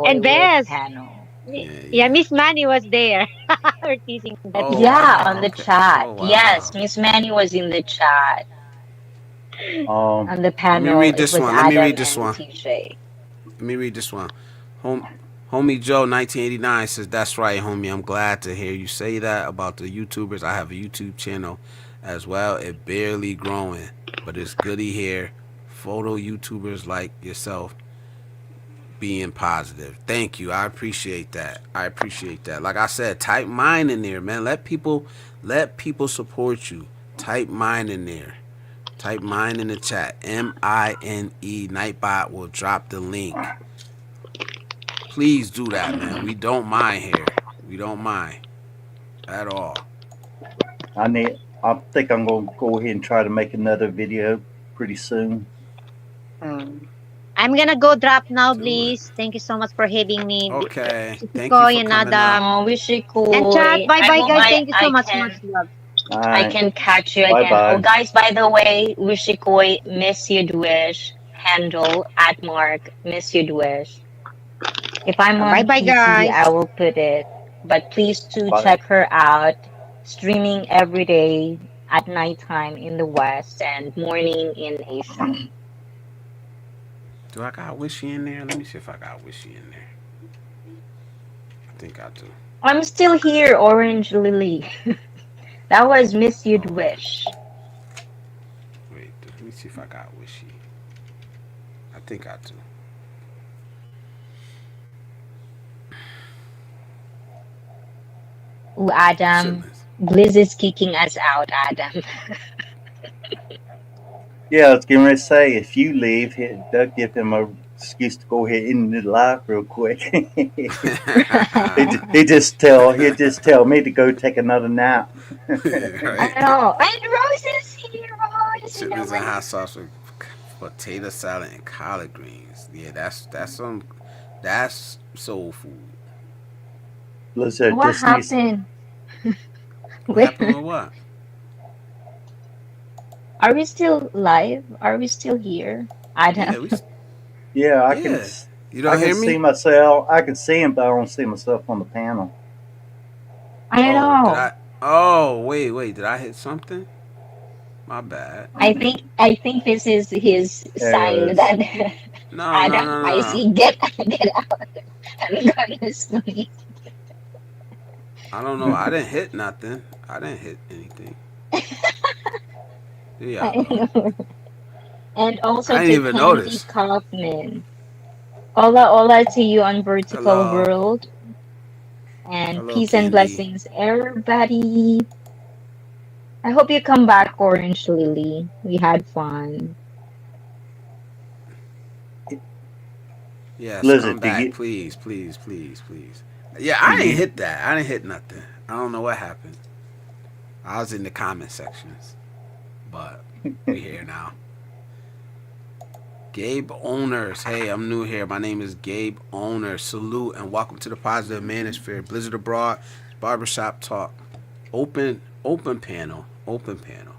And
Wishikoi with
Bess.
Pano.
Yeah,
Yeah.
Miss Manny was there. We're teasing that
Oh
chat.
Yeah, on
wow.
the
Okay.
chat.
Oh
Yes,
wow.
Miss Manny was in the chat.
um
On the
Let me
panel,
read
it
this
was
one. Let me
Adam
read this
and
one.
TJ.
Let me read this one. Home, homie Joe 1989 says, "That's right, homie. I'm glad to hear you say that about the YouTubers. I have a YouTube channel as well. It barely growing, but it's goody here. Photo YouTubers like yourself being positive. Thank you. I appreciate that. I appreciate that. Like I said, type mine in there, man. Let people support you. Type mine in there. Type mine in the chat. MINE. Nightbot will drop the link. Please do that, man. We don't mind here. We don't mind at all.
I think I'm gonna go ahead and try to make another video pretty soon.
Um, I'm gonna go drop now,
Do it.
please. Thank you so much for having me,
Okay. Thank you
Koy
for
and
coming up.
Adam.
Oh,
And chat.
Wishikoi.
Bye
I
bye,
hope
guys.
I
Thank you so
I
much. Much
can
love.
All
I
right.
can catch you
Bye
again. Oh,
bye.
guys, by the way, Wishikoi Miss Yudwish handle at Mark Miss Yudwish. If I'm
Bye
on
bye,
PC, I
guys.
will put it. But please to
Bye.
check her out. Streaming every day at nighttime in the West and morning in Asia.
Do I got Wishy in there? Let me see if I got Wishy in there. I think I do.
I'm still here, Orange Lily. That was Miss
Oh wait.
Yudwish.
Wait. Let me see if I got Wishy. I think I do.
Ooh, Adam.
Chitlins.
Blizz is kicking us out, Adam.
Yeah, I was going to say if you leave, they'll give him excuse to go ahead and end the live real quick.
I
He just tell me to go take another nap.
Right?
know. And Rose is here. Rose, you
Chitlins
never
and hot
know.
sauce with potato salad and collard greens. Yeah, that's soul food.
Blizzard
What
just needs.
happened?
What happened
Where
with what?
are we still live? Are we still here? I
Yeah,
don't.
Yeah,
yeah. You
I
don't
can
hear
see
me?
myself. I can see him, but I don't see myself on the panel.
I
Oh, did
know.
I? Oh, wait. Did I hit something? My bad.
I think this is his
There it
sign
is.
that
No, no,
Adam,
no,
I
no, no.
see. Get out. I'm gonna sleep.
I don't know. I didn't hit nothing. I didn't hit anything. There y'all
I
go.
know. And also
I didn't
to
even
Candy
notice.
Kaufman. Hola, hola to you on Vertical
Hello.
World. And
Hello,
peace and
Candy.
blessings, everybody. I hope you come back, Orange Lily. We had fun.
Yes, come
Blizzard, do
back,
you?
please, please, please, please. Yeah, I didn't
You
hit that. I didn't hit nothing. I don't know what happened. I was in the comment sections, but we here now. Gabe Owners. Hey, I'm new here. My name is Gabe Owners. Salute and welcome to the Positive Manosphere. Blizzard Abroad Barbershop Talk. Open panel. Open panel.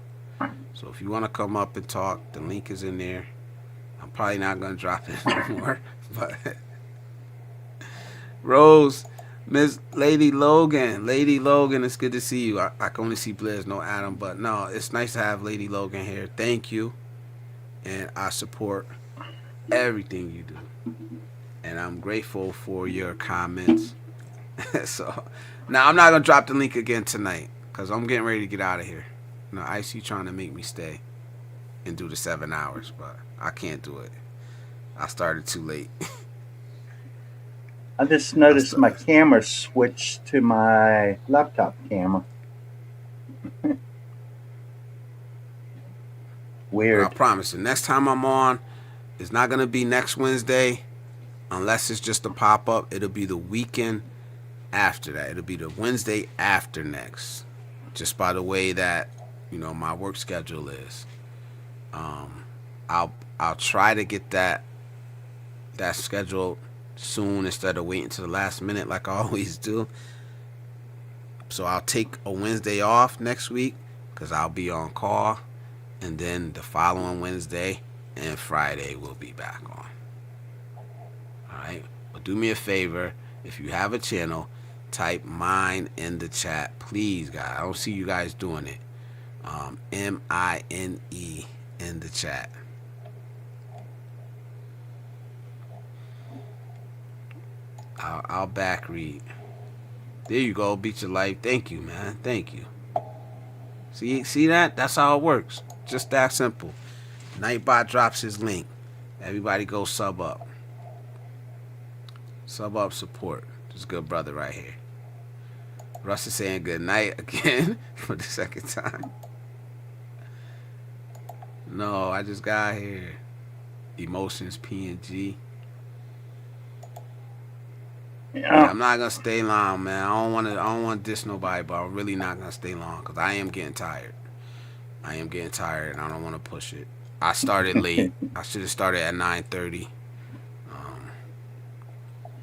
So if you want to come up and talk, the link is in there. I'm probably not going to drop it no more. But Rose, Miss Lady Logan. Lady Logan, it's good to see you. I can only see Blizz, no Adam. But no, it's nice to have Lady Logan here. Thank you. And I support everything you do. And I'm grateful for your comments. So now I'm not gonna drop the link again tonight because I'm getting ready to get out of here. You know, Icy trying to make me stay and do the 7 hours, but I can't do it. I started too late.
I just
I
noticed
st-
my camera switched to my laptop camera.
but I
Weird.
promise you, next time I'm on, it's not gonna be next Wednesday unless it's just a pop up. It'll be the weekend after that. It'll be the Wednesday after next. Just by the way that my work schedule is. Um, I'll try to get that scheduled soon instead of waiting to the last minute like I always do. So I'll take a Wednesday off next week because I'll be on call, and then the following Wednesday and Friday we'll be back on. All right. But do me a favor, if you have a channel, type mine in the chat, please, guys. I don't see you guys doing it. MINE in the chat. I'll back read. There you go. Beat your life. Thank you, man. Thank you. See that? That's how it works. Just that simple. Nightbot drops his link. Everybody go sub up. Sub up support. This good brother right here. Russ is saying good night again for the second time. No, I just got here. Emotions PNG. Yeah,
Yeah.
I'm not gonna stay long, man. I don't want to diss nobody, but I'm really not gonna stay long because I am getting tired. I am getting tired, and I don't want to push it. I started late. I should have started at 9:30. Um,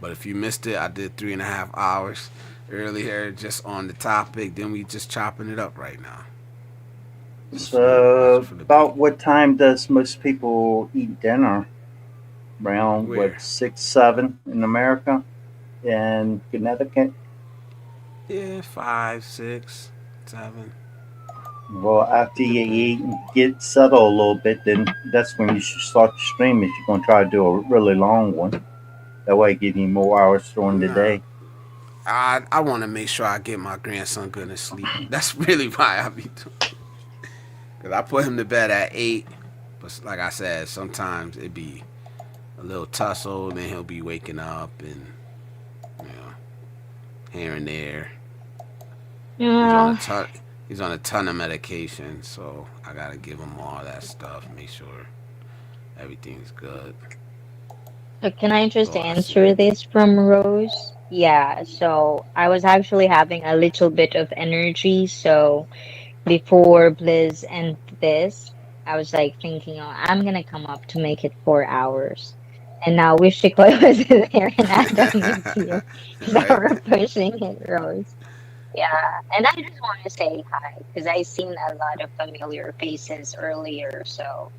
but if you missed it, I did 3.5 hours earlier just on the topic. Then we just chopping it up right now. So salute,
So,
for the beat.
about what time does most people eat dinner? Around what,
Where?
6, 7 in America and Connecticut?
Yeah, 5, 6, 7.
Well, after
It
you
depends.
eat and get settled a little bit, then that's when you should start your stream if you're going to try to do a really long one. That way, give you more hours during the
Nah,
day.
I want to make sure I get my grandson good to sleep. That's really why I be doing. Cause I put him to bed at 8, but like I said, sometimes it be a little tussle, then he'll be waking up and you know here and there. He's on a
Yeah.
ton. He's on a ton of medication, so I gotta give him all that stuff. Make sure everything's good.
So can I just
Oh, I see it.
answer this from Rose? Yeah, so I was actually having a little bit of energy, so before Blizz and this, I was like thinking, oh, I'm gonna come up to make it 4 hours. And now Wishikoi wasn't there and Adam is here. So
Right?
we're pushing it, Rose. Yeah, and I just want to say hi because I seen a lot of familiar faces earlier, so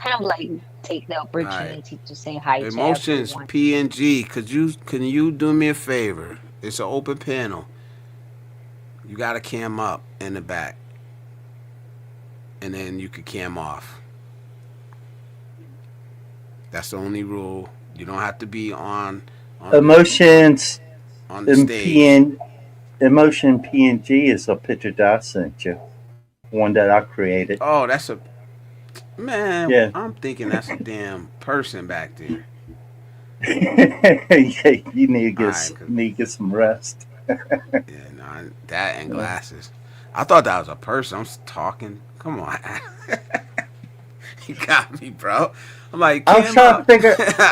kind of like take the
All right.
opportunity to say hi to
Emotions
everyone.
P and G. Can you do me a favor? It's an open panel. You gotta cam up in the back, and then you could cam off. That's the only rule. You don't have to be on
Emotions
on the
in
stage.
PN Emotion PNG is a picture that I sent you, one that I created.
Oh, that's a man.
Yeah.
I'm thinking that's a damn person back there.
Yeah, you need to
All right, cause
get some rest.
yeah, no, that and
Yeah.
glasses. I thought that was a person. I'm talking. Come on, you got me, bro. I'm like, cam up.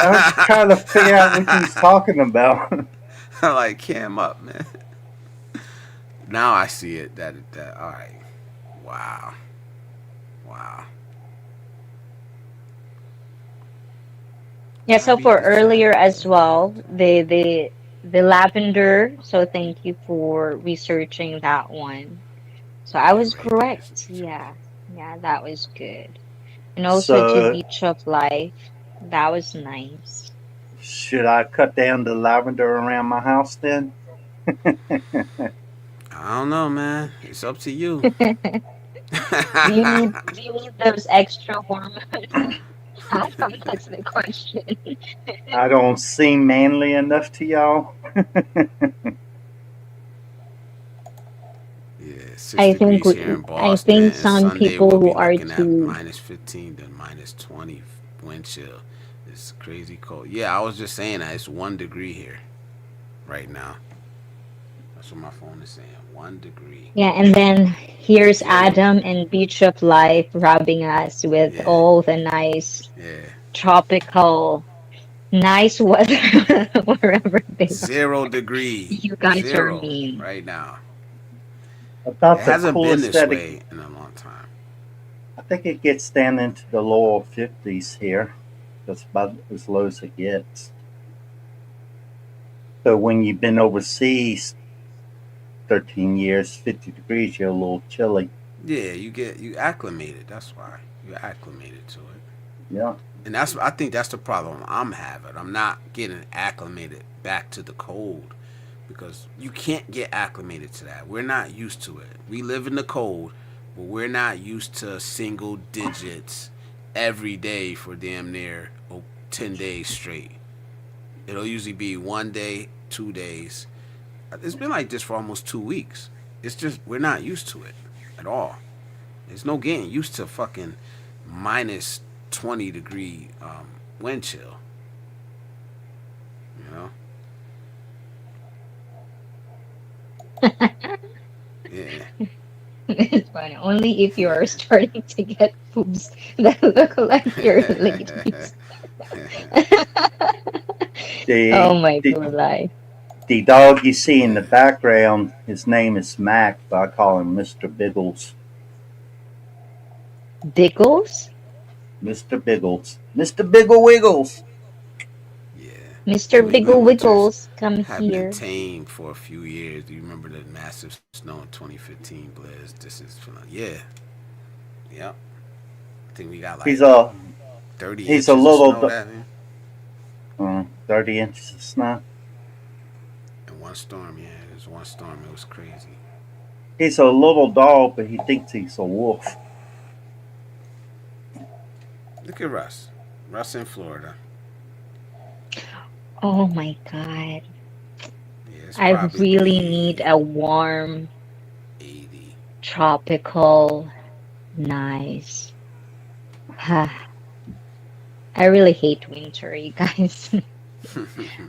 I was trying to figure out what you was talking about.
I'm like, cam up, man. Now I see it. That all right. Wow, wow.
Yeah,
Can I
so
beat
for
the chat?
earlier as well, the lavender, so thank you for researching that one. So I
Yeah,
was
Ray Beers in
correct.
the chat.
Yeah. Yeah, that was good. And also to
So,
Beach of Life, that was nice.
should I cut down the lavender around my house then?
I don't know, man. It's up to you.
Do you need those extra hormones? Adam, that's the question.
I don't seem manly enough to y'all.
Yeah, six
I think
degrees here in
I
Boston,
think
and
some
Sunday
people
we'll
who
be
are
looking at
too
minus 15 to minus 20 wind chill. It's crazy cold. Yeah, I was just saying that it's 1 degree here right now. That's what my phone is saying. 1 degree.
yeah, and then here's
Zero.
Adam and Beach of Life robbing us with
Yeah,
all the nice
yeah.
tropical nice weather wherever they are.
0 degree.
You guys are
Zero
mean.
right now.
I
It
thought the
hasn't been
coolest
this
that
way in a long time.
I think it gets down into the lower 50s here. That's about as low as it gets. So when you've been overseas 13 years, 50 degrees, you're a little chilly.
Yeah, you acclimated. That's why you acclimated to it.
Yeah.
And I think that's the problem I'm having. I'm not getting acclimated back to the cold because you can't get acclimated to that. We're not used to it. We live in the cold, but we're not used to single digits every day for damn near 10 days straight. It'll usually be 1 day, 2 days. It's been like this for almost 2 weeks. It's just we're not used to it at all. There's no getting used to fucking minus 20 degree wind chill. You know? Yeah.
It's funny. Only if you are starting to get boobs that look like your ladies. Oh
The,
my
the,
poor life.
the dog you see in the
Yeah.
background, his name is Mac, but I call him Mr. Biggles.
Diggles?
Mr. Biggles. Mr. Biggle Wiggles.
Yeah.
Mr.
And
Biggle
winters
Wiggles, come
have been
here.
tamed for a few years. Do you remember the massive snow in 2015, Blizz? This is yeah. Yep. I think we got like
He's a
30
he's a
inches of
little
snow that man.
30 inches of snow.
In one storm, yeah. There's one storm. It was crazy.
He's a little dog, but he thinks he's a wolf.
Look at Russ. Russ in Florida.
Oh my God.
Yeah, it's
I really need
probably
a warm,
80.
tropical, nice. I really hate winter, you guys.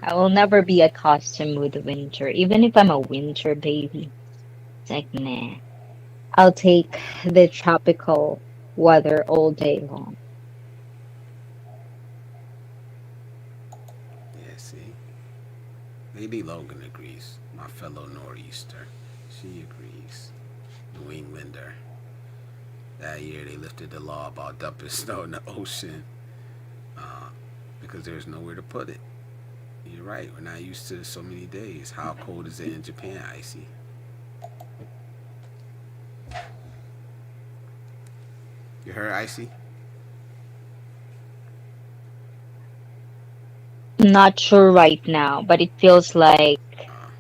I will never be accustomed with winter, even if I'm a winter baby. It's like, nah. I'll take
Yeah.
the tropical weather all day long.
see. Lady Logan agrees. My fellow Nor'easter. She agrees. New Englander. That year they lifted the law about dumping snow in the ocean because there's nowhere to put it. You're right. We're not used to so many days. How cold is it in Japan, Icy? You heard, Icy?
Not sure right now, but it feels like
Uh,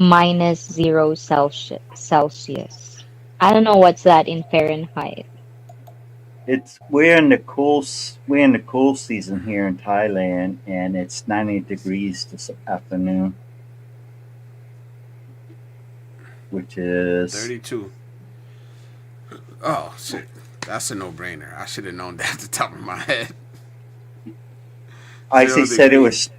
-0 Celsius. I don't know what's that in Fahrenheit.
It's we're in the cool season here in Thailand, and it's 90 degrees this afternoon, which is
32. Oh, shit. That's a no-brainer. I should have known that at the top of my head.
Icy
Zero
said it
degrees.
was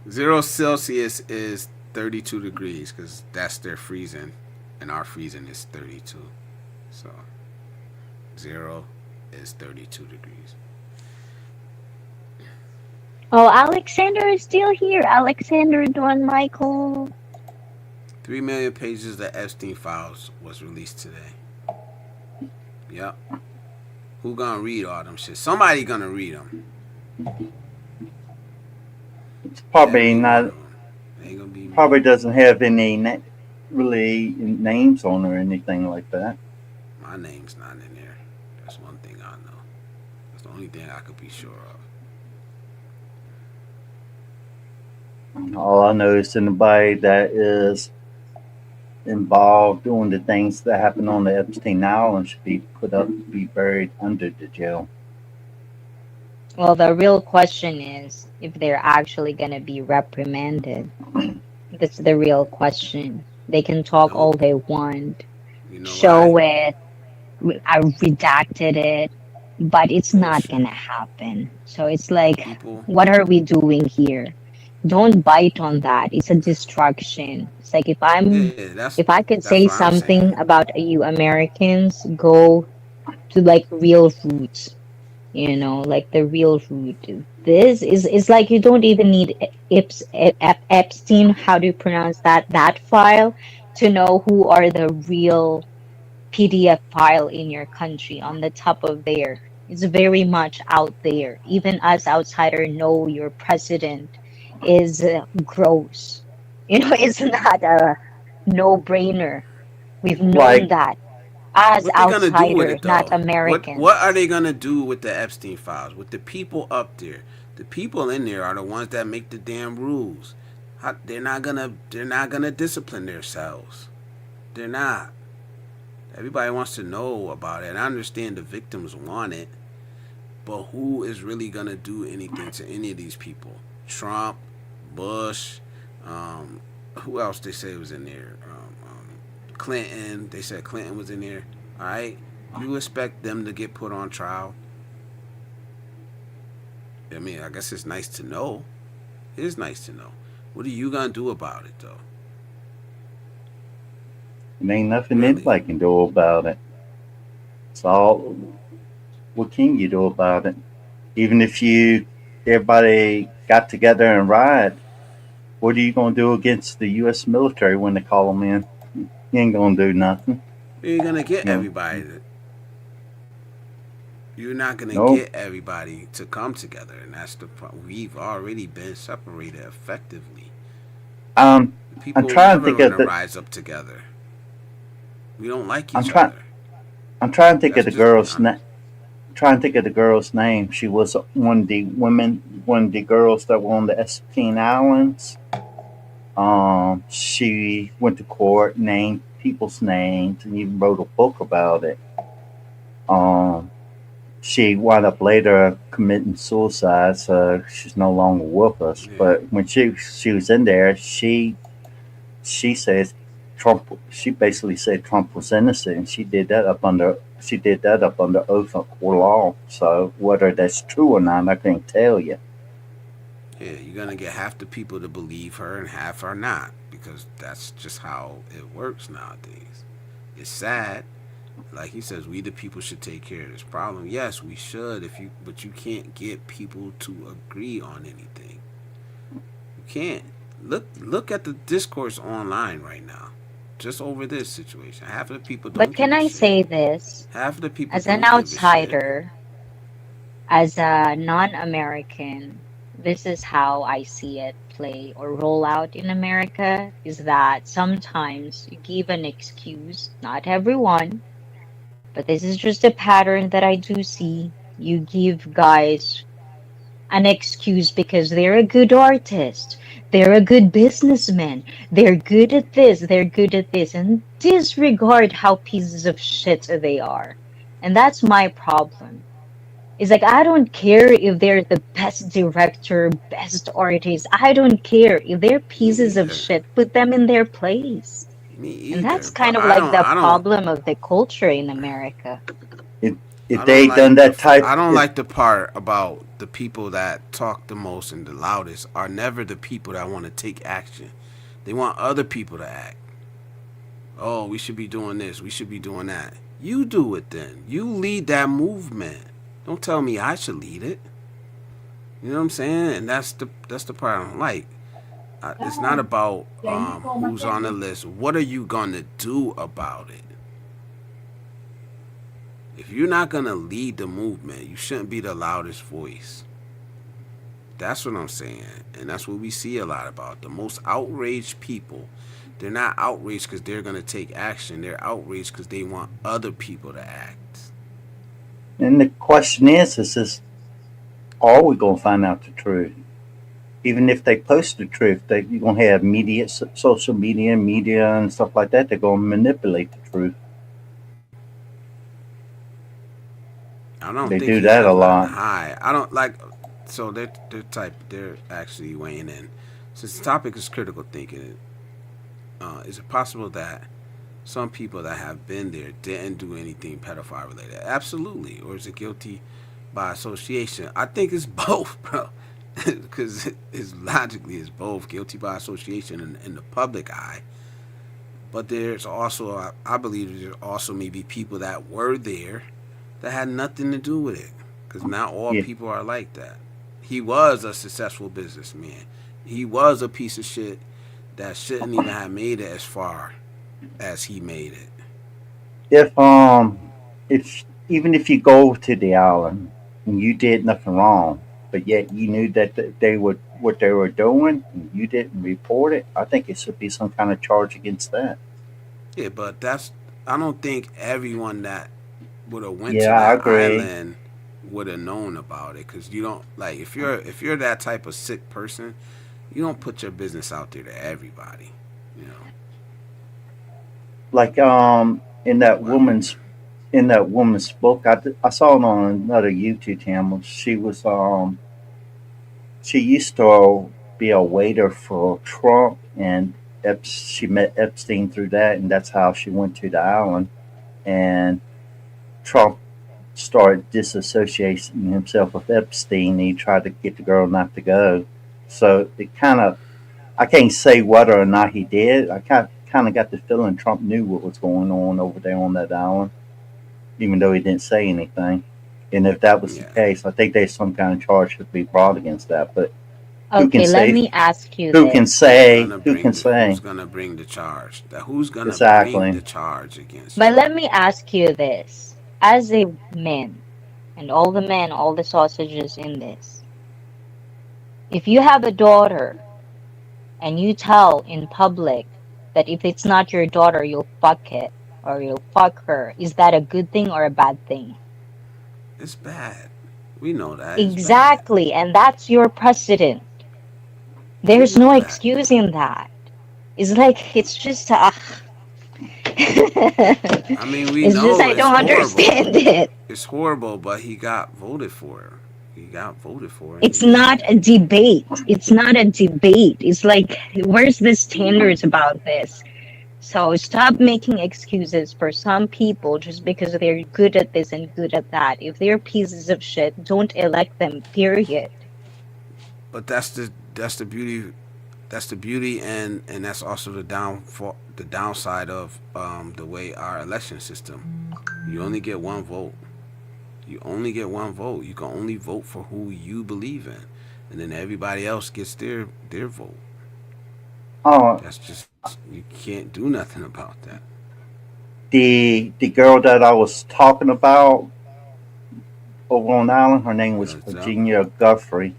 0 Celsius is 32 degrees because that's their freezing, and our freezing is 32. So 0 is 32 degrees.
Oh, Alexander is still here. Alexander Don Michael.
3 million pages of the Epstein files was released today. Yep. Who gonna read all them shit? Somebody gonna read them.
probably not.
Ain't gonna be me.
Probably doesn't have any really names on or anything like that.
My name's not in there. That's one thing I know. That's the only thing I could be sure of.
All I know is anybody that is involved doing the things that happened on the Epstein Island should be put up, be buried under the jail.
Well, the real question is if they're actually going to be reprimanded. That's the real question. They can talk all they want,
You know
show
why?
it, I redacted it, but it's not
Bullshit.
going to happen. So it's like,
People.
what are we doing here? Don't bite on that. It's a distraction. It's like
Yeah,
if I could
that's
say
what I'm saying.
something about you Americans, go to like real roots, like the real root. This is it's like you don't even need Epstein, how do you pronounce that file, to know who are the real PDF file in your country on the top of there. It's very much out there. Even us outsider know your president is gross. It's not a no-brainer. We've known
Like,
that as
What they gonna do with
outsiders,
it
not
though? What
Americans.
are they gonna do with the Epstein files? With the people up there? The people in there are the ones that make the damn rules. They're not gonna discipline themselves. They're not. Everybody wants to know about it. And I understand the victims want it, but who is really gonna do anything to any of these people? Trump, Bush, who else they say was in there? Clinton. They said Clinton was in there. All right, you expect them to get put on trial? I mean, I guess it's nice to know. It is nice to know. What are you gonna do about it, though?
there ain't nothing
Really?
anybody can do about it. It's all, what can you do about it? Even if everybody got together and riot, what are you going to do against the U.S. military when they call them in? You ain't going to do nothing.
You're gonna get
No,
everybody. You're not gonna
no.
get everybody to come together, and that's the problem. We've already been separated effectively.
Um,
The
I'm
people
trying to
never
think of
gonna
the.
rise up together. We don't like
I'm
each
trying.
other.
I'm trying to think of
That's
the
just being
girl's name.
honest.
Trying to think of the girl's name. She was one of the girls that were on the Epstein Islands. She went to court, named people's names, and even wrote a book about it. Um, she wound up later committing suicide, so she's no longer with us.
Yeah,
But when she was in there, she says Trump. She basically said Trump was innocent, and she did that up under oath of law. So whether that's true or not, I can't tell you.
yeah. You're gonna get half the people to believe her and half are not, because that's just how it works nowadays. It's sad. Like he says, we the people should take care of this problem. Yes, we should. But you can't get people to agree on anything. You can't. Look at the discourse online right now. Just over this situation. Half of the people
But
don't
can
give a
I
shit.
say this
Half of the people
as an
don't give a shit.
outsider, as a non-American? This is how I see it play or roll out in America, is that sometimes you give an excuse, not everyone, but this is just a pattern that I do see. You give guys an excuse because they're a good artist, they're a good businessman, they're good at this, they're good at this, and disregard how pieces of shit they are. And that's my problem. It's like, I don't care if they're the best director, best artist. I don't care if they're
Me
pieces of
either.
shit. Put them in their place.
Me
And
either.
that's
But
kind of
I
like
don't.
the
I don't.
problem of the culture in America.
If
I
if
don't
they done
like the.
that type,
I don't
if
like the part about the people that talk the most and the loudest are never the people that want to take action. They want other people to act. Oh, we should be doing this. We should be doing that. You do it then. You lead that movement. Don't tell me I should lead it. You know what I'm saying? And that's the part I don't like. It's not about who's on the list. What are you gonna do about it? If you're not gonna lead the movement, you shouldn't be the loudest voice. That's what I'm saying, and that's what we see a lot about. The most outraged people, they're not outraged because they're gonna take action. They're outraged because they want other people to act.
and the question is, are we gonna find out the truth? Even if they post the truth, you're gonna have media, social media, and stuff like that. They're gonna manipulate the truth.
I don't
They
think
do
he
that a
has nothing to
lot.
hide. I don't like. So they're actually weighing in. Since the topic is critical thinking, is it possible that some people that have been there didn't do anything pedophile related? Absolutely. Or is it guilty by association? I think it's both, bro. Because it's logically it's both guilty by association in the public eye. But there's also, I believe, there's also maybe people that were there that had nothing to do with it. Because not all
Yeah,
people are like that. He was a successful businessman. He was a piece of shit that shouldn't even have made it as far as he made it.
if if even if you go to the island and you did nothing wrong, but yet you knew that they would what they were doing, and you didn't report it, I think it should be some kind of charge against that.
Yeah, but I don't think everyone that would have went
Yeah,
to
I
that
agree.
island would have known about it. Because you don't, like, if you're that type of sick person, you don't put your business out there to everybody. You know.
Like
Well,
in that woman's book, I saw it on another YouTube channel. She used to be a waiter for Trump, and she met Epstein through that, and that's how she went to the island. And Trump started disassociating himself with Epstein. He tried to get the girl not to go. So it kind of, I can't say whether or not he did. I kind of got the feeling Trump knew what was going on over there on that island, even though he didn't say anything. And if that was the
yeah.
case, I think there's some kind of charge should be brought against that. But who can
Okay, let
say?
me ask you
Who can
this.
say? Who can
Who's
say?
gonna bring the charge? That who's gonna bring
Exactly.
the charge against
But
you?
let me ask you this. As a man, and all the men, all the sausages in this, if you have a daughter and you tell in public that if it's not your daughter, you'll fuck it or you'll fuck her, is that a good thing or a bad thing?
It's bad. We know that it's bad.
Exactly, and that's your precedent.
We
There's
know
no
that.
excuse in that. It's like, it's just,
I mean, we
it's just,
know
I
it's
don't
horrible.
understand it.
It's horrible, but he got voted for. He got voted for, and
It's
he did
not
it.
a debate. It's not a debate. It's like, where's the standards about this? So stop making excuses for some people just because they're good at this and good at that. If they're pieces of shit, don't elect them, period.
But that's the beauty. That's the beauty, and that's also the downside of the way our election system. You only get one vote. You only get one vote. You can only vote for who you believe in. and then everybody else gets their vote.
Oh,
That's just you can't do nothing about that.
the girl that I was talking about over on Island, her name was
What's up?
Virginia Guthrie.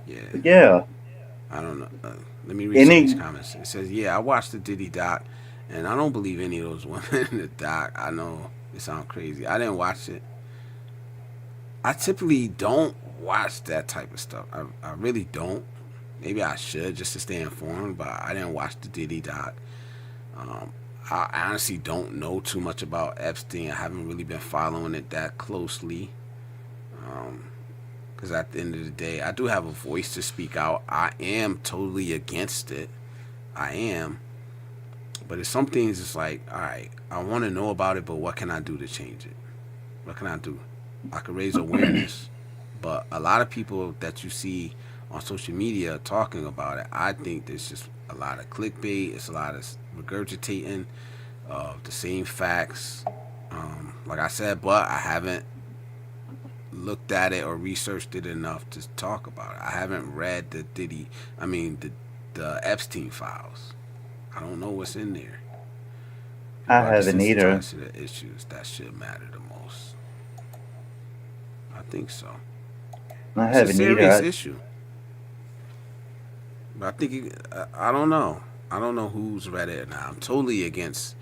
Yeah,
But yeah,
I don't know. Let me read some of these
any
comments. It says, "Yeah, I watched the Diddy doc, and I don't believe any of those women in the doc. I know it sounds crazy. I didn't watch it. I typically don't watch that type of stuff. I really don't. Maybe I should just to stay informed, but I didn't watch the Diddy doc. Um, I honestly don't know too much about Epstein. I haven't really been following it that closely. Because at the end of the day, I do have a voice to speak out. I am totally against it. I am. But it's some things it's like, all right, I want to know about it, but what can I do to change it? What can I do? I could raise awareness. But a lot of people that you see on social media talking about it, I think there's just a lot of clickbait. It's a lot of regurgitating of the same facts. Like I said, but I haven't looked at it or researched it enough to talk about it. I haven't read the Epstein files. I don't know what's in there.
I
People are
haven't either.
desensitized to the issues that should matter the most. I think so.
I
It's a
haven't either.
serious issue, but I think I don't know. I don't know who's read it now. I'm totally against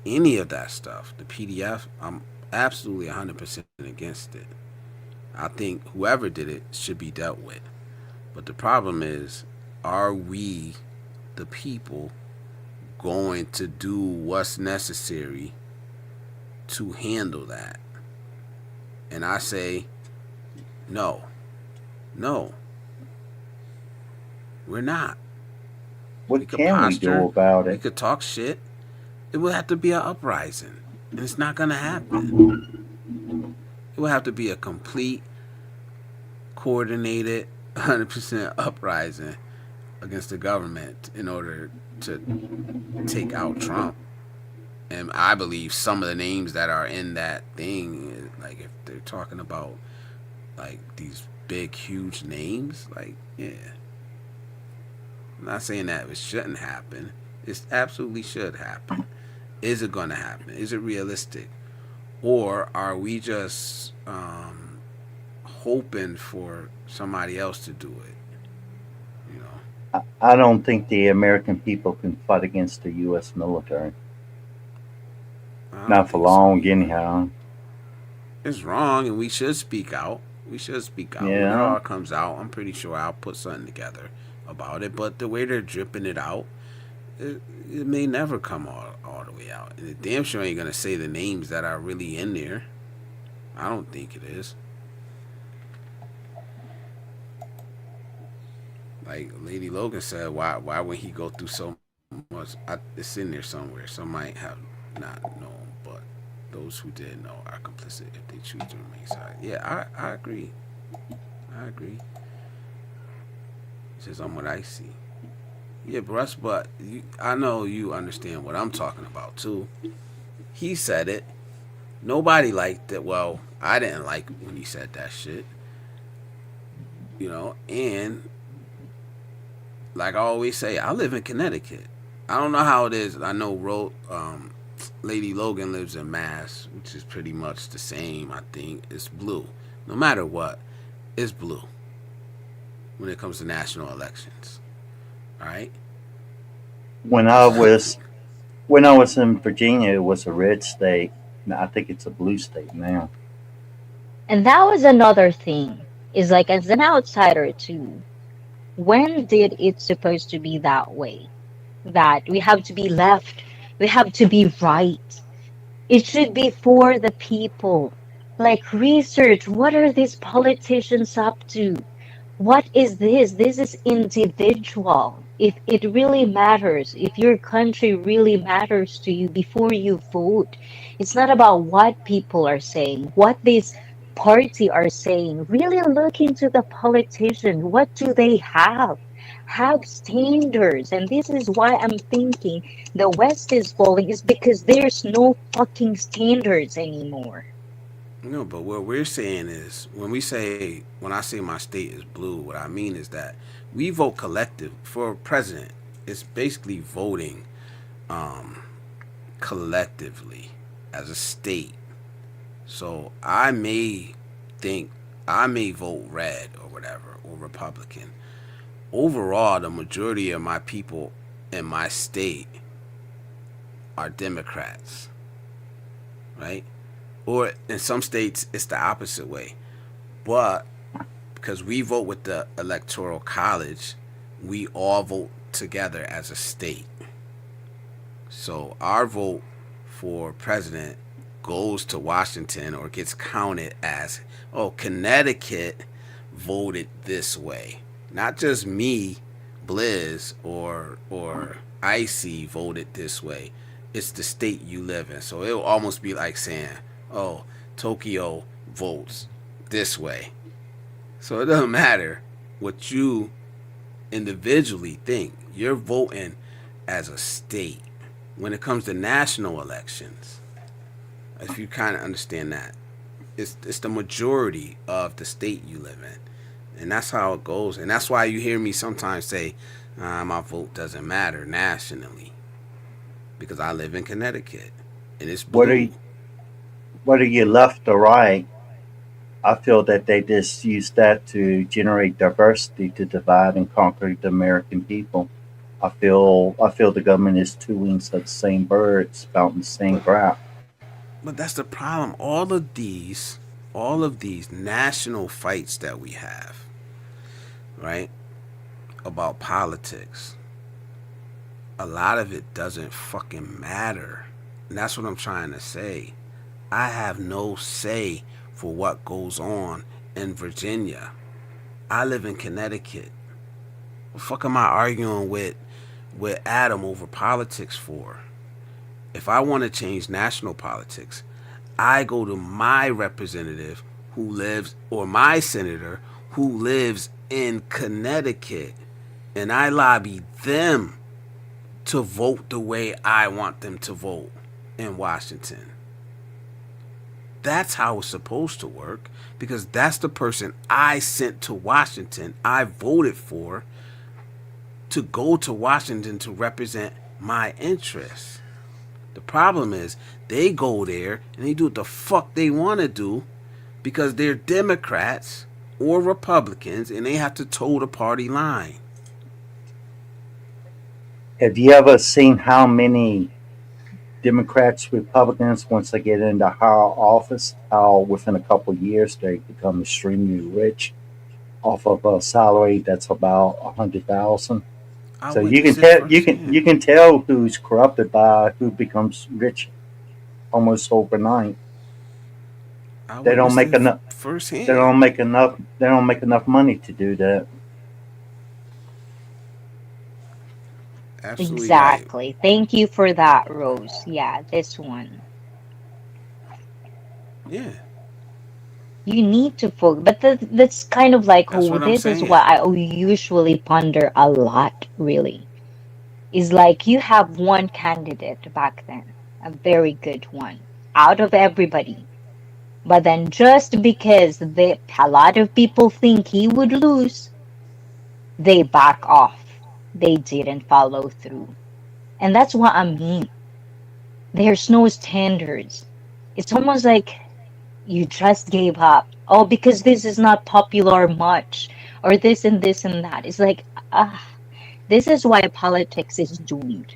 any of that stuff. The PDF, I'm absolutely 100% against it. I think whoever did it should be dealt with. But the problem is, are we, the people, going to do what's necessary to handle that? And I say, no, no, we're not. We
What
could
can we do
posture,
about
we
it?
could talk shit. It would have to be an uprising, and it's not gonna happen. It would have to be a complete, coordinated, 100% uprising against the government in order to take out Trump. And I believe some of the names that are in that thing, like if they're talking about like these big, huge names, like yeah, I'm not saying that it shouldn't happen. It absolutely should happen. Is it going to happen? Is it realistic? Or are we just hoping for somebody else to do it? You know,
I don't think the American people can fight against the U.S. military.
I don't
Not for
think so
long,
either.
anyhow.
It's wrong, and we should speak out. We should speak out when it
Yeah,
all comes out. I'm pretty sure I'll put something together about it. But the way they're dripping it out, it may never come all the way out. And it damn sure ain't gonna say the names that are really in there. I don't think it is. Like Lady Logan said, why would he go through so much? It's in there somewhere. Some might have not known, but those who did know are complicit if they choose to remain silent. Yeah, I agree. I agree. It's just on what I see. Yeah, Bruce, but I know you understand what I'm talking about too. He said it. Nobody liked it. Well, I didn't like when he said that shit. And like I always say, I live in Connecticut. I don't know how it is. I know Lady Logan lives in Mass, which is pretty much the same. I think it's blue. No matter what, it's blue when it comes to national elections. All right.
when I was when I was in Virginia, it was a red state. Now, I think it's a blue state now.
And that was another thing. Is like as an outsider too, when did it supposed to be that way? That we have to be left, we have to be right. It should be for the people. Like research, what are these politicians up to? What is this? This is individual. If it really matters, if your country really matters to you before you vote, it's not about what people are saying, what this party are saying. Really look into the politician. What do they have? Have standards. And this is why I'm thinking the West is falling is because there's no fucking standards anymore.
No, but what we're saying is when I say my state is blue, what I mean is that we vote collective for president. It's basically voting um, collectively as a state. So think I may vote red or whatever or Republican. Overall, the majority of my people in my state are Democrats, right? Or in some states, it's the opposite way. But because we vote with the electoral college, we all vote together as a state. So our vote for president goes to Washington or gets counted as, oh, Connecticut voted this way. Not just me, Blizz, or Icy voted this way. It's the state you live in. So it'll almost be like saying, oh, Tokyo votes this way. So it doesn't matter what you individually think. You're voting as a state. When it comes to national elections, if you kind of understand that, it's the majority of the state you live in, and that's how it goes. And that's why you hear me sometimes say, my vote doesn't matter nationally, because I live in Connecticut, and it's
Whether
blue.
you, whether you're left or right, I feel that they just use that to generate diversity to divide and conquer the American people. I feel the government is two wings of the same bird spouting the same
But
ground.
but that's the problem. All of these national fights that we have, right, about politics, a lot of it doesn't fucking matter. And that's what I'm trying to say. I have no say for what goes on in Virginia. I live in Connecticut. What the fuck am I arguing with Adam over politics for? If I want to change national politics, I go to my representative who lives, or my senator who lives in Connecticut, and I lobby them to vote the way I want them to vote in Washington. That's how it's supposed to work, because that's the person I sent to Washington, I voted for to go to Washington to represent my interests. The problem is they go there and they do what the fuck they want to do because they're Democrats or Republicans and they have to toe the party line.
Have you ever seen how many Democrats, Republicans, once they get into higher office, how within a couple of years they become extremely rich off of a salary that's about 100,000?
I
So you can
witnessed it
tell you
firsthand.
can tell who's corrupted by who becomes rich almost overnight.
I
They don't
witnessed
make
it
enough. They
firsthand.
don't make enough. They don't make enough money to do that.
Absolutely right.
Exactly. Thank you for that, Rose. Yeah, this one.
Yeah,
You need to focus, but that's kind of like
that's
who
what I'm
this is
saying.
what I usually ponder a lot, really. Is like you have one candidate back then, a very good one, out of everybody. But then just because a lot of people think he would lose, they back off. They didn't follow through. And that's what I mean. There's no standards. It's almost like you just gave up. Oh, because this is not popular much, or this and that. It's like, ah, this is why politics is doomed.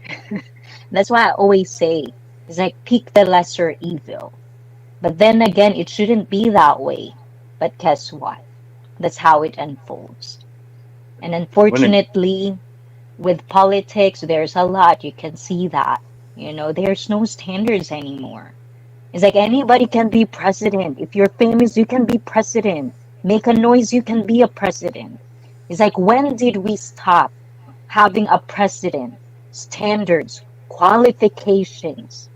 That's why I always say, it's like pick the lesser evil. But then again, it shouldn't be that way. But guess what? That's how it unfolds. And
When it,
unfortunately, with politics, there's a lot. You can see that. There's no standards anymore. It's like anybody can be president. If you're famous, you can be president. Make a noise, you can be a president. It's like, when did we stop having a president, standards, qualifications?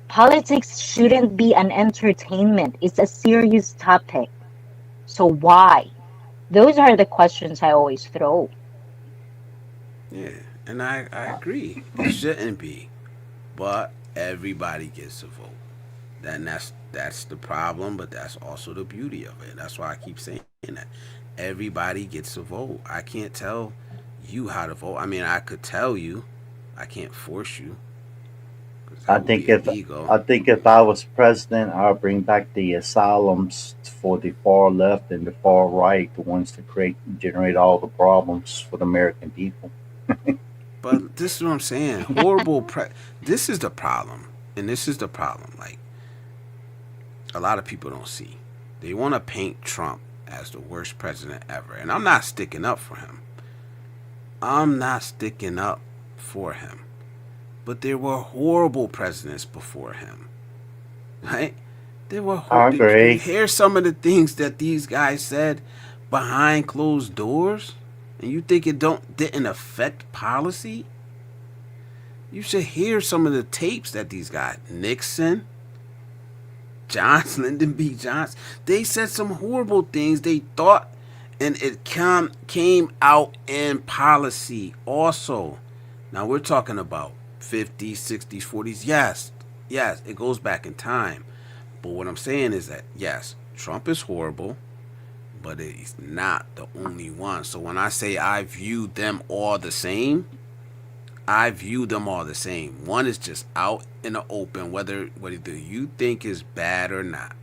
Politics shouldn't be an entertainment. It's a serious topic. So why? Those are the questions I always throw.
Yeah, and I agree. It shouldn't be, but everybody gets a vote. that's the problem, but that's also the beauty of it. That's why I keep saying that everybody gets a vote. I can't tell you how to vote. I mean, I could tell you, I can't force you because
I
that would
think
be
if
illegal.
I think if I was president, I'll bring back the asylums for the far left and the far right, the ones that generate all the problems for the American people.
But this is what I'm saying. Horrible. This is the problem, and this is the problem. Like a lot of people don't see. They want to paint Trump as the worst president ever, and I'm not sticking up for him. I'm not sticking up for him. But there were horrible presidents before him, right? There were.
I
Did you
agree.
hear some of the things that these guys said behind closed doors? And you think it didn't affect policy? You should hear some of the tapes that these guys, Nixon, Johnson, Lyndon B. Johnson, they said some horrible things they thought, and it came out in policy also. Now we're talking about 50s, 60s, 40s. Yes, it goes back in time. But what I'm saying is that, yes, Trump is horrible, but he's not the only one. So when I say I view them all the same, I view them all the same. One is just out in the open, whether you think is bad or not.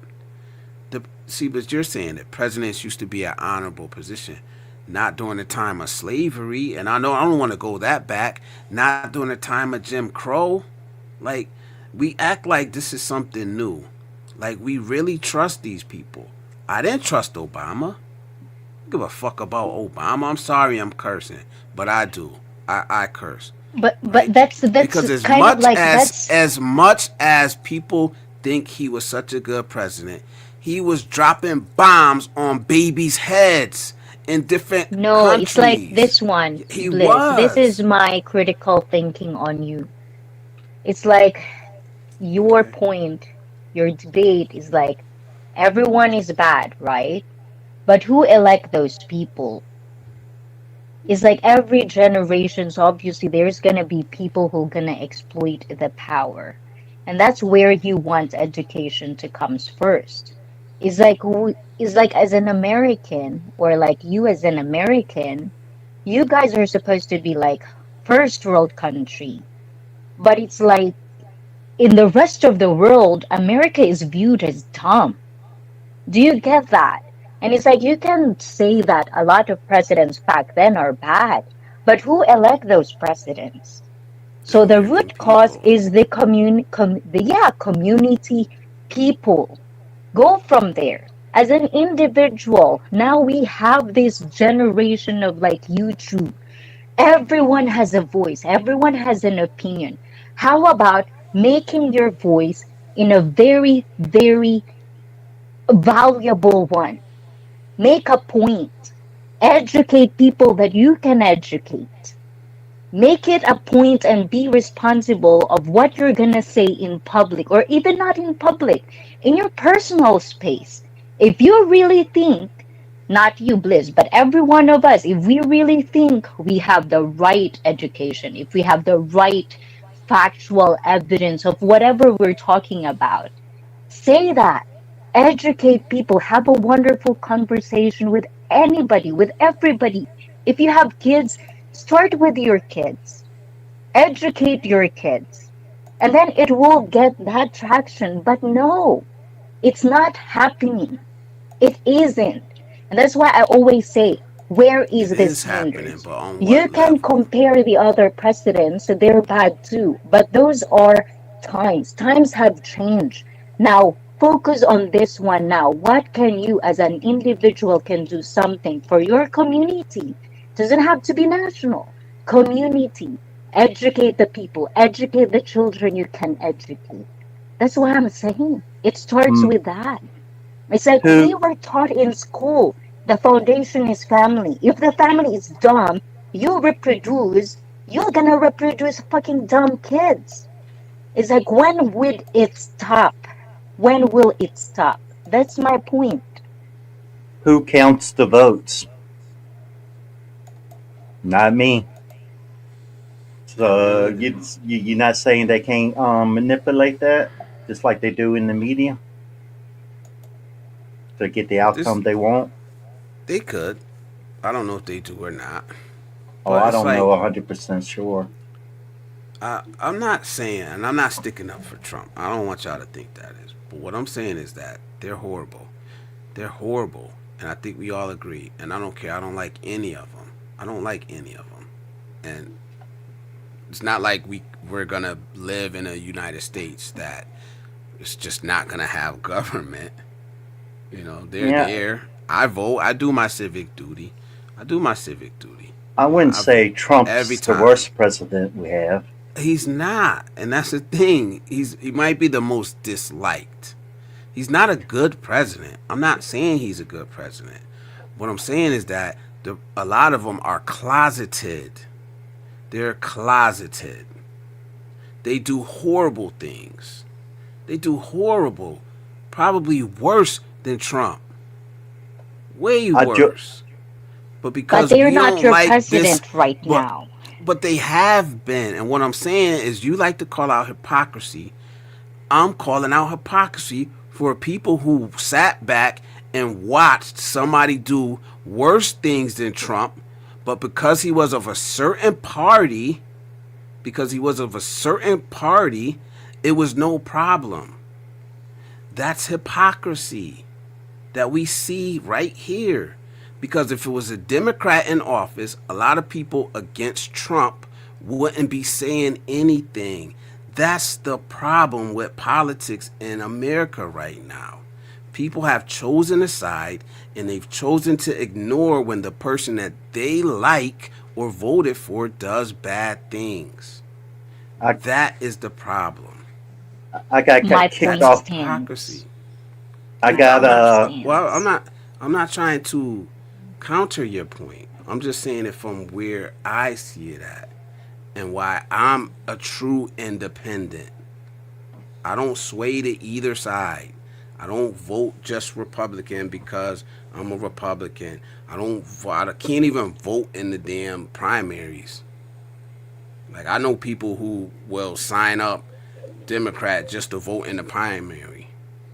See, but you're saying that presidents used to be an honorable position, not during the time of slavery, and I know I don't want to go that back. Not during the time of Jim Crow. Like we act like this is something new. Like we really trust these people. I didn't trust Obama. I don't give a fuck about Obama. I'm sorry I'm cursing, but I do. I curse.
But
Right?
that's
Because
kind of like that's
as much as people think he was such a good president, he was dropping bombs on babies' heads in different
no, it's like
countries.
this one,
He
Bliss. This is
was.
my critical thinking on you. It's like your
Okay.
point, your debate is like everyone is bad, right? But who elect those people? It's like every generation's obviously there's gonna be people who are gonna exploit the power. And that's where you want education to comes first. It's like as an American or like you as an American, you guys are supposed to be like first world country. But it's like in the rest of the world, America is viewed as dumb. Do you get that? And it's like you can say that a lot of presidents back then are bad, but who elect those presidents?
The
So the
American
root cause
people.
is the community people. Go from there. As an individual, now we have this generation of like YouTube. Everyone has a voice, everyone has an opinion. How about making your voice in a very, very valuable one? Make a point. Educate people that you can educate. Make it a point and be responsible of what you're going to say in public, or even not in public, in your personal space. If you really think, not you, Bliss, but every one of us, if we really think we have the right education, if we have the right factual evidence of whatever we're talking about, say that. Educate people. Have a wonderful conversation with anybody, with everybody. If you have kids, start with your kids. Educate your kids. And then it will get that traction. But no, it's not happening. It isn't. And that's why I always say, where
It
is the
is happening,
standards?
but on
You
what
can
level?
compare the other presidents, they're bad too. But those are times. Times have changed. Now, focus on this one now. What can you as an individual can do something for your community? Doesn't have to be national. Community. Educate the people. Educate the children you can educate. That's what I'm saying. It starts
Hmm.
with that. It's like we
Who
were taught in school the foundation is family. If the family is dumb, you reproduce, you're gonna reproduce fucking dumb kids. It's like when will it stop? When will it stop? That's my point.
who counts the votes? Not me.
Not me
So
either.
you're not saying they can't manipulate that just like they do in the media? to get the
This
outcome they want.
they could. I don't know if they do or not.
Oh,
But
I
it's
don't know
like
100% sure.
I'm not saying, and I'm not sticking up for Trump. I don't want y'all to think that is. But what I'm saying is that they're horrible. They're horrible, and I think we all agree. And I don't care. I don't like any of them. I don't like any of them. And it's not like we're gonna live in a United States that it's just not gonna have government. You know, they're
Yeah,
there. I vote. I do my civic duty. I do my civic duty.
I wouldn't
I
say
vote every
Trump's the
time.
worst president we have.
He's not, and that's the thing. He might be the most disliked. He's not a good president. I'm not saying he's a good president. What I'm saying is that a lot of them are closeted. They're closeted. They do horrible things. They do horrible, probably worse than Trump. Way
I jo-
worse. But
But
because
they're
we
not
don't
your
like this,
president right
but
now.
but they have been. And what I'm saying is, you like to call out hypocrisy. I'm calling out hypocrisy for people who sat back and watched somebody do worse things than Trump, but because he was of a certain party, it was no problem. That's hypocrisy that we see right here. Because if it was a Democrat in office, a lot of people against Trump wouldn't be saying anything. That's the problem with politics in America right now. People have chosen a side, and they've chosen to ignore when the person that they like or voted for does bad things.
I,
That is the problem.
My
got kicked
point
That's
off.
stands.
hypocrisy.
I
And
got
My
I'm not
point
well,
stands.
I'm not trying to counter your point. I'm just saying it from where I see it at and why I'm a true independent. I don't sway to either side. I don't vote just Republican because I'm a Republican. I can't even vote in the damn primaries. Like, I know people who will sign up Democrat just to vote in the primary.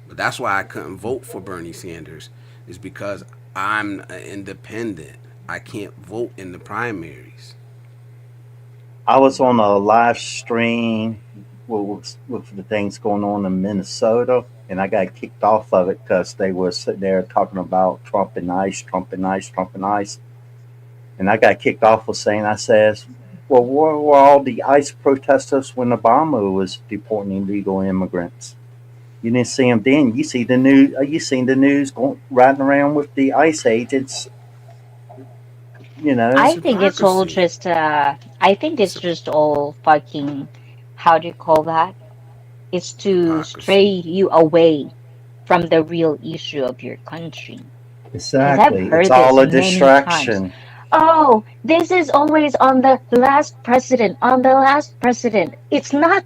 But that's why I couldn't vote for Bernie Sanders, is because I'm an independent. I can't vote in the primaries.
I was on a live stream with the things going on in Minnesota, and I got kicked off of it because they were sitting there talking about Trump and ICE, Trump and ICE, Trump and ICE. And I got kicked off for saying, I says, well, where were all the ICE protesters when Obama was deporting illegal immigrants? You didn't see them then. You see the news. You seen the news going riding around with the ICE agents. You know,
That's
I think it's all
hypocrisy.
just I think
It's
it's just all fucking, how do you call that? It's to stray
hypocrisy.
you away from the real issue of your country. Because I've
exactly. It's
heard
all
this
a
many times.
distraction.
Oh, this is always on the last president, on the last president. It's not,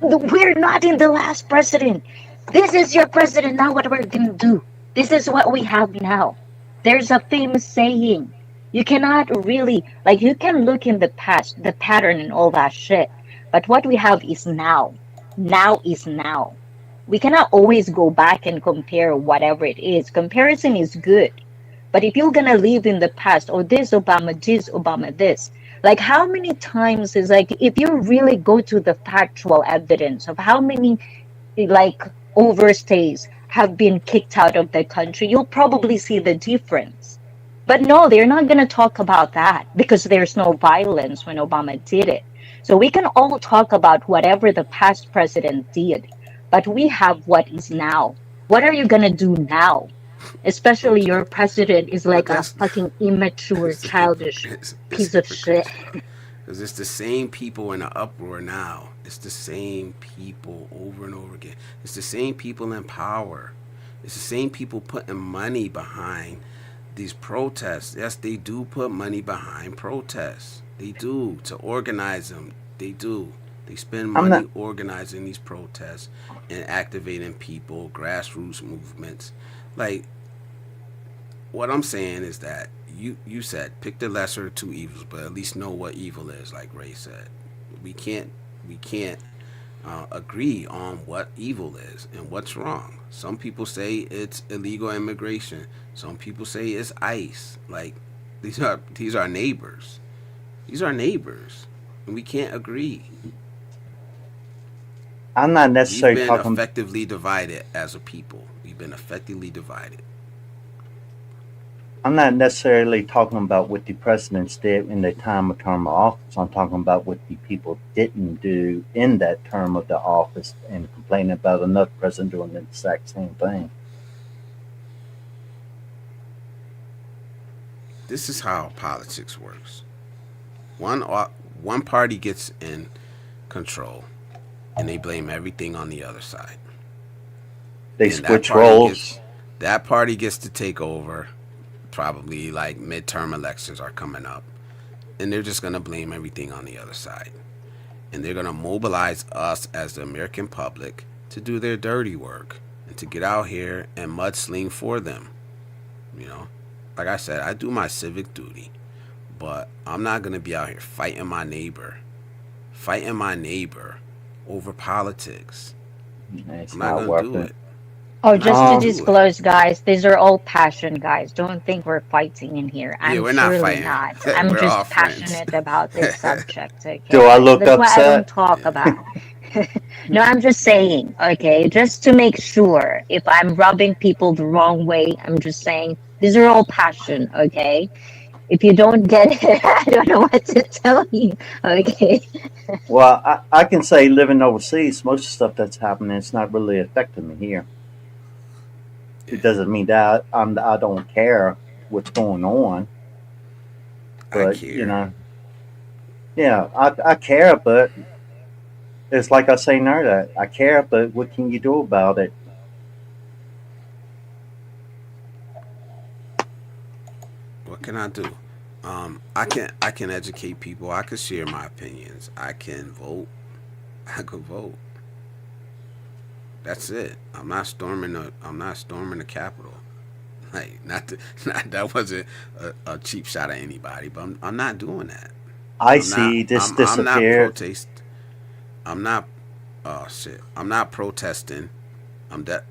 we're not in the last president. This is your president, now what we're going to do. This is what we have now. There's a famous saying. You cannot really, like, you can look in the past, the pattern and all that shit. But what we have is now. Now is now. We cannot always go back and compare whatever it is. Comparison is good. But if you're gonna live in the past, or this Obama, this, like how many times is like if you really go to the factual evidence of how many like overstays have been kicked out of the country, you'll probably see the difference. But no, they're not gonna talk about that because there's no violence when Obama did it. So we can all talk about whatever the past president did, but we have what is now. What are you gonna do now?
I'm
Especially your
just,
president is
but
like a
that's
fucking immature,
it's
childish
it's
piece of shit.
hypocritical. Because it's the same people in an uproar now. It's the same people over and over again. It's the same people in power. It's the same people putting money behind these protests. Yes, they do put money behind protests. They do to organize them. They do. They spend
I'm
money
not.
organizing these protests and activating people, grassroots movements. Like, what I'm saying is that you said pick the lesser of two evils, but at least know what evil is. Like Ray said, we can't agree on what evil is and what's wrong. Some people say it's illegal immigration. Some people say it's ICE. Like these are neighbors. These are neighbors, and we can't agree.
I'm not
We've
necessarily
been
talking.
effectively divided as a people. We've been effectively divided.
I'm not necessarily talking about what the presidents did in their term of office. I'm talking about what the people didn't do in that term of the office and complaining about another president doing the exact same thing.
This is how politics works. One one party gets in control, and they blame everything on the other side.
They
Then that
switch
party gets
roles.
that party gets to take over. Probably like midterm elections are coming up, and they're just gonna blame everything on the other side, and they're gonna mobilize us as the American public to do their dirty work and to get out here and mudsling for them. You know, like I said, I do my civic duty, but I'm not gonna be out here fighting my neighbor over politics.
It's
I'm not
not
gonna do
working.
it.
Oh,
I'm not
just to
gonna
Um,
do it.
disclose, guys, these are all passion, guys. Don't think we're fighting in here.
Yeah,
I'm
we're not
surely
fighting.
not. I'm
We're all
just
friends.
passionate about this subject,
do I
okay?
look
That's why I don't
upset?
talk
Yeah.
about. No, I'm just saying, okay, just to make sure if I'm rubbing people the wrong way, I'm just saying these are all passion, okay? If you don't get it, I don't know what to tell you, okay?
Well, I can say living overseas, most of the stuff that's happening, it's not really affecting me here. It
Yeah,
doesn't mean that I don't care what's going on,
I
but
care.
yeah, I care, but it's like I say now that I care, but what can you do about it?
What can I do? I can educate people. I can share my opinions. I can vote. I could vote. That's it. I'm not storming the Capitol. Like not, to, not that wasn't a cheap shot at anybody, but I'm not doing that.
I
I'm not
see this
I'm not
disappeared.
protest. I'm not. Oh shit. I'm not protesting. I'm de-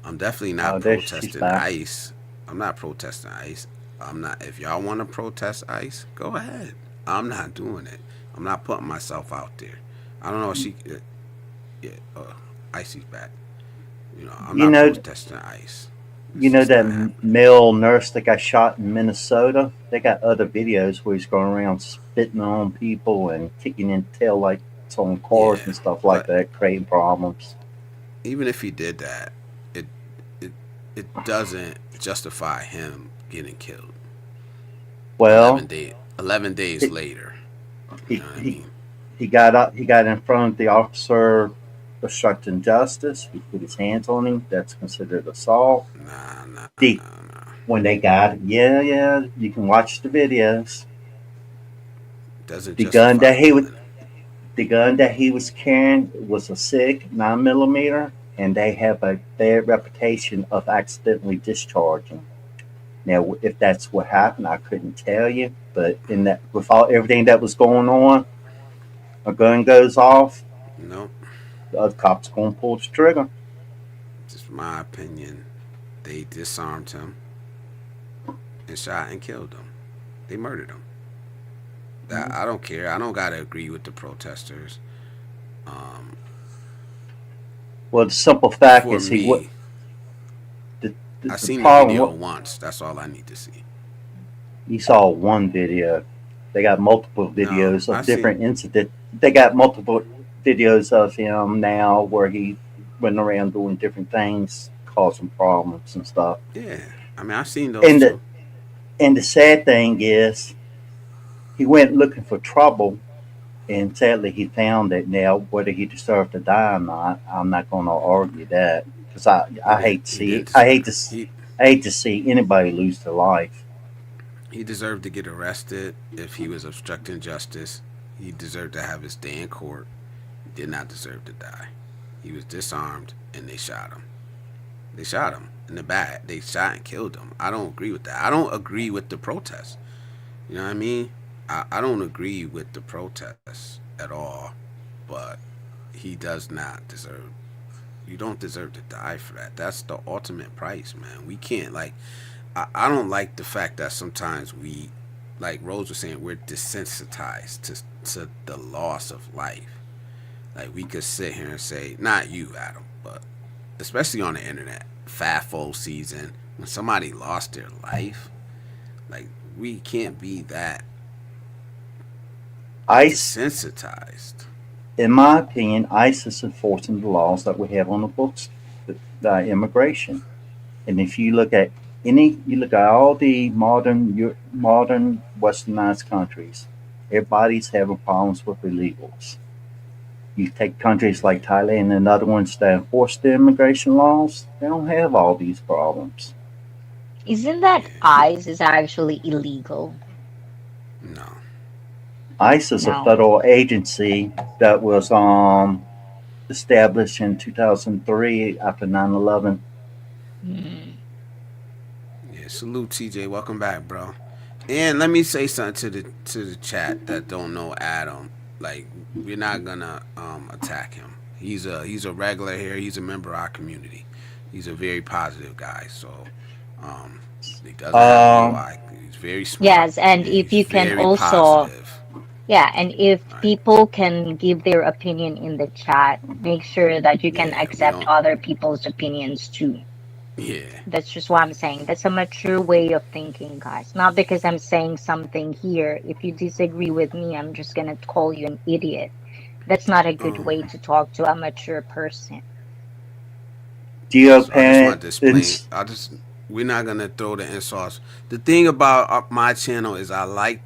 I'm definitely
Oh,
not
there she's
protesting
back.
ICE. I'm not protesting ICE. I'm not. If y'all want to protest ICE, go ahead. I'm not doing it. I'm not putting myself out there. I don't know if she. Yeah. ICE's back. I'm
You
not
know,
protesting ICE.
you
It's
know
just
that
not happening.
male nurse that got shot in Minnesota. They got other videos where he's going around spitting on people and kicking in tail lights on cars
Yeah,
and stuff like
but
that, creating problems.
even if he did that, it it it doesn't justify him getting killed.
Well,
11 days
he
later. You
he
know what I
he,
mean?
he got up. He got in front of the officer obstructing justice. He put his hands on him. That's considered assault.
Nah, nah,
The
nah, nah.
when they got it, yeah, you can watch the videos.
Doesn't
The gun
justify
that he was
killing.
the gun that he was carrying was a SIG 9 millimeter, and they have a bad reputation of accidentally discharging. Now, if that's what happened, I couldn't tell you. But in that, with all everything that was going on, a gun goes off,
No,
the other cop's going to pull the trigger.
just my opinion. They disarmed him and shot and killed him. They murdered him. That I don't care. I don't gotta agree with the protesters. Um,
Well, the simple fact
for
is he what
me,
the, the,
I
the
seen the
problem.
video
What
once. That's all I need to see.
you saw one video. They got multiple
No,
videos
I
of
seen.
different incidents. They got multiple videos of him now where he went around doing different things, causing problems and stuff.
Yeah, I mean I seen those
And the
too.
and the sad thing is, he went looking for trouble, and sadly, he found it. Now, whether he deserved to die or not, I'm not going to argue that because
He
I
did.
hate to
He
see
did
it. I hate
deserve.
to
He
I hate to see anybody lose their life.
he deserved to get arrested if he was obstructing justice. He deserved to have his day in court. He did not deserve to die. He was disarmed and they shot him. They shot him in the back. They shot and killed him. I don't agree with that. I don't agree with the protests. You know what I mean? I don't agree with the protests at all. But he he does not deserve. You don't deserve to die for that. That's the ultimate price, man. We can't like. I don't like the fact that sometimes we, like Rose was saying, we're desensitized to the loss of life. Like we could sit here and say, not you, Adam, but especially on the internet, FAFO season, when somebody lost their life, like we can't be that
ICE,
desensitized.
in my opinion, ICE is enforcing the laws that we have on the books, the immigration. And if you look at you look at all the modern westernized countries, everybody's having problems with illegals. You take countries like Thailand and other ones that enforce the immigration laws, they don't have all these problems.
Isn't that
Yeah,
ICE is actually illegal?
no.
ICE is a
No.
federal agency that was established in 2003 after 9/11.
Mm.
Yeah, salute TJ. Welcome back, bro. And let me say something to the chat that don't know Adam. Like we're not gonna attack him. He's a regular here. He's a member of our community. He's a very positive guy. So um, he doesn't have evil
Um,
eye. He's very smart
Yes, and
and
if
he's
you can
very
also,
positive.
yeah, and if
Right?
people can give their opinion in the chat, make sure that you can
Yeah, we
accept
don't.
other people's opinions too.
Yeah.
That's just what I'm saying. That's a mature way of thinking, guys. Not because I'm saying something here. If you disagree with me, I'm just gonna call you an idiot. That's not a good way
Um.
to talk to a mature person.
So I just want to explain.
Geopants,
I just we're not gonna throw the insults. The thing about my channel is I like,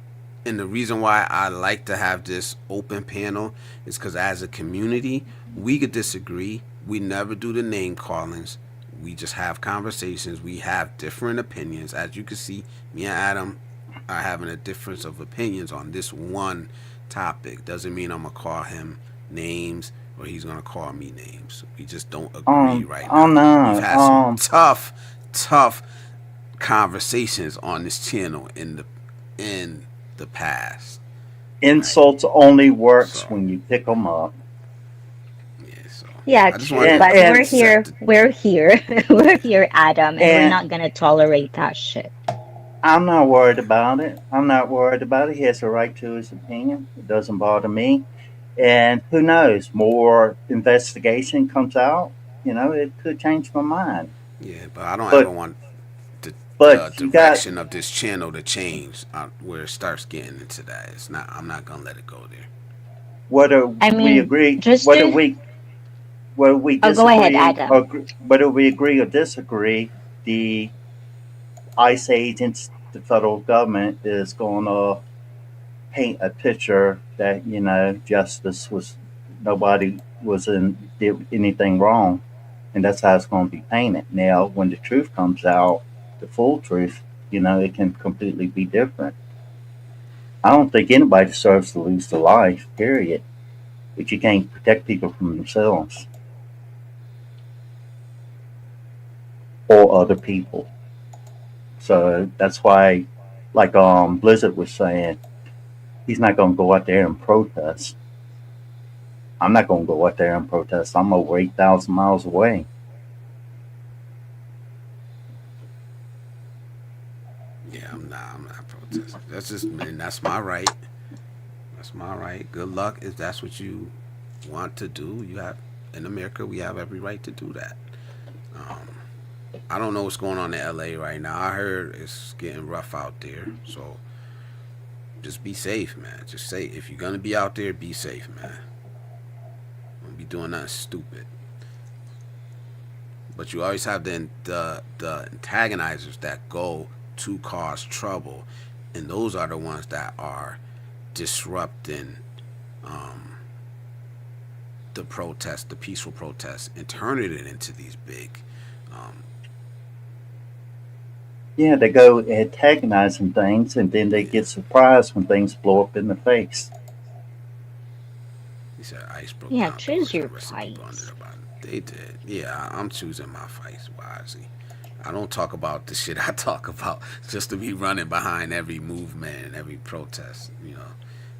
and the reason why I like to have this open panel is because as a community we could disagree. We never do the name callings. We just have conversations. We have different opinions. As you can see, me and Adam are having a difference of opinions on this one topic. Doesn't mean I'm gonna call him names or he's gonna call me names. We just don't agree right
oh
now. We've
no,
had some tough conversations on this channel in the past, right?
insults only works
So
when you pick them up.
yeah, so
Yeah,
I just
true.
wanted
And
But
to
we're
and
set
here.
the
We're here. We're here, Adam, and we're
and
not gonna tolerate that shit.
I'm not worried about it. I'm not worried about it. He has a right to his opinion. It doesn't bother me. And who knows? More investigation comes out. It could change my mind.
yeah, but I don't ever
But
want the
but you got
direction of this channel to change where it starts getting into that. It's not. I'm not gonna let it go there.
whether
I
we
mean,
agree,
just to.
whether we
Oh, go ahead,
disagree, or
Adam.
whether we agree or disagree, the ICE agents, the federal government is going to paint a picture that justice was nobody was in did anything wrong, and that's how it's going to be painted. Now, when the truth comes out, the full truth, it can completely be different. I don't think anybody deserves to lose their life. Period. But you can't protect people from themselves or other people. So that's why, like Blizzard was saying, he's not going to go out there and protest. I'm not going to go out there and protest. I'm over 8,000 miles away.
Yeah, I'm not protesting. That's just, man. That's my right. That's my right. Good luck if that's what you want to do. You have in America, we have every right to do that. Um, I don't know what's going on in LA right now. I heard it's getting rough out there. So just be safe, man. Just say if you're gonna be out there, be safe, man. Don't be doing nothing stupid. But you always have the antagonizers that go to cause trouble, and those are the ones that are disrupting um, the protest, the peaceful protest, and turning it into these big. Um,
Yeah, they go antagonizing things, and then they get
yeah,
surprised when things blow up in the face.
he said ice broke
Yeah,
down
choose
doors and
your
arrested people under
fights.
the bottom. They did. Yeah, I'm choosing my fights wisely. I don't talk about the shit I talk about just to be running behind every movement and every protest,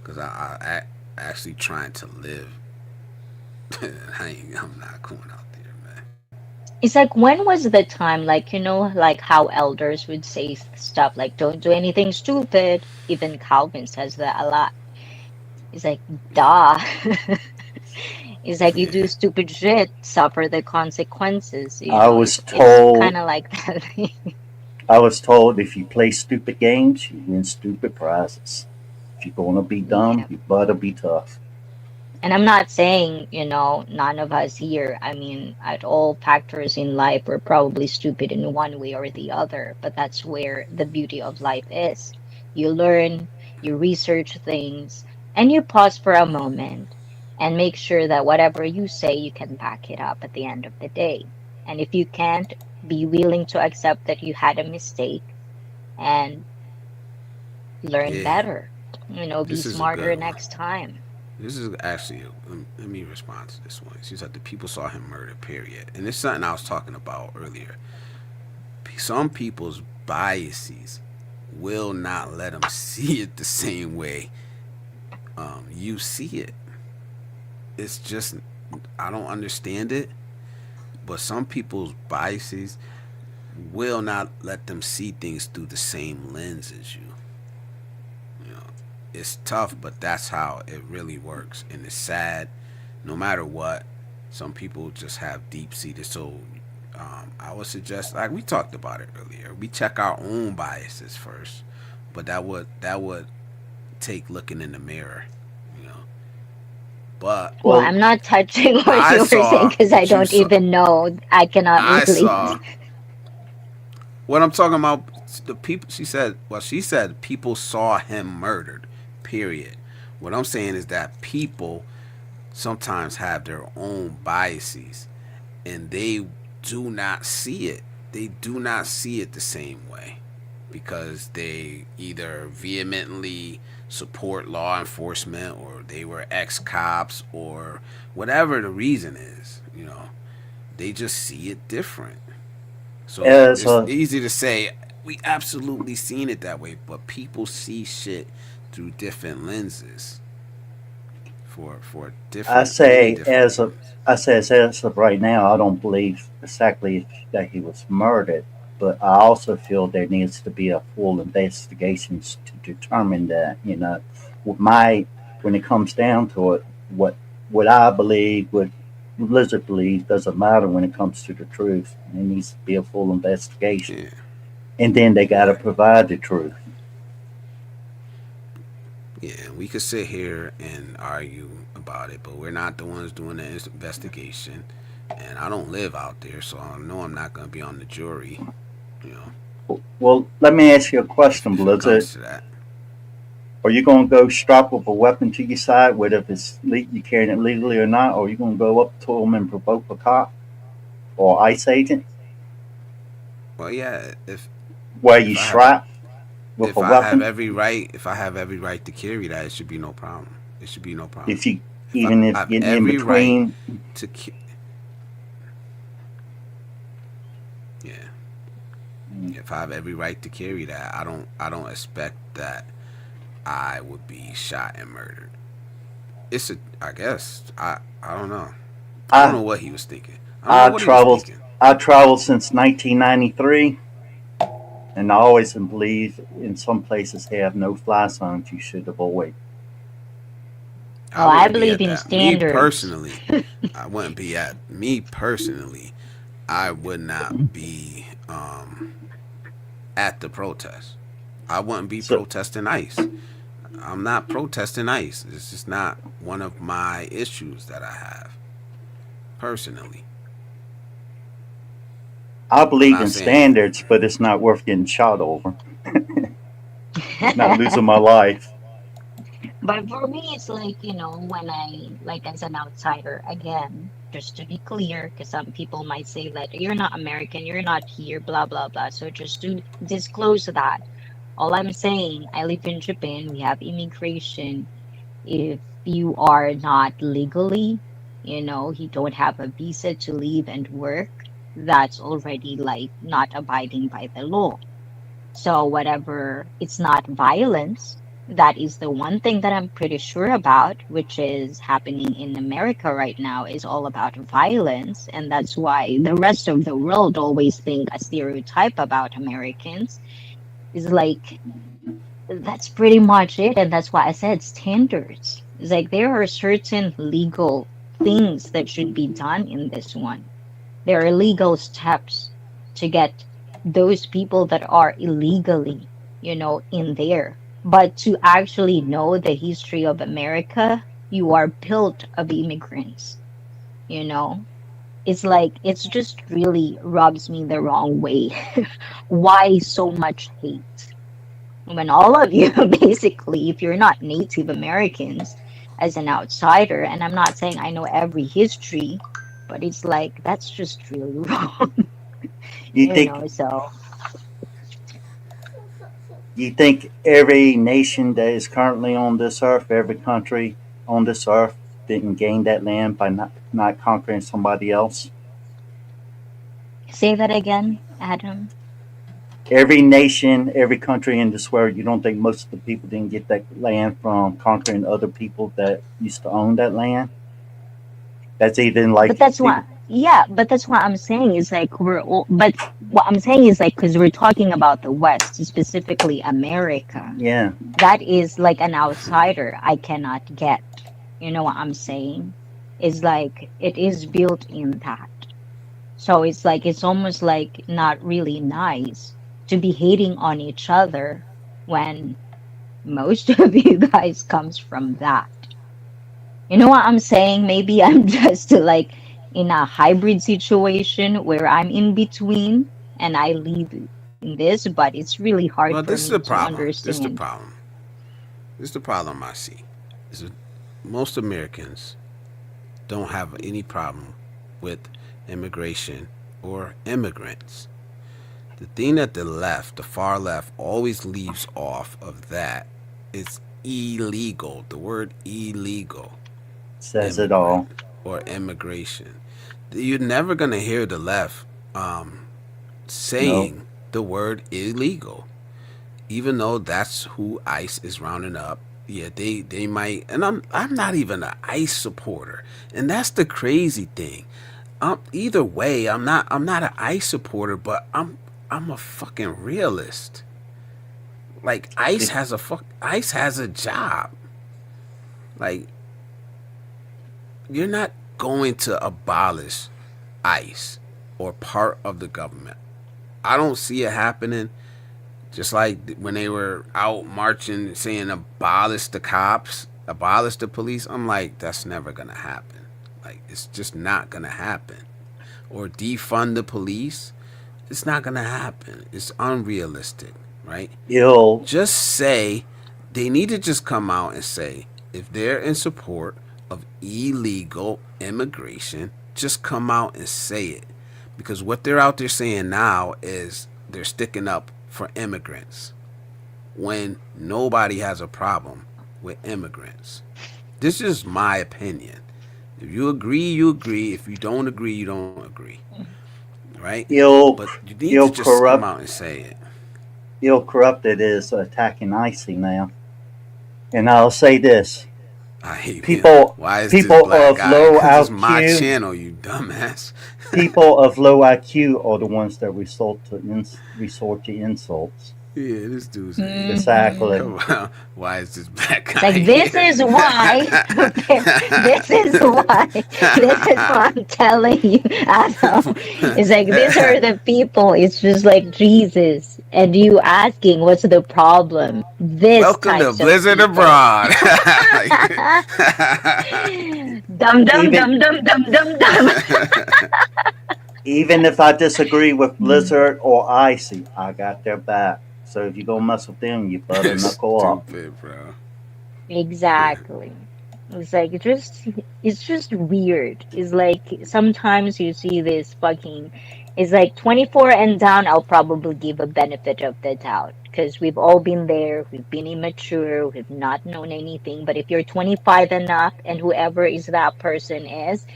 because I actually trying to live I'm not going out there, man.
It's like, when was the time, like, like how elders would say stuff like, don't do anything stupid. Even Calvin says that a lot. It's like, duh. It's like, you do
Yeah.
stupid shit, suffer the consequences.
I was
It's kind
told
of like that.
I was told if you play stupid games, you win stupid prizes. If you're gonna be dumb,
Yeah.
you better be tough.
And I'm not saying, none of us here, I mean, at all factors in life, we're probably stupid in one way or the other, but that's where the beauty of life is. You learn, you research things, and you pause for a moment and make sure that whatever you say, you can back it up at the end of the day. And if you can't, be willing to accept that you had a mistake and learn
Yeah.
better. Be
This is a
smarter
good one.
next time.
This is actually, let me respond to this one. She said the people saw him murdered, period. And it's something I was talking about earlier. Some people's biases will not let them see it the same way you see it. It's just, I don't understand it, but some people's biases will not let them see things through the same lens as you. You know, it's tough, but that's how it really works, and it's sad. No matter what, some people just have deep seated. So, I would suggest, like we talked about it earlier, we check our own biases first, but that would take looking in the mirror, you know. But
Well,
Well,
I'm not touching what
I
you were saying
saw
because I
what you
don't
saw.
even know. I cannot
I
relate.
saw what I'm talking about. The people. She said. Well, she said people saw him murdered. Period. What I'm saying is that people sometimes have their own biases, and they do not see it. They do not see it the same way because they either vehemently support law enforcement or they were ex cops or whatever the reason is. They just see it different. So
as
it's
a
easy to say we absolutely seen it that way, but people see shit through different lenses for
I
different, many
say
different
as a
reasons.
I say as of right now, I don't believe exactly that he was murdered, but I also feel there needs to be a full investigation to determine that. My when it comes down to it, what what I believe, what Blizzard believes, doesn't matter when it comes to the truth. There needs to be a full investigation,
Yeah,
and then they got to
right.
provide the truth.
Yeah, we could sit here and argue about it, but we're not the ones doing the investigation. And I don't live out there, so I know I'm not going to be on the jury. You know,
Well, let me ask you a question,
if it
Blizzard.
comes to that.
Are you going to go strap up a weapon to your side, whether if you carrying it legally or not, or are you going to go up to them and provoke a cop or ICE agent
Well, yeah,
where
if
you
I have
strap with a
if I have
weapon?
every right, if I have every right to carry that, it should be no problem. It should be no problem.
If you
If I
even if
have
getting in
every right
between,
to, yeah, if I have every right to carry that, I don't expect that I would be shot and murdered. I guess I don't know. I don't
I
know what he was thinking. I don't know
I
what he was
traveled
thinking.
I traveled since 1993, and I always believe in some places have no fly zones you should avoid.
I
Oh, I
wouldn't be
believe
at
in
that. Me
standards.
personally, I wouldn't be at. Me personally, I would not be at the protest. I wouldn't be
So
protesting ICE. I'm not protesting ICE. It's just not one of my issues that I have personally.
I
I'm
believe
not
in
saying
standards, but it's not worth getting shot over, not losing my life.
But for me, it's like, when like, as an outsider, again, just to be clear, because some people might say that you're not American, you're not here, blah, blah, blah. So just to disclose that, all I'm saying, I live in Japan, we have immigration. If you are not legally, you don't have a visa to live and work, that's already like not abiding by the law. So whatever, it's not violence, That is the one thing that I'm pretty sure about, which is happening in America right now, is all about violence. And that's why the rest of the world always think a stereotype about Americans is like, that's pretty much it. And that's why I said standards. It's like there are certain legal things that should be done in this one. There are legal steps to get those people that are illegally, in there. But to actually know the history of America, you are built of immigrants, you know? It's like, it's just really rubs me the wrong way. Why so much hate? When all of you, basically, if you're not Native Americans, as an outsider, and I'm not saying I know every history, but it's like, that's just really wrong,
You think
so.
you think every nation that is currently on this earth, every country on this earth, didn't gain that land by not conquering somebody else?
Say that again, Adam.
Every nation, every country in this world, you don't think most of the people didn't get that land from conquering other people that used to own that land? That's even
But
like
that's
people.
what, yeah, but that's what I'm saying is like, we're all, but what I'm saying is like, because we're talking about the West, specifically America,
Yeah,
that is like an outsider I cannot get. You know what I'm saying? It's like, it is built in that. So it's like, it's almost like not really nice to be hating on each other when most of you guys comes from that. You know what I'm saying? Maybe I'm just like in a hybrid situation where I'm in between and I live in this, but it's really hard
Well,
for
this is
me
the
to
problem. This is the
understand.
problem. This is the problem I see. Is that most Americans don't have any problem with immigration or immigrants. The thing that the left, the far left, always leaves off of that is illegal. The word illegal,
says it
immigrant
all.
or immigration. You're never gonna hear the left um,
No,
saying the word illegal, even though that's who ICE is rounding up. Yeah, they might, and I'm not even an ICE supporter, and that's the crazy thing. Either way, I'm not an ICE supporter, but I'm a fucking realist. Like
it,
ICE has a job. Like you're not going to abolish ICE or part of the government. I don't see it happening. Just like when they were out marching saying abolish the cops, abolish the police, I'm like, that's never gonna happen. Like it's just not gonna happen. Or defund the police, it's not gonna happen. It's unrealistic, right?
ill.
Just say they need to just come out and say if they're in support of illegal immigration, just come out and say it. Because what they're out there saying now is they're sticking up for immigrants when nobody has a problem with immigrants. This is my opinion. If you agree, you agree. If you don't agree, you don't agree. Right?
Ill,
But you need to
ill
just come
corrupt,
out and say it.
ill corrupted is attacking Icy now. And I'll say this:
I hate him.
people,
Why is this
people
black
of
guy?
low
Because it's my
IQ,
channel, you dumbass.
people of low IQ are the ones that resort to insults.
Yeah, this dude's an idiot.
Exactly.
Hmm.
Come on. Why is this black
It's
guy
like, this
here?
is why, okay, this is why, this is what I'm telling you, Adam. It's like, these are the people, it's just like Jesus. And you asking, what's the problem? This
Welcome to
types of
Blizzard
people.
Abroad.
Dum dum
Even
dum dum dum dum dum.
even if I disagree with Blizzard or Icy, I got their back. So if you go mess with them, you better knuckle up.
Stupid, bro.
Exactly. It's like, it's just weird. It's like sometimes you see this fucking, it's like 24 and down, I'll probably give a benefit of the doubt because we've all been there, we've been immature, we've not known anything. But if you're 25 and up, and whoever is that person is,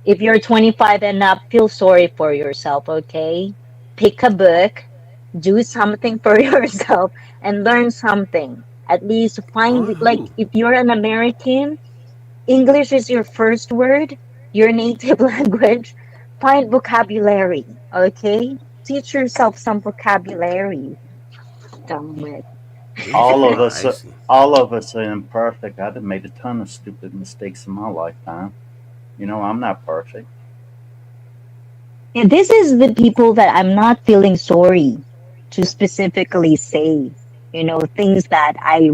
if you're 25 and up, feel sorry for yourself, okay? Pick a book, do something for yourself, and learn something. At least find,
On
like,
who?
if you're an American, English is your first word, your native language. Find vocabulary, okay? Teach yourself some vocabulary. Done with.
These
All
people
of
are
us,
icy.
all of us are imperfect. I've made a ton of stupid mistakes in my lifetime. You know, I'm not perfect.
And this is the people that I'm not feeling sorry to specifically say, things that I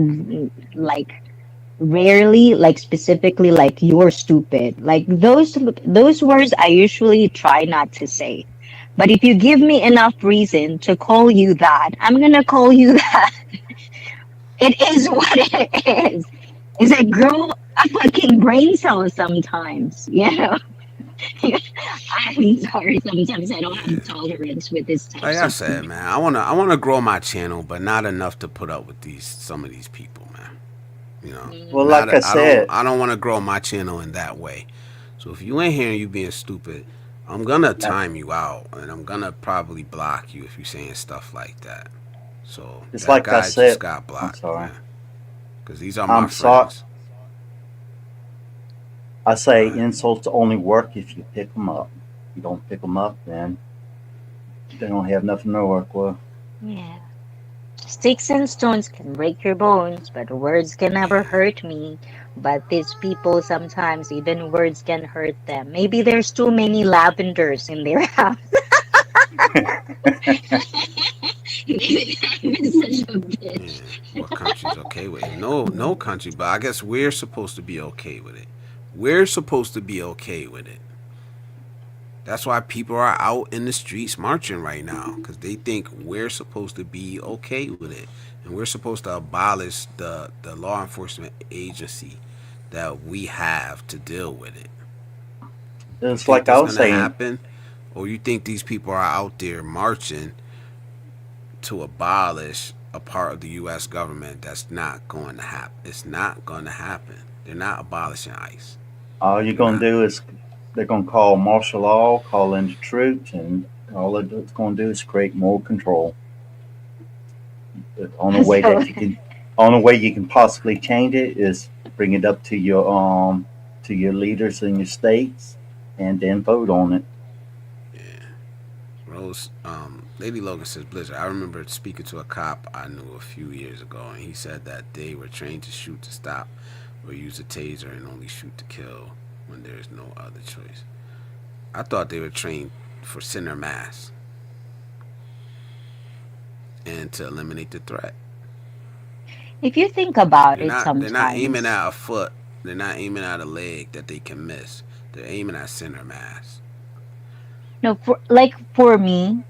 like rarely, like specifically, like you're stupid. Like those words I usually try not to say. But if you give me enough reason to call you that, I'm gonna call you that. It is what it is. It's like grow a fucking brain cell sometimes, I'm sorry, sometimes I don't have
Yeah.
tolerance with this
Like
types
I
of
said,
people.
man, I wanna grow my channel, but not enough to put up with some of these people, man. You know,
Well,
Mm.
like I said,
I don't want to grow my channel in that way. So if you ain't hearing you being stupid, I'm gonna
uh,
time you out, and I'm gonna probably block you if you're saying stuff like that. So
it's
that
like I
guy just
said.
got
I'm
blocked,
sorry.
man, because these are my
I'm sorry.
friends.
I
Go
say
ahead.
insults only work if you pick them up. If you don't pick them up, then they don't have nothing to work with.
Yeah. Sticks and stones can break your bones, but words can never
Yeah.
hurt me. But these people, sometimes even words can hurt them. Maybe there's too many lavenders in their house. Maybe I'm such a
Yeah.
bitch.
What country's okay with it? No, no country, but I guess we're supposed to be okay with it. We're supposed to be okay with it. That's why people are out in the streets marching right now because they think we're supposed to be okay with it, and we're supposed to abolish the law enforcement agency that we have to deal with it. You
It's
think
like I
that's
was
gonna
saying.
happen, or you think these people are out there marching to abolish a part of the U.S. government that's not going to happen? It's not going to happen. They're not abolishing ICE.
All you're
They're
gonna
not.
do is they're gonna call martial law, call in the troops, and all it's gonna do is create more control. The only way
So,
that you can, only way you can possibly change it is bring it up to your leaders in your states, and then vote on it.
Yeah. Rose, Lady Logan says, Blizzard, I remember speaking to a cop I knew a few years ago, and he said that they were trained to shoot to stop or use a taser and only shoot to kill when there is no other choice. I thought they were trained for center mass and to eliminate the threat.
if you think about
They're
it
not they're not aiming
sometimes,
at a foot. They're not aiming at a leg that they can miss. They're aiming at center mass.
no, for me,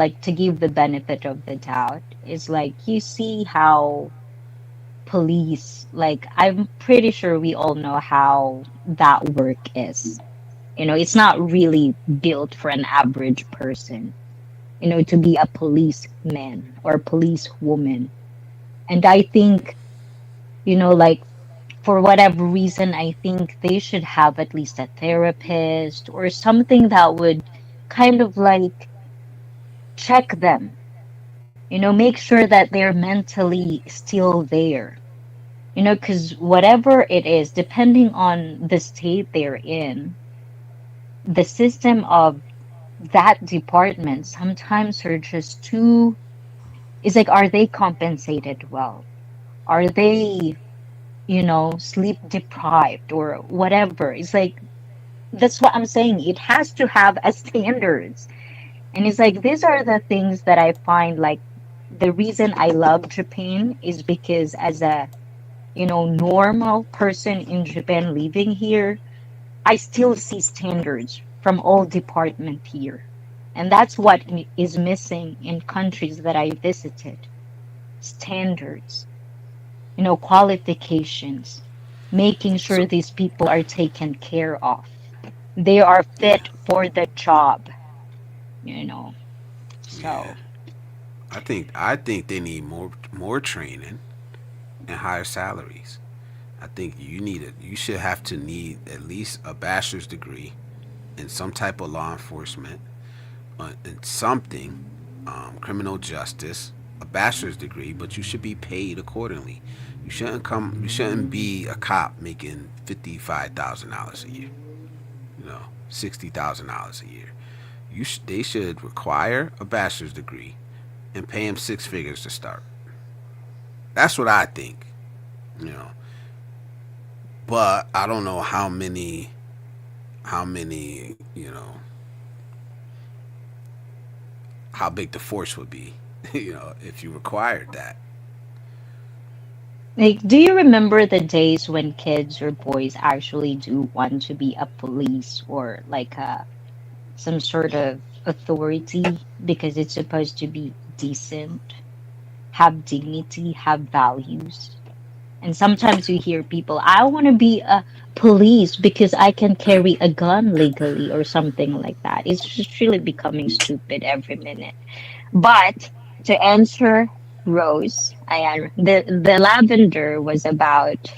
like to give the benefit of the doubt, is like you see how police, like I'm pretty sure we all know how that work is. It's not really built for an average person, to be a policeman or policewoman. And I think, like for whatever reason, I think they should have at least a therapist or something that would kind of like check them, make sure that they're mentally still there, because whatever it is, depending on the state they're in, the system of that department sometimes are just too, it's like, are they compensated well? Are they, sleep deprived or whatever? It's like, that's what I'm saying. It has to have a standards. And it's like, these are the things that I find like the reason I love Japan is because as a, normal person in Japan living here, I still see standards from all department here. And that's what is missing in countries that I visited. Standards, qualifications, making sure
So
these people are taken care of. They are
yeah,
fit for the job, you know.
yeah.
So,
I think they need more training and higher salaries. I think you should have to need at least a bachelor's degree in some type of law enforcement, in something, criminal justice, a bachelor's degree, but you should be paid accordingly. You shouldn't be a cop making $55,000 a year. You know, $60,000 a year. They should require a bachelor's degree and pay him six figures to start. That's what I think. You know, but I don't know how many, you know, how big the force would be, you know, if you required that.
Like, do you remember the days when kids or boys actually do want to be a police or like some sort of authority because it's supposed to be decent, have dignity, have values? And sometimes you hear people, I want to be a police because I can carry a gun legally or something like that. It's just really becoming stupid every minute. But to answer Rose, the lavender was about,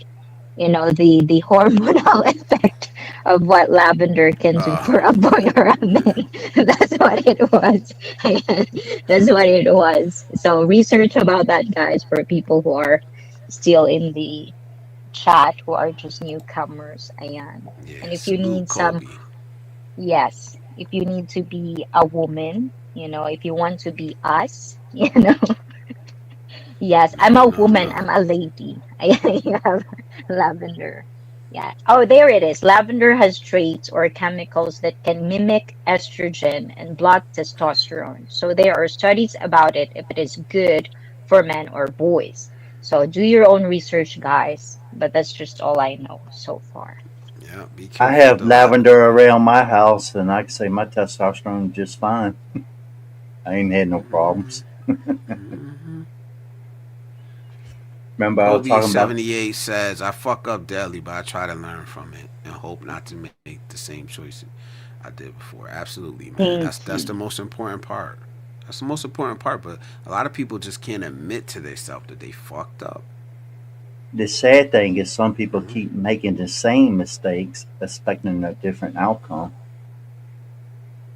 you know, the hormonal effect of what lavender can do for a boy or a man. That's what it was. That's what it was. So research about that, guys, for people who are still in the chat who are just newcomers. Ayan.
Yeah,
And if you
salute
need some,
Kobe.
yes, if you need to be a woman, you know, if you want to be us, you know, yes, I'm a woman, I'm a lady. I have lavender. Yeah. Oh, there it is. Lavender has traits or chemicals that can mimic estrogen and block testosterone. So there are studies about it if it is good for men or boys. So do your own research, guys. But that's just all I know so far.
Yeah, be
I
careful
have
with the
lavender around my house, and I can say my testosterone is just fine. I ain't had no problems.
Mm-hmm.
Remember, I was
Kobe
talking about
78 says, I fuck up daily, but I try to learn from it and hope not to make the same choices I did before. Absolutely, man.
Thank
That's
you.
the most important part. That's the most important part. But a lot of people just can't admit to themselves that they fucked up.
the sad thing is some people
Hmm.
keep making the same mistakes, expecting a different outcome.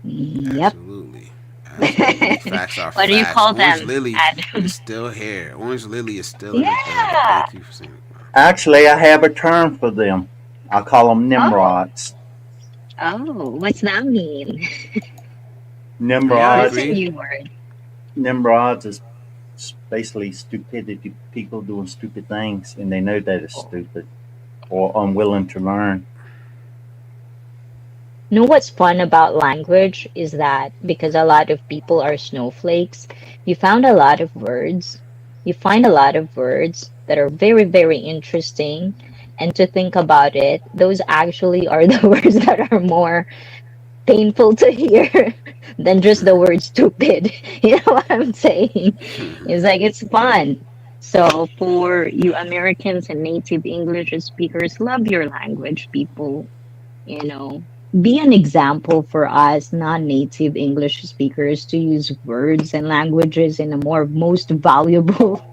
Yep.
Absolutely. Absolutely. Facts are
What do you
facts.
call
Orange
them,
Lily is
Adam?
still here. Orange Lily is still in the building.
Yeah.
Thank you for saying it.
Actually, I have a term for them. I call them
Oh.
Nimrods.
Oh, what's that mean?
Yeah, I
That's a
Nimrods,
agree.
new word.
Nimrods is basically stupidity, people doing stupid things, and they know that it's stupid or unwilling to learn.
You know what's fun about language is that because a lot of people are snowflakes, you found a lot of words. You find a lot of words that are very, very interesting. And to think about it, those actually are the words that are more painful to hear than just the word stupid. You know what I'm saying? It's like it's fun. So for you Americans and native English speakers, love your language, people. You know, be an example for us non-native English speakers to use words and languages in a more most valuable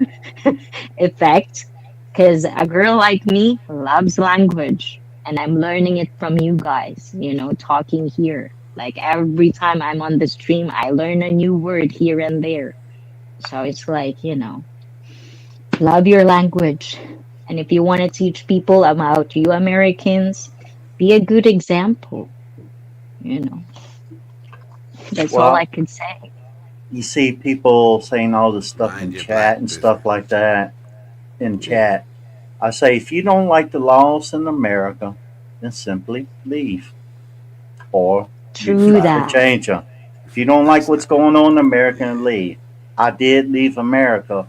effect. Because a girl like me loves language, and I'm learning it from you guys. You know, talking here. Like every time I'm on the stream, I learn a new word here and there. So it's like, you know, love your language. And if you want to teach people about you Americans, be a good example. You know, that's all I
Well,
could say.
you see people saying all this stuff in
Mind your black
chat and stuff
business.
like that in
Yeah.
chat. I say, if you don't like the laws in America, then simply leave, or you
True
try to
Hmm.
that.
change them. If you don't like
That's
what's
not.
going on in America,
Yeah.
leave. I did leave America,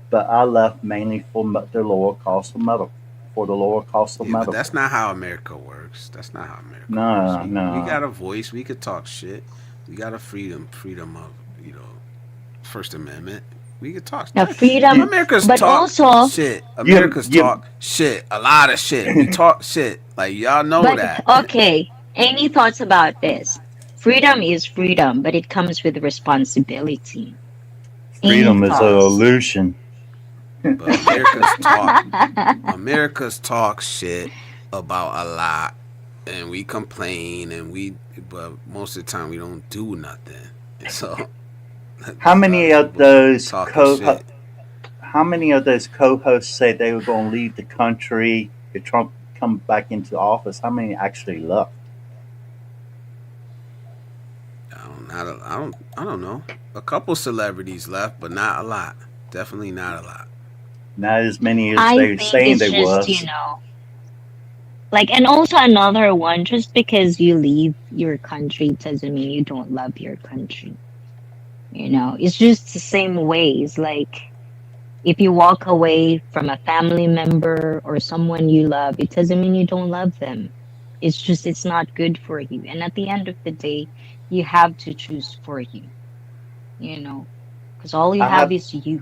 but I left mainly for the lower cost of metal. For the lower cost of
Yeah, but
medical.
that's not how America works. That's not how America works.
No,
We
no.
got a voice. We could talk shit. We got a freedom of First Amendment. We could talk.
Now,
You,
freedom,
America's
but
talk
also,
shit.
you,
America's
you.
talk shit. A lot of shit. We talk shit. Like y'all know
but
that.
okay, any thoughts about this? Freedom is freedom, but it comes with responsibility. Any
Freedom is an
thoughts?
illusion.
But America's talk shit about a lot, and we complain, but most of the time we don't do nothing. And so
How
These
many
other
of
people
those
talking shit.
how many of those co-hosts said they were going to leave the country if Trump comes back into office? How many actually left?
I don't know. A couple celebrities left, but not a lot. Definitely not a lot.
Not as many as
I
they were
think
saying
it's
they
just,
was.
like, and also another one, just because you leave your country doesn't mean you don't love your country. It's just the same ways. Like, if you walk away from a family member or someone you love, it doesn't mean you don't love them. It's just, it's not good for you. And at the end of the day, you have to choose for you know, because all you
I
have
have
is you.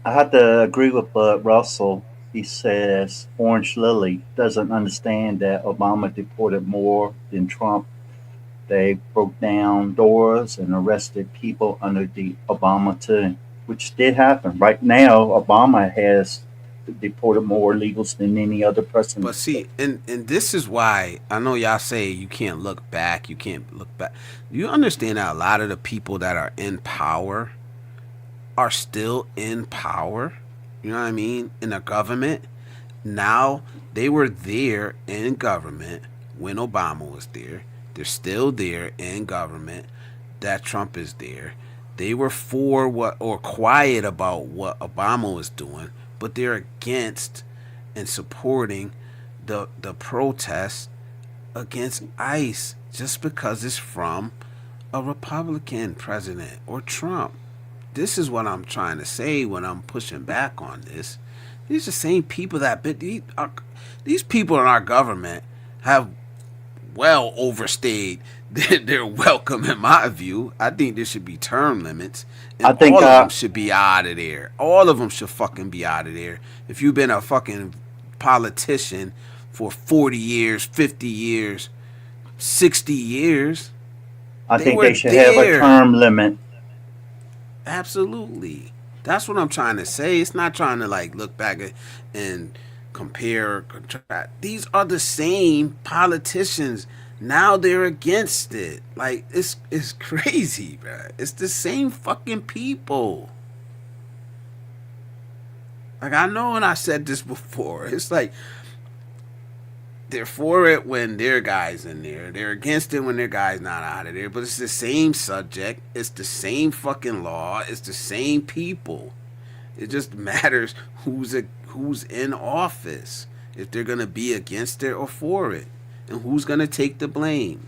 I have to agree with Bud Russell. He says Orange Lily doesn't understand that Obama deported more than Trump. They broke down doors and arrested people under the Obama too, which did happen. Right now, Obama has deported more illegals than any other
But
president.
see, and this is why I know y'all say you can't look back. You can't look back. You understand that a lot of the people that are in power are still in power. You know what I mean? In the government. Now they were there in government when Obama was there. They're still there in government that Trump is there. They were for what or quiet about what Obama was doing, but they're against and supporting the protests against ICE just because it's from a Republican president or Trump. This is what I'm trying to say when I'm pushing back on this. These are the same people that these people in our government have well overstayed their welcome in my view. I think there should be term limits,
I
and
think
all of them should be out of there. All of them should fucking be out of there. If you've been a fucking politician for 40 years, 50 years, 60 years,
I
they
think
were
they should have a
there.
term limit.
Absolutely. That's what I'm trying to say. It's not trying to like look back and compare, contract. These are the same politicians. Now they're against it. Like it's crazy, bro. It's the same fucking people. Like I know, and I said this before. It's like they're for it when their guys in there. They're against it when their guy's not out of there. But it's the same subject. It's the same fucking law. It's the same people. It just matters who's in office. If they're gonna be against it or for it, and who's gonna take the blame.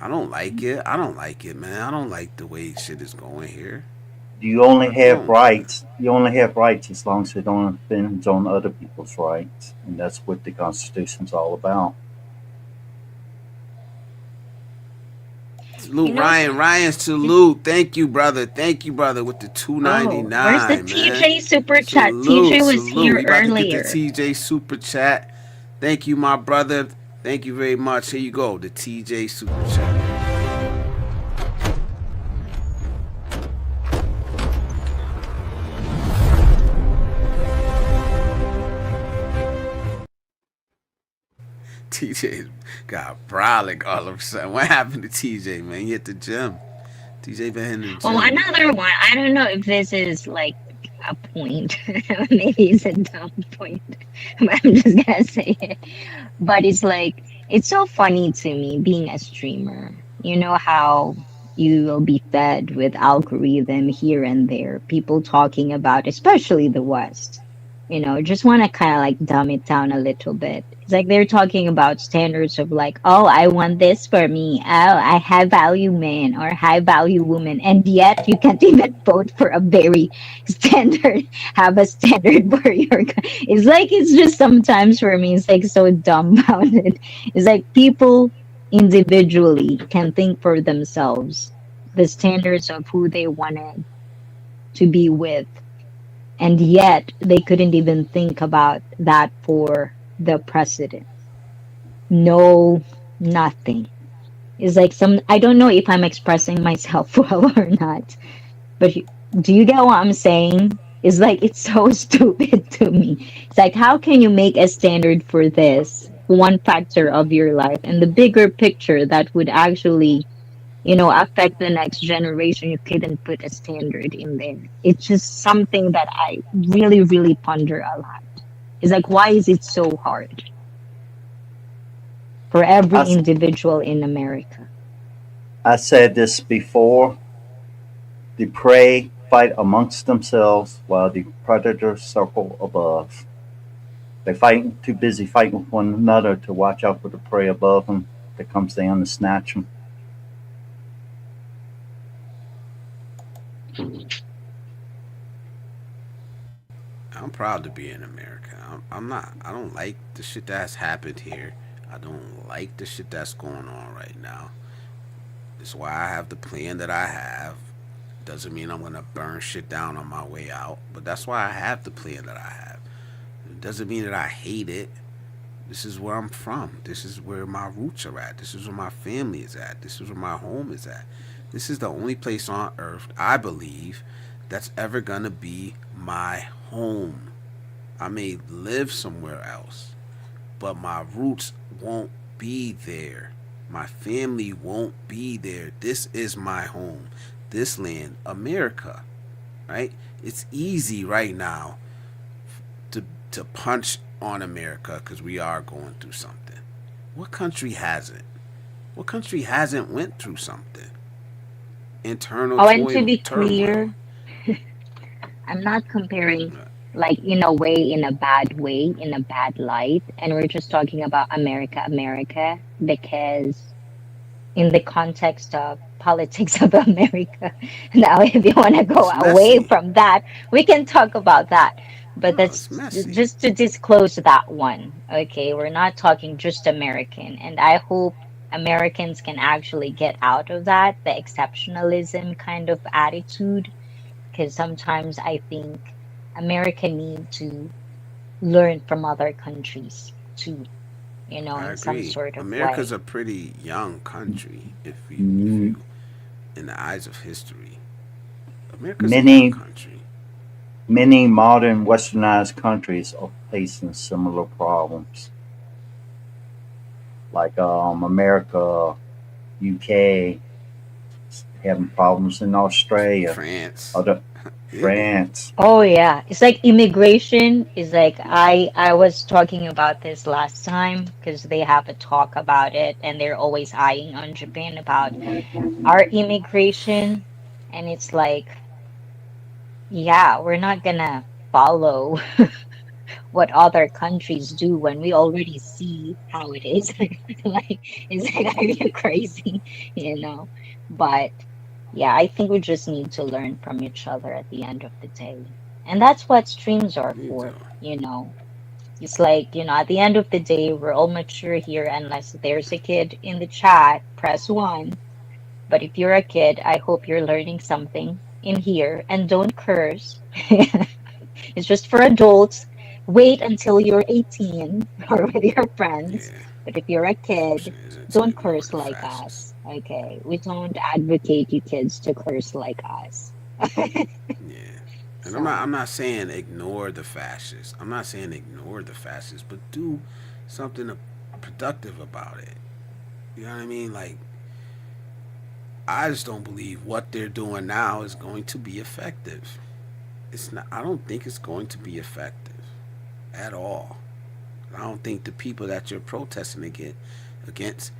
I don't like it. I don't like it, man. I don't like the way shit is going here.
You only
I
have
don't, man.
rights. You only have rights as long as it don't infringe on other people's rights, and that's what the Constitution's all about.
Salute
S-
Ryan. Ryan, salute. Thank you, brother. Thank you, brother, with the
Oh, where's the
299, man.
TJ super chat? TJ
Salute,
was
salute.
here
We about to get the
earlier.
TJ super chat. Thank you, my brother. Thank you very much. Here you go, the TJ super chat. TJ got brolic all of a sudden. What happened to TJ, man? He hit the gym. TJ been in the
Oh,
gym, man.
another one. I don't know if this is like a point. Maybe it's a dumb point, but I'm just gonna say it. But it's like, it's so funny to me being a streamer. You know how you will be fed with algorithm here and there, people talking about, especially the West. Just want to kind of like dumb it down a little bit. It's like they're talking about standards of like, oh, I want this for me. Oh, I high value man or high value woman. And yet you can't even vote for a very standard, have a standard for your. It's like, it's just sometimes for me, it's like so dumbfounded. It's like people individually can think for themselves the standards of who they wanted to be with, and yet they couldn't even think about that for the president. No, nothing. It's like some, I don't know if I'm expressing myself well or not, but do you get what I'm saying? It's like, it's so stupid to me. It's like, how can you make a standard for this one factor of your life, and the bigger picture that would actually, affect the next generation, you couldn't put a standard in there. It's just something that I really, really ponder a lot. It's like, why is it so hard for every
I, s-
individual in America?
I said this before. The prey fight amongst themselves while the predators circle above. They fight too busy fighting with one another to watch out for the prey above them that comes down to snatch them.
I'm proud to be in America. I'm not. I don't like the shit that's happened here. I don't like the shit that's going on right now. That's why I have the plan that I have. Doesn't mean I'm gonna burn shit down on my way out, but that's why I have the plan that I have. It doesn't mean that I hate it. This is where I'm from. This is where my roots are at. This is where my family is at. This is where my home is at. This is the only place on earth, I believe, that's ever gonna be my home. I may live somewhere else, but my roots won't be there. My family won't be there. This is my home. This land, America, right? It's easy right now to punch on America because we are going through something. What country hasn't? What country hasn't went through something? Internal
Oh, and to be
turmoil.
clear, I'm not comparing, like, in a way, in a bad way, in a bad light. And we're just talking about America, America, because in the context of politics of America. Now, if you want to go
It's
away
messy.
from that, we can talk about that. But
No, it's
that's
messy.
just to disclose that one. Okay, we're not talking just American. And I hope Americans can actually get out of that, the exceptionalism kind of attitude, because sometimes I think America need to learn from other countries too,
I
in some
agree.
sort of
America's
way.
a pretty young country if
Mm,
you in the eyes of history. America's a young
Many,
country.
many modern westernized countries are facing similar problems, like America, UK, having problems in Australia,
France.
other
Yeah.
France.
Oh yeah, it's like immigration is like I was talking about this last time because they have a talk about it and they're always eyeing on Japan about our immigration, and it's like, yeah, we're not gonna follow what other countries do when we already see how it is. Like, it's like, are you crazy? You know? But yeah, I think we just need to learn from each other at the end of the day. And that's what streams are
You do.
for. It's like, at the end of the day, we're all mature here unless there's a kid in the chat, press one. But if you're a kid, I hope you're learning something in here and don't curse. It's just for adults. Wait until you're 18 or with your friends.
Yeah.
But if you're a kid,
Person isn't to
don't
ignore
curse
the
like
fascists.
us. Okay. We don't advocate you kids to curse like us.
Yeah. And I'm
So,
not saying ignore the fascists. I'm not saying ignore the fascists, but do something productive about it. You know what I mean? Like I just don't believe what they're doing now is going to be effective. It's not. I don't think it's going to be effective at all. I don't think the people that you're protesting against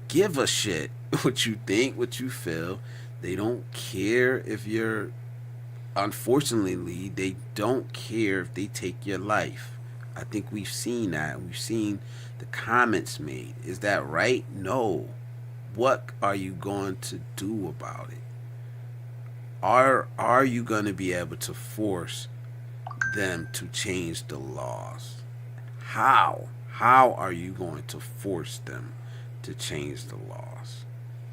give a shit what you think, what you feel. They don't care if you're. Unfortunately, they don't care if they take your life. I think we've seen that. We've seen the comments made. Is that right? No. What are you going to do about it? Are you going to be able to force them to change the laws? How? How are you going to force them to change the laws?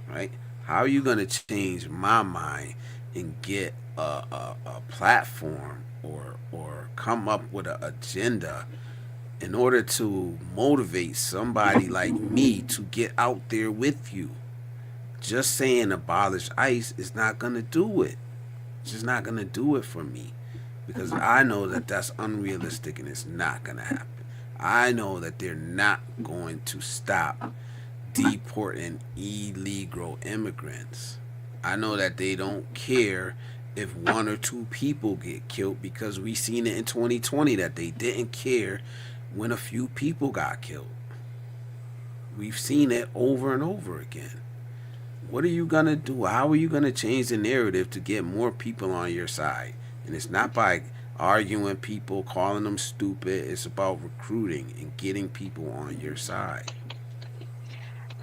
Right? How are you going to change my mind and get a platform or come up with an agenda in order to motivate somebody like me to get out there with you? Just saying abolish ICE is not going to do it. It's just not going to do it for me because I know that that's unrealistic and it's not going to happen. I know that they're not going to stop deporting illegal immigrants. I know that they don't care if one or two people get killed, because we seen it in 2020 that they didn't care when a few people got killed. We've seen it over and over again. What are you going to do? How are you going to change the narrative to get more people on your side? And it's not by arguing people, calling them stupid. It's about recruiting and getting people on your side.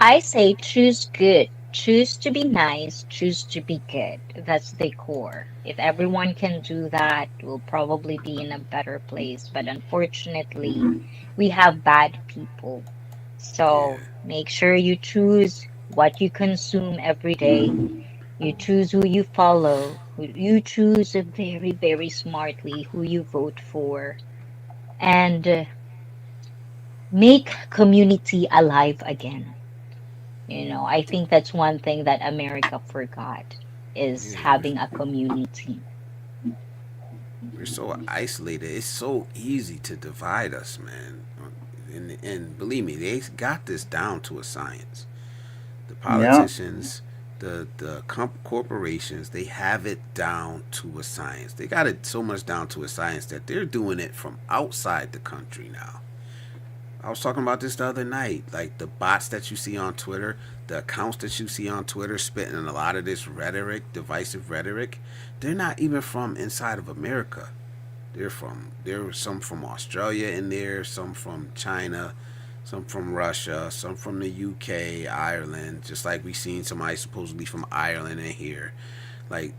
I say choose good. Choose to be nice. Choose to be good. That's the core. If everyone can do that, we'll probably be in a better place. But unfortunately, we have bad people. So
Yeah.
make sure you choose what you consume every day. You choose who you follow. You choose very, very smartly who you vote for. And make community alive again. I think that's one thing that America forgot is
Yeah,
having a community.
we're so isolated. It's so easy to divide us, man. And believe me, they got this down to a science. The
Yeah.
politicians, the corporations, they have it down to a science. They got it so much down to a science that they're doing it from outside the country now. I was talking about this the other night. Like the bots that you see on Twitter, the accounts that you see on Twitter spitting a lot of this rhetoric, divisive rhetoric, they're not even from inside of America. There were some from Australia in there, some from China, some from Russia, some from the UK, Ireland, just like we seen somebody supposedly from Ireland in here. Like,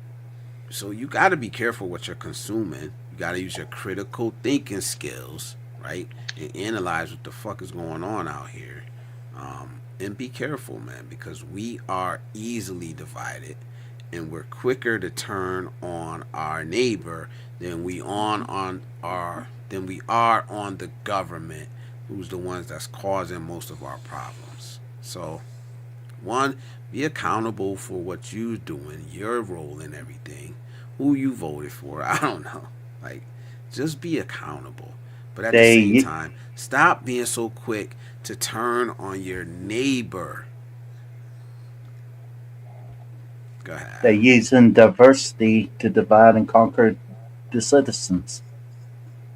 so you got to be careful what you're consuming. You got to use your critical thinking skills, right? And analyze what the fuck is going on out here. And be careful, man, because we are easily divided, and we're quicker to turn on our neighbor than we are on the government, who's the ones that's causing most of our problems. So, one, be accountable for what you're doing, your role in everything, who you voted for. I don't know. Like, just be accountable. But at the same
They
time, stop being so quick to turn on your neighbor. Go
they're
ahead.
using diversity to divide and conquer the citizens.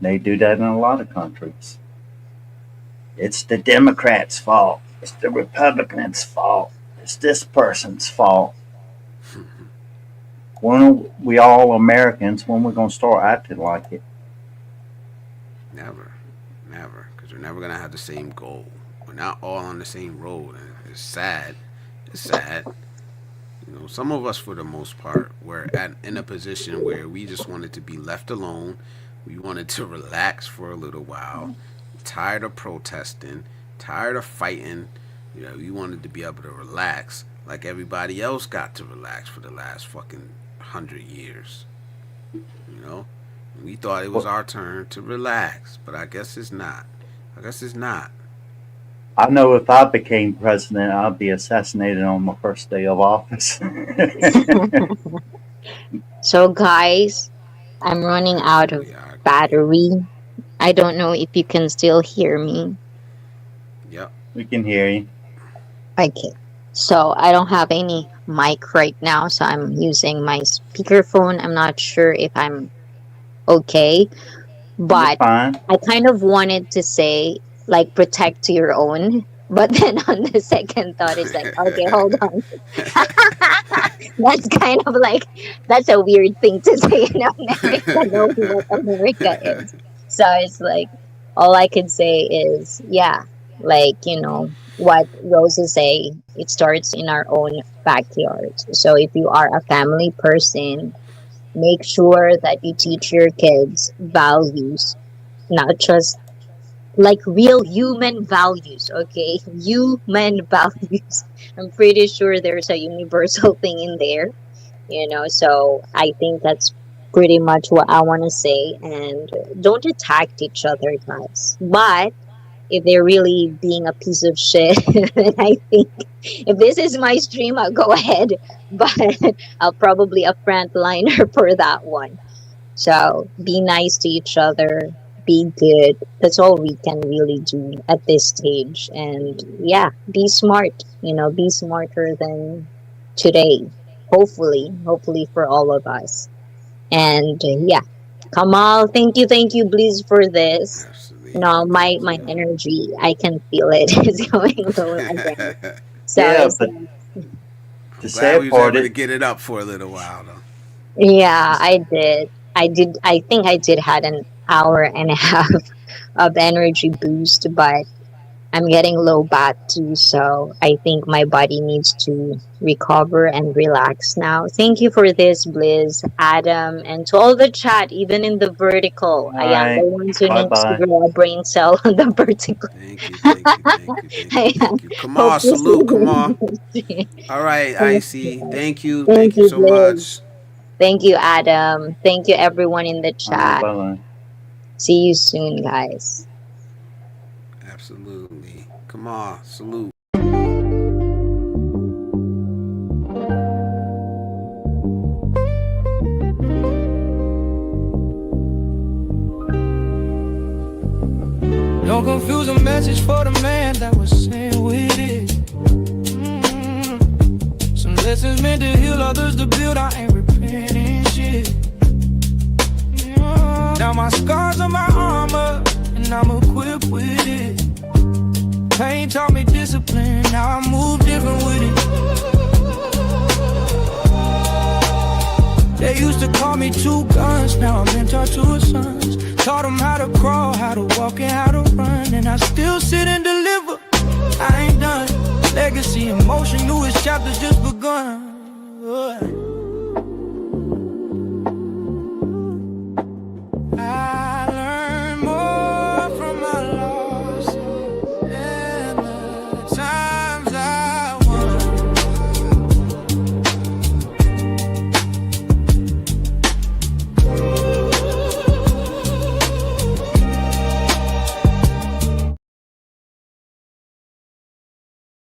They do that in a lot of countries. It's the Democrats' fault. It's the Republicans' fault. It's this person's fault. When we all Americans, when we're gonna start acting like it?
Never. Never. Because we're never going to have the same goal. We're not all on the same road. And it's sad. It's sad. Some of us, for the most part, were in a position where we just wanted to be left alone. We wanted to relax for a little while. Tired of protesting, tired of fighting. We wanted to be able to relax like everybody else got to relax for the last fucking 100 years. You know, we thought it was
Well,
our turn to relax, but I guess it's not. I guess it's not.
I know if I became president, I'd be assassinated on my first day of office.
So, guys, I'm running out of
Absolutely, I agree.
battery. I don't know if you can still hear me.
Yep.
We can hear you.
Okay. So, I don't have any mic right now, so I'm using my speakerphone. I'm not sure if I'm okay,
You're
but
fine.
I kind of wanted to say, like, protect your own. But then on the second thought, it's like, okay, hold on. That's kind of like, that's a weird thing to say in America, knowing what America is. So it's like, all I can say is, yeah, like, what roses say, it starts in our own backyard. So if you are a family person, make sure that you teach your kids values, not just like real human values, okay? Human values. I'm pretty sure there's a universal thing in there, so I think that's pretty much what I want to say. And don't attack each other, guys. But if they're really being a piece of shit, then I think if this is my stream, I'll go ahead. But I'll probably a frontliner for that one. So be nice to each other. be good. That's all we can really do at this stage. And yeah, be smart. Be smarter than today. Hopefully for all of us. And yeah, Kamal, thank you, Bliss, for this.
Absolutely. Thank
My
you.
energy, I can feel it. It's going low again. So
Yeah,
it's
but the
Glad we
sad
was
part
able to
is,
get it up for a little while though.
yeah, I did. I think I did had an hour and a half of energy boost, but I'm getting low bat too, so I think my body needs to recover and relax now. Thank you for this, Bliss, Adam, and to all the chat, even in the vertical.
all
I am the
right,
ones who
bye
needs to
bye.
grow a brain cell on the vertical.
Thank you, thank you, thank you, thank you,
I am.
thank you. Come
Hope
on,
to see
salute, come on.
you.
All right, Icy.
Thank
Thank you
you,
so
Bliss.
much.
Thank you, Adam. Thank you, everyone in the
All right,
chat.
bye bye.
See you soon, guys.
Absolutely. Come on, salute.
Don't confuse a message for the man that was sent with it. Some lessons meant to heal, others to build. I ain't repenting shit. Now my scars are my armor, and I'm equipped with it. Pain taught me discipline, now I move different with it. They used to call me two guns, now I'm mentor to her sons. Taught them how to crawl, how to walk, and how to run. And I still sit and deliver, I ain't done. Legacy in motion, newest chapters just begun.